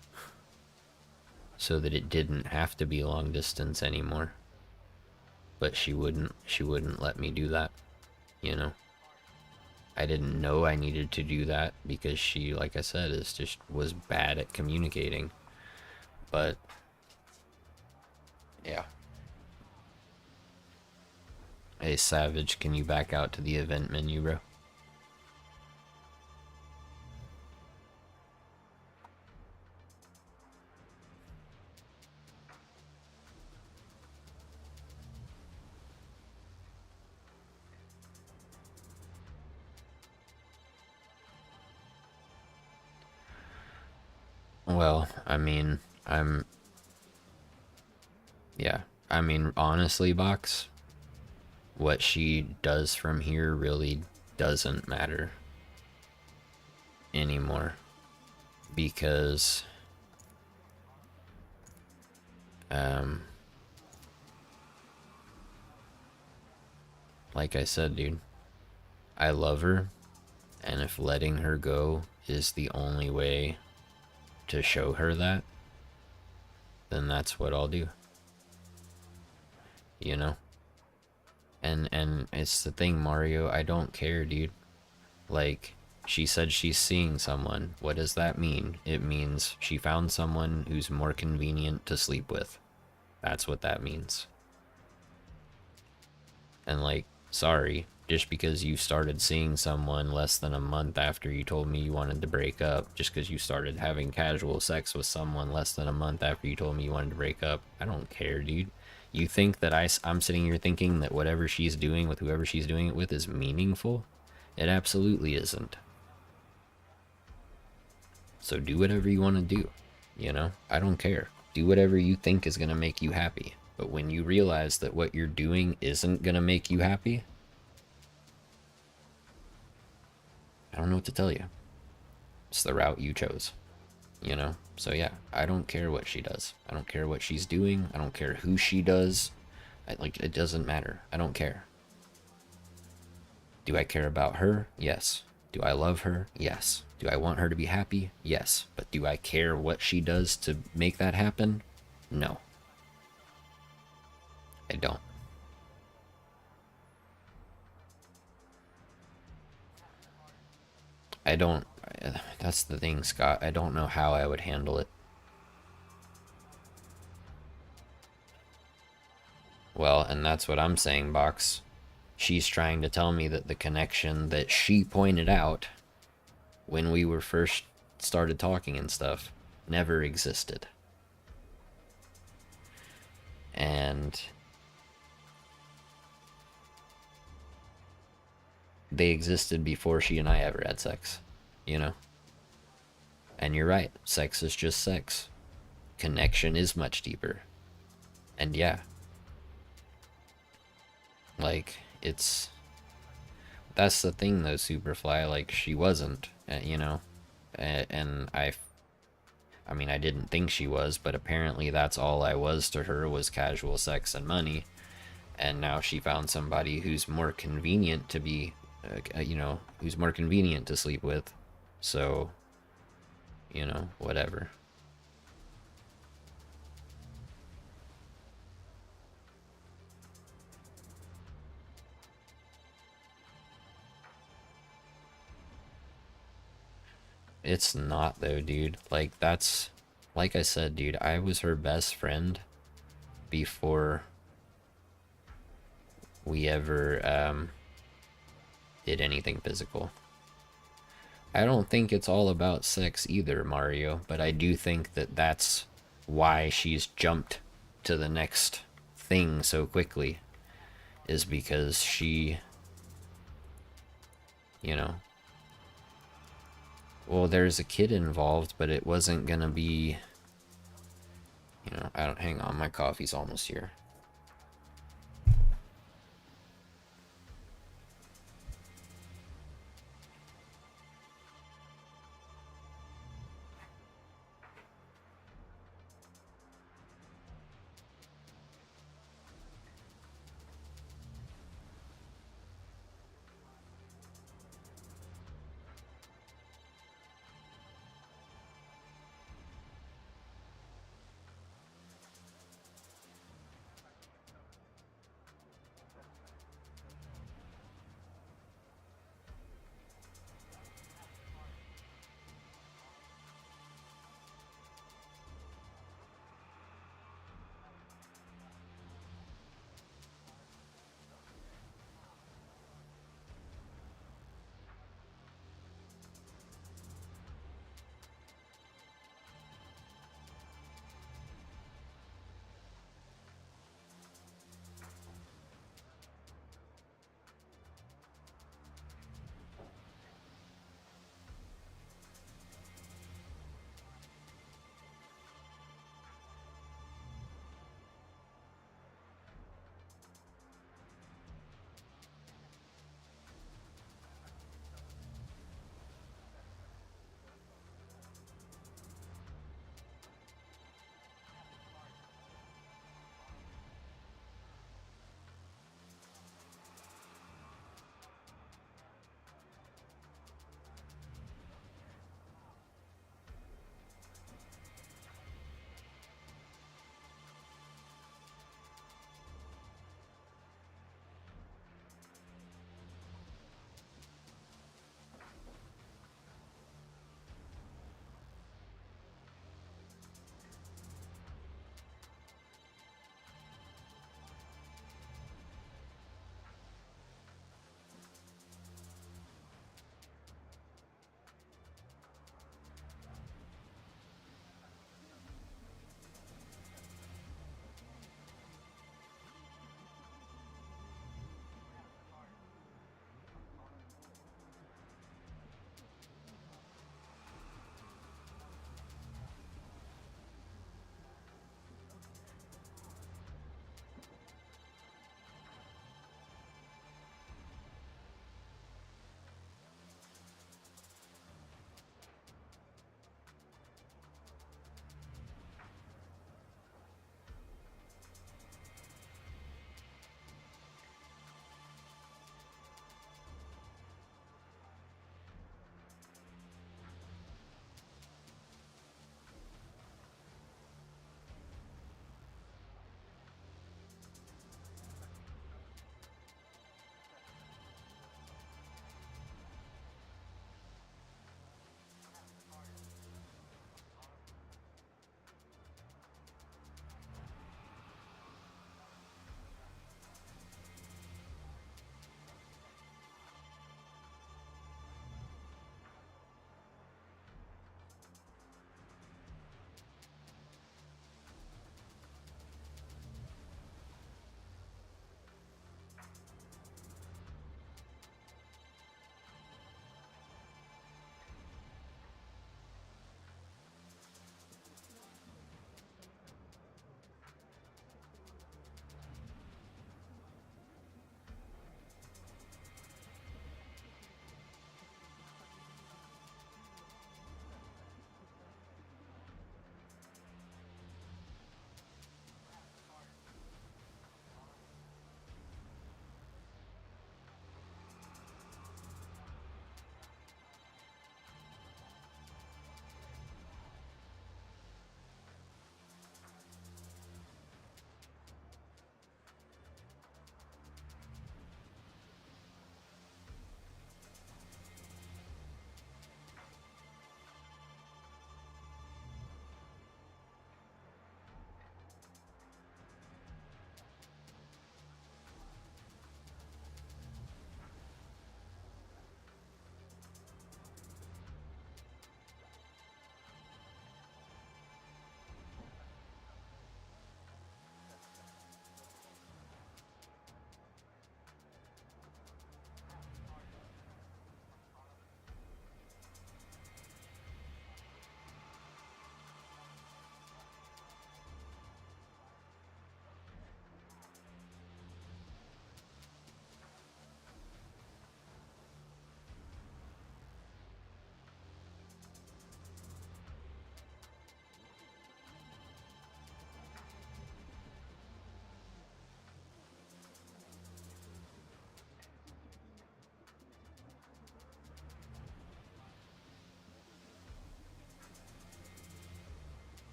so that it didn't have to be long distance anymore. But she wouldn't let me do that, you know. I didn't know I needed to do that because she, like I said, was bad at communicating. But yeah. Hey, Savage, can you back out to the event menu, bro? Well, I mean, yeah. I mean, honestly, Box, what she does from here really doesn't matter anymore. Because, um, like I said, dude, I love her, and if letting her go is the only way to show her that, then that's what I'll do. You know? And it's the thing, Mario, I don't care, dude. Like, she said she's seeing someone. What does that mean? It means she found someone who's more convenient to sleep with. That's what that means. And like, sorry, just because you started seeing someone less than a month after you told me you wanted to break up, just because you started having casual sex with someone less than a month after you told me you wanted to break up, I don't care, dude. You think that I'm sitting here thinking that whatever she's doing with whoever she's doing it with is meaningful? It absolutely isn't. So do whatever you want to do. You know, I don't care. Do whatever you think is going to make you happy. But when you realize that what you're doing isn't going to make you happy, I don't know what to tell you. It's the route you chose, you know? So yeah, I don't care what she does. I don't care what she's doing. I don't care who she does. Like, it doesn't matter. I don't care. Do I care about her? Yes. Do I love her? Yes. Do I want her to be happy? Yes. But do I care what she does to make that happen? No. I don't. I don't. That's the thing, Scott. I don't know how I would handle it. Well, and that's what I'm saying, Box. She's trying to tell me that the connection that she pointed out when we were first started talking and stuff never existed. And they existed before she and I ever had sex, you know? And you're right, sex is just sex. Connection is much deeper. And yeah, like, it's. That's the thing, though, Superfly. Like, she wasn't, you know? And I mean, I didn't think she was, but apparently that's all I was to her was casual sex and money. And now she found somebody who's more convenient to be, you know, who's more convenient to sleep with. So, you know, whatever. It's not, though, dude. Like, that's, like I said, dude, I was her best friend before we ever did anything physical. I don't think it's all about sex either, Mario, but I do think that that's why she's jumped to the next thing so quickly, is because she, you know, well, there's a kid involved, but it wasn't gonna be, you know, I don't, hang on, my coffee's almost here.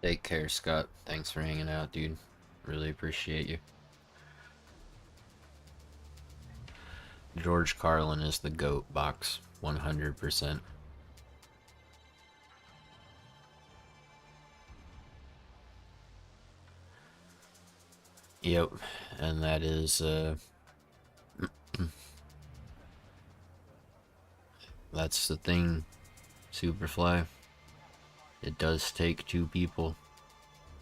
Take care, Scott. Thanks for hanging out, dude. Really appreciate you. George Carlin is the GOAT box. 100%. Yep. And that is, that's the thing, Superfly. It does take two people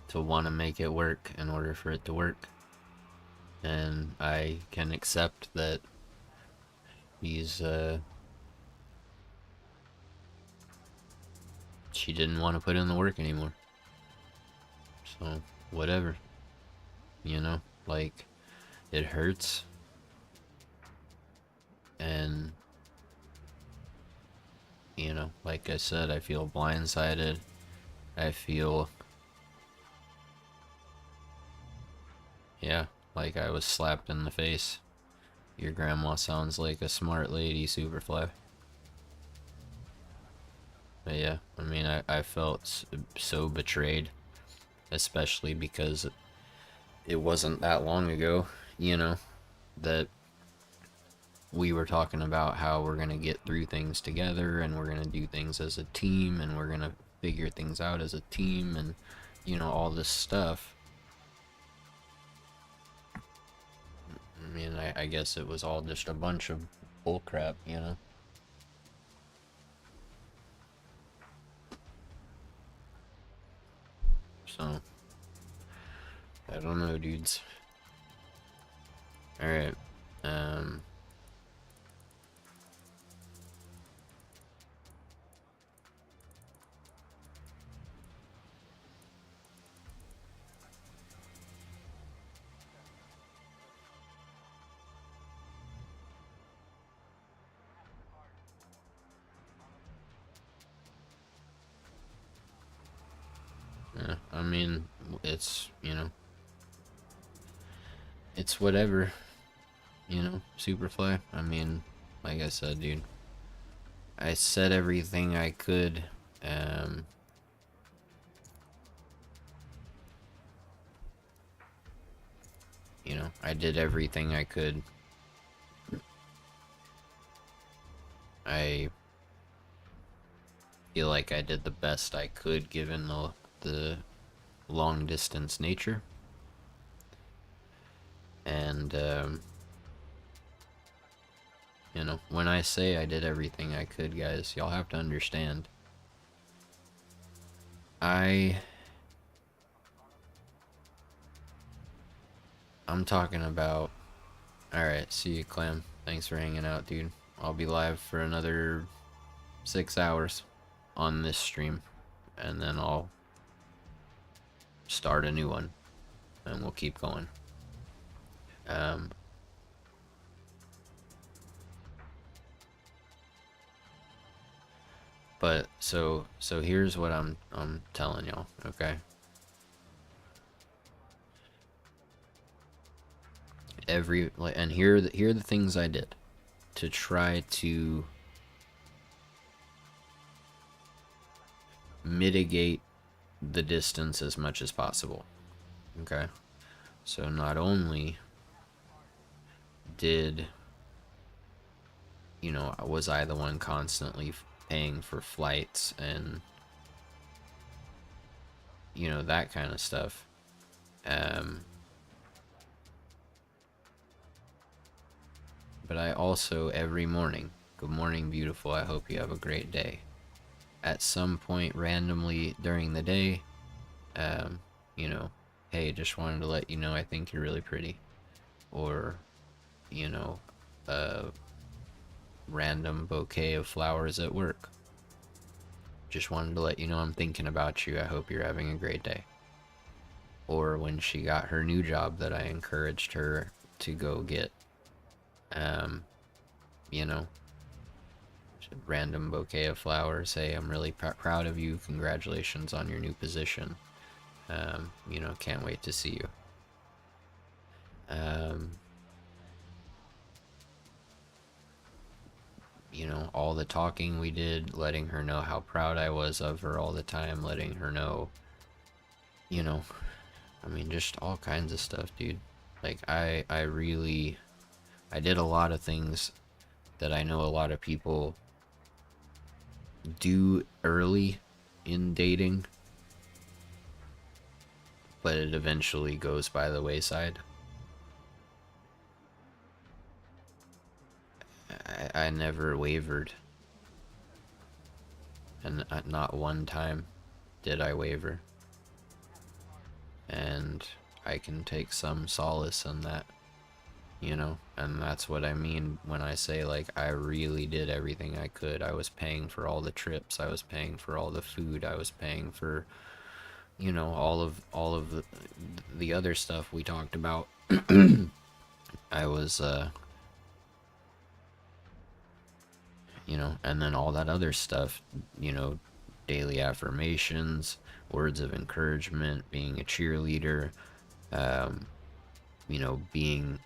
to want to make it work in order for it to work. And I can accept that he's, she didn't want to put in the work anymore. So, whatever. You know, like, it hurts. And, you know, like I said, I feel blindsided. I feel, yeah, like I was slapped in the face. Your grandma sounds like a smart lady, Superfly. But yeah, I mean, I felt so betrayed, especially because it wasn't that long ago, you know, that we were talking about how we're going to get through things together and we're going to do things as a team and we're going to figure things out as a team and, you know, all this stuff. I mean, I guess it was all just a bunch of bullcrap, you know? So, I don't know, dudes. Alright, yeah, I mean, it's, you know, it's whatever, you know, Superfly. I mean, like I said, dude, I said everything I could, you know, I did everything I could. I feel like I did the best I could given the long distance nature. And, you know, when I say I did everything I could, guys, y'all have to understand. I'm talking about... Alright, see you, Clam. Thanks for hanging out, dude. I'll be live for another 6 hours on this stream. And then I'll start a new one. And we'll keep going. But so here's what I'm telling y'all, okay? And here are the things I did to try to mitigate the distance as much as possible. Okay? So not only did, you know, was I the one constantly paying for flights and, you know, that kind of stuff. But I also, every morning, good morning, beautiful, I hope you have a great day. At some point randomly during the day, you know, hey, just wanted to let you know I think you're really pretty. Or, you know, a random bouquet of flowers at work. Just wanted to let you know I'm thinking about you. I hope you're having a great day. Or when she got her new job that I encouraged her to go get, you know, random bouquet of flowers. Hey, I'm really proud of you. Congratulations on your new position. You know, can't wait to see you. You know, all the talking we did, letting her know how proud I was of her all the time, letting her know, you know, I mean, just all kinds of stuff, dude. Like, I did a lot of things that I know a lot of people do early in dating, but it eventually goes by the wayside. I never wavered, and not one time did I waver. And I can take some solace in that, you know? And that's what I mean when I say, like, I really did everything I could. I was paying for all the trips, I was paying for all the food, I was paying for, you know, all of the other stuff we talked about. I was you know, and then all that other stuff, you know, daily affirmations, words of encouragement, being a cheerleader, um, you know, being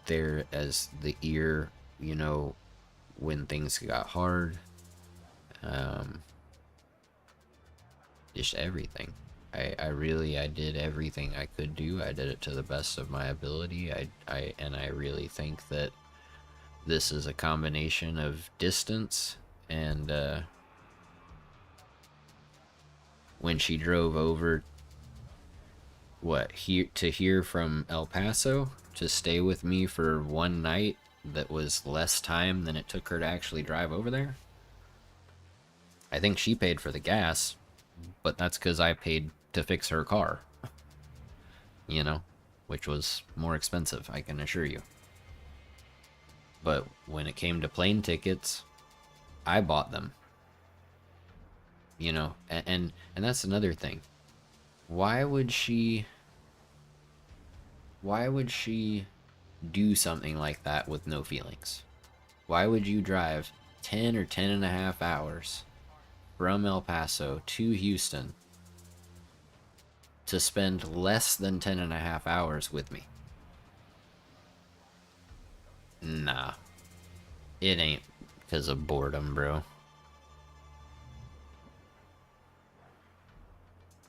there as the ear, you know, when things got hard, um, just everything. I did everything I could do. I did it to the best of my ability. And I really think that this is a combination of distance and, when she drove over, what, here to here from El Paso to stay with me for one night that was less time than it took her to actually drive over there. I think she paid for the gas, but that's because I paid to fix her car, you know, which was more expensive, I can assure you. But when it came to plane tickets, I bought them, you know, and that's another thing. Why would she why would she do something like that with no feelings? Why would you drive 10 or 10 and a half hours from El Paso to Houston to spend less than 10 and a half hours with me? Nah, it ain't because of boredom, bro.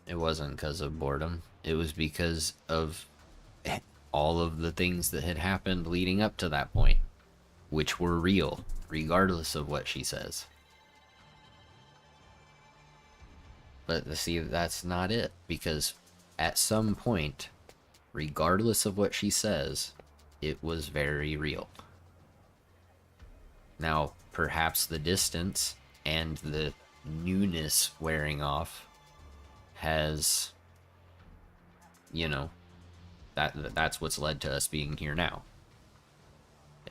It wasn't because of boredom. It was because of all of the things that had happened leading up to that point, which were real, regardless of what she says. But see, that's not it, because at some point, regardless of what she says, it was very real. Now, perhaps the distance and the newness wearing off has, you know, that's what's led to us being here now.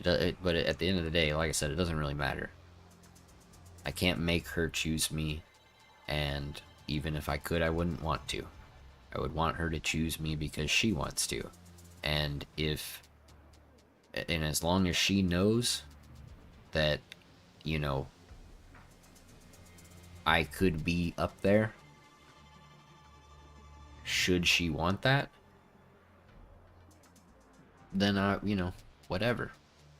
But at the end of the day, like I said, it doesn't really matter. I can't make her choose me, and even if I could, I wouldn't want to. I would want her to choose me because she wants to. And as long as she knows that, you know, I could be up there, should she want that, then you know, whatever.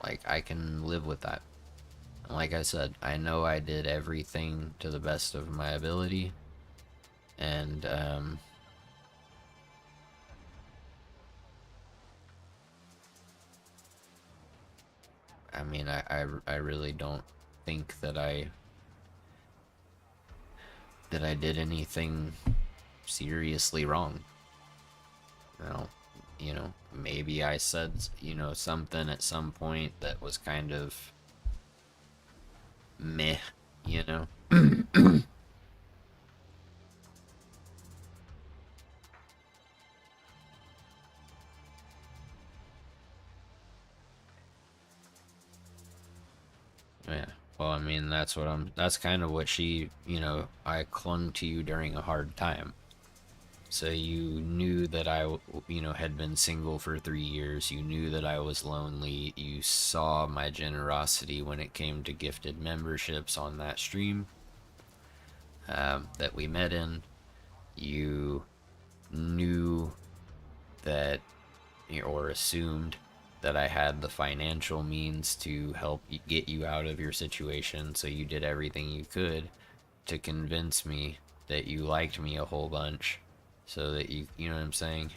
Like, I can live with that. And like I said, I know I did everything to the best of my ability, and I mean, I really don't think that I did anything seriously wrong. Well, you know, maybe I said, you know, something at some point that was kind of meh, you know. Yeah. Well, I mean, that's kind of what she, you know, I clung to you during a hard time. So you knew that you know, had been single for 3 years. You knew that I was lonely. You saw my generosity when it came to gifted memberships on that stream, that we met in. You knew that, or assumed that I had the financial means to help get you out of your situation, so you did everything you could to convince me that you liked me a whole bunch, so that you know what I'm saying?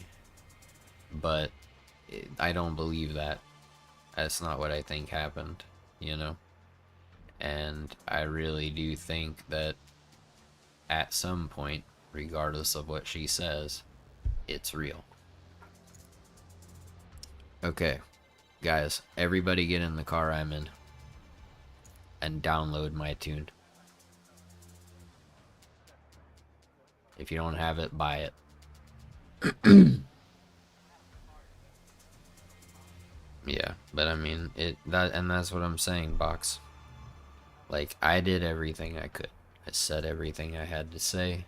But I don't believe that. That's not what I think happened, you know? And I really do think that at some point, regardless of what she says, it's real. Okay, guys, everybody get in the car I'm in and download my tune. If you don't have it, buy it. Yeah, but I mean, that's what I'm saying, Box. Like, I did everything I could. I said everything I had to say.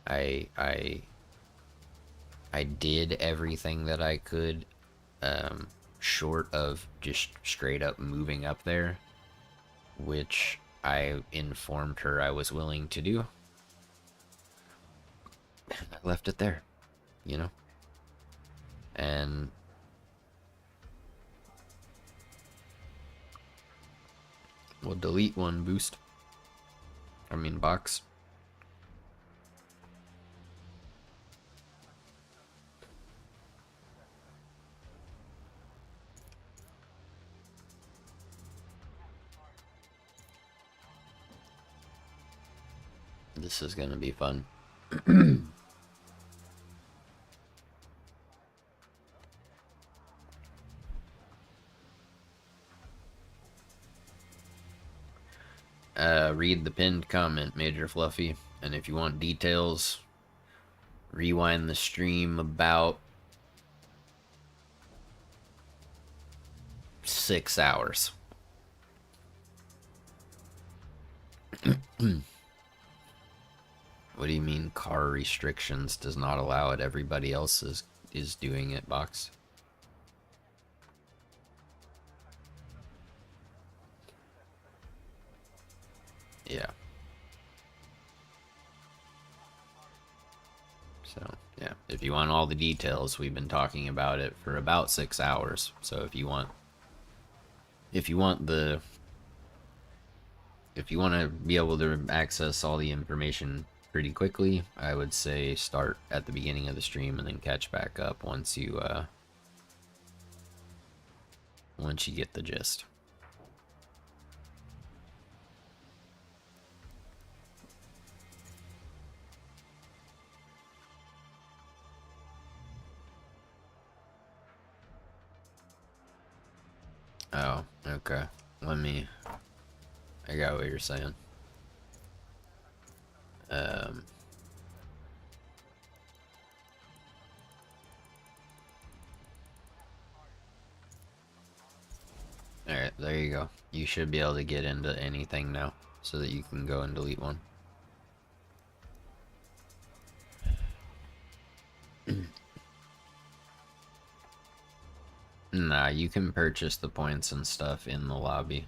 I I I did everything that I could, short of just straight up moving up there, which I informed her I was willing to do. I left it there, you know? And we'll delete one boost. I mean, box. This is gonna be fun. Read the pinned comment, Major Fluffy, and if you want details, rewind the stream about 6 hours. What do you mean car restrictions does not allow it? Everybody else is doing it, Box. Yeah. So, yeah. If you want all the details, we've been talking about it for about 6 hours. So if you want to be able to access all the information pretty quickly, I would say start at the beginning of the stream and then catch back up once you get the gist. Oh, okay. I got what you're saying. Alright, there you go. You should be able to get into anything now, so that you can go and delete one. Nah, you can purchase the points and stuff in the lobby.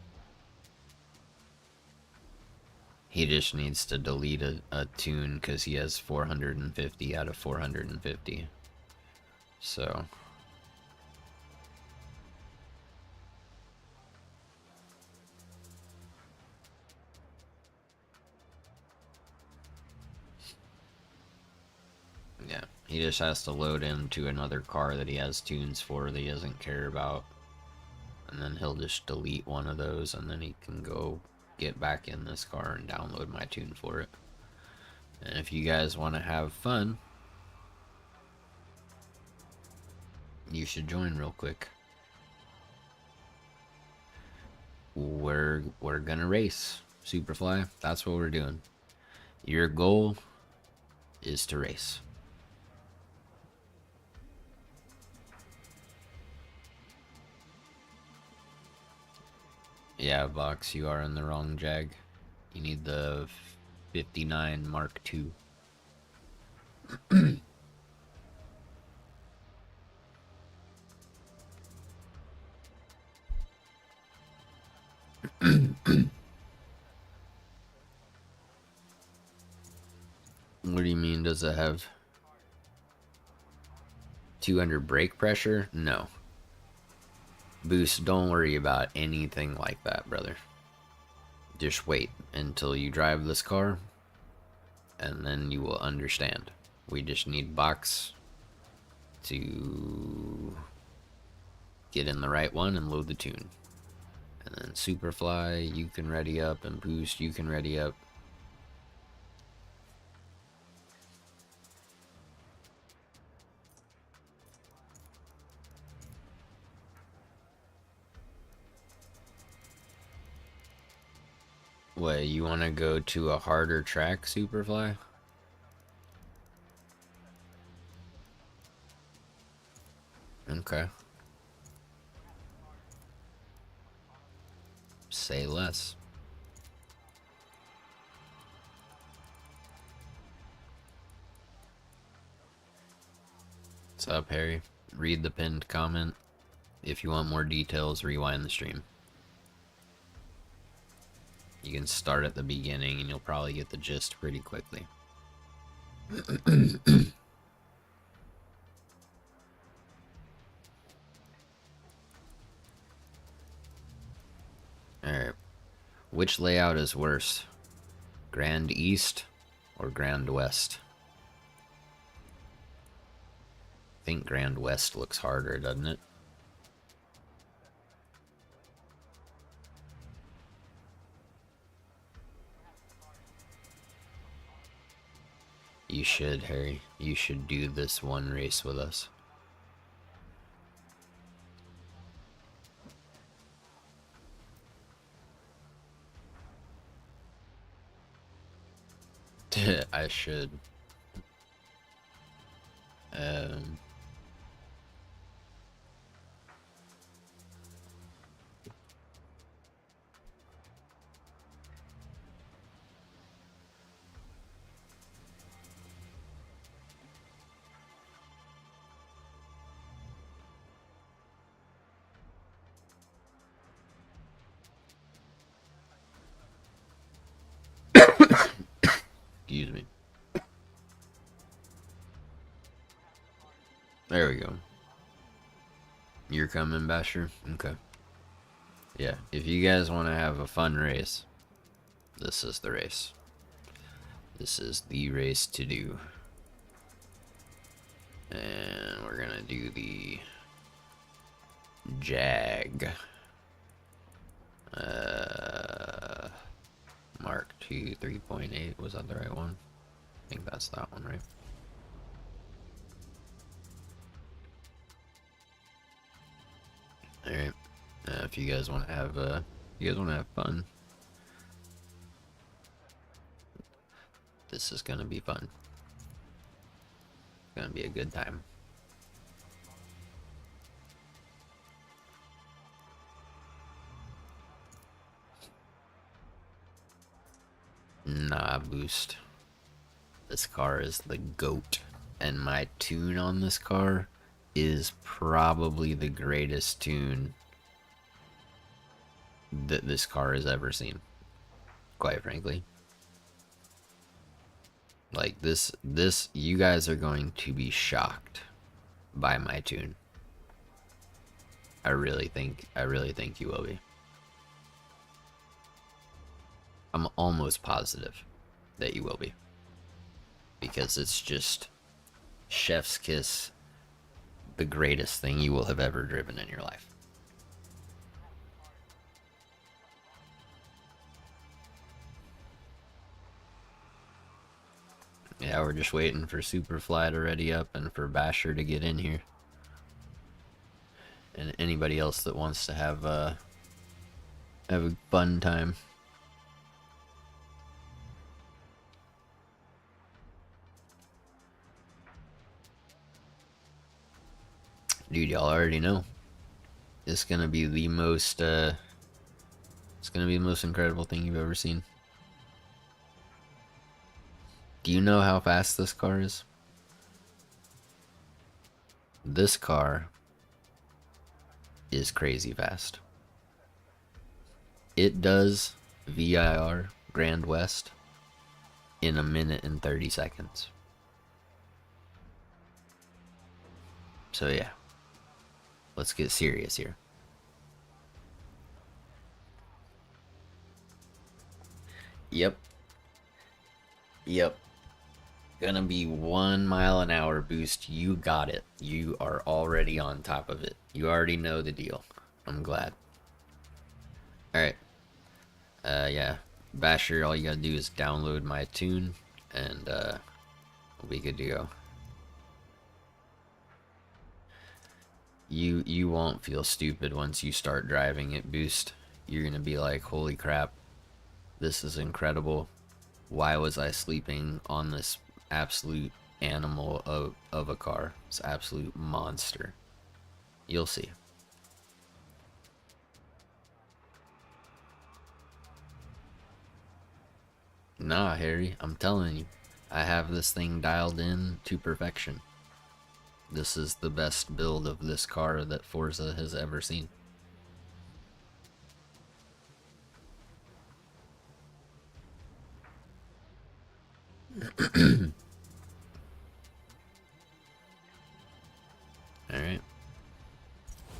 He just needs to delete a tune because he has 450 out of 450. So... yeah, he just has to load into another car that he has tunes for that he doesn't care about. And then he'll just delete one of those and then he can go get back in this car and download my tune for it. And if you guys want to have fun, you should join real quick. We're gonna race, Superfly. That's what we're doing. Your goal is to race. Yeah, Box, you are in the wrong Jag. You need the 59 Mark II. What do you mean, does it have 200 brake pressure? No. Boost, don't worry about anything like that, brother. Just wait until you drive this car, and then you will understand. We just need box to get in the right one and load the tune. And then Superfly, you can ready up, and Boost, you can ready up. What, you want to go to a harder track, Superfly? Okay. Say less. What's up, Harry? Read the pinned comment. If you want more details, rewind the stream. You can start at the beginning and you'll probably get the gist pretty quickly. Alright. Which layout is worse? Grand East or Grand West? I think Grand West looks harder, doesn't it? You should, Harry. You should do this one race with us. I should. Excuse me. There we go. You're coming, Basher? Okay. Yeah, if you guys want to have a fun race, this is the race. This is the race to do. And we're gonna do the Jag. Mark II 3.8. Was that the right one? I think that's that one, right? Alright. If you guys want to have fun, this is gonna be fun. It's gonna be a good time. Nah, Boost. This car is the GOAT. And my tune on this car is probably the greatest tune that this car has ever seen. Quite frankly. Like this, you guys are going to be shocked by my tune. I really think you will be. I'm almost positive that you will be. Because it's just chef's kiss, the greatest thing you will have ever driven in your life. Yeah, we're just waiting for Superfly to ready up and for Basher to get in here. And anybody else that wants to have a fun time. Dude, y'all already know. It's gonna be the most incredible thing you've ever seen. Do you know how fast this car is? This car is crazy fast. It does VIR Grand West in 1 minute and 30 seconds. So yeah, let's get serious here. Yep. Gonna be 1 mile an hour boost. You got it. You are already on top of it. You already know the deal. I'm glad. Alright. Yeah. Basher, all you gotta do is download my tune, and we'll be good to go. You won't feel stupid once you start driving it, Boost. You're gonna be like, holy crap, this is incredible. Why was I sleeping on this absolute animal of a car? It's an absolute monster. You'll see. Nah, Harry, I'm telling you, I have this thing dialed in to perfection. This is the best build of this car that Forza has ever seen. Alright.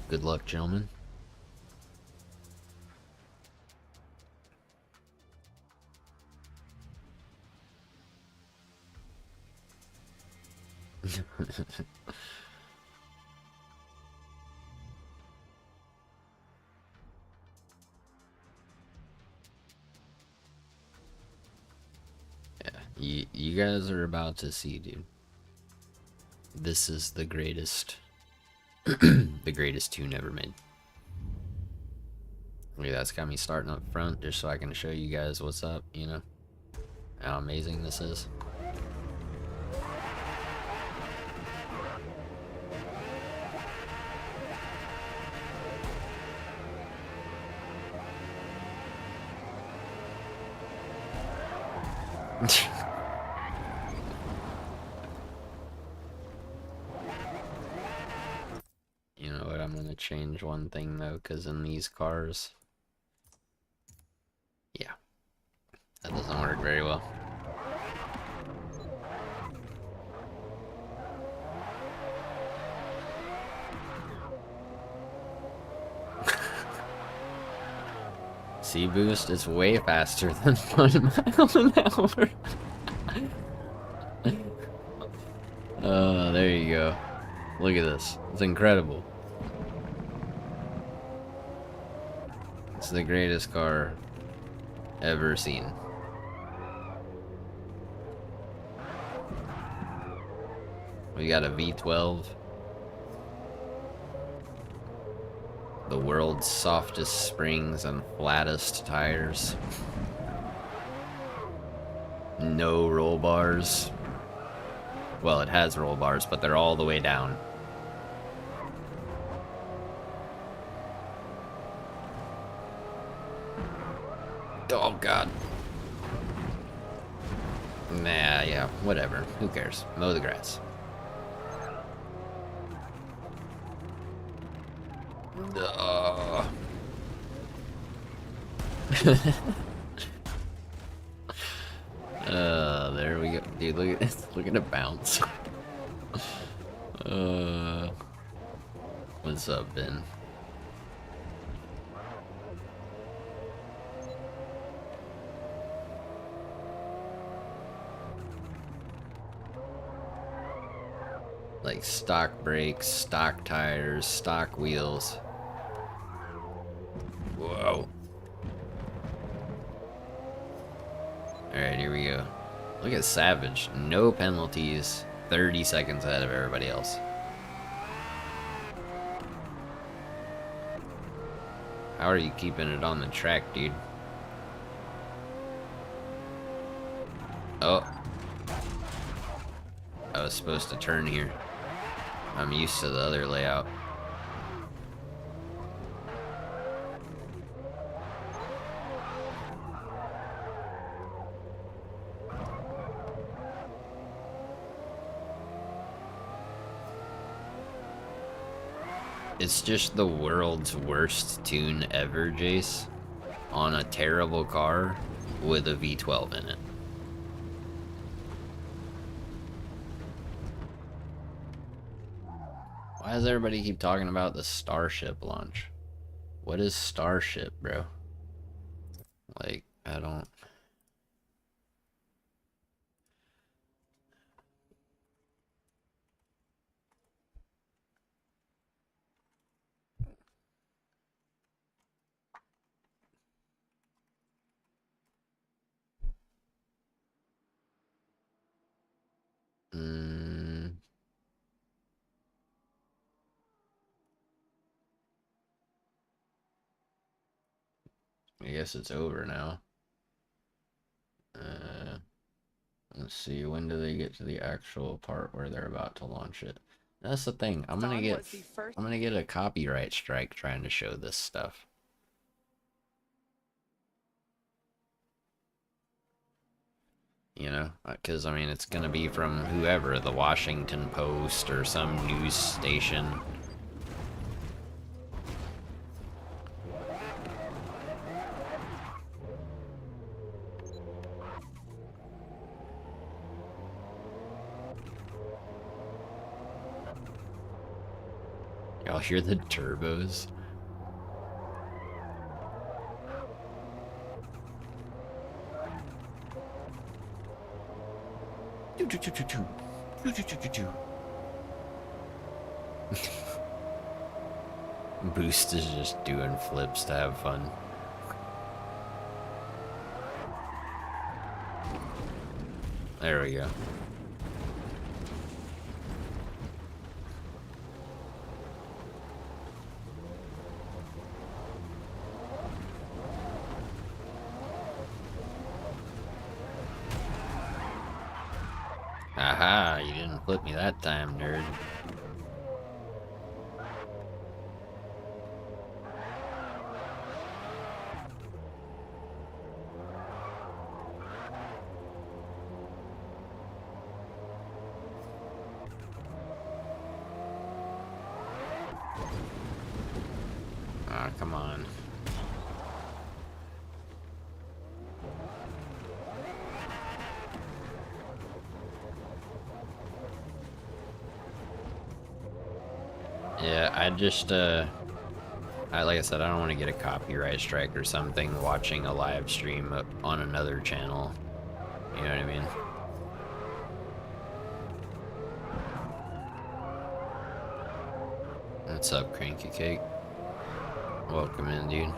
Good luck, gentlemen. Yeah, you guys are about to see, dude. This is the greatest, the greatest tune ever made. Look, that's got me starting up front just so I can show you guys what's up, you know, how amazing this is. You know what, I'm gonna change one thing though, because in these cars, yeah, that doesn't work very well. See, Boost, it's way faster than 1 mile an hour. There you go. Look at this. It's incredible. It's the greatest car ever seen. We got a V12. The world's softest springs and flattest tires. No roll bars. Well, it has roll bars, but they're all the way down. Oh, God. Nah, yeah, whatever. Who cares? Mow the grass. There we go. Dude, look at this. Look at it bounce. What's up, Ben? Like stock brakes, stock tires, stock wheels. Whoa. Alright, here we go. Look at Savage. No penalties. 30 seconds ahead of everybody else. How are you keeping it on the track, dude? Oh. I was supposed to turn here. I'm used to the other layout. It's just the world's worst tune ever, Jace, on a terrible car with a V12 in it. Why does everybody keep talking about the Starship launch? What is Starship, bro? Like, I don't... guess it's over now. Let's see, when do they get to the actual part where they're about to launch it? That's the thing. I'm gonna get a copyright strike trying to show this stuff. You know, because I mean, it's gonna be from whoever, the Washington Post or some news station. Y'all hear the turbos? Boost is just doing flips to have fun. There we go. Aha, you didn't flip me that time, nerd. Ah, come on. Yeah, I just, like I said, I don't want to get a copyright strike or something watching a live stream on another channel. You know what I mean? What's up, Cranky Cake? Welcome in, dude.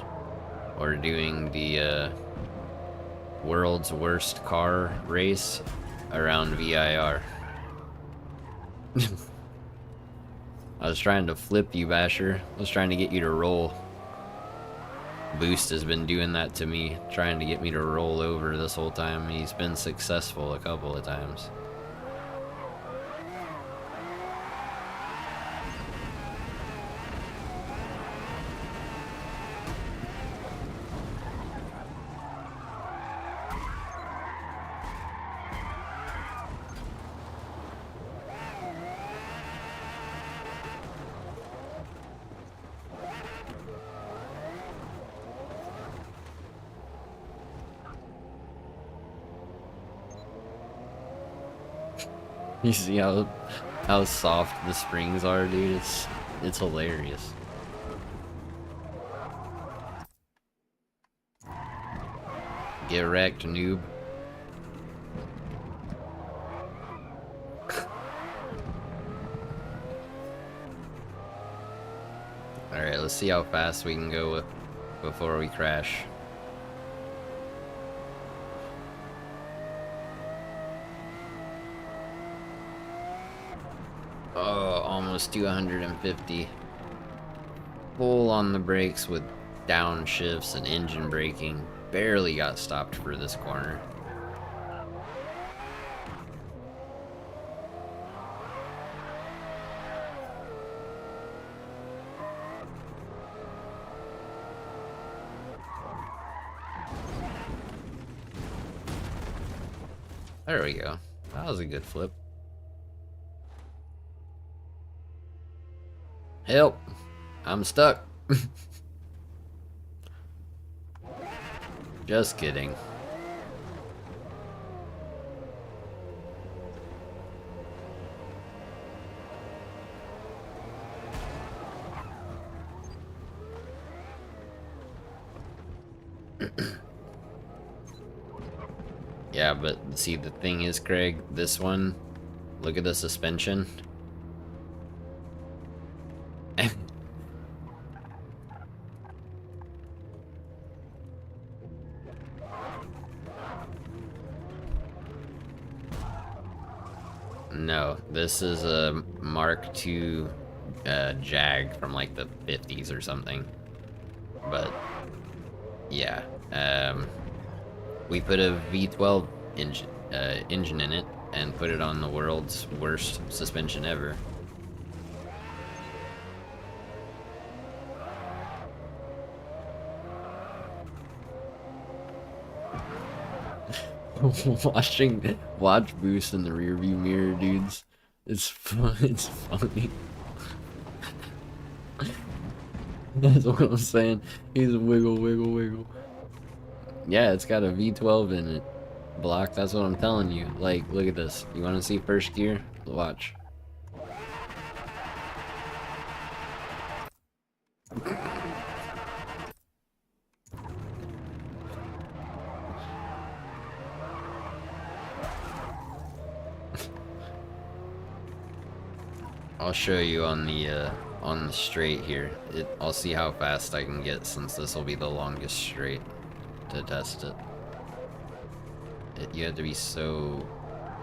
We're doing the, world's worst car race around VIR. I was trying to flip you, Basher. I was trying to get you to roll. Boost has been doing that to me, trying to get me to roll over this whole time. He's been successful a couple of times. You see how soft the springs are, dude? It's hilarious. Get wrecked, noob. Alright, let's see how fast we can go before we crash. Oh, almost 250. Full on the brakes with downshifts and engine braking. Barely got stopped for this corner. There we go. That was a good flip. Help! I'm stuck. Just kidding. Yeah, but see, the thing is, Craig, this one, look at the suspension. No, this is a Mark II Jag from like the 50s or something. But Yeah. We put a V12 engine in it and put it on the world's worst suspension ever. Watch Boost in the rearview mirror, dudes. It's fun. It's funny. That's what I'm saying. He's a wiggle, wiggle, wiggle. Yeah, it's got a V12 in it. Block. That's what I'm telling you. Like, look at this. You want to see first gear? Watch. I'll show you on the straight here. I'll see how fast I can get since this will be the longest straight to test it. You have to be so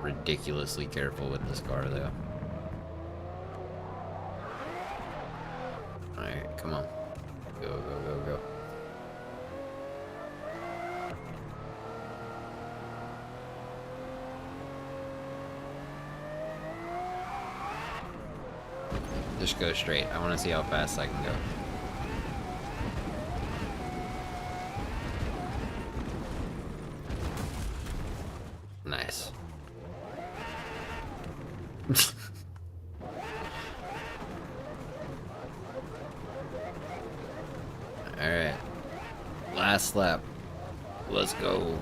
ridiculously careful with this car, though. Alright, come on. Go, go, go, go. Just go straight. I want to see how fast I can go. Nice. Alright. Last lap. Let's go.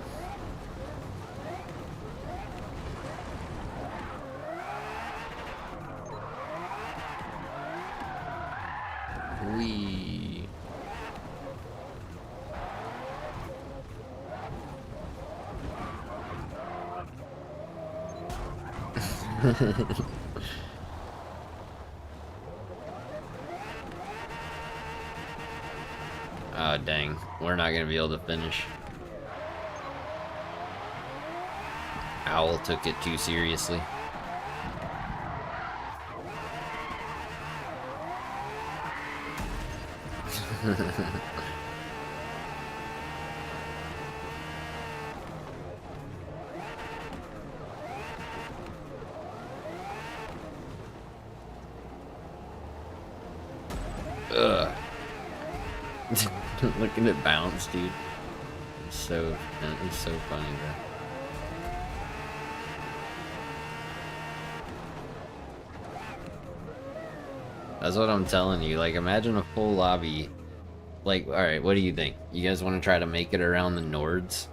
Wee. Oh, dang. We're not going to be able to finish. Owl took it too seriously. Ugh. Look at it bounce, dude. It's so funny, bro. That's what I'm telling you. Like, imagine a full lobby. Like, alright, what do you think? You guys want to try to make it around the Nords?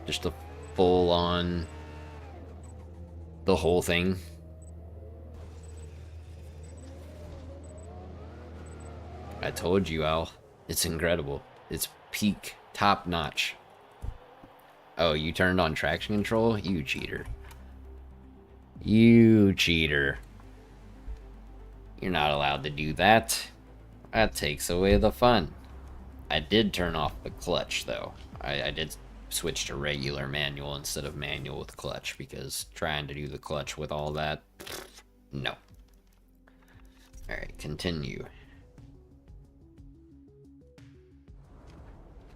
Just a full on the whole thing? I told you, Al. It's incredible. It's peak, top notch. Oh, you turned on traction control? You cheater. You cheater. You're not allowed to do that. That takes away the fun. I did turn off the clutch, though. I did switch to regular manual instead of manual with clutch, because trying to do the clutch with all that, no. Alright, continue.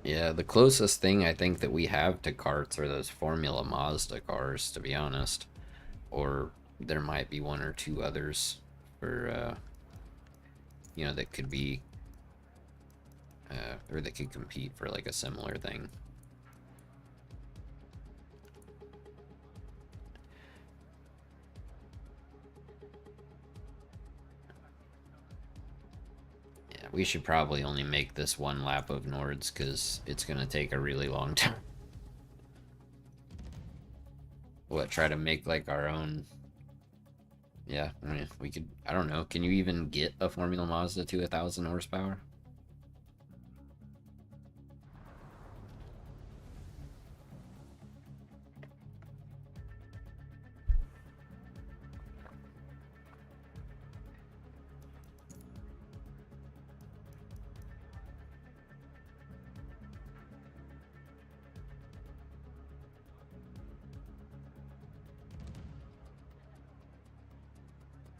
Yeah, the closest thing I think that we have to karts are those Formula Mazda cars, to be honest. Or there might be one or two others for, you know, that could be, or that could compete for like a similar thing. Yeah, we should probably only make this one lap of Nords because it's gonna take a really long time. What, try to make like our own? Yeah, I mean, we could, I don't know, can you even get a Formula Mazda to 1,000 horsepower?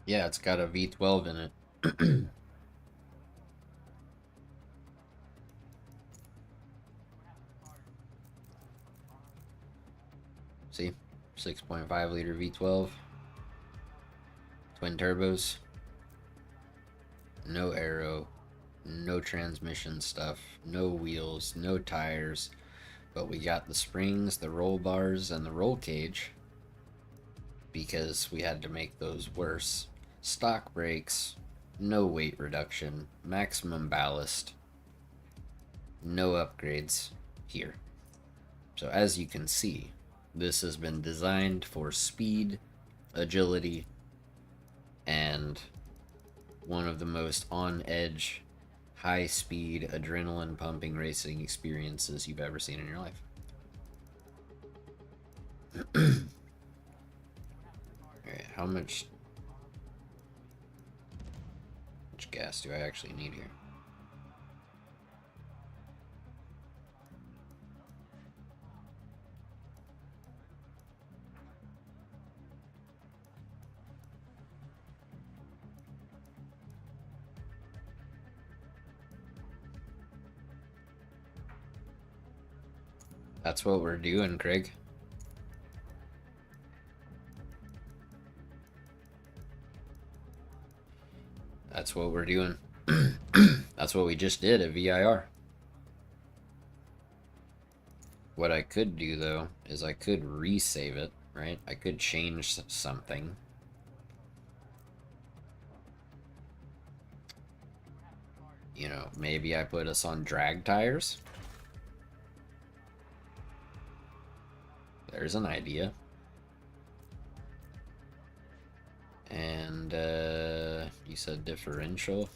Yeah, it's got a V12 in it. See? 6.5 liter V12. Twin turbos. No aero. No transmission stuff. No wheels. No tires. But we got the springs, the roll bars, and the roll cage. Because we had to make those worse. Stock brakes. No weight reduction. Maximum ballast. No upgrades here. So as you can see, this has been designed for speed, agility, and one of the most on-edge, high-speed, adrenaline-pumping racing experiences you've ever seen in your life. Alright, how much gas do I actually need here? That's what we're doing, Craig. That's what we're doing. That's what we just did at VIR. What I could do, though, is I could resave it, right? I could change something. You know, maybe I put us on drag tires. There's an idea. And, you said differential.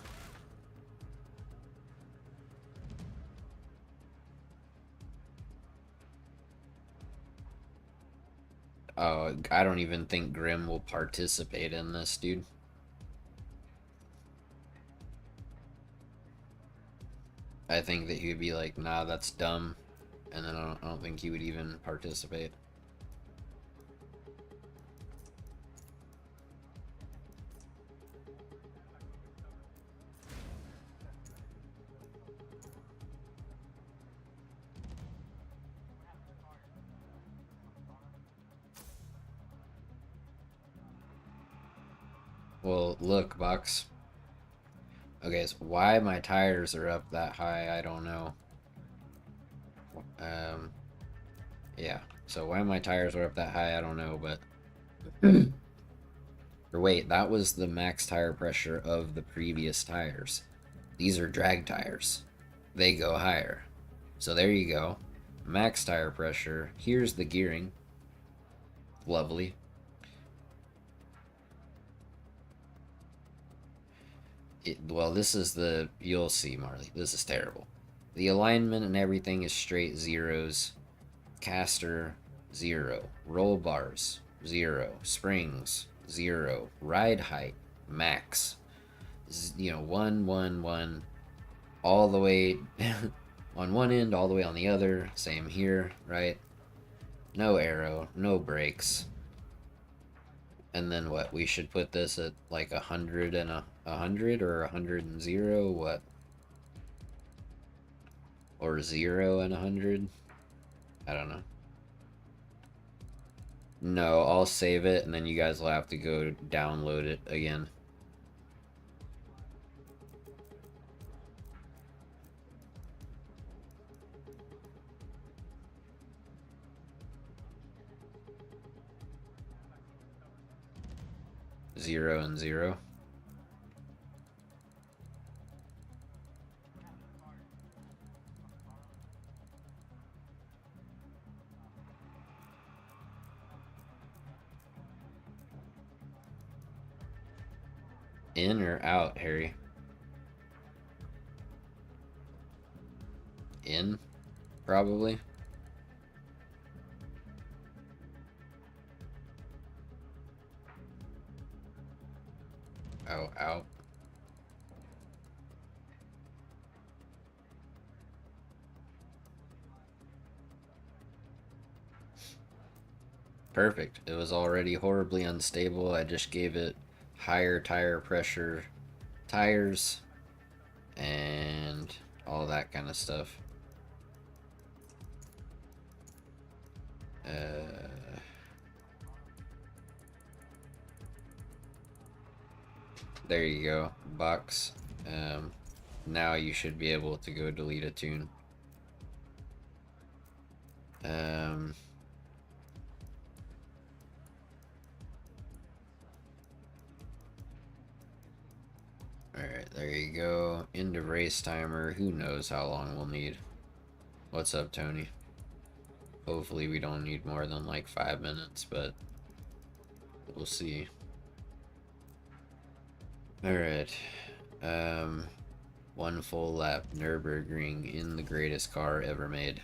Oh, I don't even think Grim will participate in this, dude. I think that he would be like, nah, that's dumb. And then I don't think he would even participate. Well, look, Box. Okay, so why my tires are up that high, I don't know. Yeah, so why my tires are up that high, I don't know, but... Or wait, that was the max tire pressure of the previous tires. These are drag tires. They go higher. So there you go. Max tire pressure. Here's the gearing. Lovely. Well, this is the... You'll see, Marley. This is terrible. The alignment and everything is straight zeros. Caster, 0. Roll bars, 0. Springs, 0. Ride height, max. You know, 1, 1, 1. All the way on one end, all the way on the other. Same here, right? No arrow, no brakes. And then what? We should put this at like 100 and 100 or 100 and 0? What? Or 0 and 100? I don't know. No, I'll save it and then you guys will have to go download it again. Zero and 0. In or out, Harry? In, probably. Oh, out. Perfect. It was already horribly unstable. I just gave it higher tire pressure tires and all that kind of stuff. There you go. Box. Now you should be able to go delete a tune. Alright, there you go. End of race timer. Who knows how long we'll need. What's up, Tony? Hopefully we don't need more than like 5 minutes, but we'll see. Alright. One full lap Nürburgring in the greatest car ever made.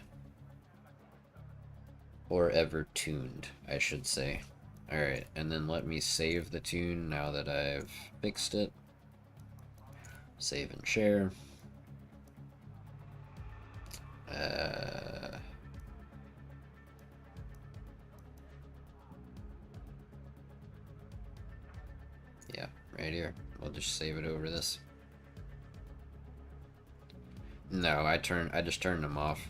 Or ever tuned, I should say. Alright, and then let me save the tune now that I've fixed it. Save and share. Yeah, right here. We'll just save it over this. No, I just turned them off.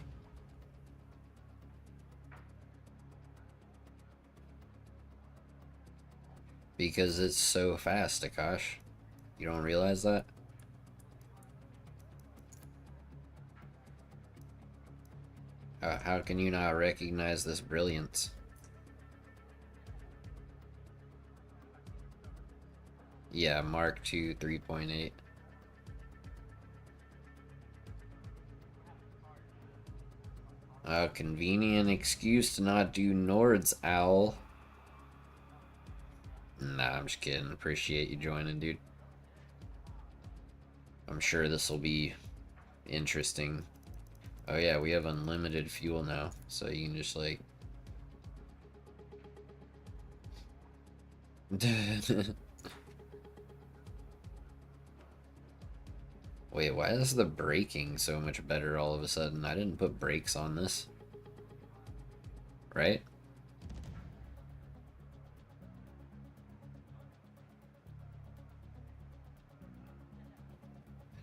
Because it's so fast, Akash. You don't realize that? How can you not recognize this brilliance? Yeah, Mark II 3.8. Convenient excuse to not do Nords, owl. Nah, I'm just kidding. Appreciate you joining, dude. I'm sure this will be interesting. Oh yeah, we have unlimited fuel now, so you can just like... Wait, why is the braking so much better all of a sudden? I didn't put brakes on this. Right?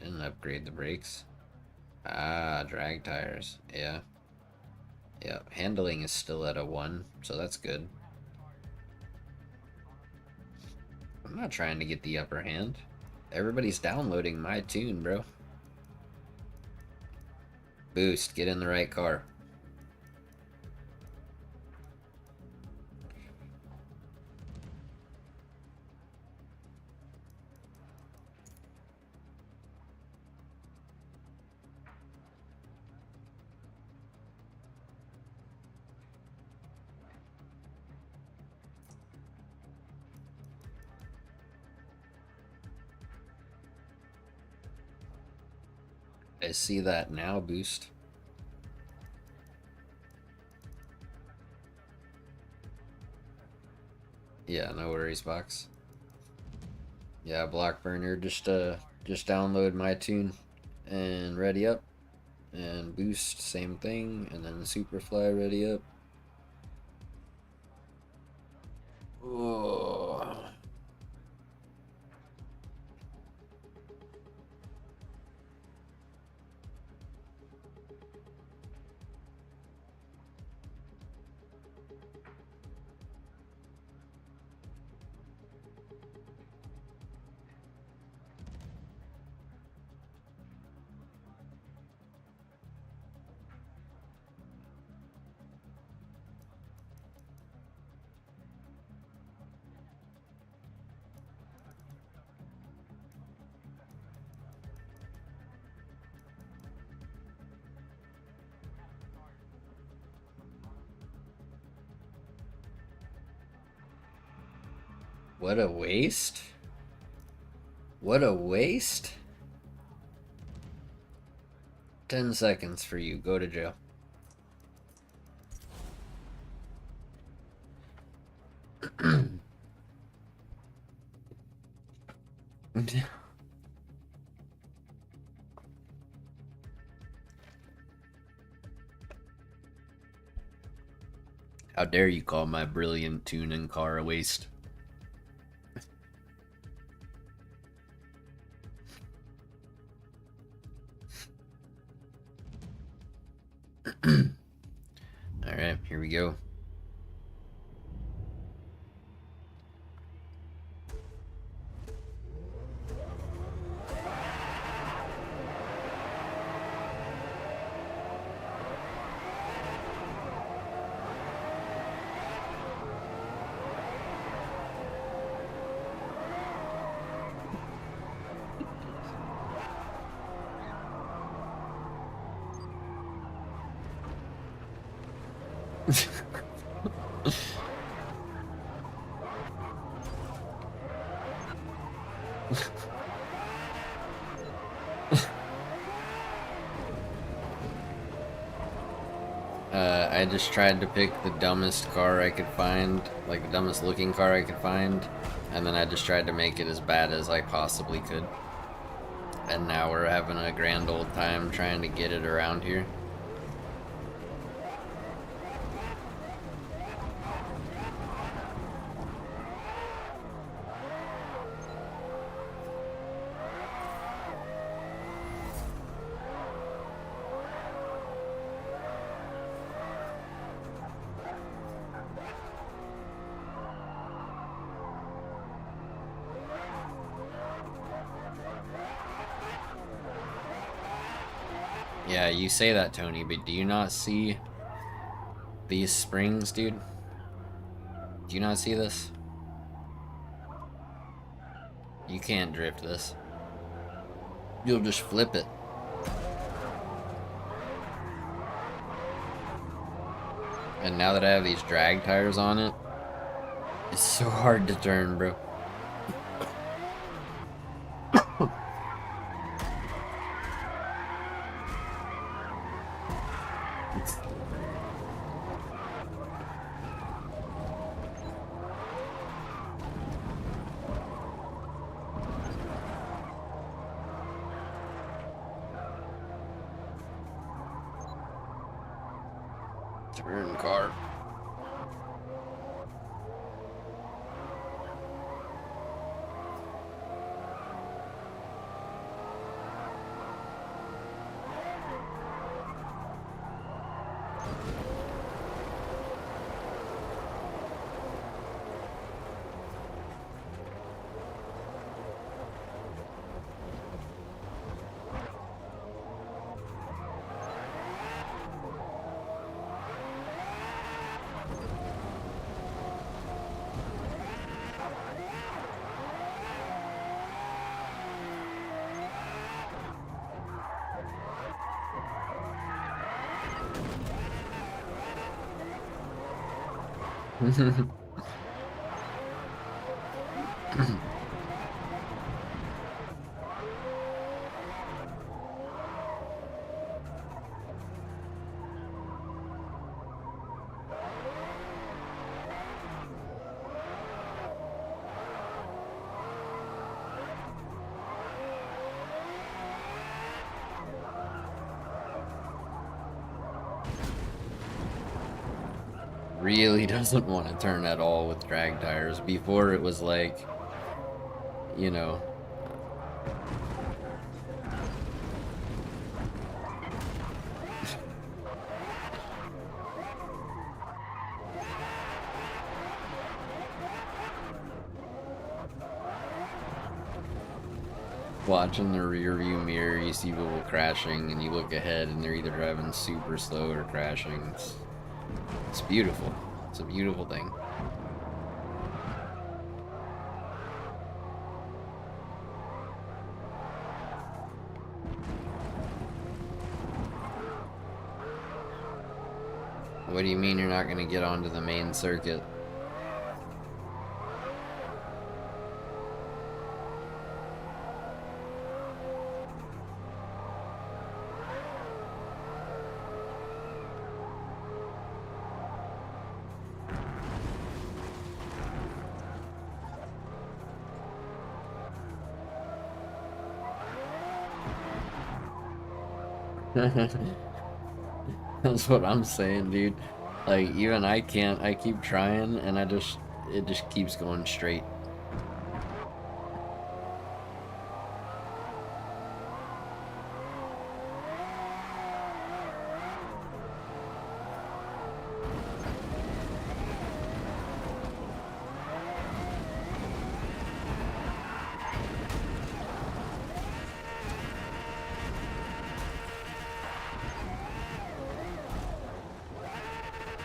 I didn't upgrade the brakes. Ah, drag tires. Yeah. Yeah, handling is still at a 1, so that's good. I'm not trying to get the upper hand. Everybody's downloading my tune, bro. Boost, get in the right car. I see that now, Boost. Yeah, no worries, Box. Yeah, Blockburner, just download my tune and ready up. And Boost, same thing, and then Superfly ready up. Oh. What a waste. What a waste. 10 seconds for you. Go to jail. How dare you call my brilliant tuning car a waste? Alright, here we go. I just tried to pick the dumbest car I could find, like the dumbest looking car I could find, and then I just tried to make it as bad as I possibly could. And now we're having a grand old time trying to get it around here. Yeah, you say that, Tony, but do you not see these springs, dude? Do you not see this? You can't drift this. You'll just flip it. And now that I have these drag tires on it, it's so hard to turn, bro. Turn, car. Really doesn't want to turn at all with drag tires. Before it was like, you know, watching the rear view mirror, you see people crashing, and you look ahead and they're either driving super slow or crashing. It's beautiful. It's a beautiful thing. What do you mean you're not going to get onto the main circuit? That's what I'm saying, dude. Like, even I can't. I keep trying, and it just keeps going straight.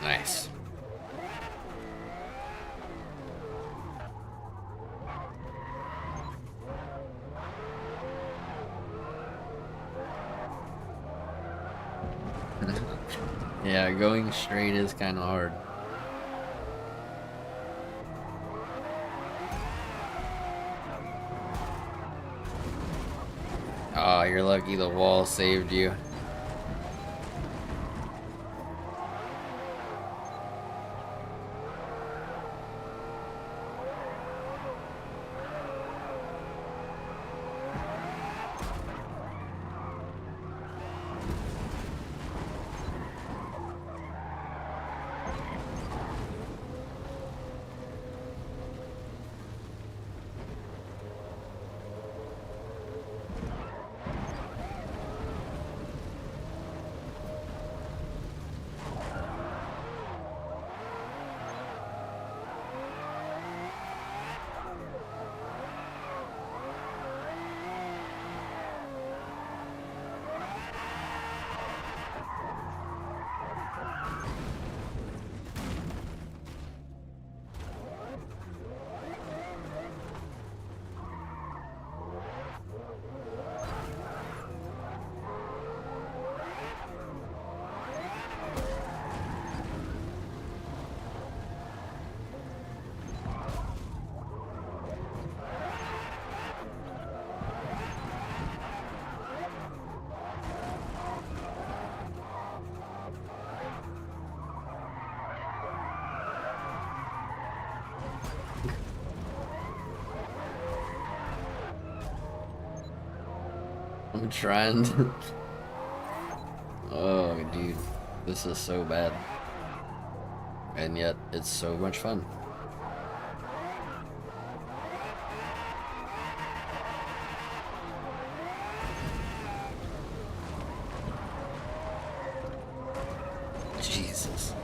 Nice. Yeah, going straight is kind of hard. Oh, you're lucky the wall saved you. I'm trying to... Oh, dude. This is so bad. And yet, it's so much fun. Jesus.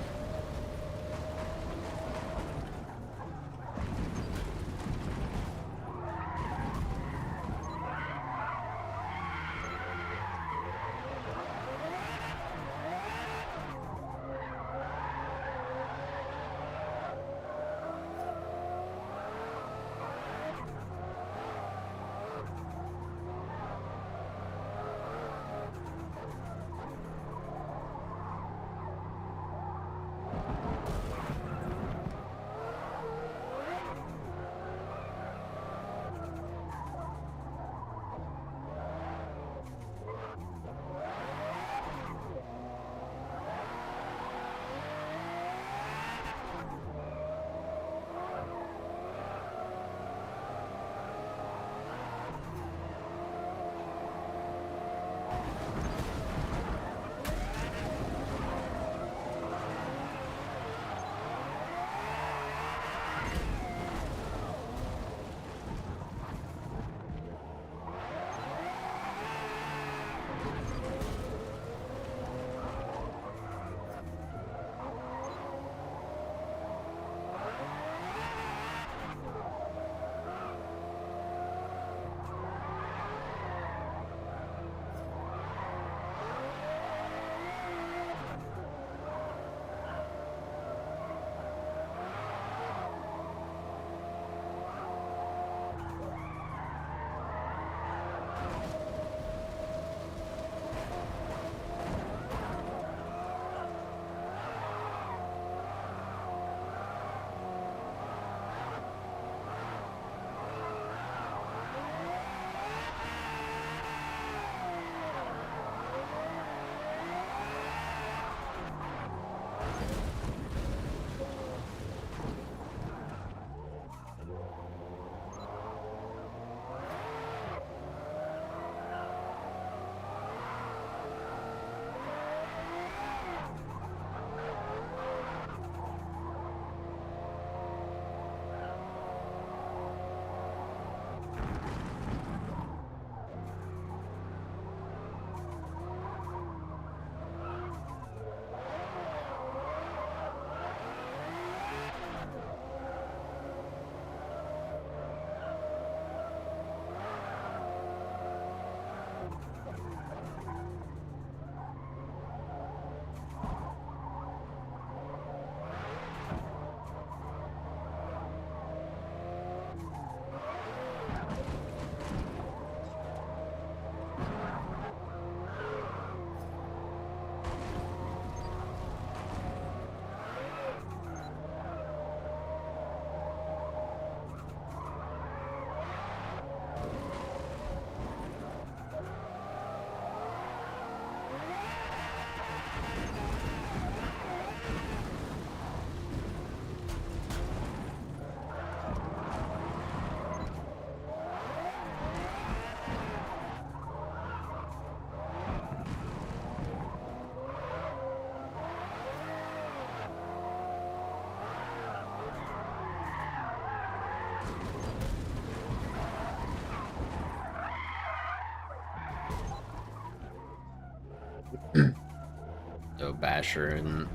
So Basher and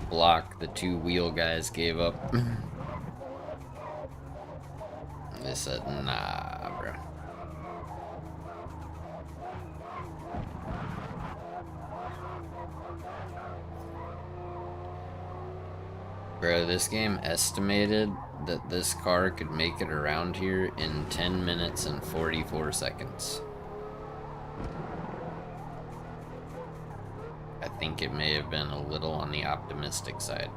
Block, the two wheel guys, gave up. They said, nah, bro. Bro, this game estimated that this car could make it around here in 10 minutes and 44 seconds. I think it may have been a little on the optimistic side.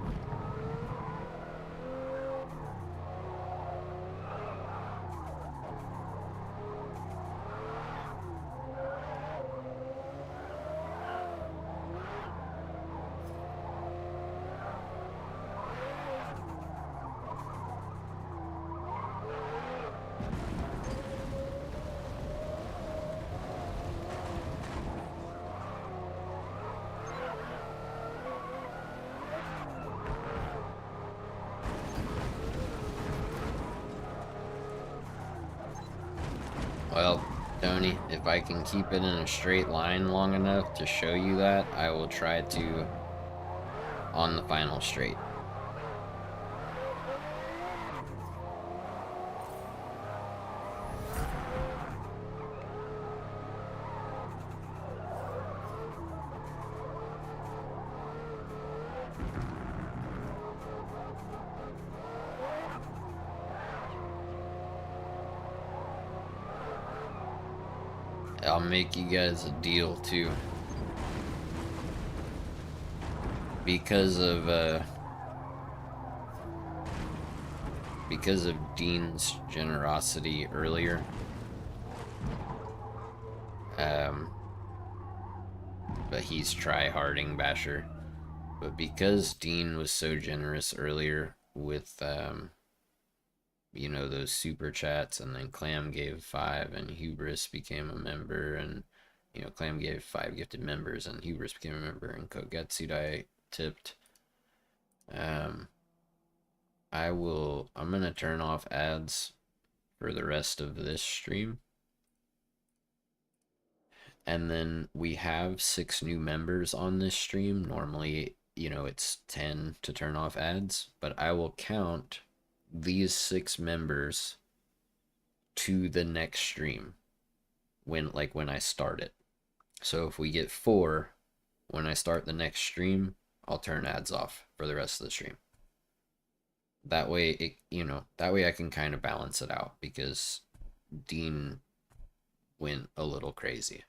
Well, Tony, if I can keep it in a straight line long enough to show you that, I will try to on the final straight. I'll make you guys a deal too. Because of Dean's generosity earlier. But he's try-harding Basher. But because Dean was so generous earlier with you know, those super chats, and then Clam gave 5 and Hubris became a member, and you know, Clam gave 5 gifted members and Hubris became a member, and Kogetsudai tipped. I'm gonna turn off ads for the rest of this stream. And then we have 6 new members on this stream. Normally, you know, it's 10 to turn off ads, but I will count these 6 members to the next stream when I start it. So if we get 4 when I start the next stream, I'll turn ads off for the rest of the stream. That way I can kind of balance it out, because Dean went a little crazy.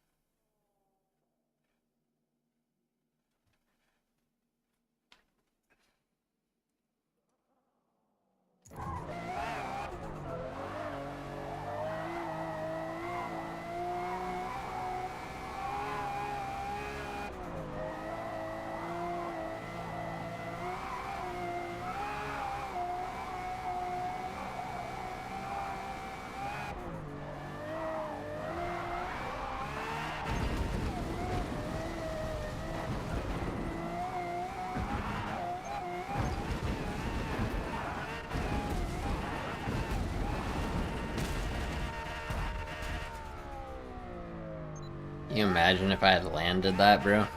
Can you imagine if I had landed that, bro?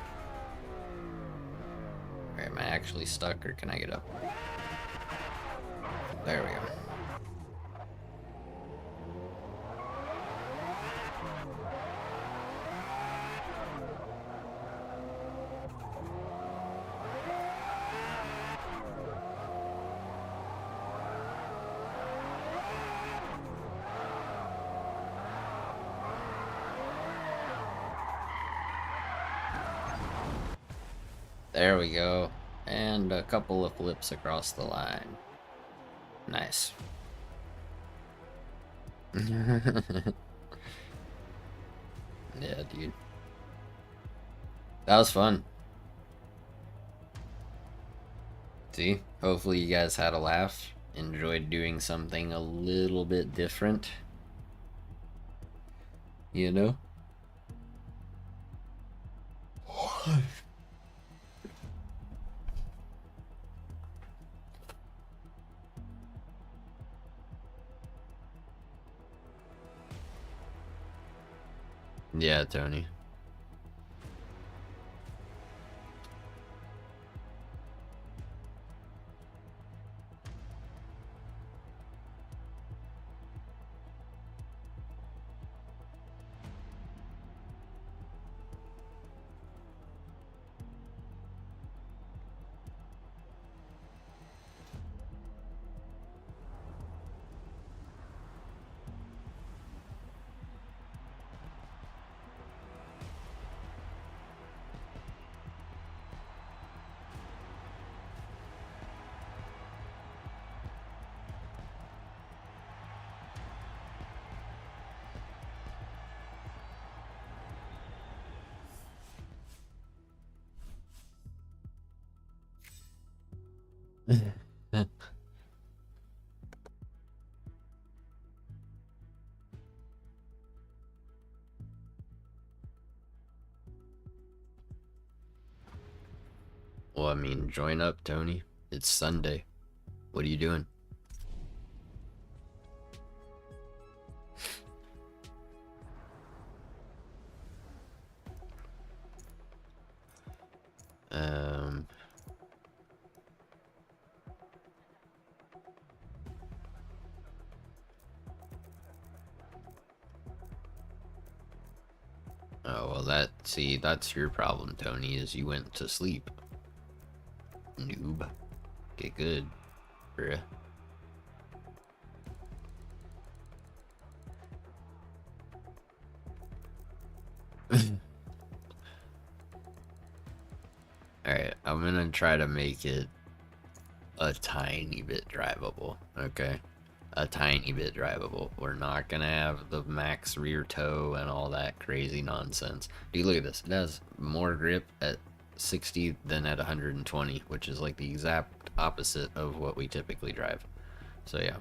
Or am I actually stuck, or can I get up? There we go. There we go. And a couple of flips across the line. Nice. Yeah, dude. That was fun. See? Hopefully you guys had a laugh. Enjoyed doing something a little bit different. You know? Yeah, Tony. Well, I mean, join up, Tony. It's Sunday. What are you doing? Um, oh, well, see, that's your problem, Tony, is you went to sleep. Noob. Get good, bruh. Alright, I'm gonna try to make it a tiny bit drivable, okay? A tiny bit drivable. We're not gonna have the max rear toe and all that crazy nonsense. Dude, look at this. It has more grip at 60 than at 120, which is like the exact opposite of what we typically drive. So yeah.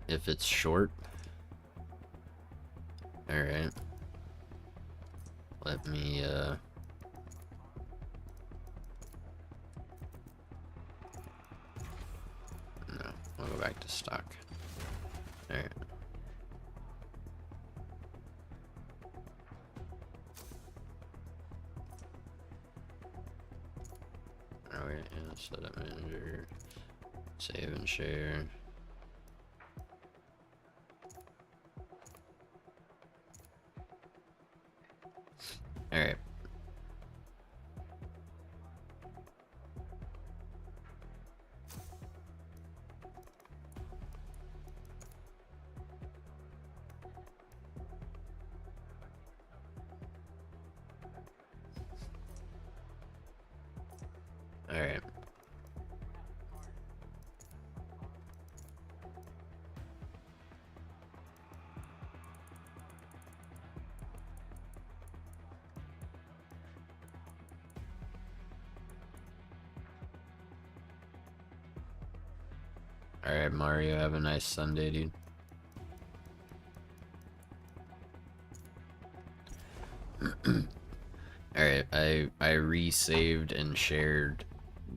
If it's short, alright. Let me, no, I'll go back to stock. Alright. Alright, yeah, setup manager. Save and share. Alright. Alright. Alright, Mario, have a nice Sunday, dude. Alright, I resaved and shared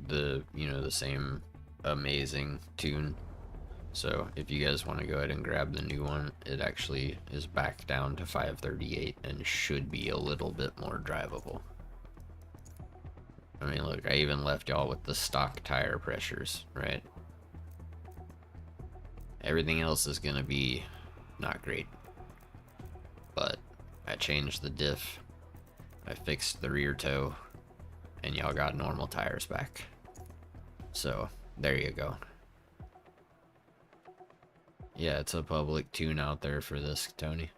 the, the same amazing tune. So if you guys want to go ahead and grab the new one, it actually is back down to 538 and should be a little bit more drivable. I mean, look, I even left y'all with the stock tire pressures, right? Everything else is gonna be not great. But I changed the diff, I fixed the rear toe, and y'all got normal tires back. So, there you go. Yeah, it's a public tune out there for this, Tony.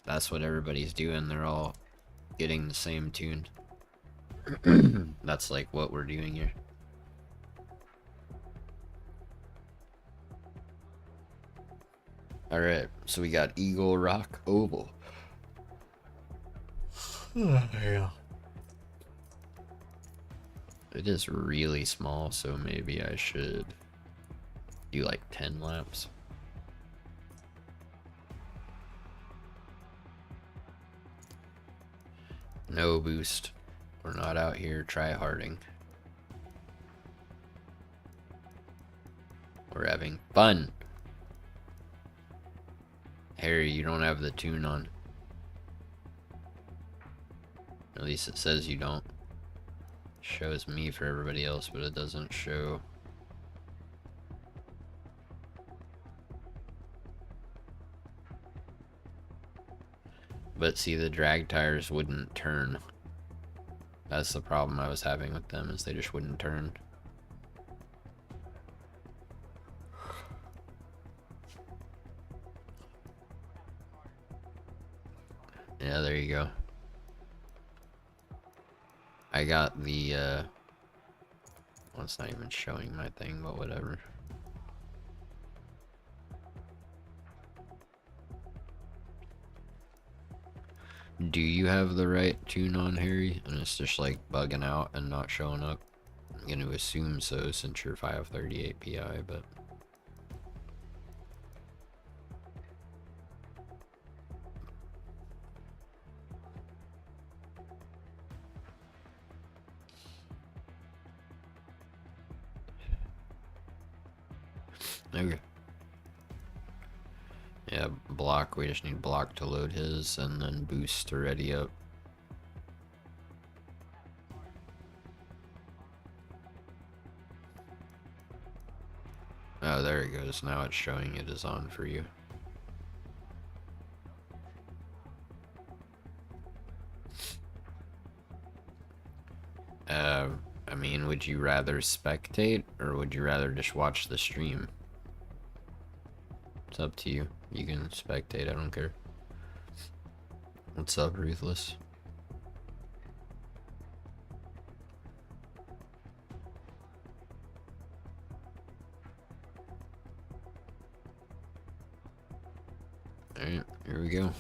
That's what everybody's doing. They're all getting the same tune. That's like what we're doing here. Alright, so we got Eagle Rock Oval. Yeah. It is really small, so maybe I should do like 10 laps. No boost. We're not out here try-harding. We're having fun. Harry, you don't have the tune on. At least it says you don't. Shows me for everybody else, but it doesn't show. But see, the drag tires wouldn't turn. That's the problem I was having with them, is they just wouldn't turn. Yeah, there you go. I got the, well, it's not even showing my thing, but whatever. Do you have the right tune on, Harry? And it's just like bugging out and not showing up? I'm gonna assume so since you're 538 PI, but... Okay. Yeah, block, we just need block to load his, and then boost to ready up. Oh, there it goes. Now it's showing it is on for you. I mean, would you rather spectate, or would you rather just watch the stream? It's up to you. You can spectate, I don't care. What's up, Ruthless? Alright, here we go.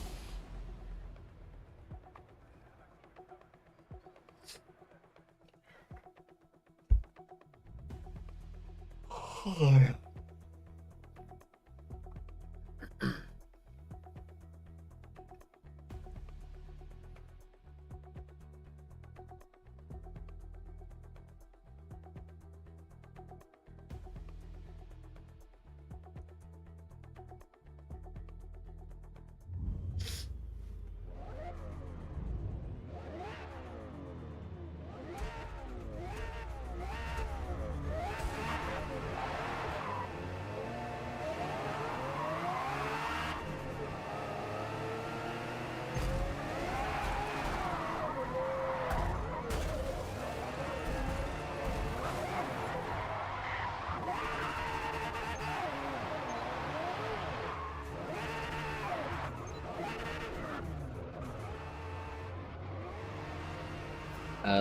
Oh, yeah.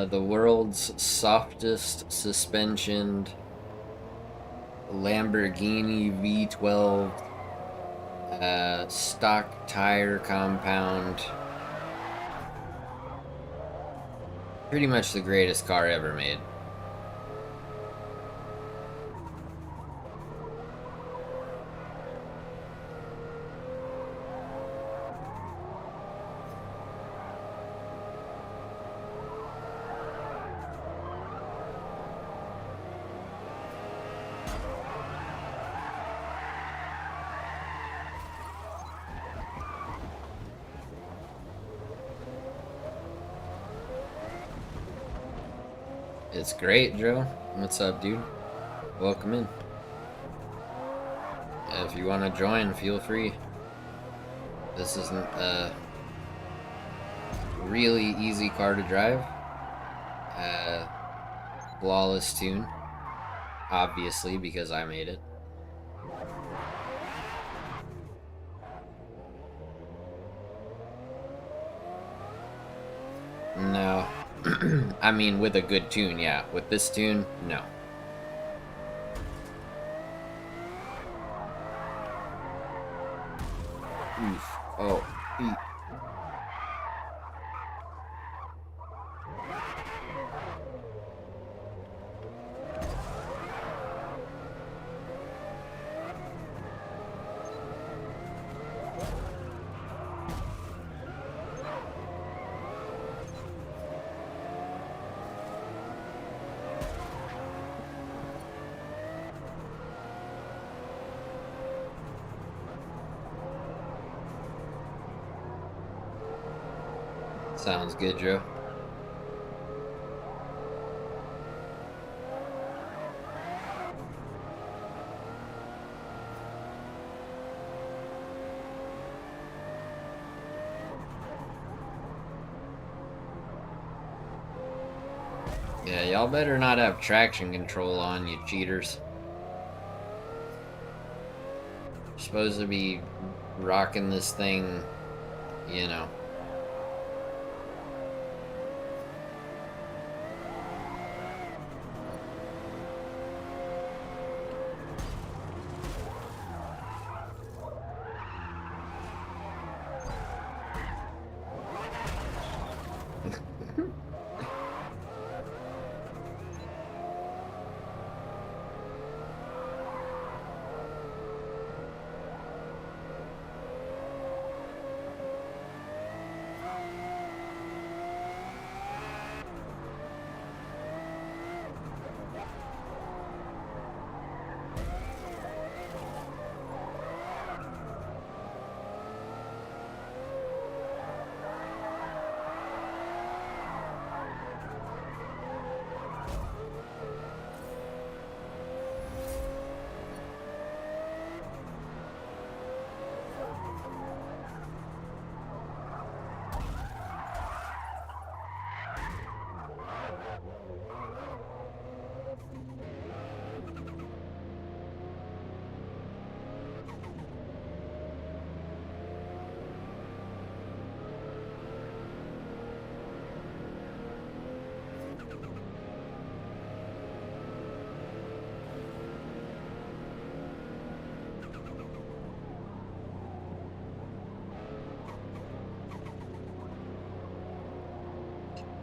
The world's softest suspensioned Lamborghini V12 stock tire compound. Pretty much the greatest car ever made. It's great, Joe. What's up, dude? Welcome in. If you want to join, feel free. This isn't a really easy car to drive. Flawless tune. Obviously, because I made it. No. I mean, with a good tune, yeah. With this tune, no. Oof. Oh. Eat. Sounds good, Joe. Yeah, y'all better not have traction control on, you cheaters. You're supposed to be rocking this thing, you know.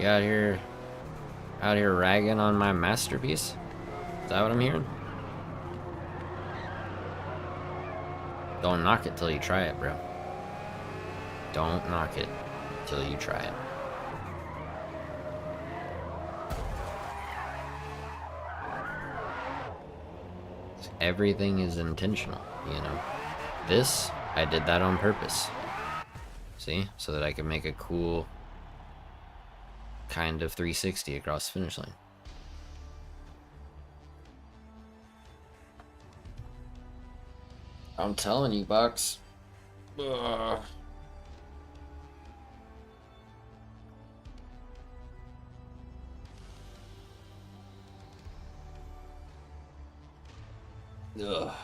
You out here ragging on my masterpiece? Is that what I'm hearing? Don't knock it till you try it, bro. Don't knock it till you try it. Everything is intentional, you know. This, I did that on purpose. See? So that I could make a cool kind of 360 across the finish line. I'm telling you, Bucks. Ugh. Ugh.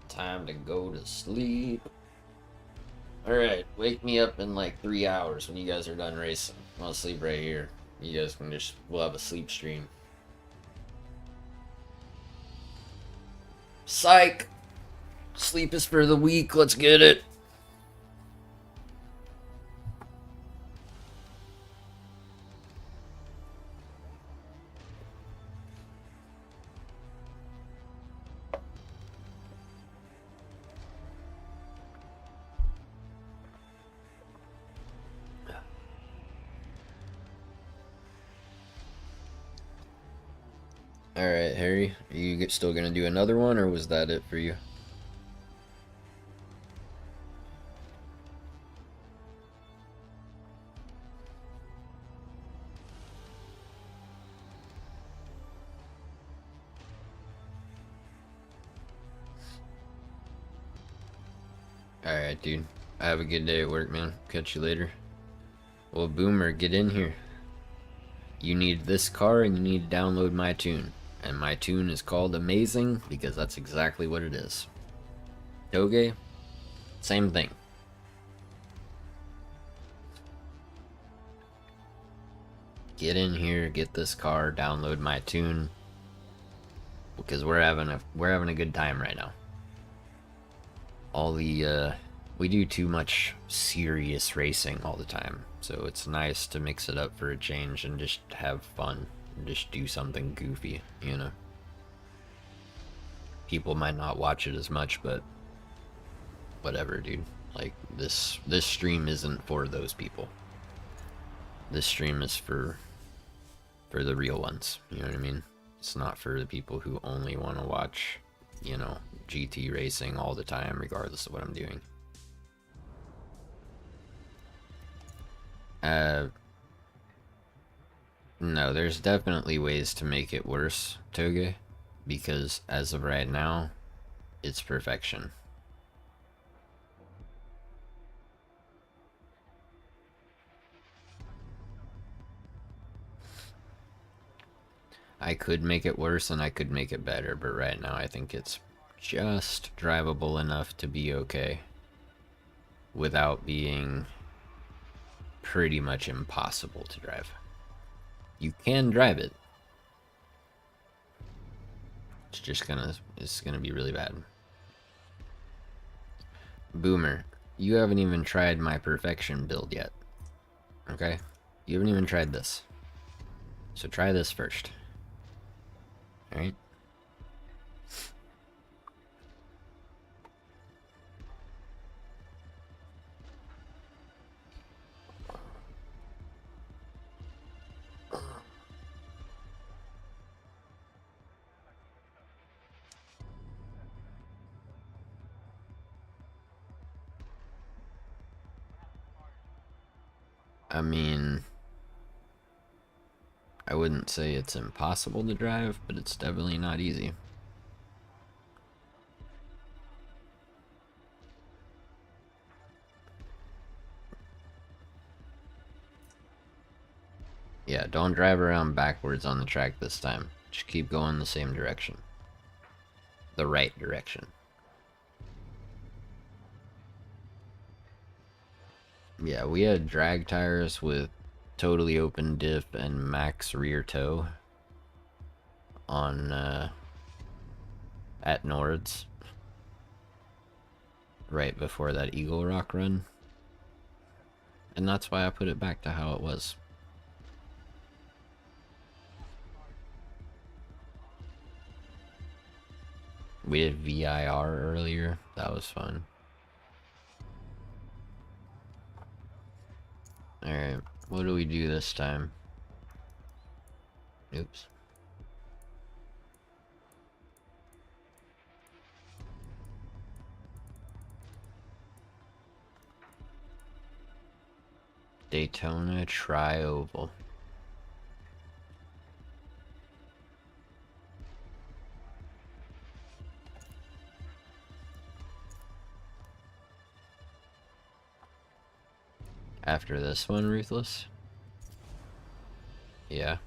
Time to go to sleep. Alright, wake me up in like 3 hours when you guys are done racing. I'll sleep right here. You guys can just, we'll have a sleep stream. Psych! Sleep is for the weak, let's get it. Alright, Harry, are you still gonna do another one, or was that it for you? Alright, dude. Have a good day at work, man. Catch you later. Well, Boomer, get in here. You need this car, and you need to download my tune. And my tune is called Amazing, because that's exactly what it is. Toge, same thing. Get in here, get this car, download my tune, because we're having a good time right now. All the we do too much serious racing all the time, so it's nice to mix it up for a change and just have fun and just do something goofy, you know. People might not watch it as much, but whatever, dude. Like this stream isn't for those people. This stream is for the real ones, you know what I mean? It's not for the people who only want to watch, you know, GT racing all the time, regardless of what I'm doing. No, there's definitely ways to make it worse, Toge, because as of right now, it's perfection. I could make it worse and I could make it better, but right now I think it's just drivable enough to be okay without being pretty much impossible to drive. You can drive it. It's gonna be really bad. Boomer, you haven't even tried my perfection build yet. Okay? You haven't even tried this. So try this first. Alright? I mean, I wouldn't say it's impossible to drive, but it's definitely not easy. Yeah, don't drive around backwards on the track this time. Just keep going the same direction. The right direction. Yeah, we had drag tires with totally open diff and max rear toe on at Nords. right before that Eagle Rock run. And that's why I put it back to how it was. We did VIR earlier. That was fun. Alright, what do we do this time? Oops. Daytona Tri-Oval. After this one, Ruthless? Yeah.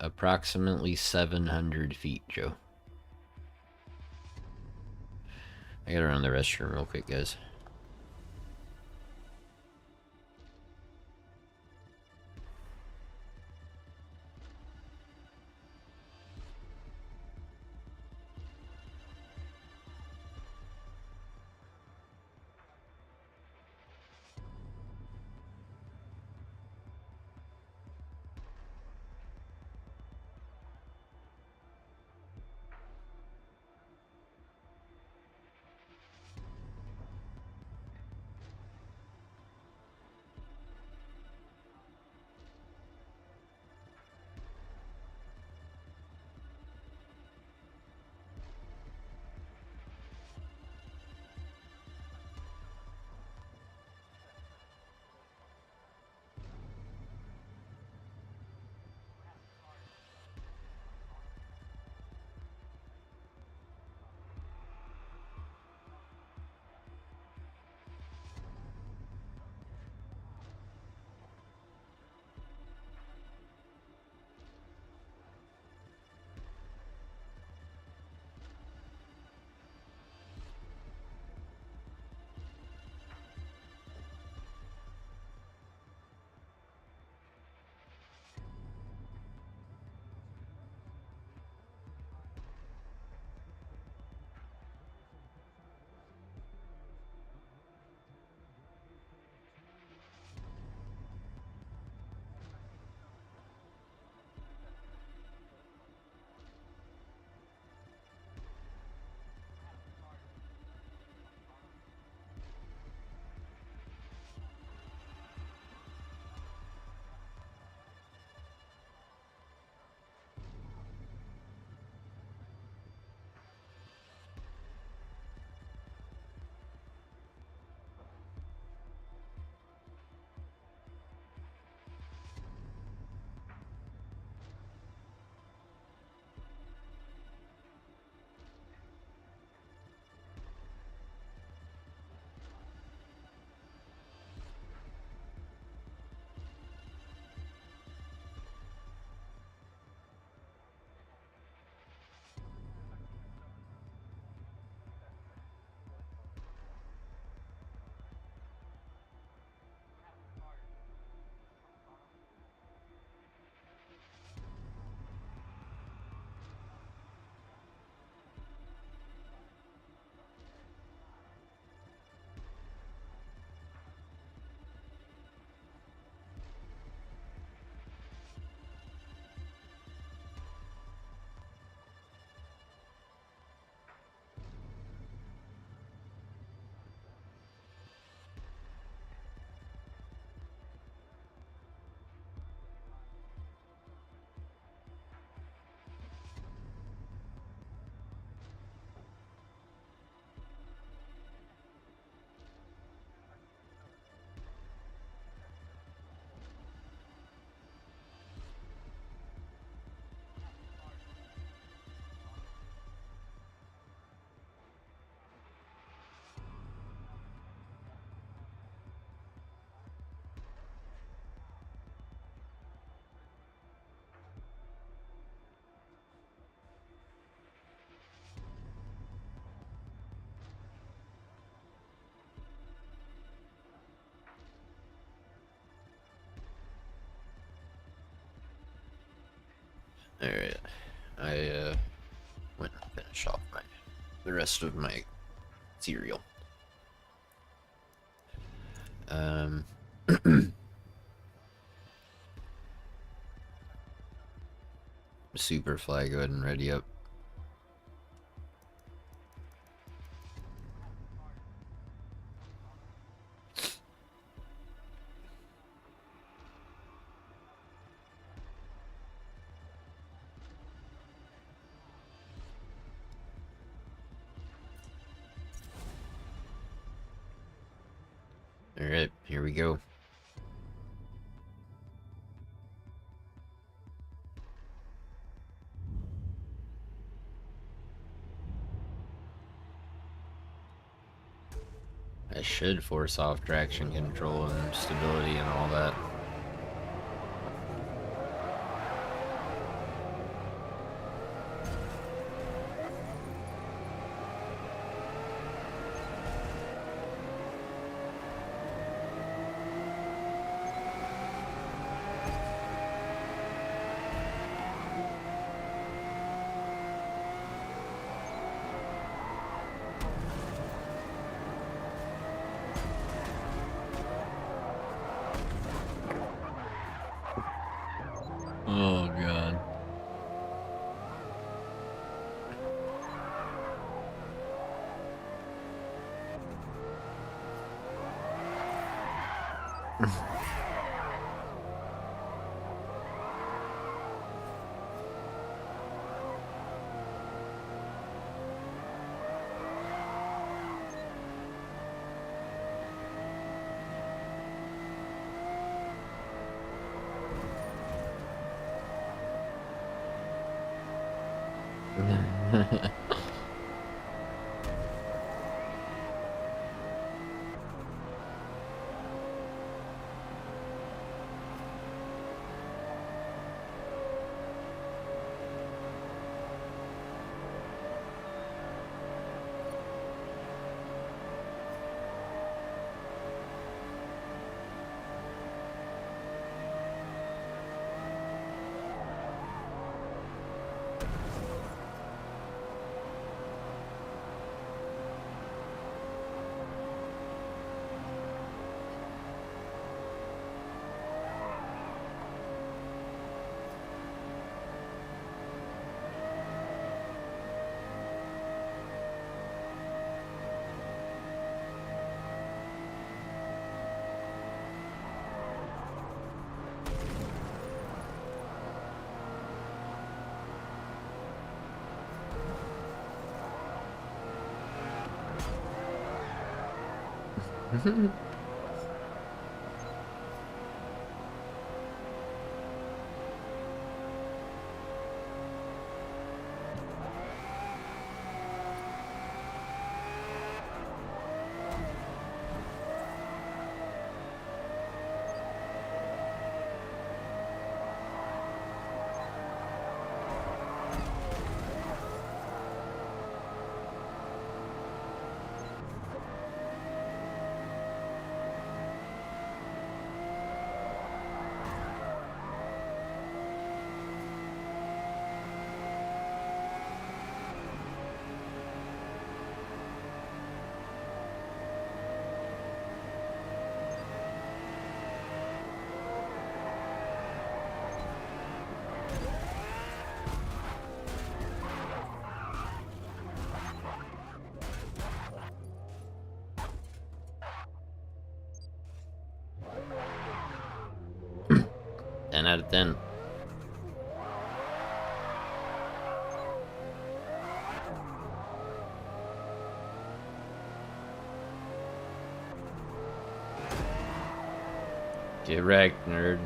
Approximately 700 feet, Joe. I gotta run the restroom real quick, guys. Alright. I went and finished off my the rest of my cereal. Superfly, go ahead and ready up. Alright, here we go. I should force off traction control and stability and all that. Oh god. Ten out of 10. Get wrecked, nerd.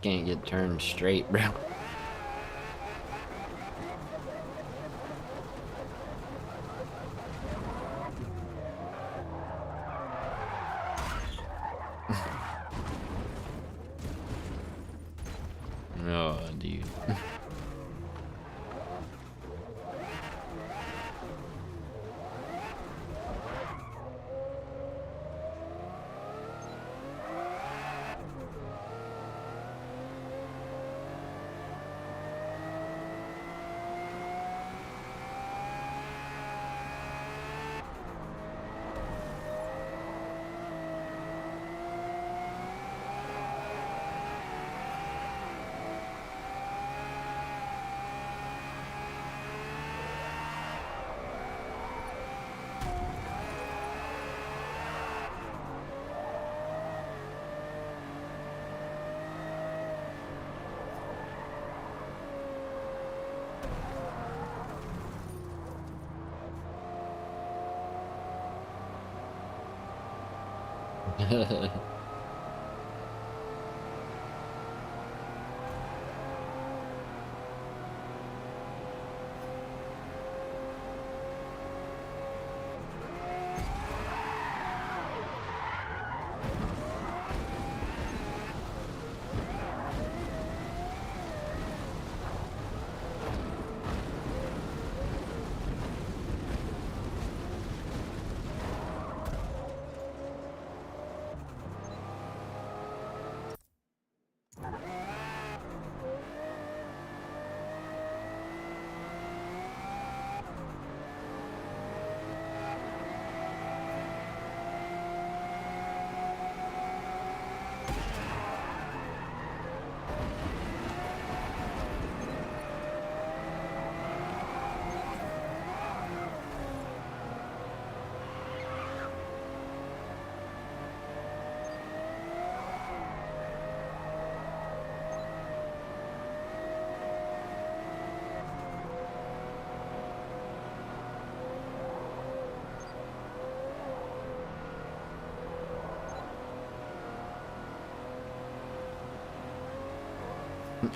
can't get turned straight, bro. Oh, dude.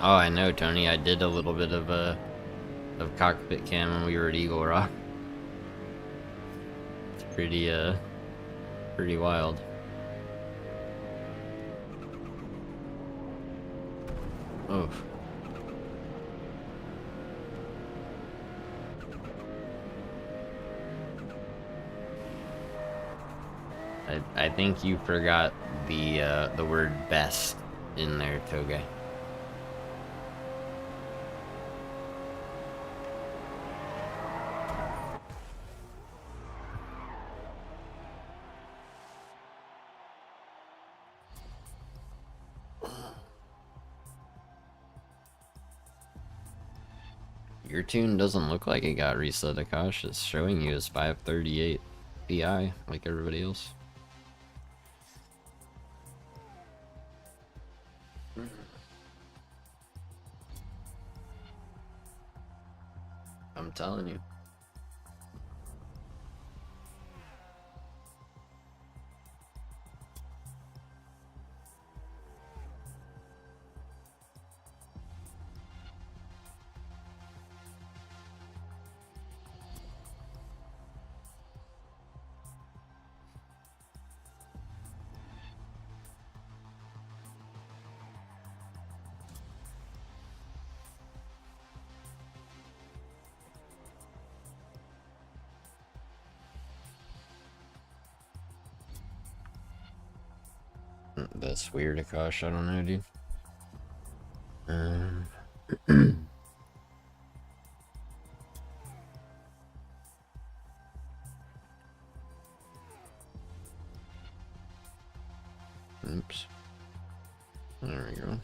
Oh, I know, Tony. I did a little bit of cockpit cam when we were at Eagle Rock. It's pretty wild. Oh. I think you forgot the word best in there, Toge. Your tune doesn't look like it got reset, Akash. It's showing you as 538 PI, like everybody else. I'm telling you. That's weird, Akash. I don't know, dude. Oops. There we go.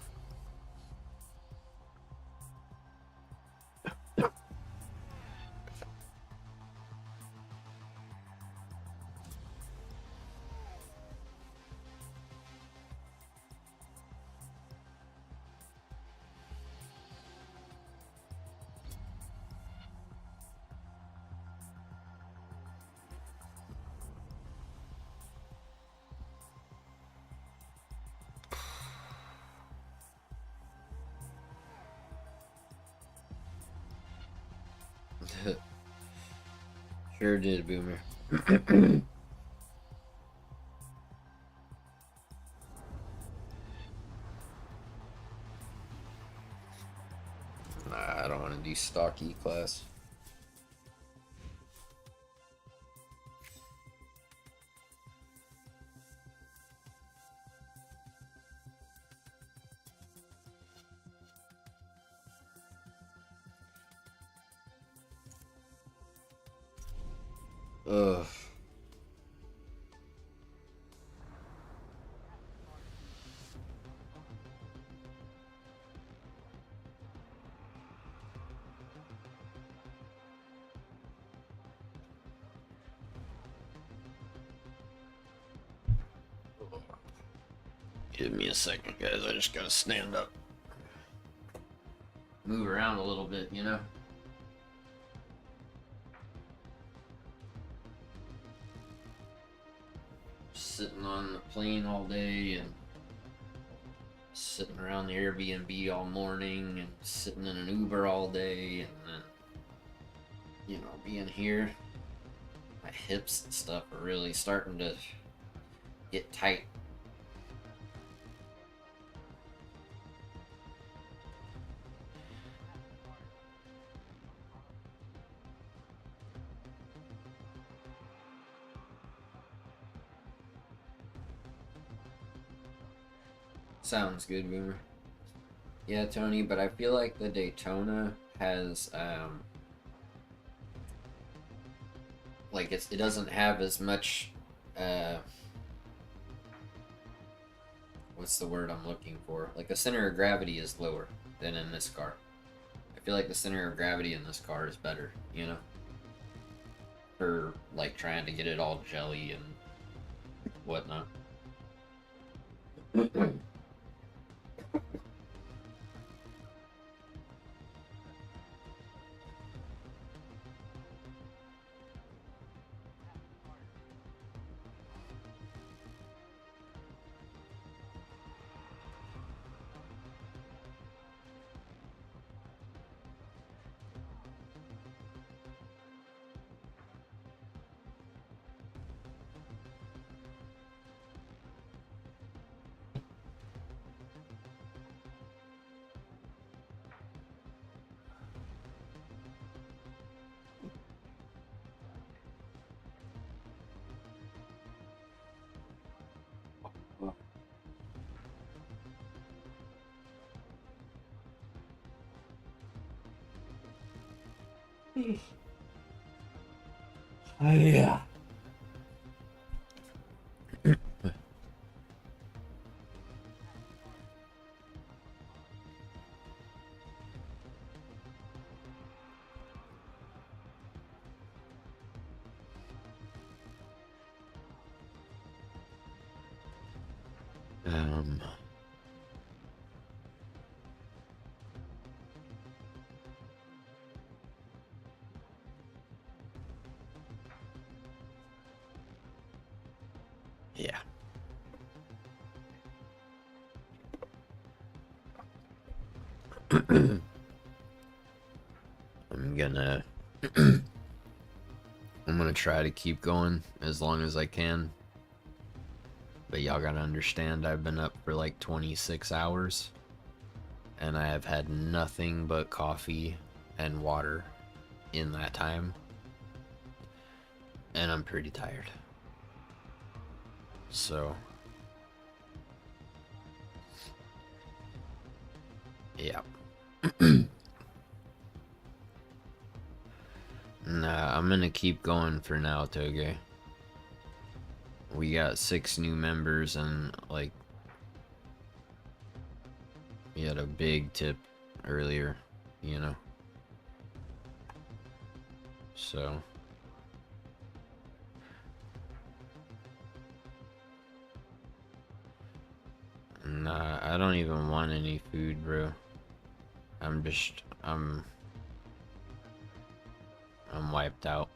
Sure did, Boomer. Nah, I don't want to do stock E-Class. Ugh. Give me a second, guys. I just gotta stand up. Move around a little bit, you know? Sitting on the plane all day and sitting around the Airbnb all morning and sitting in an Uber all day and then, you know, being here. My hips and stuff are really starting to get tight. Sounds good, Boomer. Yeah, Tony, but I feel like the Daytona has, like, it doesn't have as much, what's the word I'm looking for? Like, the center of gravity is lower than in this car. I feel like the center of gravity in this car is better, you know? For, like, trying to get it all jelly and whatnot. Yeah. Um. Yeah. I'm gonna I'm gonna try to keep going as long as I can. But y'all gotta understand I've been up for like 26 hours and I have had nothing but coffee and water in that time. And I'm pretty tired. So yeah. Nah, I'm gonna keep going for now, Toge. We got 6 new members and like we had a big tip earlier, you know. So nah, I don't even want any food, bro. I'm wiped out.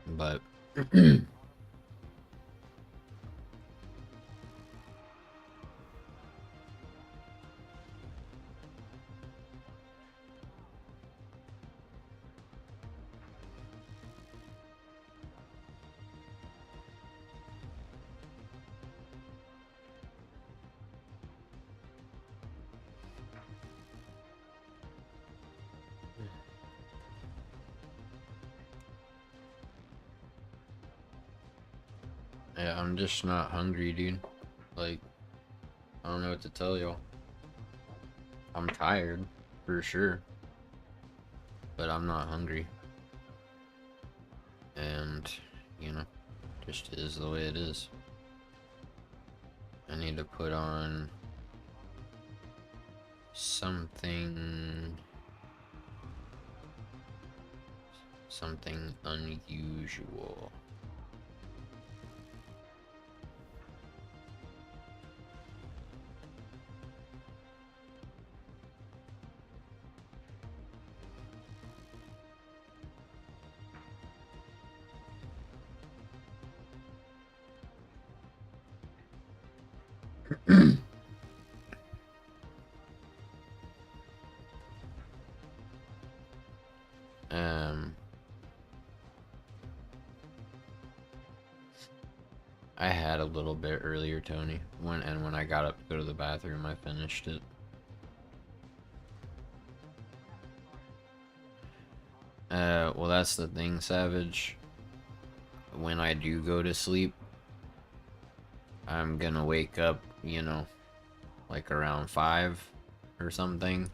But Yeah, I'm just not hungry, dude. Like, I don't know what to tell y'all. I'm tired, for sure, but I'm not hungry. And, you know, just is the way it is. I need to put on something unusual. um I had a little bit earlier, Tony. When I got up to go to the bathroom, I finished it. Well, that's the thing, Savage. When I do go to sleep, I'm gonna wake up, you know, like around 5 or something.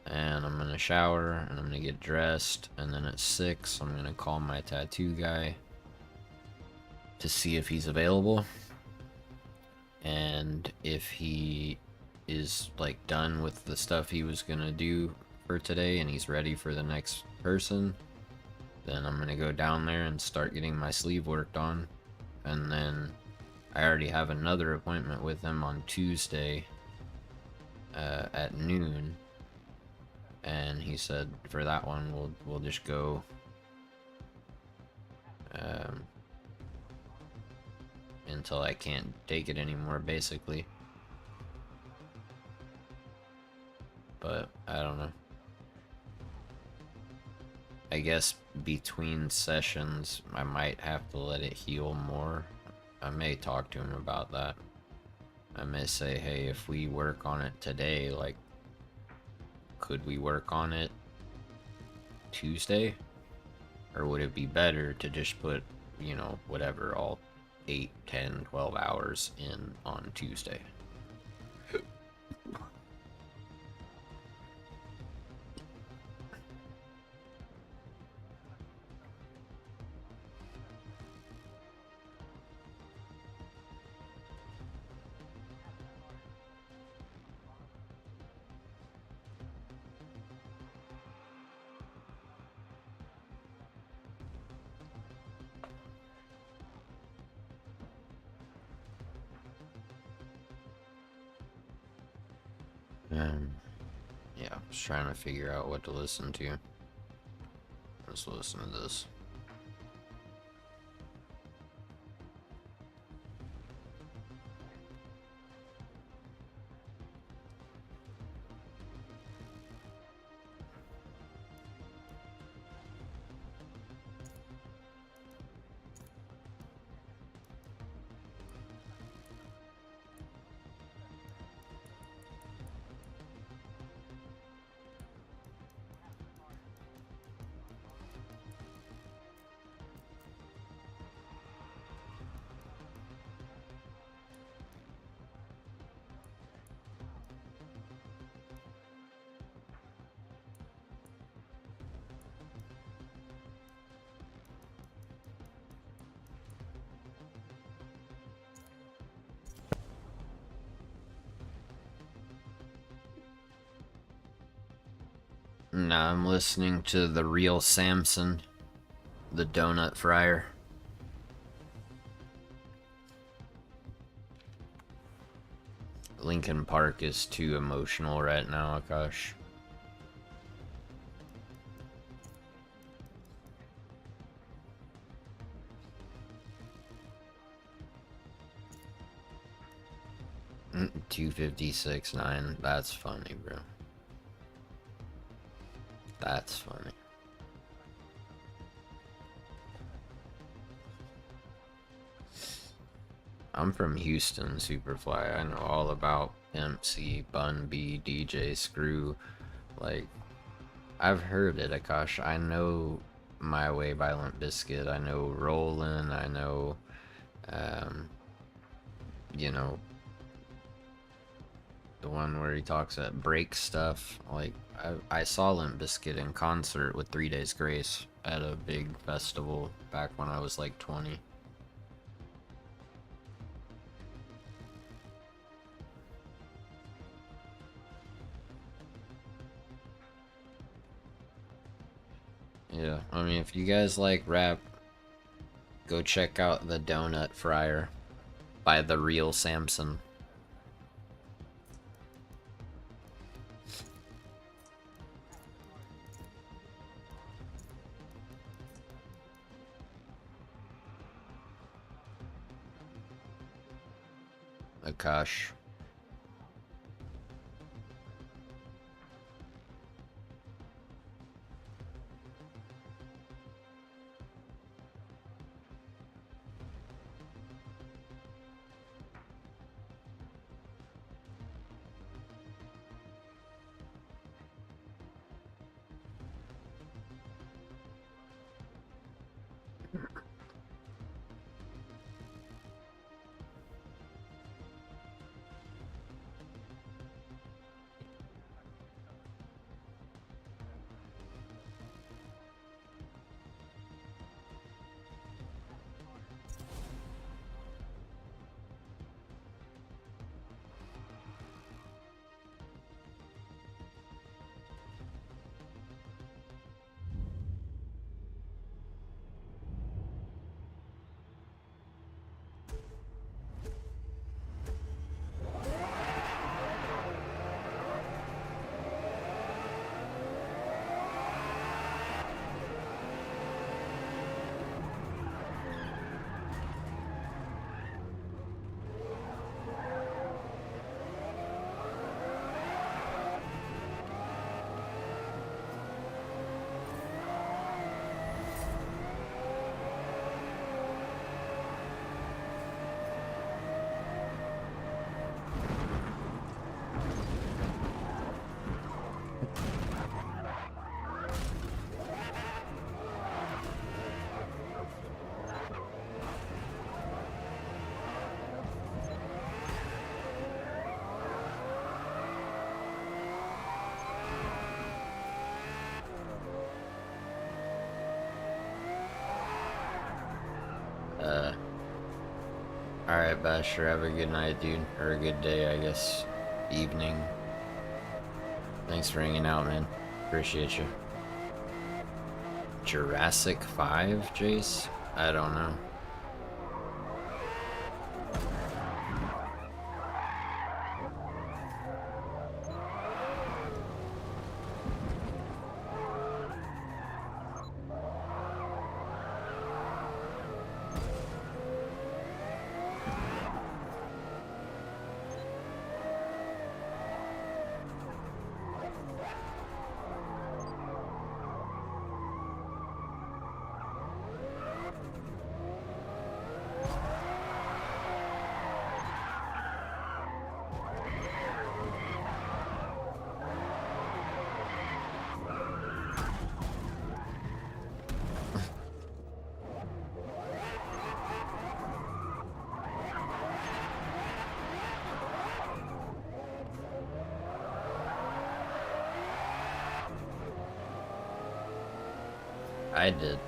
And I'm gonna shower, and I'm gonna get dressed, and then at 6, I'm gonna call my tattoo guy to see if he's available. And if he is like done with the stuff he was gonna do for today and he's ready for the next person, then I'm gonna go down there and start getting my sleeve worked on. And then I already have another appointment with him on Tuesday at noon, and he said for that one we'll just go until I can't take it anymore, basically. But I don't know. I guess between sessions I might have to let it heal more. I may talk to him about that. I may say, hey, if we work on it today, like, could we work on it Tuesday? Or would it be better to just put, you know, whatever, all 8, 10, 12 hours in on Tuesday? Yeah, I was trying to figure out what to listen to. Let's listen to this. Now I'm listening to The Real Samson, the Donut Fryer. Linkin Park is too emotional right now, Akash. Mm, 256.9. That's funny, bro. That's funny. I'm from Houston, Superfly. I know all about MC, Bun B, DJ Screw. Like, I've heard it, Akash. I know My Way by Limp Bizkit. I know Rollin'. I know You know, the one where he talks at break stuff. Like, I saw Limp Bizkit in concert with 3 Days Grace at a big festival back when I was like 20. Yeah, I mean, if you guys like rap, go check out The Donut Fryer by The Real Samson. Akash. Alright, Basher, have a good night, dude. Or a good day, I guess. Evening. Thanks for hanging out, man. Appreciate you. Jurassic 5, Jace? I don't know. I did.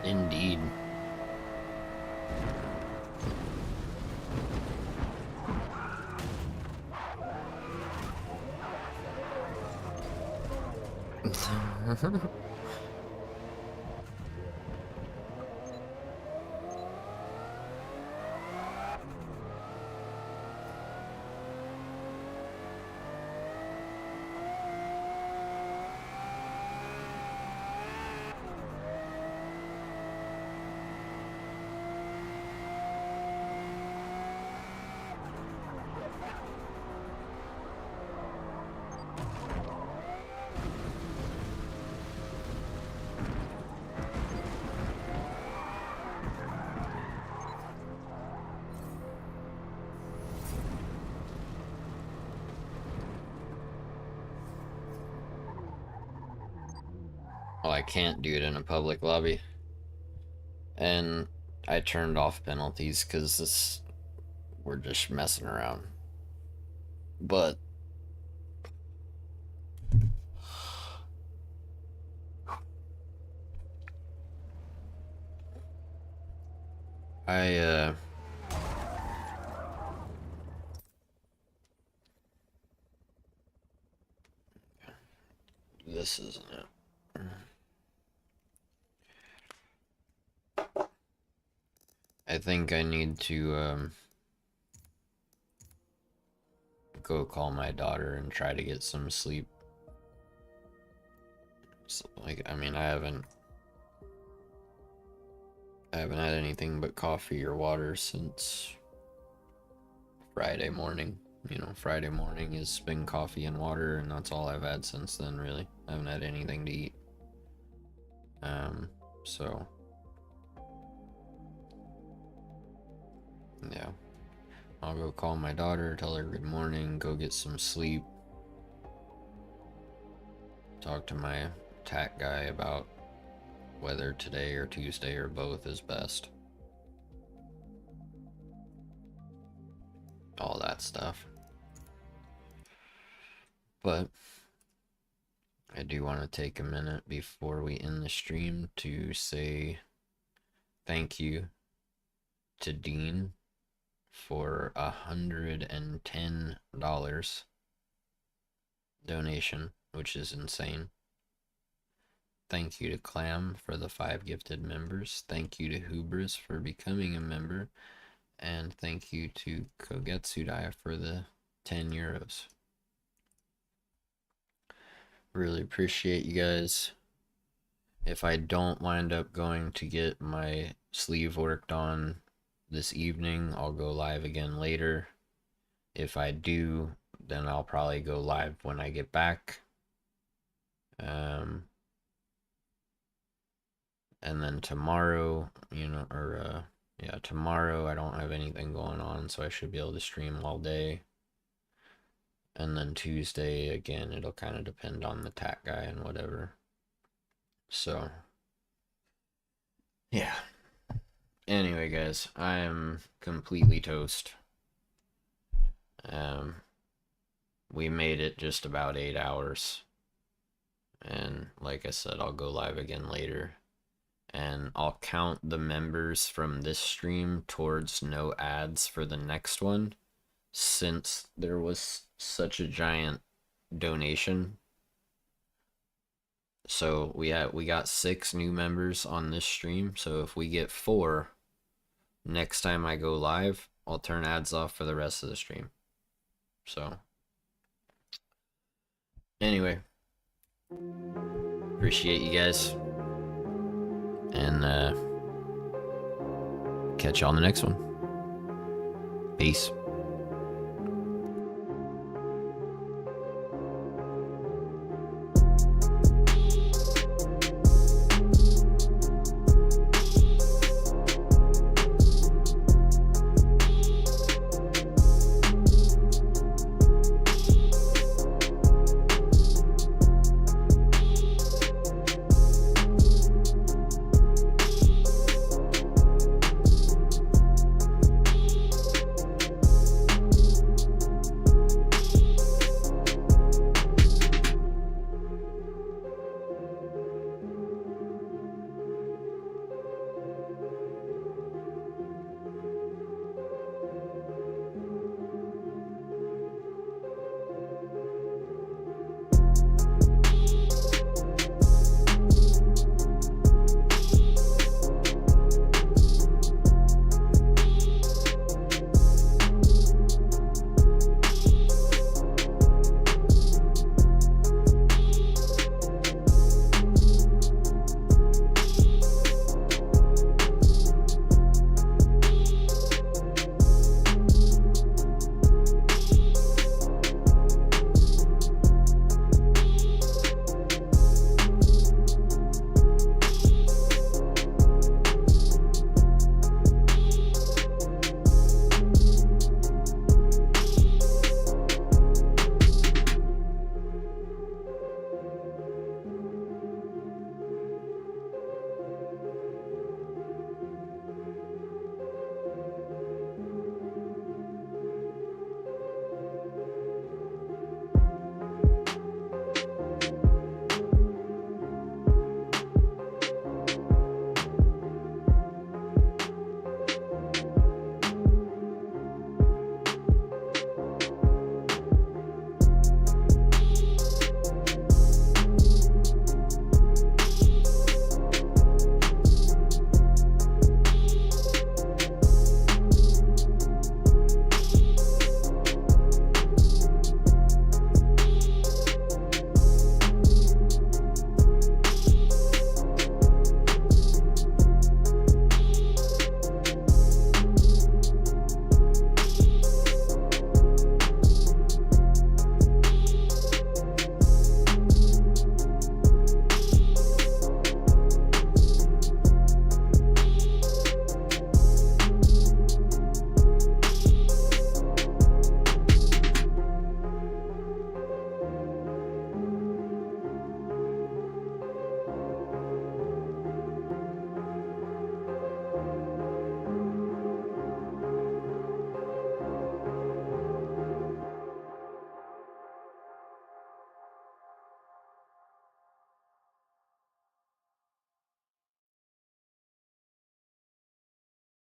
Indeed. Well, I can't do it in a public lobby. And I turned off penalties because we're just messing around. But I this isn't it. I think I need to go call my daughter and try to get some sleep. So, like, I mean, I haven't had anything but coffee or water since Friday morning. You know, Friday morning has been coffee and water, and that's all I've had since then, really. I haven't had anything to eat. So yeah. I'll go call my daughter, tell her good morning, go get some sleep. Talk to my TAC guy about whether today or Tuesday or both is best. All that stuff. But I do want to take a minute before we end the stream to say thank you to Dean for $110 donation, which is insane. Thank you to Clam for the 5 gifted members. Thank you to Hubris for becoming a member. And thank you to Kogetsudai for the 10 euros. Really appreciate you guys. If I don't wind up going to get my sleeve worked on this evening, I'll go live again later. If I do, then I'll probably go live when I get back. And then tomorrow, tomorrow I don't have anything going on, so I should be able to stream all day. And then Tuesday, again, it'll kind of depend on the TAC guy and whatever. So, yeah. Anyway, guys, I am completely toast. We made it just about 8 hours. And like I said, I'll go live again later. And I'll count the members from this stream towards no ads for the next one, since there was such a giant donation. So we got 6 new members on this stream. So if we get 4, next time I go live, I'll turn ads off for the rest of the stream. So anyway, appreciate you guys, and catch you on the next one. Peace.